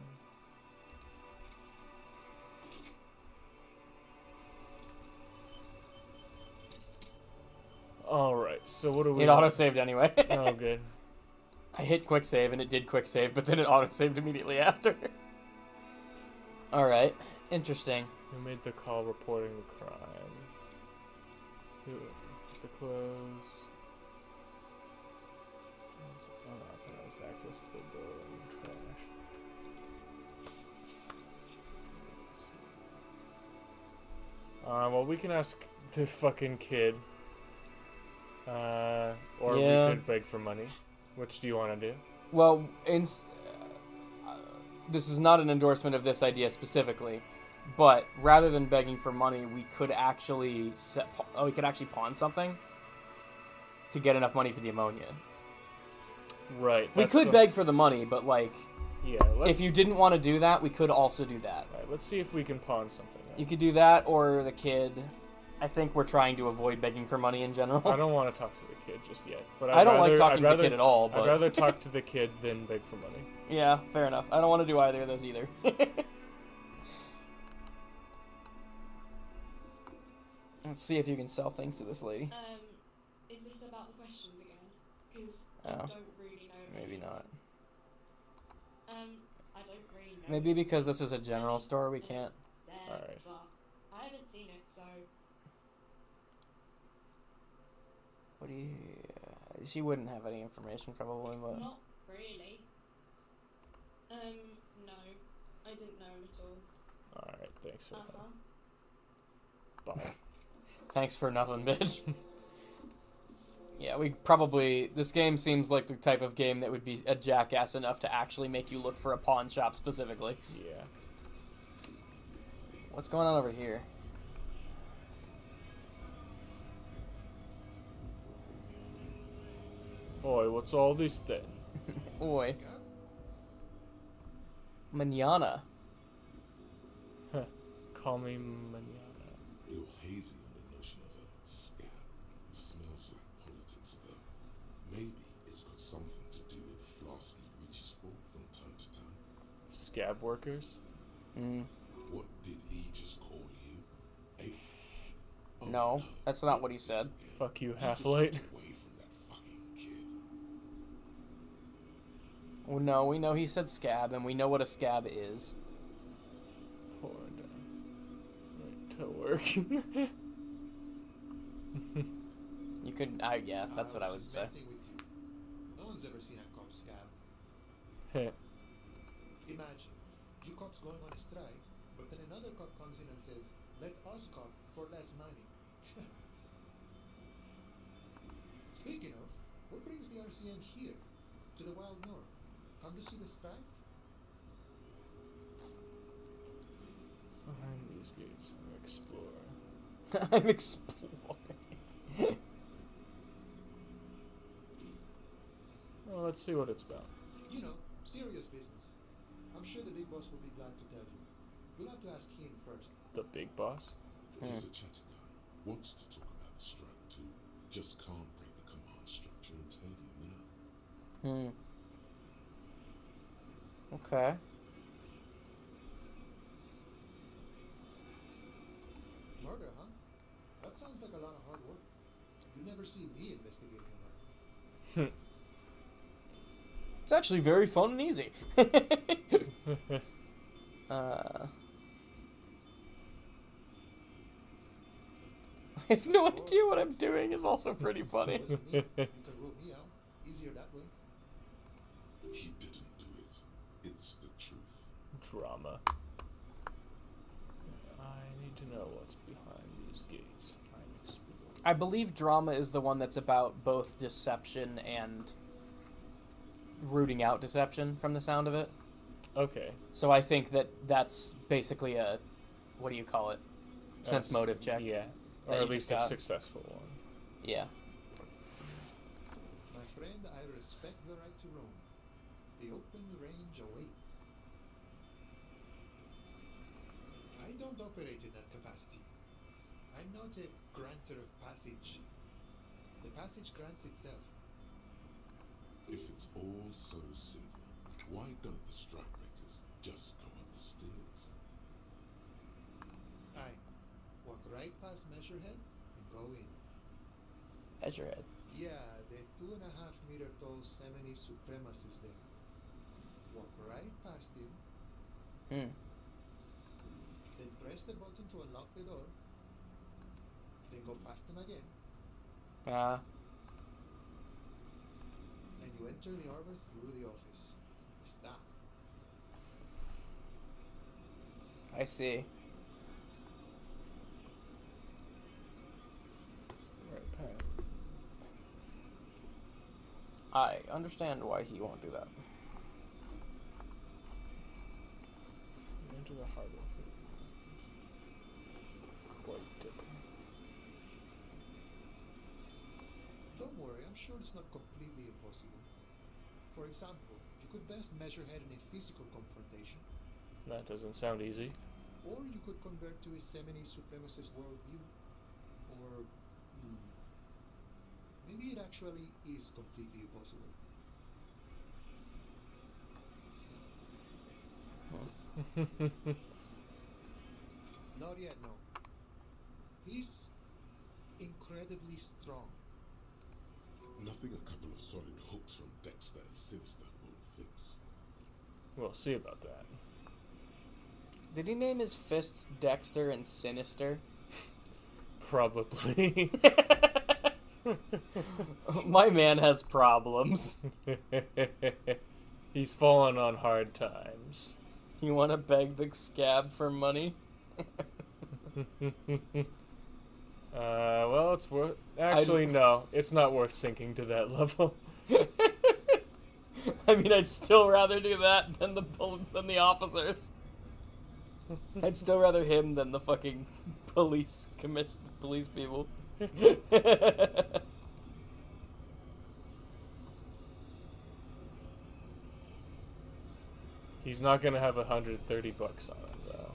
Speaker 2: Alright, so what do we...
Speaker 1: It auto-saved anyway.
Speaker 2: Oh, good.
Speaker 1: I hit quick save and it did quick save, but then it auto-saved immediately after. Alright. Interesting.
Speaker 2: Who made the call reporting the crime? Who... The clothes... Unauthorized access to the building. Trash. Well, we can ask the fucking kid. Or
Speaker 1: Yeah.
Speaker 2: we could beg for money. Which do you want to do?
Speaker 1: Well, this is not an endorsement of this idea specifically, but rather than begging for money, we could actually pawn something to get enough money for the ammonia.
Speaker 2: Right.
Speaker 1: We could beg for the money, but like,
Speaker 2: yeah,
Speaker 1: if you didn't want to do that, we could also do that.
Speaker 2: Right, let's see if we can pawn something.
Speaker 1: You could do that, or the kid. I think we're trying to avoid begging for money in general.
Speaker 2: I don't want to talk to the kid just yet. But
Speaker 1: I don't like talking to the kid at all. But
Speaker 2: I'd rather talk to the kid than beg for money.
Speaker 1: Yeah, fair enough. I don't want to do either of those either. Let's see if you can sell things to this lady.
Speaker 11: Is this about the questions again? Because I
Speaker 1: Oh.
Speaker 11: don't really know.
Speaker 1: Maybe not.
Speaker 11: I don't really know.
Speaker 1: Maybe because this is a general store, we can't.
Speaker 11: There,
Speaker 2: Alright.
Speaker 11: but I haven't seen it, so
Speaker 1: What do you? She wouldn't have any information probably, but
Speaker 11: not really. No, I didn't know him at all.
Speaker 2: Alright, thanks for
Speaker 11: Uh-huh.
Speaker 2: that. Bye.
Speaker 1: thanks for nothing, bitch. Yeah, we probably. This game seems like the type of game that would be a jackass enough to actually make you look for a pawn shop specifically.
Speaker 2: Yeah.
Speaker 1: What's going on over here?
Speaker 2: Oi, what's all this then?
Speaker 1: Oi. Manana.
Speaker 2: Huh. Call me manana.
Speaker 4: You're hazy on the notion of a scab. It smells like politics, though. Maybe it's got something to do with the flask he reaches for from time to time.
Speaker 2: Scab workers?
Speaker 4: What did he just call you? A... Oh,
Speaker 1: No, that's not what he said.
Speaker 2: Fuck you,
Speaker 4: You just
Speaker 2: Half-Light.
Speaker 4: get away from that fucking kid.
Speaker 1: Well, no, we know he said scab, and we know what a scab is.
Speaker 2: Poor right to work.
Speaker 1: You could, yeah, that's what I would say.
Speaker 13: Messing with you. No one's ever seen a cop scab.
Speaker 2: Heh.
Speaker 13: Imagine, you cops going on a strike, but then another cop comes in and says, let us cop for less money. Speaking of, what brings the RCM here? To the Wild North? Come to see the strife?
Speaker 2: Behind these gates, I'm explorer.
Speaker 1: I'm exploring.
Speaker 2: Well, let's see what it's about.
Speaker 13: You know, serious business. I'm sure the big boss will be glad to tell you. You'll have to ask him first.
Speaker 2: The big boss?
Speaker 4: He's a chatter guy. Wants to talk about the strike too. Just can't break the command structure and tell you now.
Speaker 1: Okay.
Speaker 13: Murder, huh? That sounds like a lot of hard work. You never see me investigating a murder.
Speaker 1: It's actually very fun and easy. I have no idea what I'm doing is also pretty funny.
Speaker 13: Wasn't me. You can rule me out. Easier that way.
Speaker 4: He didn't do it. It's the truth.
Speaker 2: Drama. I need to know what's behind these gates. I'm exploring.
Speaker 1: I believe drama is the one that's about both deception and rooting out deception from the sound of it.
Speaker 2: Okay.
Speaker 1: So I think that that's basically a, what do you call it? Sense
Speaker 2: That's-
Speaker 1: motive check.
Speaker 2: Yeah.
Speaker 1: that
Speaker 2: Or
Speaker 1: you
Speaker 2: at least
Speaker 1: just
Speaker 2: a
Speaker 1: got.
Speaker 2: successful one.
Speaker 1: Yeah.
Speaker 13: My friend, I respect the right to roam. The open range awaits. I don't operate in that capacity. I'm not a granter of passage. The passage grants itself.
Speaker 4: If it's all so simple, why don't the strikebreakers just go up the stairs?
Speaker 13: I walk right past Measurehead and go in.
Speaker 1: Measurehead.
Speaker 13: Yeah, the 2.5 meter tall Semini supremacist there. Walk right past him, then press the button to unlock the door, then go past him again, and you enter the arbor through the office. Stop.
Speaker 1: I see.
Speaker 2: Right path.
Speaker 1: I understand why he won't do that.
Speaker 2: Enter the harbor. Quite different.
Speaker 13: Don't worry, I'm sure it's not completely impossible. For example, you could best Measurehead in a physical confrontation,
Speaker 2: That doesn't sound easy.
Speaker 13: or you could convert to a Semini supremacist worldview, or maybe it actually is completely impossible. Not yet, no. He's incredibly strong.
Speaker 4: Nothing a couple of solid hooks from Dexter and Sinister won't fix.
Speaker 2: We'll see about that.
Speaker 1: Did he name his fists Dexter and Sinister?
Speaker 2: Probably.
Speaker 1: My man has problems.
Speaker 2: He's fallen on hard times.
Speaker 1: You want to beg the scab for money?
Speaker 2: Well, it's worth... Actually, no. It's not worth sinking to that level.
Speaker 1: I mean, I'd still rather do that than the officers. I'd still rather him than the fucking police people.
Speaker 2: He's not gonna have $130 on him, though.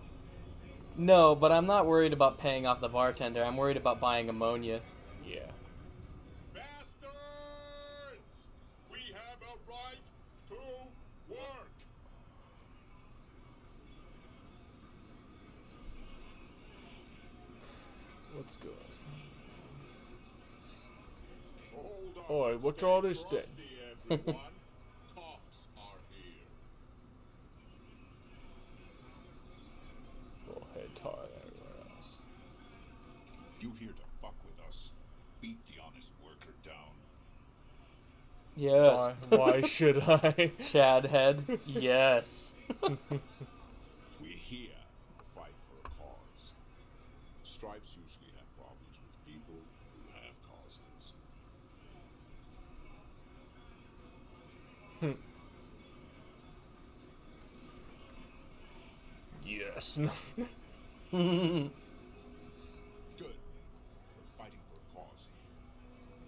Speaker 1: No, but I'm not worried about paying off the bartender. I'm worried about buying ammonia.
Speaker 2: Yeah.
Speaker 4: Bastards! We have a right to work!
Speaker 2: Let's go.
Speaker 4: Hold on.
Speaker 2: Oi, what's all this then?
Speaker 4: Everyone. Cops are here.
Speaker 2: Full head taller than everyone else.
Speaker 15: You here to fuck with us? Beat the honest worker down.
Speaker 1: Yes.
Speaker 2: Why should I?
Speaker 1: Chad head. Yes.
Speaker 15: We're here to fight for a cause. Stripes usually have problems with people who have causes.
Speaker 2: Yes.
Speaker 15: Good. We're fighting for a cause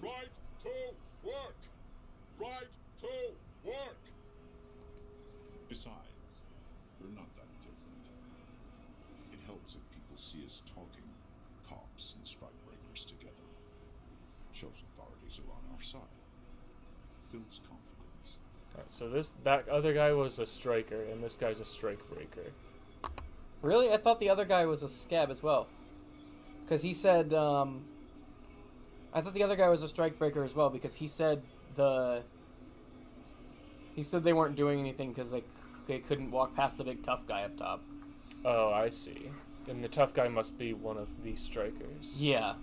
Speaker 15: here.
Speaker 4: Right to work! Right to work!
Speaker 15: Besides, we're not that different. It helps if people see us talking, cops and strikebreakers together. Shows authorities are on our side. Builds confidence.
Speaker 2: Alright, so that other guy was a striker, and this guy's a strikebreaker.
Speaker 1: Really? I thought the other guy was a scab as well. Because he said, I thought the other guy was a strikebreaker as well, because he said they weren't doing anything because they couldn't walk past the big tough guy up top.
Speaker 2: Oh, I see. And the tough guy must be one of these strikers.
Speaker 1: Yeah.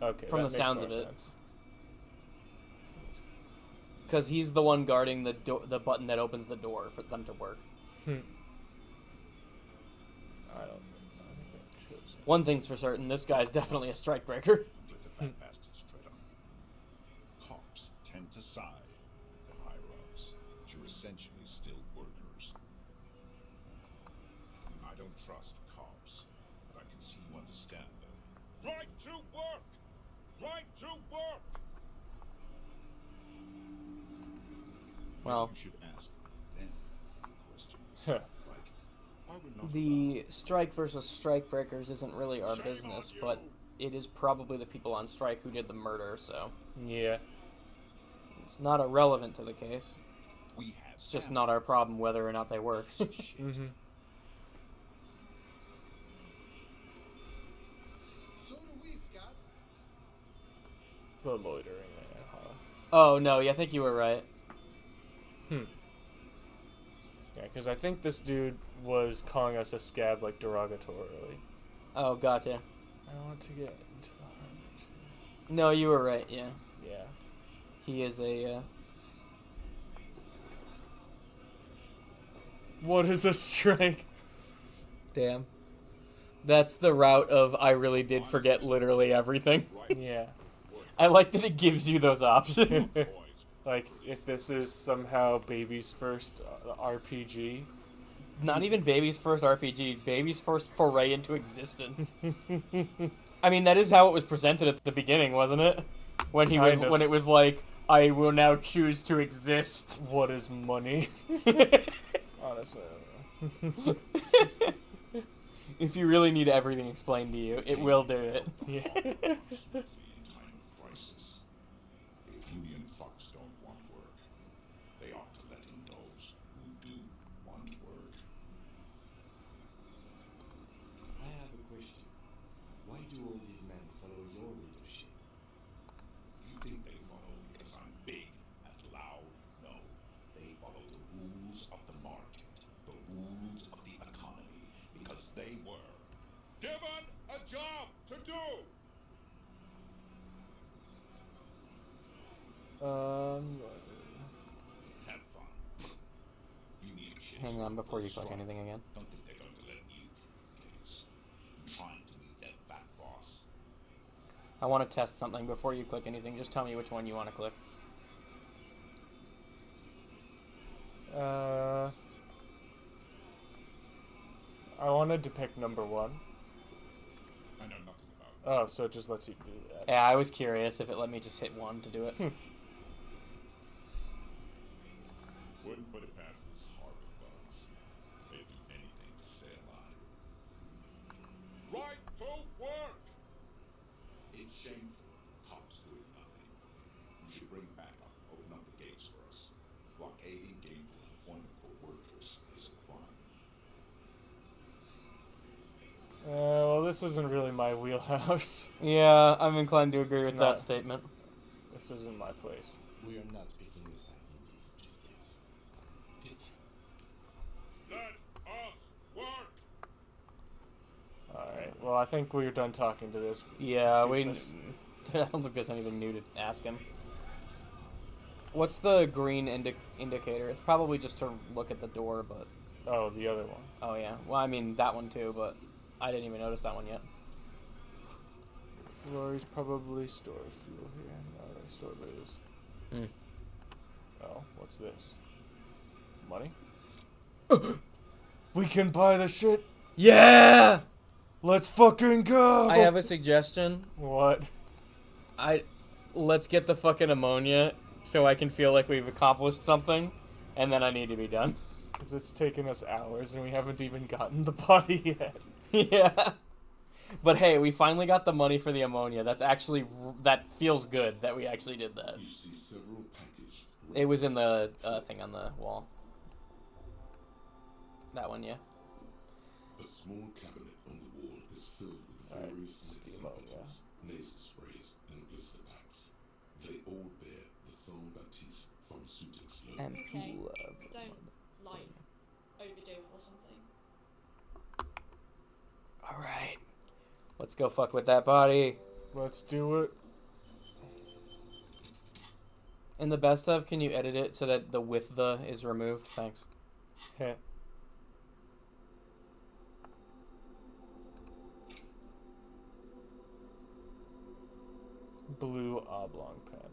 Speaker 2: Okay,
Speaker 1: From
Speaker 2: that
Speaker 1: the
Speaker 2: makes
Speaker 1: sounds
Speaker 2: more
Speaker 1: of it.
Speaker 2: sense.
Speaker 1: Because he's the one guarding the button that opens the door for them to work.
Speaker 2: I think I chose it.
Speaker 1: One thing's for certain, this guy's definitely a strikebreaker.
Speaker 15: Let the fat bastards tread on you. Cops tend to side the higher-ups, but you're essentially still workers. I don't trust cops, but I can see you understand them.
Speaker 4: Right to work! Right to work!
Speaker 1: Well,
Speaker 15: You should ask them questions.
Speaker 2: Huh.
Speaker 15: Like, why we're not
Speaker 1: the strike versus strikebreakers isn't really our business, but it is probably the people on strike who did the murder, so
Speaker 2: Yeah.
Speaker 1: it's not irrelevant to the case.
Speaker 15: we have
Speaker 1: It's just not our problem whether or not they work.
Speaker 2: Mm-hmm.
Speaker 13: So do we, Scott.
Speaker 2: The loitering there, huh?
Speaker 1: Oh, no, I think you were right.
Speaker 2: Yeah, because I think this dude was calling us a scab, like, derogatorily.
Speaker 1: Oh, gotcha.
Speaker 2: I want to get into the harmony.
Speaker 1: No, you were right, yeah.
Speaker 2: Yeah.
Speaker 1: He is a,
Speaker 2: What is a strike?
Speaker 1: Damn. That's the route of I really did forget literally everything.
Speaker 2: Yeah.
Speaker 1: I like that it gives you those options.
Speaker 2: Like, if this is somehow Baby's first RPG.
Speaker 1: Not even Baby's first RPG, Baby's first foray into existence. I mean, that is how it was presented at the beginning, wasn't it? When he was,
Speaker 2: Kind of.
Speaker 1: when it was like, I will now choose to exist.
Speaker 2: What is money? Honestly, I don't know.
Speaker 1: If you really need everything explained to you, it will do it.
Speaker 2: Yeah.
Speaker 15: in time of crisis. If union fucks don't want work, they ought to let in those who do want work.
Speaker 6: I have a question. Why do all these men follow your leadership?
Speaker 15: They were given a job to do. Have fun. You need shit.
Speaker 1: Hang on before you click
Speaker 15: Strong.
Speaker 1: anything again.
Speaker 15: Don't think they're going to let you through the gates. I'm trying to meet that fat boss.
Speaker 1: I want to test something before you click anything. Just tell me which one you want to click.
Speaker 2: I wanted to pick number 1.
Speaker 15: I know nothing about it.
Speaker 2: Oh, so it just lets you do that.
Speaker 1: Yeah, I was curious if it let me just hit 1 to do it.
Speaker 15: Wouldn't put it past those harbor bugs. They'd do anything to stay alive. Right to work! It's shameful. Cops doing nothing. You should bring backup. Open up the gates for us. Blockading gainful employment for workers is a crime.
Speaker 2: Well, this isn't really my wheelhouse.
Speaker 1: Yeah, I'm inclined to agree
Speaker 2: It's
Speaker 1: with
Speaker 2: not.
Speaker 1: that statement.
Speaker 2: This isn't my place.
Speaker 6: We are not picking a side in this just yet.
Speaker 15: Let us work!
Speaker 2: Alright, well, I think we're done talking to this.
Speaker 1: Yeah,
Speaker 2: doofus.
Speaker 1: I don't think there's anything new to ask him. What's the green indicator? It's probably just to look at the door, but...
Speaker 2: Oh, the other one.
Speaker 1: Oh, yeah. Well, I mean, that one too, but I didn't even notice that one yet.
Speaker 2: Rory's probably store fuel here. No, they store booze. Oh, what's this? Money? We can buy the shit?
Speaker 1: Yeah!
Speaker 2: Let's fucking go!
Speaker 1: I have a suggestion.
Speaker 2: What?
Speaker 1: Let's get the fucking ammonia so I can feel like we've accomplished something, and then I need to be done.
Speaker 2: Because it's taken us hours and we haven't even gotten the body yet.
Speaker 1: Yeah. But hey, we finally got the money for the ammonia. That feels good that we actually did that.
Speaker 4: You see several packaged.
Speaker 1: It was in the thing on the wall. That one, yeah.
Speaker 4: A small cabinet on the wall is filled with various medicine bottles, nasal sprays, and blister packs. They all bear the Saint Baptiste Pharmaceutics logo.
Speaker 1: And
Speaker 11: Okay. Don't, like, overdo it or something.
Speaker 1: Alright. Let's go fuck with that body.
Speaker 2: Let's do it.
Speaker 1: In the best of, can you edit it so that the with the is removed? Thanks.
Speaker 2: Heh. Blue oblong pen.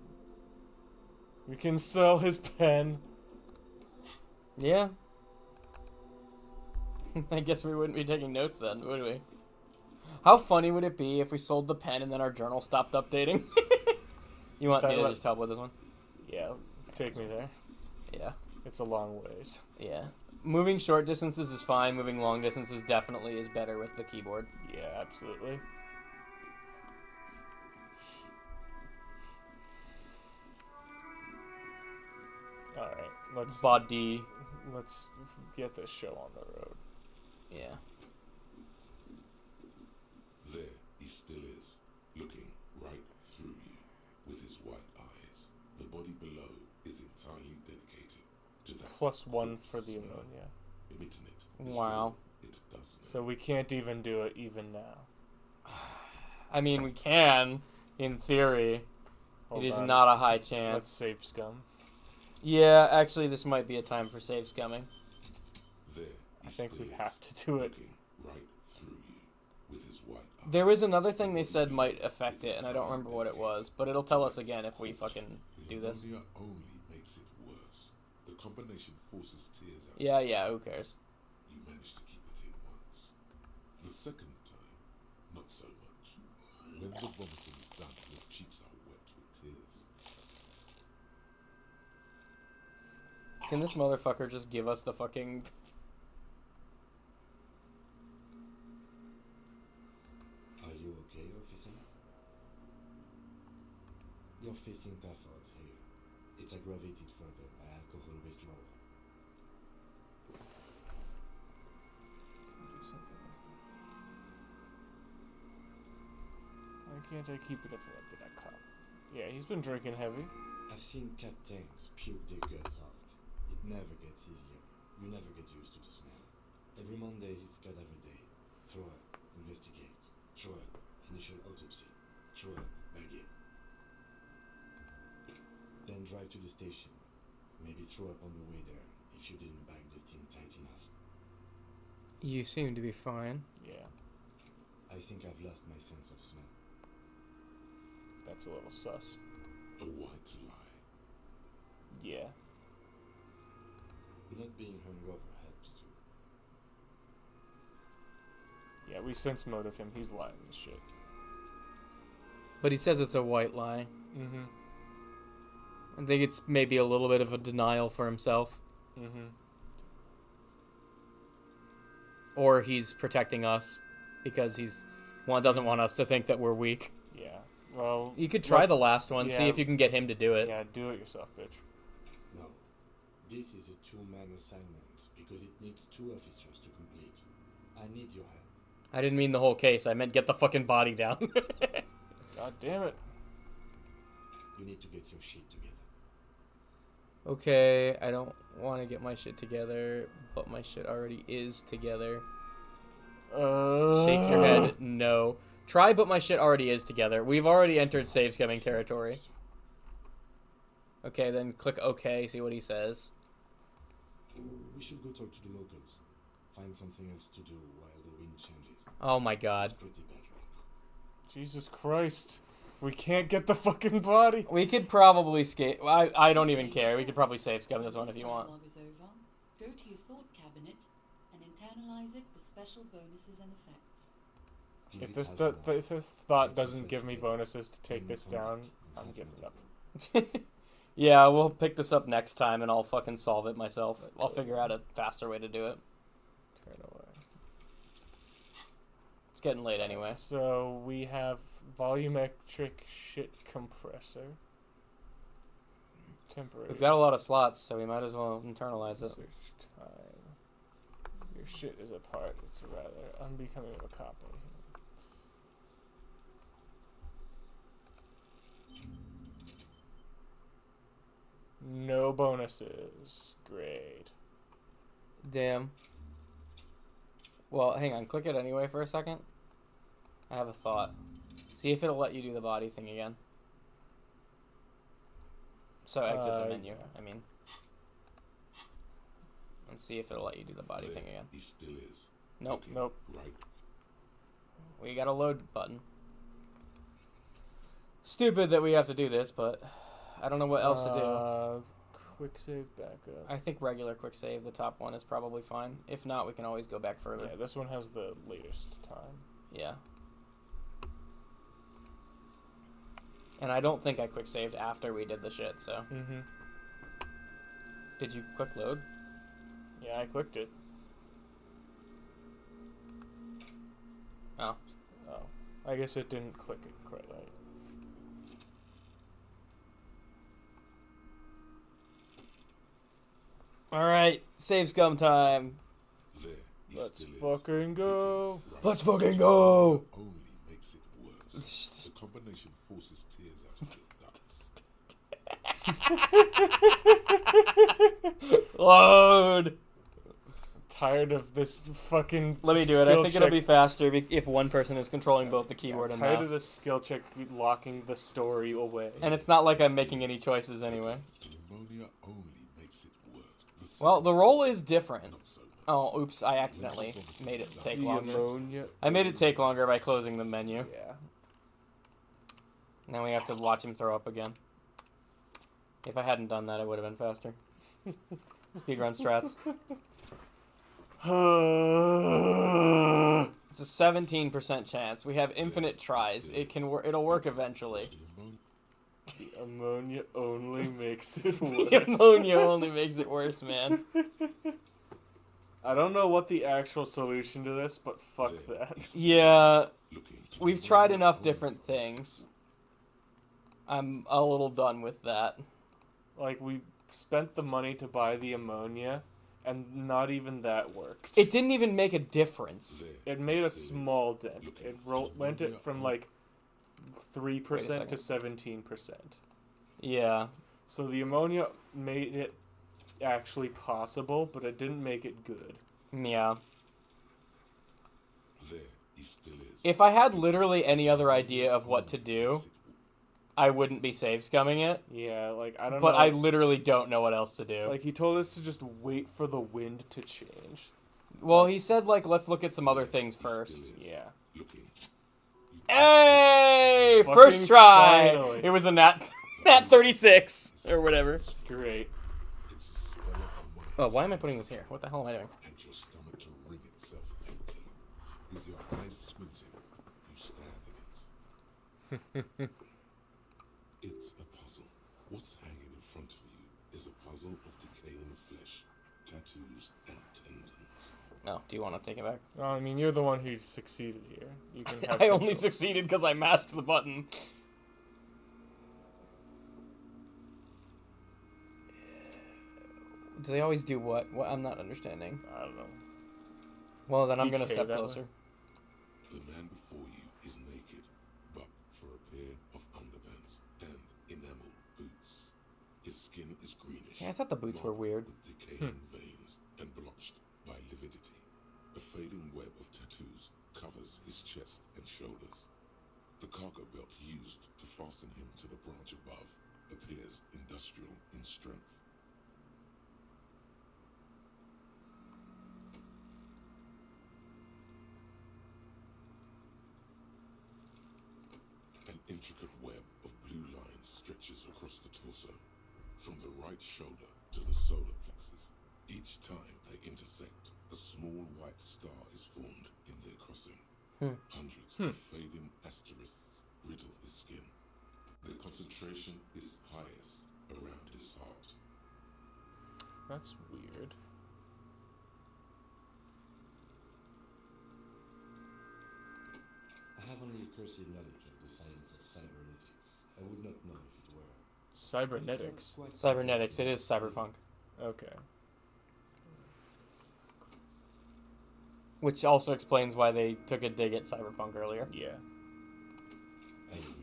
Speaker 2: We can sell his pen.
Speaker 1: Yeah. I guess we wouldn't be taking notes then, would we? How funny would it be if we sold the pen and then our journal stopped updating? You want me to just help with this one?
Speaker 2: Yeah, take me there.
Speaker 1: Yeah.
Speaker 2: It's a long ways.
Speaker 1: Yeah. Moving short distances is fine. Moving long distances definitely is better with the keyboard.
Speaker 2: Yeah, absolutely. Alright, let's get this show on the road.
Speaker 1: Yeah.
Speaker 4: There he still is, looking right through you with his white eyes. The body below is entirely dedicated to that.
Speaker 2: +1 for the ammonia.
Speaker 4: Emitting it.
Speaker 1: Wow.
Speaker 4: It does not.
Speaker 2: So we can't even do it even now.
Speaker 1: I mean, we can, in theory.
Speaker 2: Hold
Speaker 1: it is
Speaker 2: on.
Speaker 1: not a high chance.
Speaker 2: Let's save scum.
Speaker 1: Yeah, actually, this might be a time for save scumming.
Speaker 4: There
Speaker 2: I think we have to do it.
Speaker 4: right through you with his white eyes.
Speaker 1: There was another thing they said might affect it, and I don't remember what it was, but it'll tell us again if we fucking do this.
Speaker 4: Ammonia only makes it worse. The combination forces tears out.
Speaker 1: Yeah, who cares?
Speaker 4: You managed to keep it in once. The second time, not so much. When the vomiting is done, your cheeks are wet with tears.
Speaker 1: Can this motherfucker just give us the fucking...
Speaker 6: Are you okay, officer? You're facing tough odds here. It's aggravated further by alcohol withdrawal.
Speaker 2: Why can't I keep it if I get a cop? Yeah, he's been drinking heavy.
Speaker 6: I've seen captains puke their guts out. It never gets easier. You never get used to the smell. Every Monday is cadaver day. Throw up, investigate. Throw up, initial autopsy. Throw up, baguette. Then drive to the station. Maybe throw up on the way there if you didn't bag the thing tight enough.
Speaker 1: You seem to be fine.
Speaker 2: Yeah,
Speaker 6: I think I've lost my sense of smell.
Speaker 2: that's a little sus.
Speaker 4: A white lie.
Speaker 2: Yeah.
Speaker 6: Not being hungover helps too.
Speaker 2: Yeah, we sense motive him. He's lying this shit.
Speaker 1: But he says it's a white lie.
Speaker 2: Mm-hmm.
Speaker 1: I think it's maybe a little bit of a denial for himself.
Speaker 2: Mm-hmm.
Speaker 1: Or he's protecting us because doesn't want us to think that we're weak.
Speaker 2: Yeah. Well,
Speaker 1: You could try the last one, see
Speaker 2: yeah.
Speaker 1: if you can get him to do it.
Speaker 2: Yeah, do it yourself, bitch.
Speaker 6: No. This is a two-man assignment because it needs 2 officers to complete. I need your help.
Speaker 1: I didn't mean the whole case. I meant get the fucking body down.
Speaker 2: God damn it.
Speaker 6: You need to get your shit together.
Speaker 1: Okay, I don't want to get my shit together, but my shit already is together. Shake your head, no. Try, but my shit already is together. We've already entered save scumming territory. Okay, then click OK, see what he says.
Speaker 6: We should go talk to the locals. Find something else to do while the wind changes.
Speaker 1: Oh my god.
Speaker 6: It's pretty bad right now.
Speaker 2: Jesus Christ. We can't get the fucking body.
Speaker 1: We could probably skate. I don't even care. We could probably save scum this one if you want.
Speaker 12: Dialogue is over. Go to your thought cabinet and internalize it for special bonuses and effects.
Speaker 2: If this thought doesn't give me bonuses to take this down, I'm giving up.
Speaker 1: Yeah, we'll pick this up next time and I'll fucking solve it myself. I'll figure out a faster way to do it.
Speaker 2: Turn away.
Speaker 1: It's getting late anyway.
Speaker 2: So we have volumetric shit compressor. Temporary.
Speaker 1: We've got a lot of slots, so we might as well internalize it.
Speaker 2: Search time. Your shit is a part. It's rather unbecoming of a copy. No bonuses. Great.
Speaker 1: Damn. Well, hang on. Click it anyway for a second. I have a thought. See if it'll let you do the body thing again. So exit the menu,
Speaker 2: yeah.
Speaker 1: I mean. And see if it'll let you do the body thing again.
Speaker 4: He still is.
Speaker 1: Nope.
Speaker 4: Looking
Speaker 2: Nope.
Speaker 4: Right.
Speaker 1: We got a load button. Stupid that we have to do this, but I don't know what else to do.
Speaker 2: Quick save backup.
Speaker 1: I think regular quick save, the top one, is probably fine. If not, we can always go back further.
Speaker 2: Yeah, this one has the latest time.
Speaker 1: Yeah. And I don't think I quick saved after we did the shit, so.
Speaker 2: Mm-hmm.
Speaker 1: Did you quick load?
Speaker 2: Yeah, I clicked it.
Speaker 1: Oh.
Speaker 2: Oh. I guess it didn't click it quite right.
Speaker 1: Alright, save scum time.
Speaker 4: There. He
Speaker 2: Let's
Speaker 4: still is.
Speaker 2: fucking go.
Speaker 4: Right.
Speaker 1: Let's fucking go!
Speaker 4: Only makes it worse. The combination forces tears out of your guts.
Speaker 1: Load!
Speaker 2: Tired of this fucking.
Speaker 1: Let me do it. I
Speaker 2: skill
Speaker 1: think it'll
Speaker 2: check.
Speaker 1: be faster if one person is controlling both the keyboard and
Speaker 2: Tired
Speaker 1: mouse.
Speaker 2: of this skill check locking the story away.
Speaker 1: And it's not like I'm making any choices anyway.
Speaker 4: Pneumonia only makes it worse.
Speaker 1: Well, the roll is different.
Speaker 4: Not so much.
Speaker 1: Oh, oops, I accidentally made it take
Speaker 2: The
Speaker 1: longer.
Speaker 2: ammonia.
Speaker 1: I made it take longer by closing the menu.
Speaker 2: Yeah.
Speaker 1: Now we have to watch him throw up again. If I hadn't done that, it would have been faster. Speedrun strats. It's a 17% chance. We have infinite tries. It can work. It'll work eventually.
Speaker 2: The ammonia only makes it worse.
Speaker 1: The ammonia only makes it worse, man.
Speaker 2: I don't know what the actual solution to this, but fuck that.
Speaker 1: Yeah, we've tried enough different things. I'm a little done with that.
Speaker 2: Like, we spent the money to buy the ammonia, and not even that worked.
Speaker 1: It didn't even make a difference.
Speaker 2: It made a small dent. It went it from like 3% to 17%.
Speaker 1: Yeah.
Speaker 2: So the ammonia made it actually possible, but it didn't make it good.
Speaker 1: Yeah.
Speaker 4: There, He still is.
Speaker 1: If I had literally any other idea of what to do, I wouldn't be save scumming it.
Speaker 2: Yeah, like, I don't know.
Speaker 1: But I literally don't know what else to do.
Speaker 2: Like, he told us to just wait for the wind to change.
Speaker 1: Well, he said, like, let's look at some other things first.
Speaker 2: Yeah.
Speaker 1: Hey!
Speaker 2: Fucking
Speaker 1: First try!
Speaker 2: finally.
Speaker 1: It was a nat 36, or whatever.
Speaker 2: Great.
Speaker 1: Oh, why am I putting this here? What the hell am I doing?
Speaker 4: And your stomach to ring itself empty. With your eyes squinting, you stand in it. It's a puzzle. What's hanging in front of you is a puzzle of decaying flesh, tattoos, and tendons.
Speaker 1: Oh, do you want to take it back?
Speaker 2: Oh, I mean, you're the one who succeeded here. You can have
Speaker 1: I only
Speaker 2: control.
Speaker 1: succeeded because I mashed the button. Do they always do what? What? I'm not understanding.
Speaker 2: I don't know.
Speaker 1: Well, then I'm gonna
Speaker 2: Decay
Speaker 1: step
Speaker 2: that way?
Speaker 1: closer.
Speaker 4: The man before you is naked, but for a pair of underpants and enamel boots. His skin is greenish.
Speaker 1: Yeah, I thought the boots were weird.
Speaker 4: With decaying veins and blotched by lividity. A fading web of tattoos covers his chest and shoulders. The cargo belt used to fasten him to the branch above appears industrial in strength. An intricate web of blue lines stretches across the torso, from the right shoulder to the solar plexus. Each time they intersect, a small white star is formed in their crossing. Hundreds of fading asterisks riddle his skin. The concentration is highest around his heart.
Speaker 2: That's weird.
Speaker 6: I have only a cursory knowledge of the science of cybernetics. I would not know if it were.
Speaker 2: Cybernetics?
Speaker 1: Cybernetics, it is cyberpunk.
Speaker 2: Okay.
Speaker 1: Which also explains why they took a dig at cyberpunk earlier.
Speaker 2: Yeah.
Speaker 6: I agree.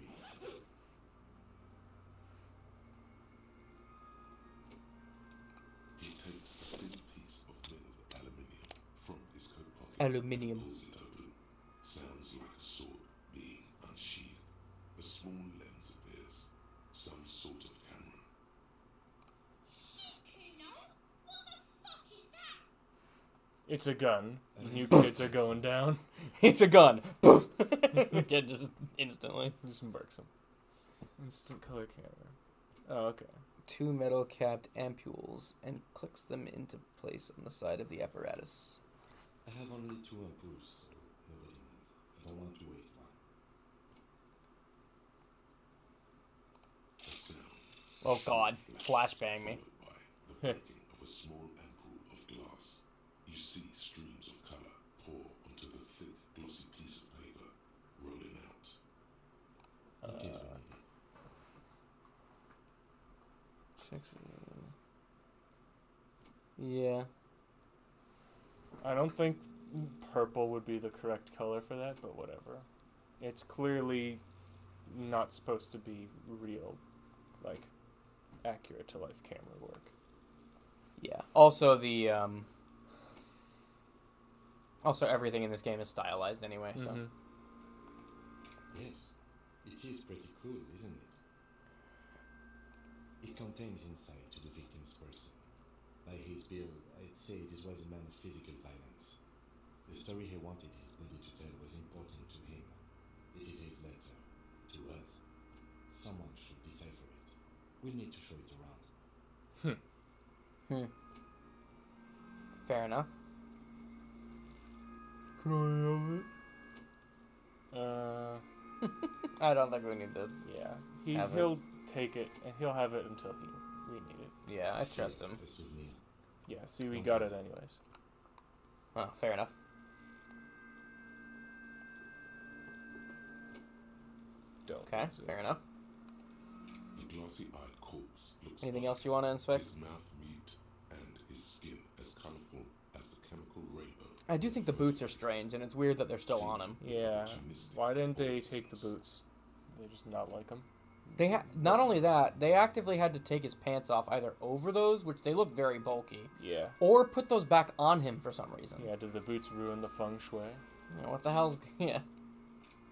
Speaker 4: He takes a thin piece of milled aluminium from his coat pocket.
Speaker 1: Aluminium.
Speaker 4: Pulls it open. Sounds like a sword being unsheathed. A small lens appears. Some sort of camera.
Speaker 7: Kuno, what the fuck is that?
Speaker 2: It's a gun. New kids are going down.
Speaker 1: It's a gun. Poof. Kid just instantly.
Speaker 2: Just embarks him. Instant color camera. Oh, okay.
Speaker 1: 2 metal capped ampules and clicks them into place on the side of the apparatus.
Speaker 6: I have only 2 ampoules, so nobody move. I don't want to waste one.
Speaker 4: A sound.
Speaker 1: Oh god, flashbang me.
Speaker 4: Followed by the breaking of a small ampoule of glass. You see streams of color pour onto the thick, glossy piece of paper, rolling out.
Speaker 6: In case we need it.
Speaker 1: Yeah.
Speaker 2: I don't think purple would be the correct color for that, but whatever. It's clearly not supposed to be real, like, accurate to life camera work.
Speaker 1: Yeah. Also the also everything in this game is stylized anyway, so
Speaker 6: Yes, it is pretty cool, isn't it? It contains insight to the victim's person. By his build, I'd say this was a man of physical violence. The story he wanted his body to tell was important to him. It is his letter. To us. Someone should decipher it. We'll need to show it around.
Speaker 1: fair enough.
Speaker 2: Can I have it?
Speaker 1: I don't think we need to.
Speaker 2: Yeah.
Speaker 1: have it.
Speaker 2: He'll take it, and he'll have it until we need it.
Speaker 1: Yeah, I trust him.
Speaker 6: A souvenir.
Speaker 2: Yeah, see, we got it anyways.
Speaker 1: Oh, fair enough.
Speaker 2: Don't.
Speaker 1: Okay,
Speaker 2: use it.
Speaker 1: fair enough.
Speaker 4: The glassy-eyed corpse looks
Speaker 1: Anything
Speaker 4: black,
Speaker 1: else you want to inspect?
Speaker 4: his mouth mute, and his skin as colorful as the chemical rainbow.
Speaker 1: I do think the boots are strange, and it's weird that they're still on him.
Speaker 2: Yeah. Why didn't they take the boots? They just not like them.
Speaker 1: They not only that, they actively had to take his pants off either over those, which they look very bulky,
Speaker 2: Yeah.
Speaker 1: or put those back on him for some reason.
Speaker 2: Yeah, did the boots ruin the feng shui?
Speaker 1: Yeah, what the hell's... Yeah.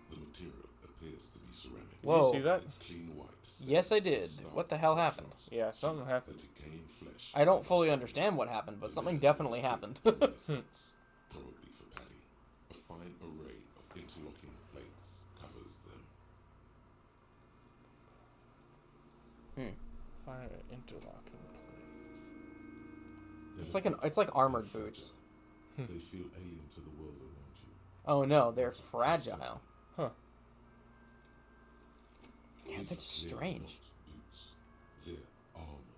Speaker 4: The material appears to be ceramic.
Speaker 1: Whoa.
Speaker 2: You see that?
Speaker 4: Its clean white
Speaker 1: Yes, I did. What the hell happened?
Speaker 2: Yeah, something happened.
Speaker 4: The decaying flesh.
Speaker 1: I don't fully understand what happened, but something definitely happened.
Speaker 4: Probably for Paddy. A fine array of interlocking plates covers them.
Speaker 2: Fire interlocking plates.
Speaker 1: It's like armored boots.
Speaker 4: They feel alien to the world around you.
Speaker 1: Oh no, they're fragile.
Speaker 2: Huh.
Speaker 1: Yeah, they're just strange.
Speaker 4: Boots. They're armor.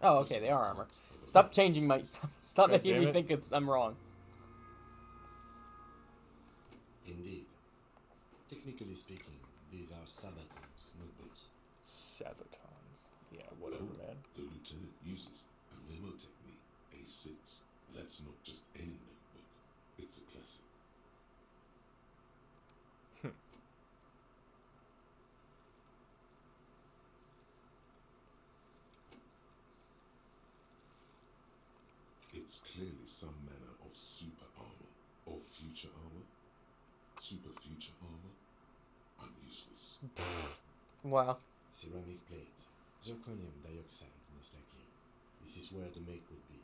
Speaker 1: Oh, okay, they are armor. Stop changing my... Stop
Speaker 2: God
Speaker 1: making
Speaker 2: damn
Speaker 1: me
Speaker 2: it.
Speaker 1: think I'm wrong.
Speaker 6: Indeed. Technically speaking, these are sabatons, not boots.
Speaker 2: Sabatons. Yeah, whatever, man.
Speaker 4: The lieutenant uses a memo technique A6. That's not just any notebook. It's a classic. It's clearly some manner of super armor or future armor. Super future armor. I'm useless.
Speaker 1: Wow.
Speaker 6: Ceramic plate. Zirconium dioxide, most likely. This is where the make would be.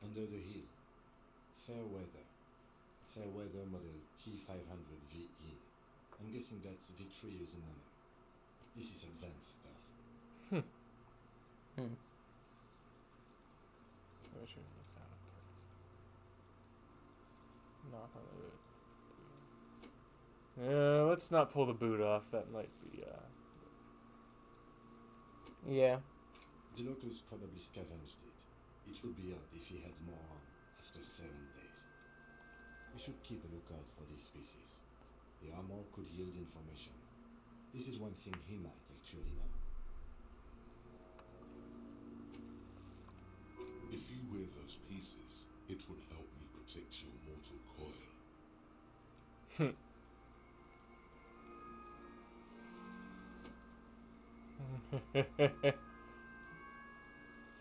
Speaker 6: Under the hill. Fairweather. Fairweather model T500 VE. I'm guessing that's vitreous in armor. This is advanced stuff.
Speaker 2: Knock on the hood. Yeah, let's not pull the boot off. That might be,
Speaker 1: Yeah.
Speaker 6: The locals probably scavenged it. It would be odd if he had more on after 7 days. We should keep a lookout for these species. The armor could yield information. This is one thing he might actually know.
Speaker 4: If you wear those pieces, it will help me protect your mortal coil.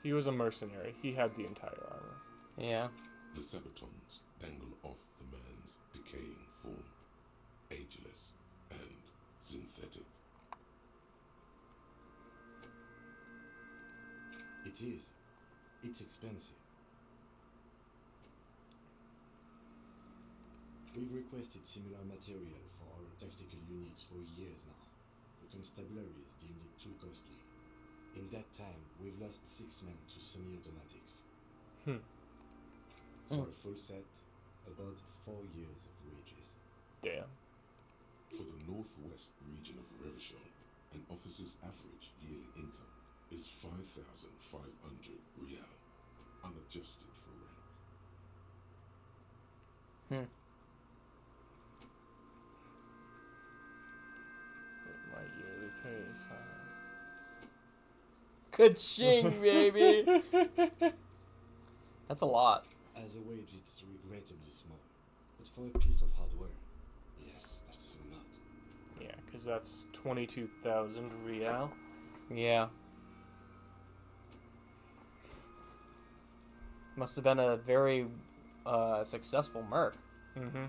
Speaker 2: He was a mercenary. He had the entire armor.
Speaker 1: Yeah.
Speaker 4: The sabatons dangle off the man's decaying form, ageless and synthetic.
Speaker 6: It is. It's expensive. We've requested similar material for our tactical units for years now. The constabulary has deemed it too costly. In that time, we've lost 6 men to semi-automatics. For a full set, about 4 years of wages.
Speaker 2: Damn.
Speaker 4: For the northwest region of Revachol, an officer's average yearly income is 5,500 real, unadjusted for rank.
Speaker 2: My yearly pay is high.
Speaker 1: Ka-ching, baby! That's a lot.
Speaker 6: As a wage, it's regrettably small. But for a piece of hardware, yes, that's a lot.
Speaker 2: Yeah, because that's 22,000 real.
Speaker 1: Yeah. Must have been a very successful merc.
Speaker 2: Mm-hmm.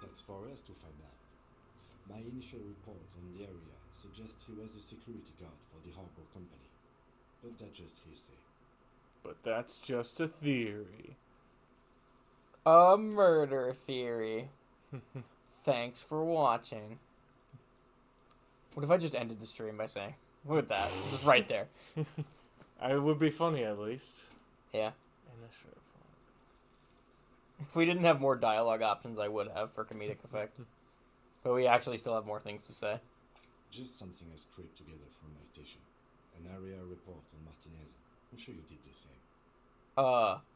Speaker 6: That's for us to find out. My initial report on the area suggests he was a security guard for the Harbor Company. But that's just hearsay.
Speaker 2: But that's just a theory.
Speaker 1: A murder theory. Thanks for watching. What if I just ended the stream by saying, look at that, just right there.
Speaker 2: It would be funny, at least.
Speaker 1: Yeah.
Speaker 2: Initial report.
Speaker 1: If we didn't have more dialogue options, I would have for comedic effect. But we actually still have more things to say.
Speaker 6: Just something I scraped together from my station. An area report on Martinez. I'm sure you did the same.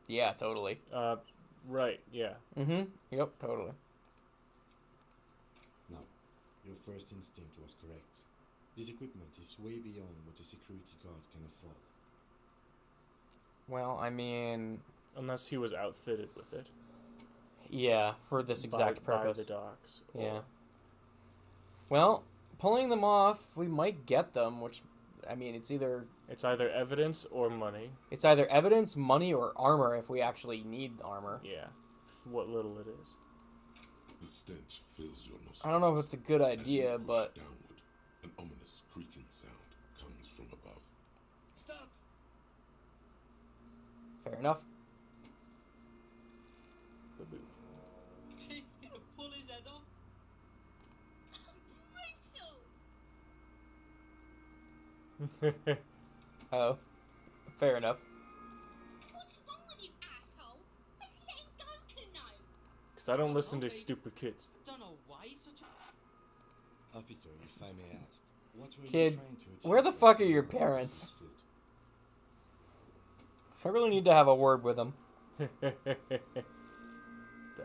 Speaker 1: Yeah, totally.
Speaker 2: Right, yeah.
Speaker 1: Mm-hmm. Yep, totally.
Speaker 6: No, your first instinct was correct. This equipment is way beyond what a security guard can afford.
Speaker 1: Well, I mean...
Speaker 2: Unless he was outfitted with it.
Speaker 1: Yeah, for this exact purpose.
Speaker 2: By the docks.
Speaker 1: Yeah. Well, pulling them off, we might get them, which I mean, it's either
Speaker 2: evidence or money.
Speaker 1: It's either evidence, money, or armor if we actually need armor.
Speaker 2: Yeah, what little it is.
Speaker 4: The stench fills your nostrils.
Speaker 1: I don't know if it's a good
Speaker 4: As you
Speaker 1: idea,
Speaker 4: push
Speaker 1: but
Speaker 4: downward, an ominous creaking sound comes from above.
Speaker 3: Stop!
Speaker 1: fair enough.
Speaker 2: The boot.
Speaker 3: He's gonna pull his head off.
Speaker 7: Brutal!
Speaker 1: Oh, fair enough.
Speaker 7: What's wrong with you, asshole? Where's he letting Goku know?
Speaker 2: Because I don't listen to stupid kids.
Speaker 3: Don't know why he's such a...
Speaker 6: Officer, if I may ask, what were
Speaker 1: Kid,
Speaker 6: you trying to achieve?
Speaker 1: where the fuck are your parents? I really need to have a word with them.
Speaker 2: Back off and look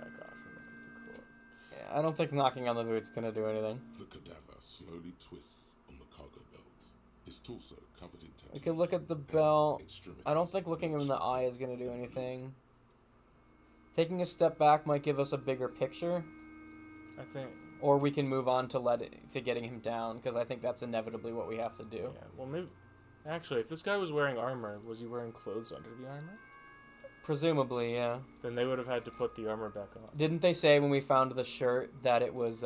Speaker 2: at the corpse.
Speaker 1: Yeah, I don't think knocking on the boot's gonna do anything.
Speaker 4: The cadaver slowly twists on the cargo belt. His torso covered in tattoos.
Speaker 1: We could look at the belt.
Speaker 4: Extremities
Speaker 1: I don't think looking him in the eye is gonna do anything. Taking a step back might give us a bigger picture.
Speaker 2: I think.
Speaker 1: Or we can move on to getting him down, because I think that's inevitably what we have to do.
Speaker 2: Yeah, well, maybe. Actually, if this guy was wearing armor, was he wearing clothes under the armor?
Speaker 1: Presumably, yeah.
Speaker 2: Then they would have had to put the armor back on.
Speaker 1: Didn't they say when we found the shirt that it was,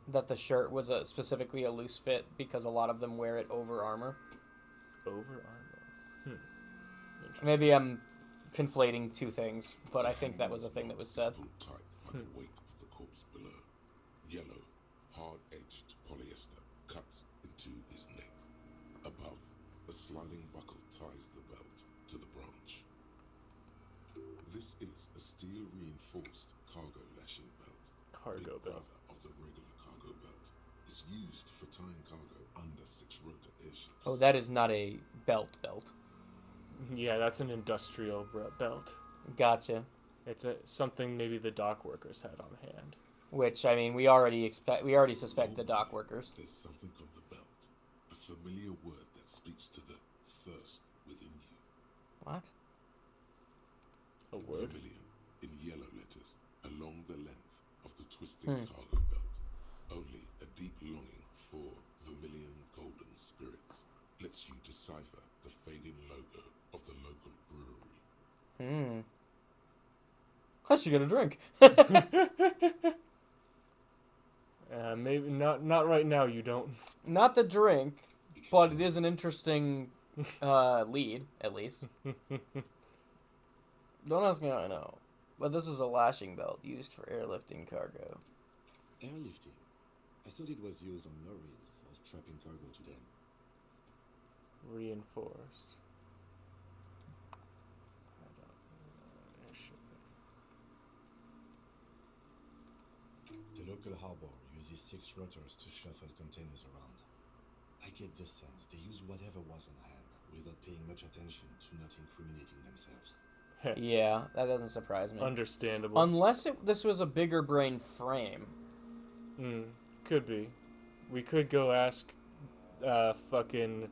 Speaker 1: that the shirt was specifically a loose fit because a lot of them wear it over armor?
Speaker 2: Over armor? Interesting.
Speaker 1: Maybe I'm conflating two things, but I think that was a thing that was said.
Speaker 4: Pulled tight by the weight of the corpse below. Yellow, hard-edged polyester cuts into his neck. Above, a sliding buckle ties the belt to the branch. This is a steel-reinforced cargo lashing belt.
Speaker 2: Cargo
Speaker 4: Big
Speaker 2: belt.
Speaker 4: brother of the regular cargo belt. It's used for tying cargo under six-rotor airships.
Speaker 1: Oh, that is not a belt.
Speaker 2: Yeah, that's an industrial belt.
Speaker 1: Gotcha.
Speaker 2: It's something maybe the dock workers had on hand.
Speaker 1: Which, I mean, we already suspect the dock workers.
Speaker 4: There's something on the belt. A familiar word that speaks to the thirst within you.
Speaker 1: What?
Speaker 2: A word?
Speaker 4: Vermilion, in yellow letters, along the length of the twisting
Speaker 1: Hmm.
Speaker 4: cargo belt. Only a deep longing for vermilion golden spirits lets you decipher the fading logo of the local brewery.
Speaker 1: Plus, you get a drink.
Speaker 2: Maybe not right now. You don't.
Speaker 1: Not the drink, but it is an interesting lead, at least. Don't ask me how I know, but this is a lashing belt used for airlifting cargo.
Speaker 6: Airlifting? I thought it was used on lorries for strapping cargo to them.
Speaker 2: Reinforced.
Speaker 6: The local harbor uses 6 rotors to shuffle containers around. I get the sense they use whatever was on hand without paying much attention to not incriminating themselves.
Speaker 1: Yeah, that doesn't surprise me.
Speaker 2: Understandable.
Speaker 1: Unless this was a bigger brain frame.
Speaker 2: Could be. We could go ask fucking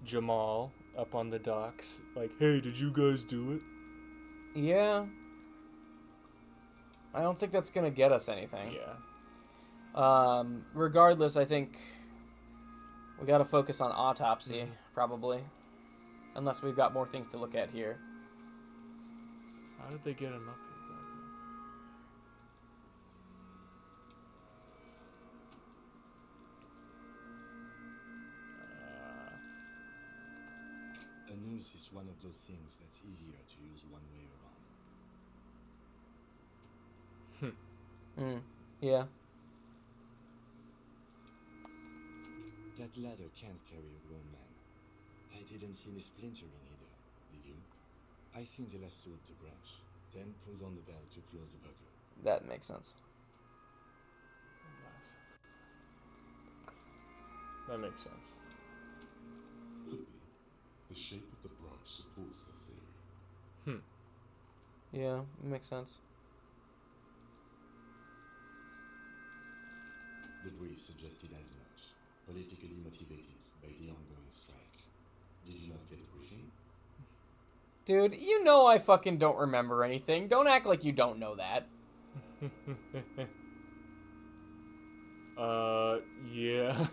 Speaker 2: Jamal up on the docks. Like, hey, did you guys do it?
Speaker 1: Yeah. I don't think that's gonna get us anything.
Speaker 2: Yeah.
Speaker 1: Regardless, I think we gotta focus on autopsy, probably. Unless we've got more things to look at here.
Speaker 2: How did they get him up here?
Speaker 6: A noose is one of those things that's easier to use one way around.
Speaker 1: Yeah.
Speaker 6: That ladder can't carry a grown man. I didn't see any splintering either, did you? I think they lassoed the branch, then pulled on the bell to close the buckle.
Speaker 1: That makes sense.
Speaker 2: That makes sense.
Speaker 4: Could be. The shape of the branch supports the theory.
Speaker 1: Yeah, it makes sense.
Speaker 6: The brief suggested as much, politically motivated by the ongoing strike. Did you not get a briefing?
Speaker 1: Dude, you know I fucking don't remember anything. Don't act like you don't know that.
Speaker 2: Yeah.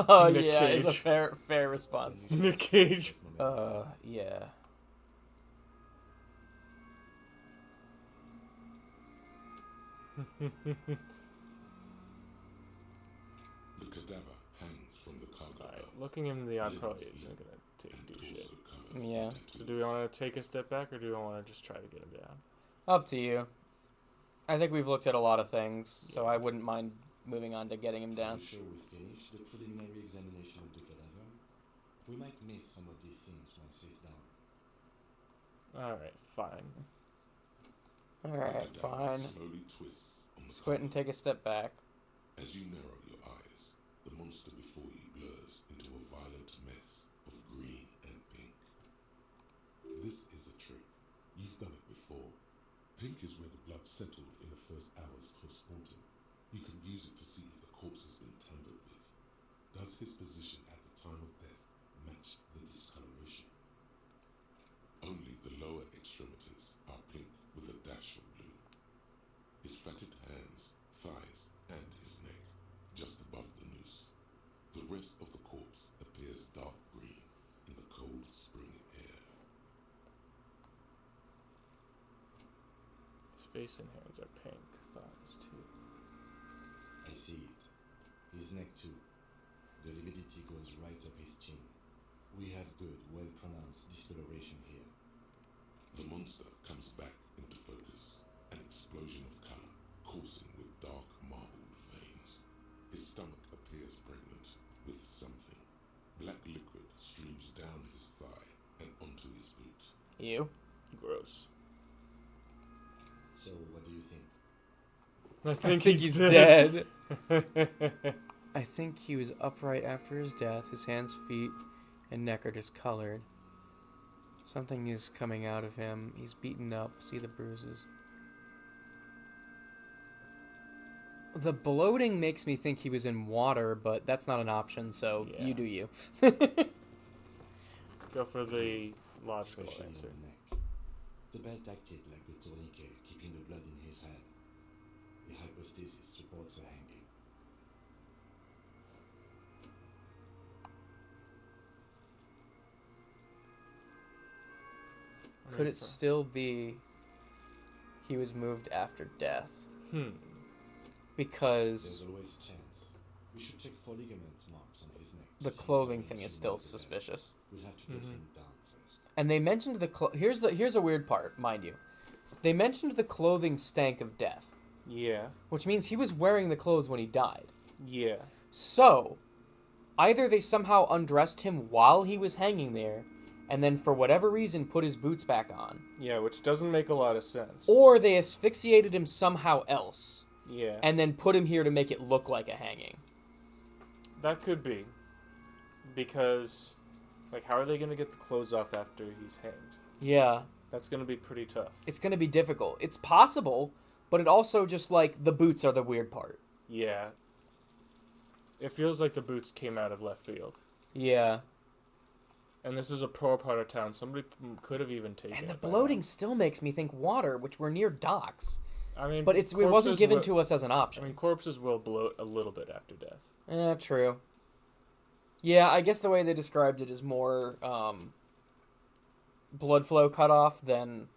Speaker 1: Oh
Speaker 2: Nick
Speaker 1: yeah, is a
Speaker 2: Cage.
Speaker 1: fair response.
Speaker 2: Nick Cage.
Speaker 1: Yeah.
Speaker 4: The cadaver hangs from the cargo
Speaker 2: Alright,
Speaker 4: belt.
Speaker 2: looking him in the eye probably isn't gonna do shit.
Speaker 1: Yeah.
Speaker 2: So do we want to take a step back, or do we want to just try to get him down?
Speaker 1: Up to you. I think we've looked at a lot of things, so I wouldn't mind moving on to getting him down.
Speaker 6: Are you sure we finished the preliminary examination of the cadaver? We might miss some of these things once he's down.
Speaker 2: Alright, fine.
Speaker 1: Alright,
Speaker 4: The
Speaker 1: fine.
Speaker 4: cadaver slowly twists on the
Speaker 1: Squint and take a step back.
Speaker 4: As you narrow your eyes, the monster before you blurs into a violent mess of green and pink. This is a trick. You've done it before. Pink is where the blood settled in the first hours post-mortem. You can use it to see if the corpse has been tampered with. Does his position at the time of death match the discoloration? Only the lower extremities are pink with a dash of blue. His fatted hands, thighs, and his neck, just above the noose. The rest of the corpse appears dark green in the cold spring air.
Speaker 2: His face and hands are pink, thighs too.
Speaker 6: I see it. His neck too. The lividity goes right up his chin. We have good, well-pronounced discoloration here.
Speaker 4: The monster comes back into focus, an explosion of color, coursing with dark marbled veins. His stomach appears pregnant with something. Black liquid streams down his thigh and onto his boot.
Speaker 1: You?
Speaker 2: Gross.
Speaker 6: So, what do you think?
Speaker 2: I think
Speaker 1: he's dead. I think he was upright after his death. His hands, feet, and neck are discolored. Something is coming out of him. He's beaten up. See the bruises. The bloating makes me think he was in water, but that's not an option, so
Speaker 2: Yeah.
Speaker 1: you do you.
Speaker 2: Let's go for the logical
Speaker 6: Especially
Speaker 2: answer.
Speaker 6: in the neck. The belt acted like a tourniquet, keeping the blood in his hand. The hypostasis supports the hanging.
Speaker 1: Could it still be he was moved after death? Because
Speaker 6: There's always a chance. We should check for ligament marks on his neck. to
Speaker 1: the
Speaker 6: see if
Speaker 1: clothing
Speaker 6: there
Speaker 1: thing
Speaker 6: is
Speaker 1: is
Speaker 6: any
Speaker 1: still
Speaker 6: marks there.
Speaker 1: suspicious.
Speaker 6: We'll have to get him down first.
Speaker 1: And they mentioned here's a weird part, mind you. They mentioned the clothing stank of death,
Speaker 2: Yeah.
Speaker 1: which means he was wearing the clothes when he died.
Speaker 2: Yeah.
Speaker 1: So, either they somehow undressed him while he was hanging there, and then for whatever reason put his boots back on,
Speaker 2: Yeah, which doesn't make a lot of sense.
Speaker 1: or they asphyxiated him somehow else,
Speaker 2: Yeah.
Speaker 1: and then put him here to make it look like a hanging.
Speaker 2: That could be. Because, like, how are they going to get the clothes off after he's hanged?
Speaker 1: Yeah.
Speaker 2: That's going to be pretty tough.
Speaker 1: It's going to be difficult. It's possible, but it also just, like, the boots are the weird part.
Speaker 2: Yeah. It feels like the boots came out of left field.
Speaker 1: Yeah.
Speaker 2: And this is a poor part of town. Somebody could have even taken
Speaker 1: And the
Speaker 2: it by
Speaker 1: bloating still makes me think water, which we're near docks.
Speaker 2: now. I mean,
Speaker 1: But it wasn't
Speaker 2: corpses
Speaker 1: given
Speaker 2: will-
Speaker 1: to us as an option.
Speaker 2: I mean, corpses will bloat a little bit after death.
Speaker 1: True. Yeah, I guess the way they described it is more blood flow cut off than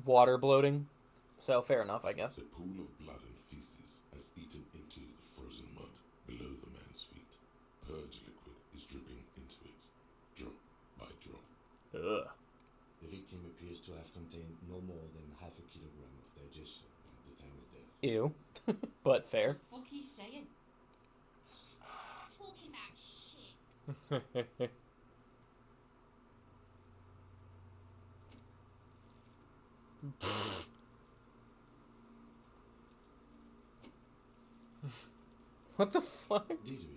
Speaker 1: water bloating. So fair enough, I guess.
Speaker 4: The pool of blood and feces has eaten into the frozen mud below the man's feet. Purge liquid is dripping into it, drop by drop.
Speaker 2: Ugh.
Speaker 6: The victim appears to have contained no more than half a kilogram of digestion at the time of death.
Speaker 1: Ew. But fair.
Speaker 7: What are you saying? Talking about shit.
Speaker 1: What the fuck?
Speaker 6: Did we?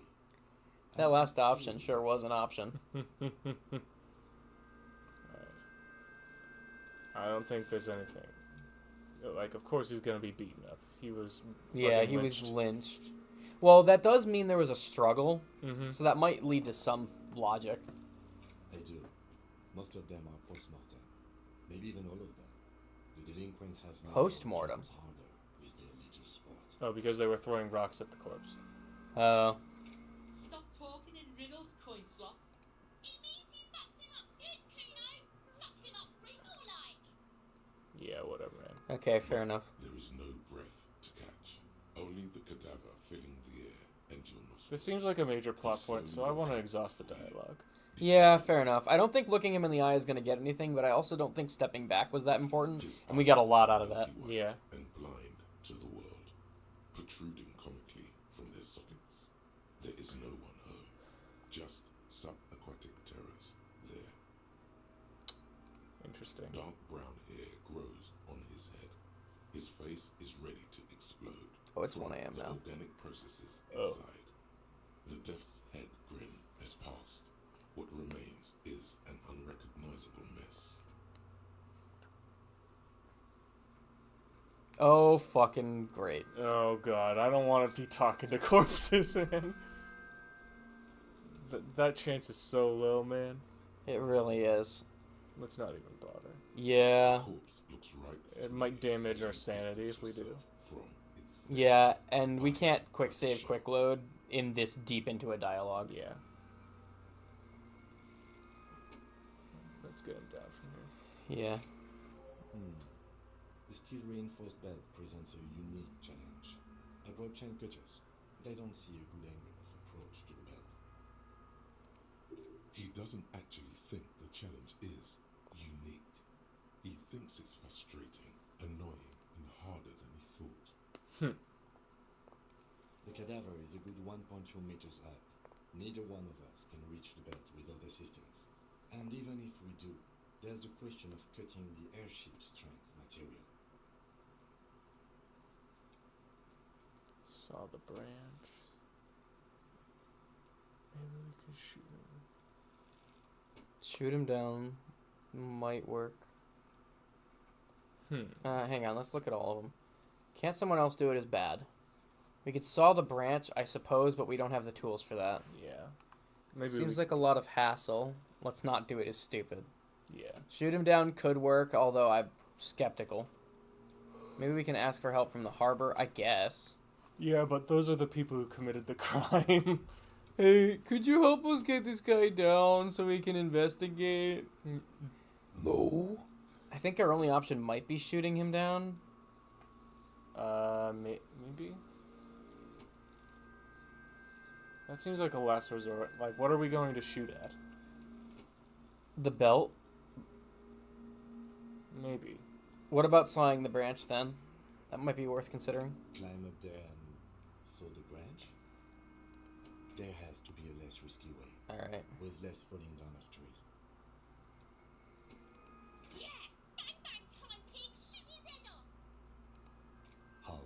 Speaker 1: That last option sure was an option.
Speaker 2: I don't think there's anything. Like, of course he's gonna be beaten up. He was.
Speaker 1: Yeah,
Speaker 2: fucking
Speaker 1: he
Speaker 2: lynched.
Speaker 1: was lynched. Well, that does mean there was a struggle,
Speaker 2: Mhm.
Speaker 1: so that might lead to some logic.
Speaker 6: I do. Most of them are post-mortem. Maybe even all of them. The delinquents have now
Speaker 1: Post-mortem?
Speaker 6: harder with their little spots.
Speaker 2: Oh, because they were throwing rocks at the corpse.
Speaker 1: Oh.
Speaker 10: Stop talking in riddles, coin slot.
Speaker 7: It means you fucked him up good, Kuno. Fucked him up real like.
Speaker 2: Yeah, whatever, man.
Speaker 1: Okay, fair enough.
Speaker 4: There is no breath to catch. Only the cadaver filling the air and your nostrils.
Speaker 2: This seems like a major plot point, so I want to exhaust the dialogue.
Speaker 1: Yeah, fair enough. I don't think looking him in the eye is going to get anything, but I also don't think stepping back was that important, and we got a lot out of that.
Speaker 2: Yeah.
Speaker 4: And blind to the world, protruding comically from their sockets. There is no one home, just subaquatic terrors there.
Speaker 2: Interesting.
Speaker 4: Dark brown hair grows on his head. His face is ready to explode.
Speaker 1: Oh, it's
Speaker 4: from
Speaker 1: 1 a.m.
Speaker 4: the
Speaker 1: now.
Speaker 4: organic processes
Speaker 2: Oh.
Speaker 4: inside. The death's head grin has passed. What remains is an unrecognizable mess.
Speaker 1: Oh, fucking great.
Speaker 2: Oh god, I don't want to be talking to corpses, man. That chance is so low, man.
Speaker 1: It really is.
Speaker 2: Let's not even bother.
Speaker 1: Yeah.
Speaker 4: Corpse looks right
Speaker 2: It might damage our sanity if we do.
Speaker 4: from its
Speaker 1: Yeah, and we can't quick save, quick load in this deep into a dialogue.
Speaker 2: Yeah. Let's get him down from here.
Speaker 1: Yeah.
Speaker 6: The steel reinforced belt presents a unique challenge. I brought chain cutters. They don't see a good angle of approach to the belt.
Speaker 4: He doesn't actually think the challenge is unique. He thinks it's frustrating, annoying, and harder than he thought.
Speaker 6: The cadaver is a good 1.2 meters high. Neither one of us can reach the belt without assistance. And even if we do, there's the question of cutting the airship strength material.
Speaker 2: Saw the branch. Maybe we could shoot him.
Speaker 1: Shoot him down. Might work. Hang on, let's look at all of them. Can't someone else do it as bad? We could saw the branch, I suppose, but we don't have the tools for that.
Speaker 2: Yeah. Maybe
Speaker 1: Seems like a lot of hassle. Let's not do it as stupid.
Speaker 2: Yeah.
Speaker 1: Shoot him down could work, although I'm skeptical. Maybe we can ask for help from the harbor, I guess.
Speaker 2: Yeah, but those are the people who committed the crime.
Speaker 1: Hey, could you help us get this guy down so we can investigate?
Speaker 4: No.
Speaker 1: I think our only option might be shooting him down.
Speaker 2: Maybe? That seems like a last resort. Like, what are we going to shoot at?
Speaker 1: The belt?
Speaker 2: Maybe.
Speaker 1: What about sawing the branch then? That might be worth considering.
Speaker 6: Climb up there and saw the branch? There has to be a less risky way.
Speaker 1: Alright.
Speaker 6: With less falling down of trees.
Speaker 7: Yeah! Bang bang time, pig! Shoot his head off!
Speaker 6: How?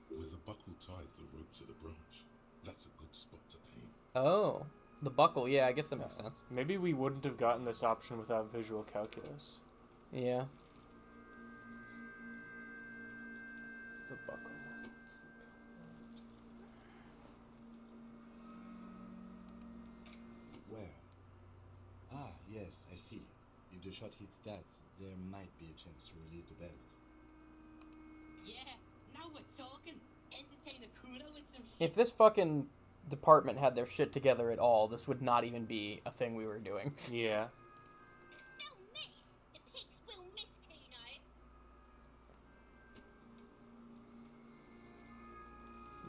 Speaker 4: Where the buckle ties the rope to the branch. That's a good spot to aim.
Speaker 1: Oh. The buckle, yeah, I guess that makes sense.
Speaker 2: Maybe we wouldn't have gotten this option without visual calculus.
Speaker 1: Yeah.
Speaker 2: The buckle.
Speaker 6: Where? Ah, yes, I see. If the shot hits that, there might be a chance to release the belt.
Speaker 10: Yeah, now we're talking. Entertain a Kuno with some shit.
Speaker 1: If this fucking department had their shit together at all, this would not even be a thing we were doing.
Speaker 2: Yeah.
Speaker 7: They'll miss! The pigs will miss,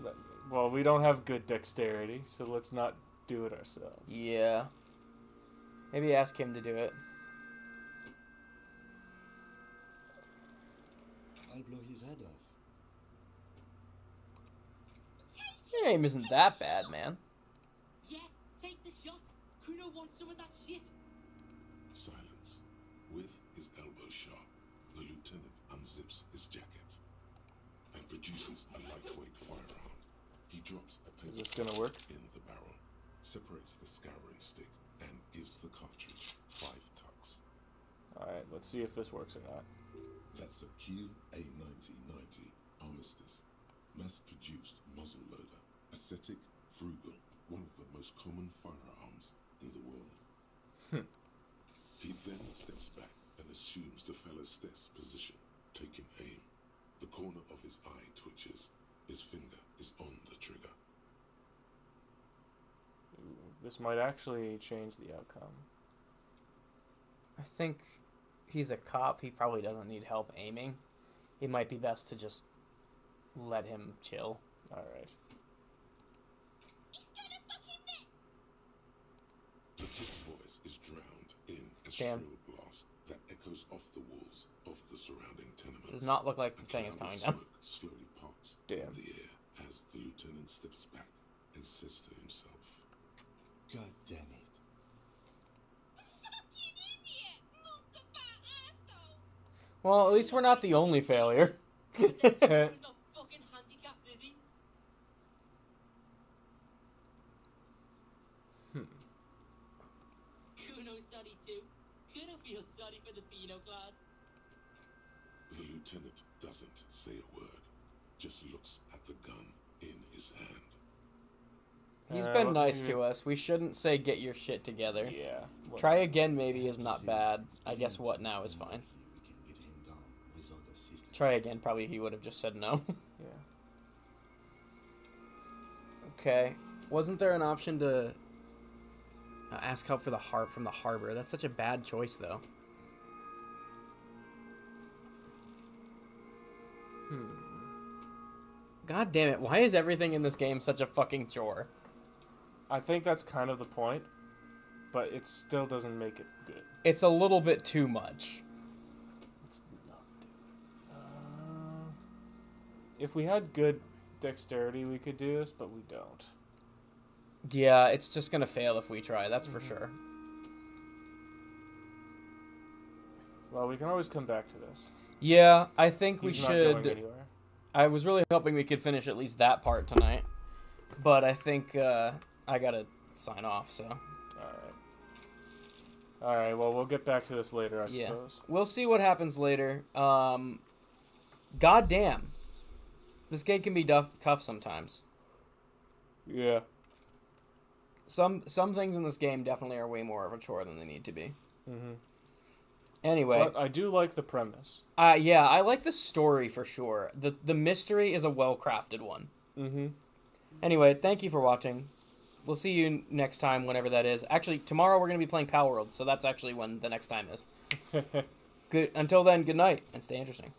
Speaker 7: Kuno!
Speaker 2: Well, we don't have good dexterity, so let's not do it ourselves.
Speaker 1: Yeah. Maybe ask him to do it.
Speaker 6: I'll blow his head off.
Speaker 1: Your aim isn't that bad, man.
Speaker 10: Yeah, take the shot. Kuno wants some of that shit.
Speaker 4: Silence. With his elbow sharp, the lieutenant unzips his jacket and produces a lightweight firearm. He drops a
Speaker 2: Is
Speaker 4: paper
Speaker 2: this gonna work?
Speaker 4: in the barrel, separates the scouring stick, and gives the cartridge 5 tucks.
Speaker 2: Alright, let's see if this works or not.
Speaker 4: That's a Kiel A9090 Armistice, mass-produced muzzleloader, ascetic, frugal, one of the most common firearms in the world. He then steps back and assumes the fellow's death's position, taking aim. The corner of his eye twitches. His finger is on the
Speaker 2: This might actually change the outcome.
Speaker 1: I think he's a cop. He probably doesn't need help aiming. It might be best to just let him chill.
Speaker 2: All right.
Speaker 4: The kid's voice is drowned in a
Speaker 1: Damn.
Speaker 4: shrill blast that echoes off the walls of the surrounding tenements.
Speaker 1: Does not look like the
Speaker 4: A
Speaker 1: thing is
Speaker 4: cloud
Speaker 1: coming
Speaker 4: of
Speaker 1: down.
Speaker 4: smoke slowly parts
Speaker 2: Damn.
Speaker 4: in the air as the lieutenant steps back and says to himself,
Speaker 6: God damn it.
Speaker 1: Well, at least we're not the only failure.
Speaker 10: Kuno sorry too. Kuno feels sorry for the Beano clad.
Speaker 4: The lieutenant doesn't say a word, just looks at the gun in his hand.
Speaker 1: He's been nice to us. We shouldn't say get your shit together.
Speaker 2: Yeah.
Speaker 1: Try again maybe is not bad. I guess what now is fine. Try again, probably he would have just said no.
Speaker 2: Yeah.
Speaker 1: Okay. Wasn't there an option to ask help for the from the harbor? That's such a bad choice, though. God damn it. Why is everything in this game such a fucking chore?
Speaker 2: I think that's kind of the point, but it still doesn't make it good.
Speaker 1: It's a little bit too much.
Speaker 2: Let's not do it. If we had good dexterity, we could do this, but we don't.
Speaker 1: Yeah, it's just gonna fail if we try, that's for sure.
Speaker 2: Well, we can always come back to this.
Speaker 1: Yeah, I think we
Speaker 2: He's not going
Speaker 1: should...
Speaker 2: anywhere.
Speaker 1: I was really hoping we could finish at least that part tonight. But I think I gotta sign off, so...
Speaker 2: Alright. Alright, well, we'll get back to this later, I suppose.
Speaker 1: We'll see what happens later. God damn. This game can be tough sometimes.
Speaker 2: Yeah.
Speaker 1: Some things in this game definitely are way more of a chore than they need to be.
Speaker 2: Mm-hmm.
Speaker 1: Anyway.
Speaker 2: But I do like the premise.
Speaker 1: Yeah, I like the story for sure. The mystery is a well-crafted one.
Speaker 2: Mm-hmm.
Speaker 1: Anyway, thank you for watching. We'll see you next time, whenever that is. Actually, tomorrow we're going to be playing Palworld, so that's actually when the next time is. Good. Until then, good night, and stay interesting.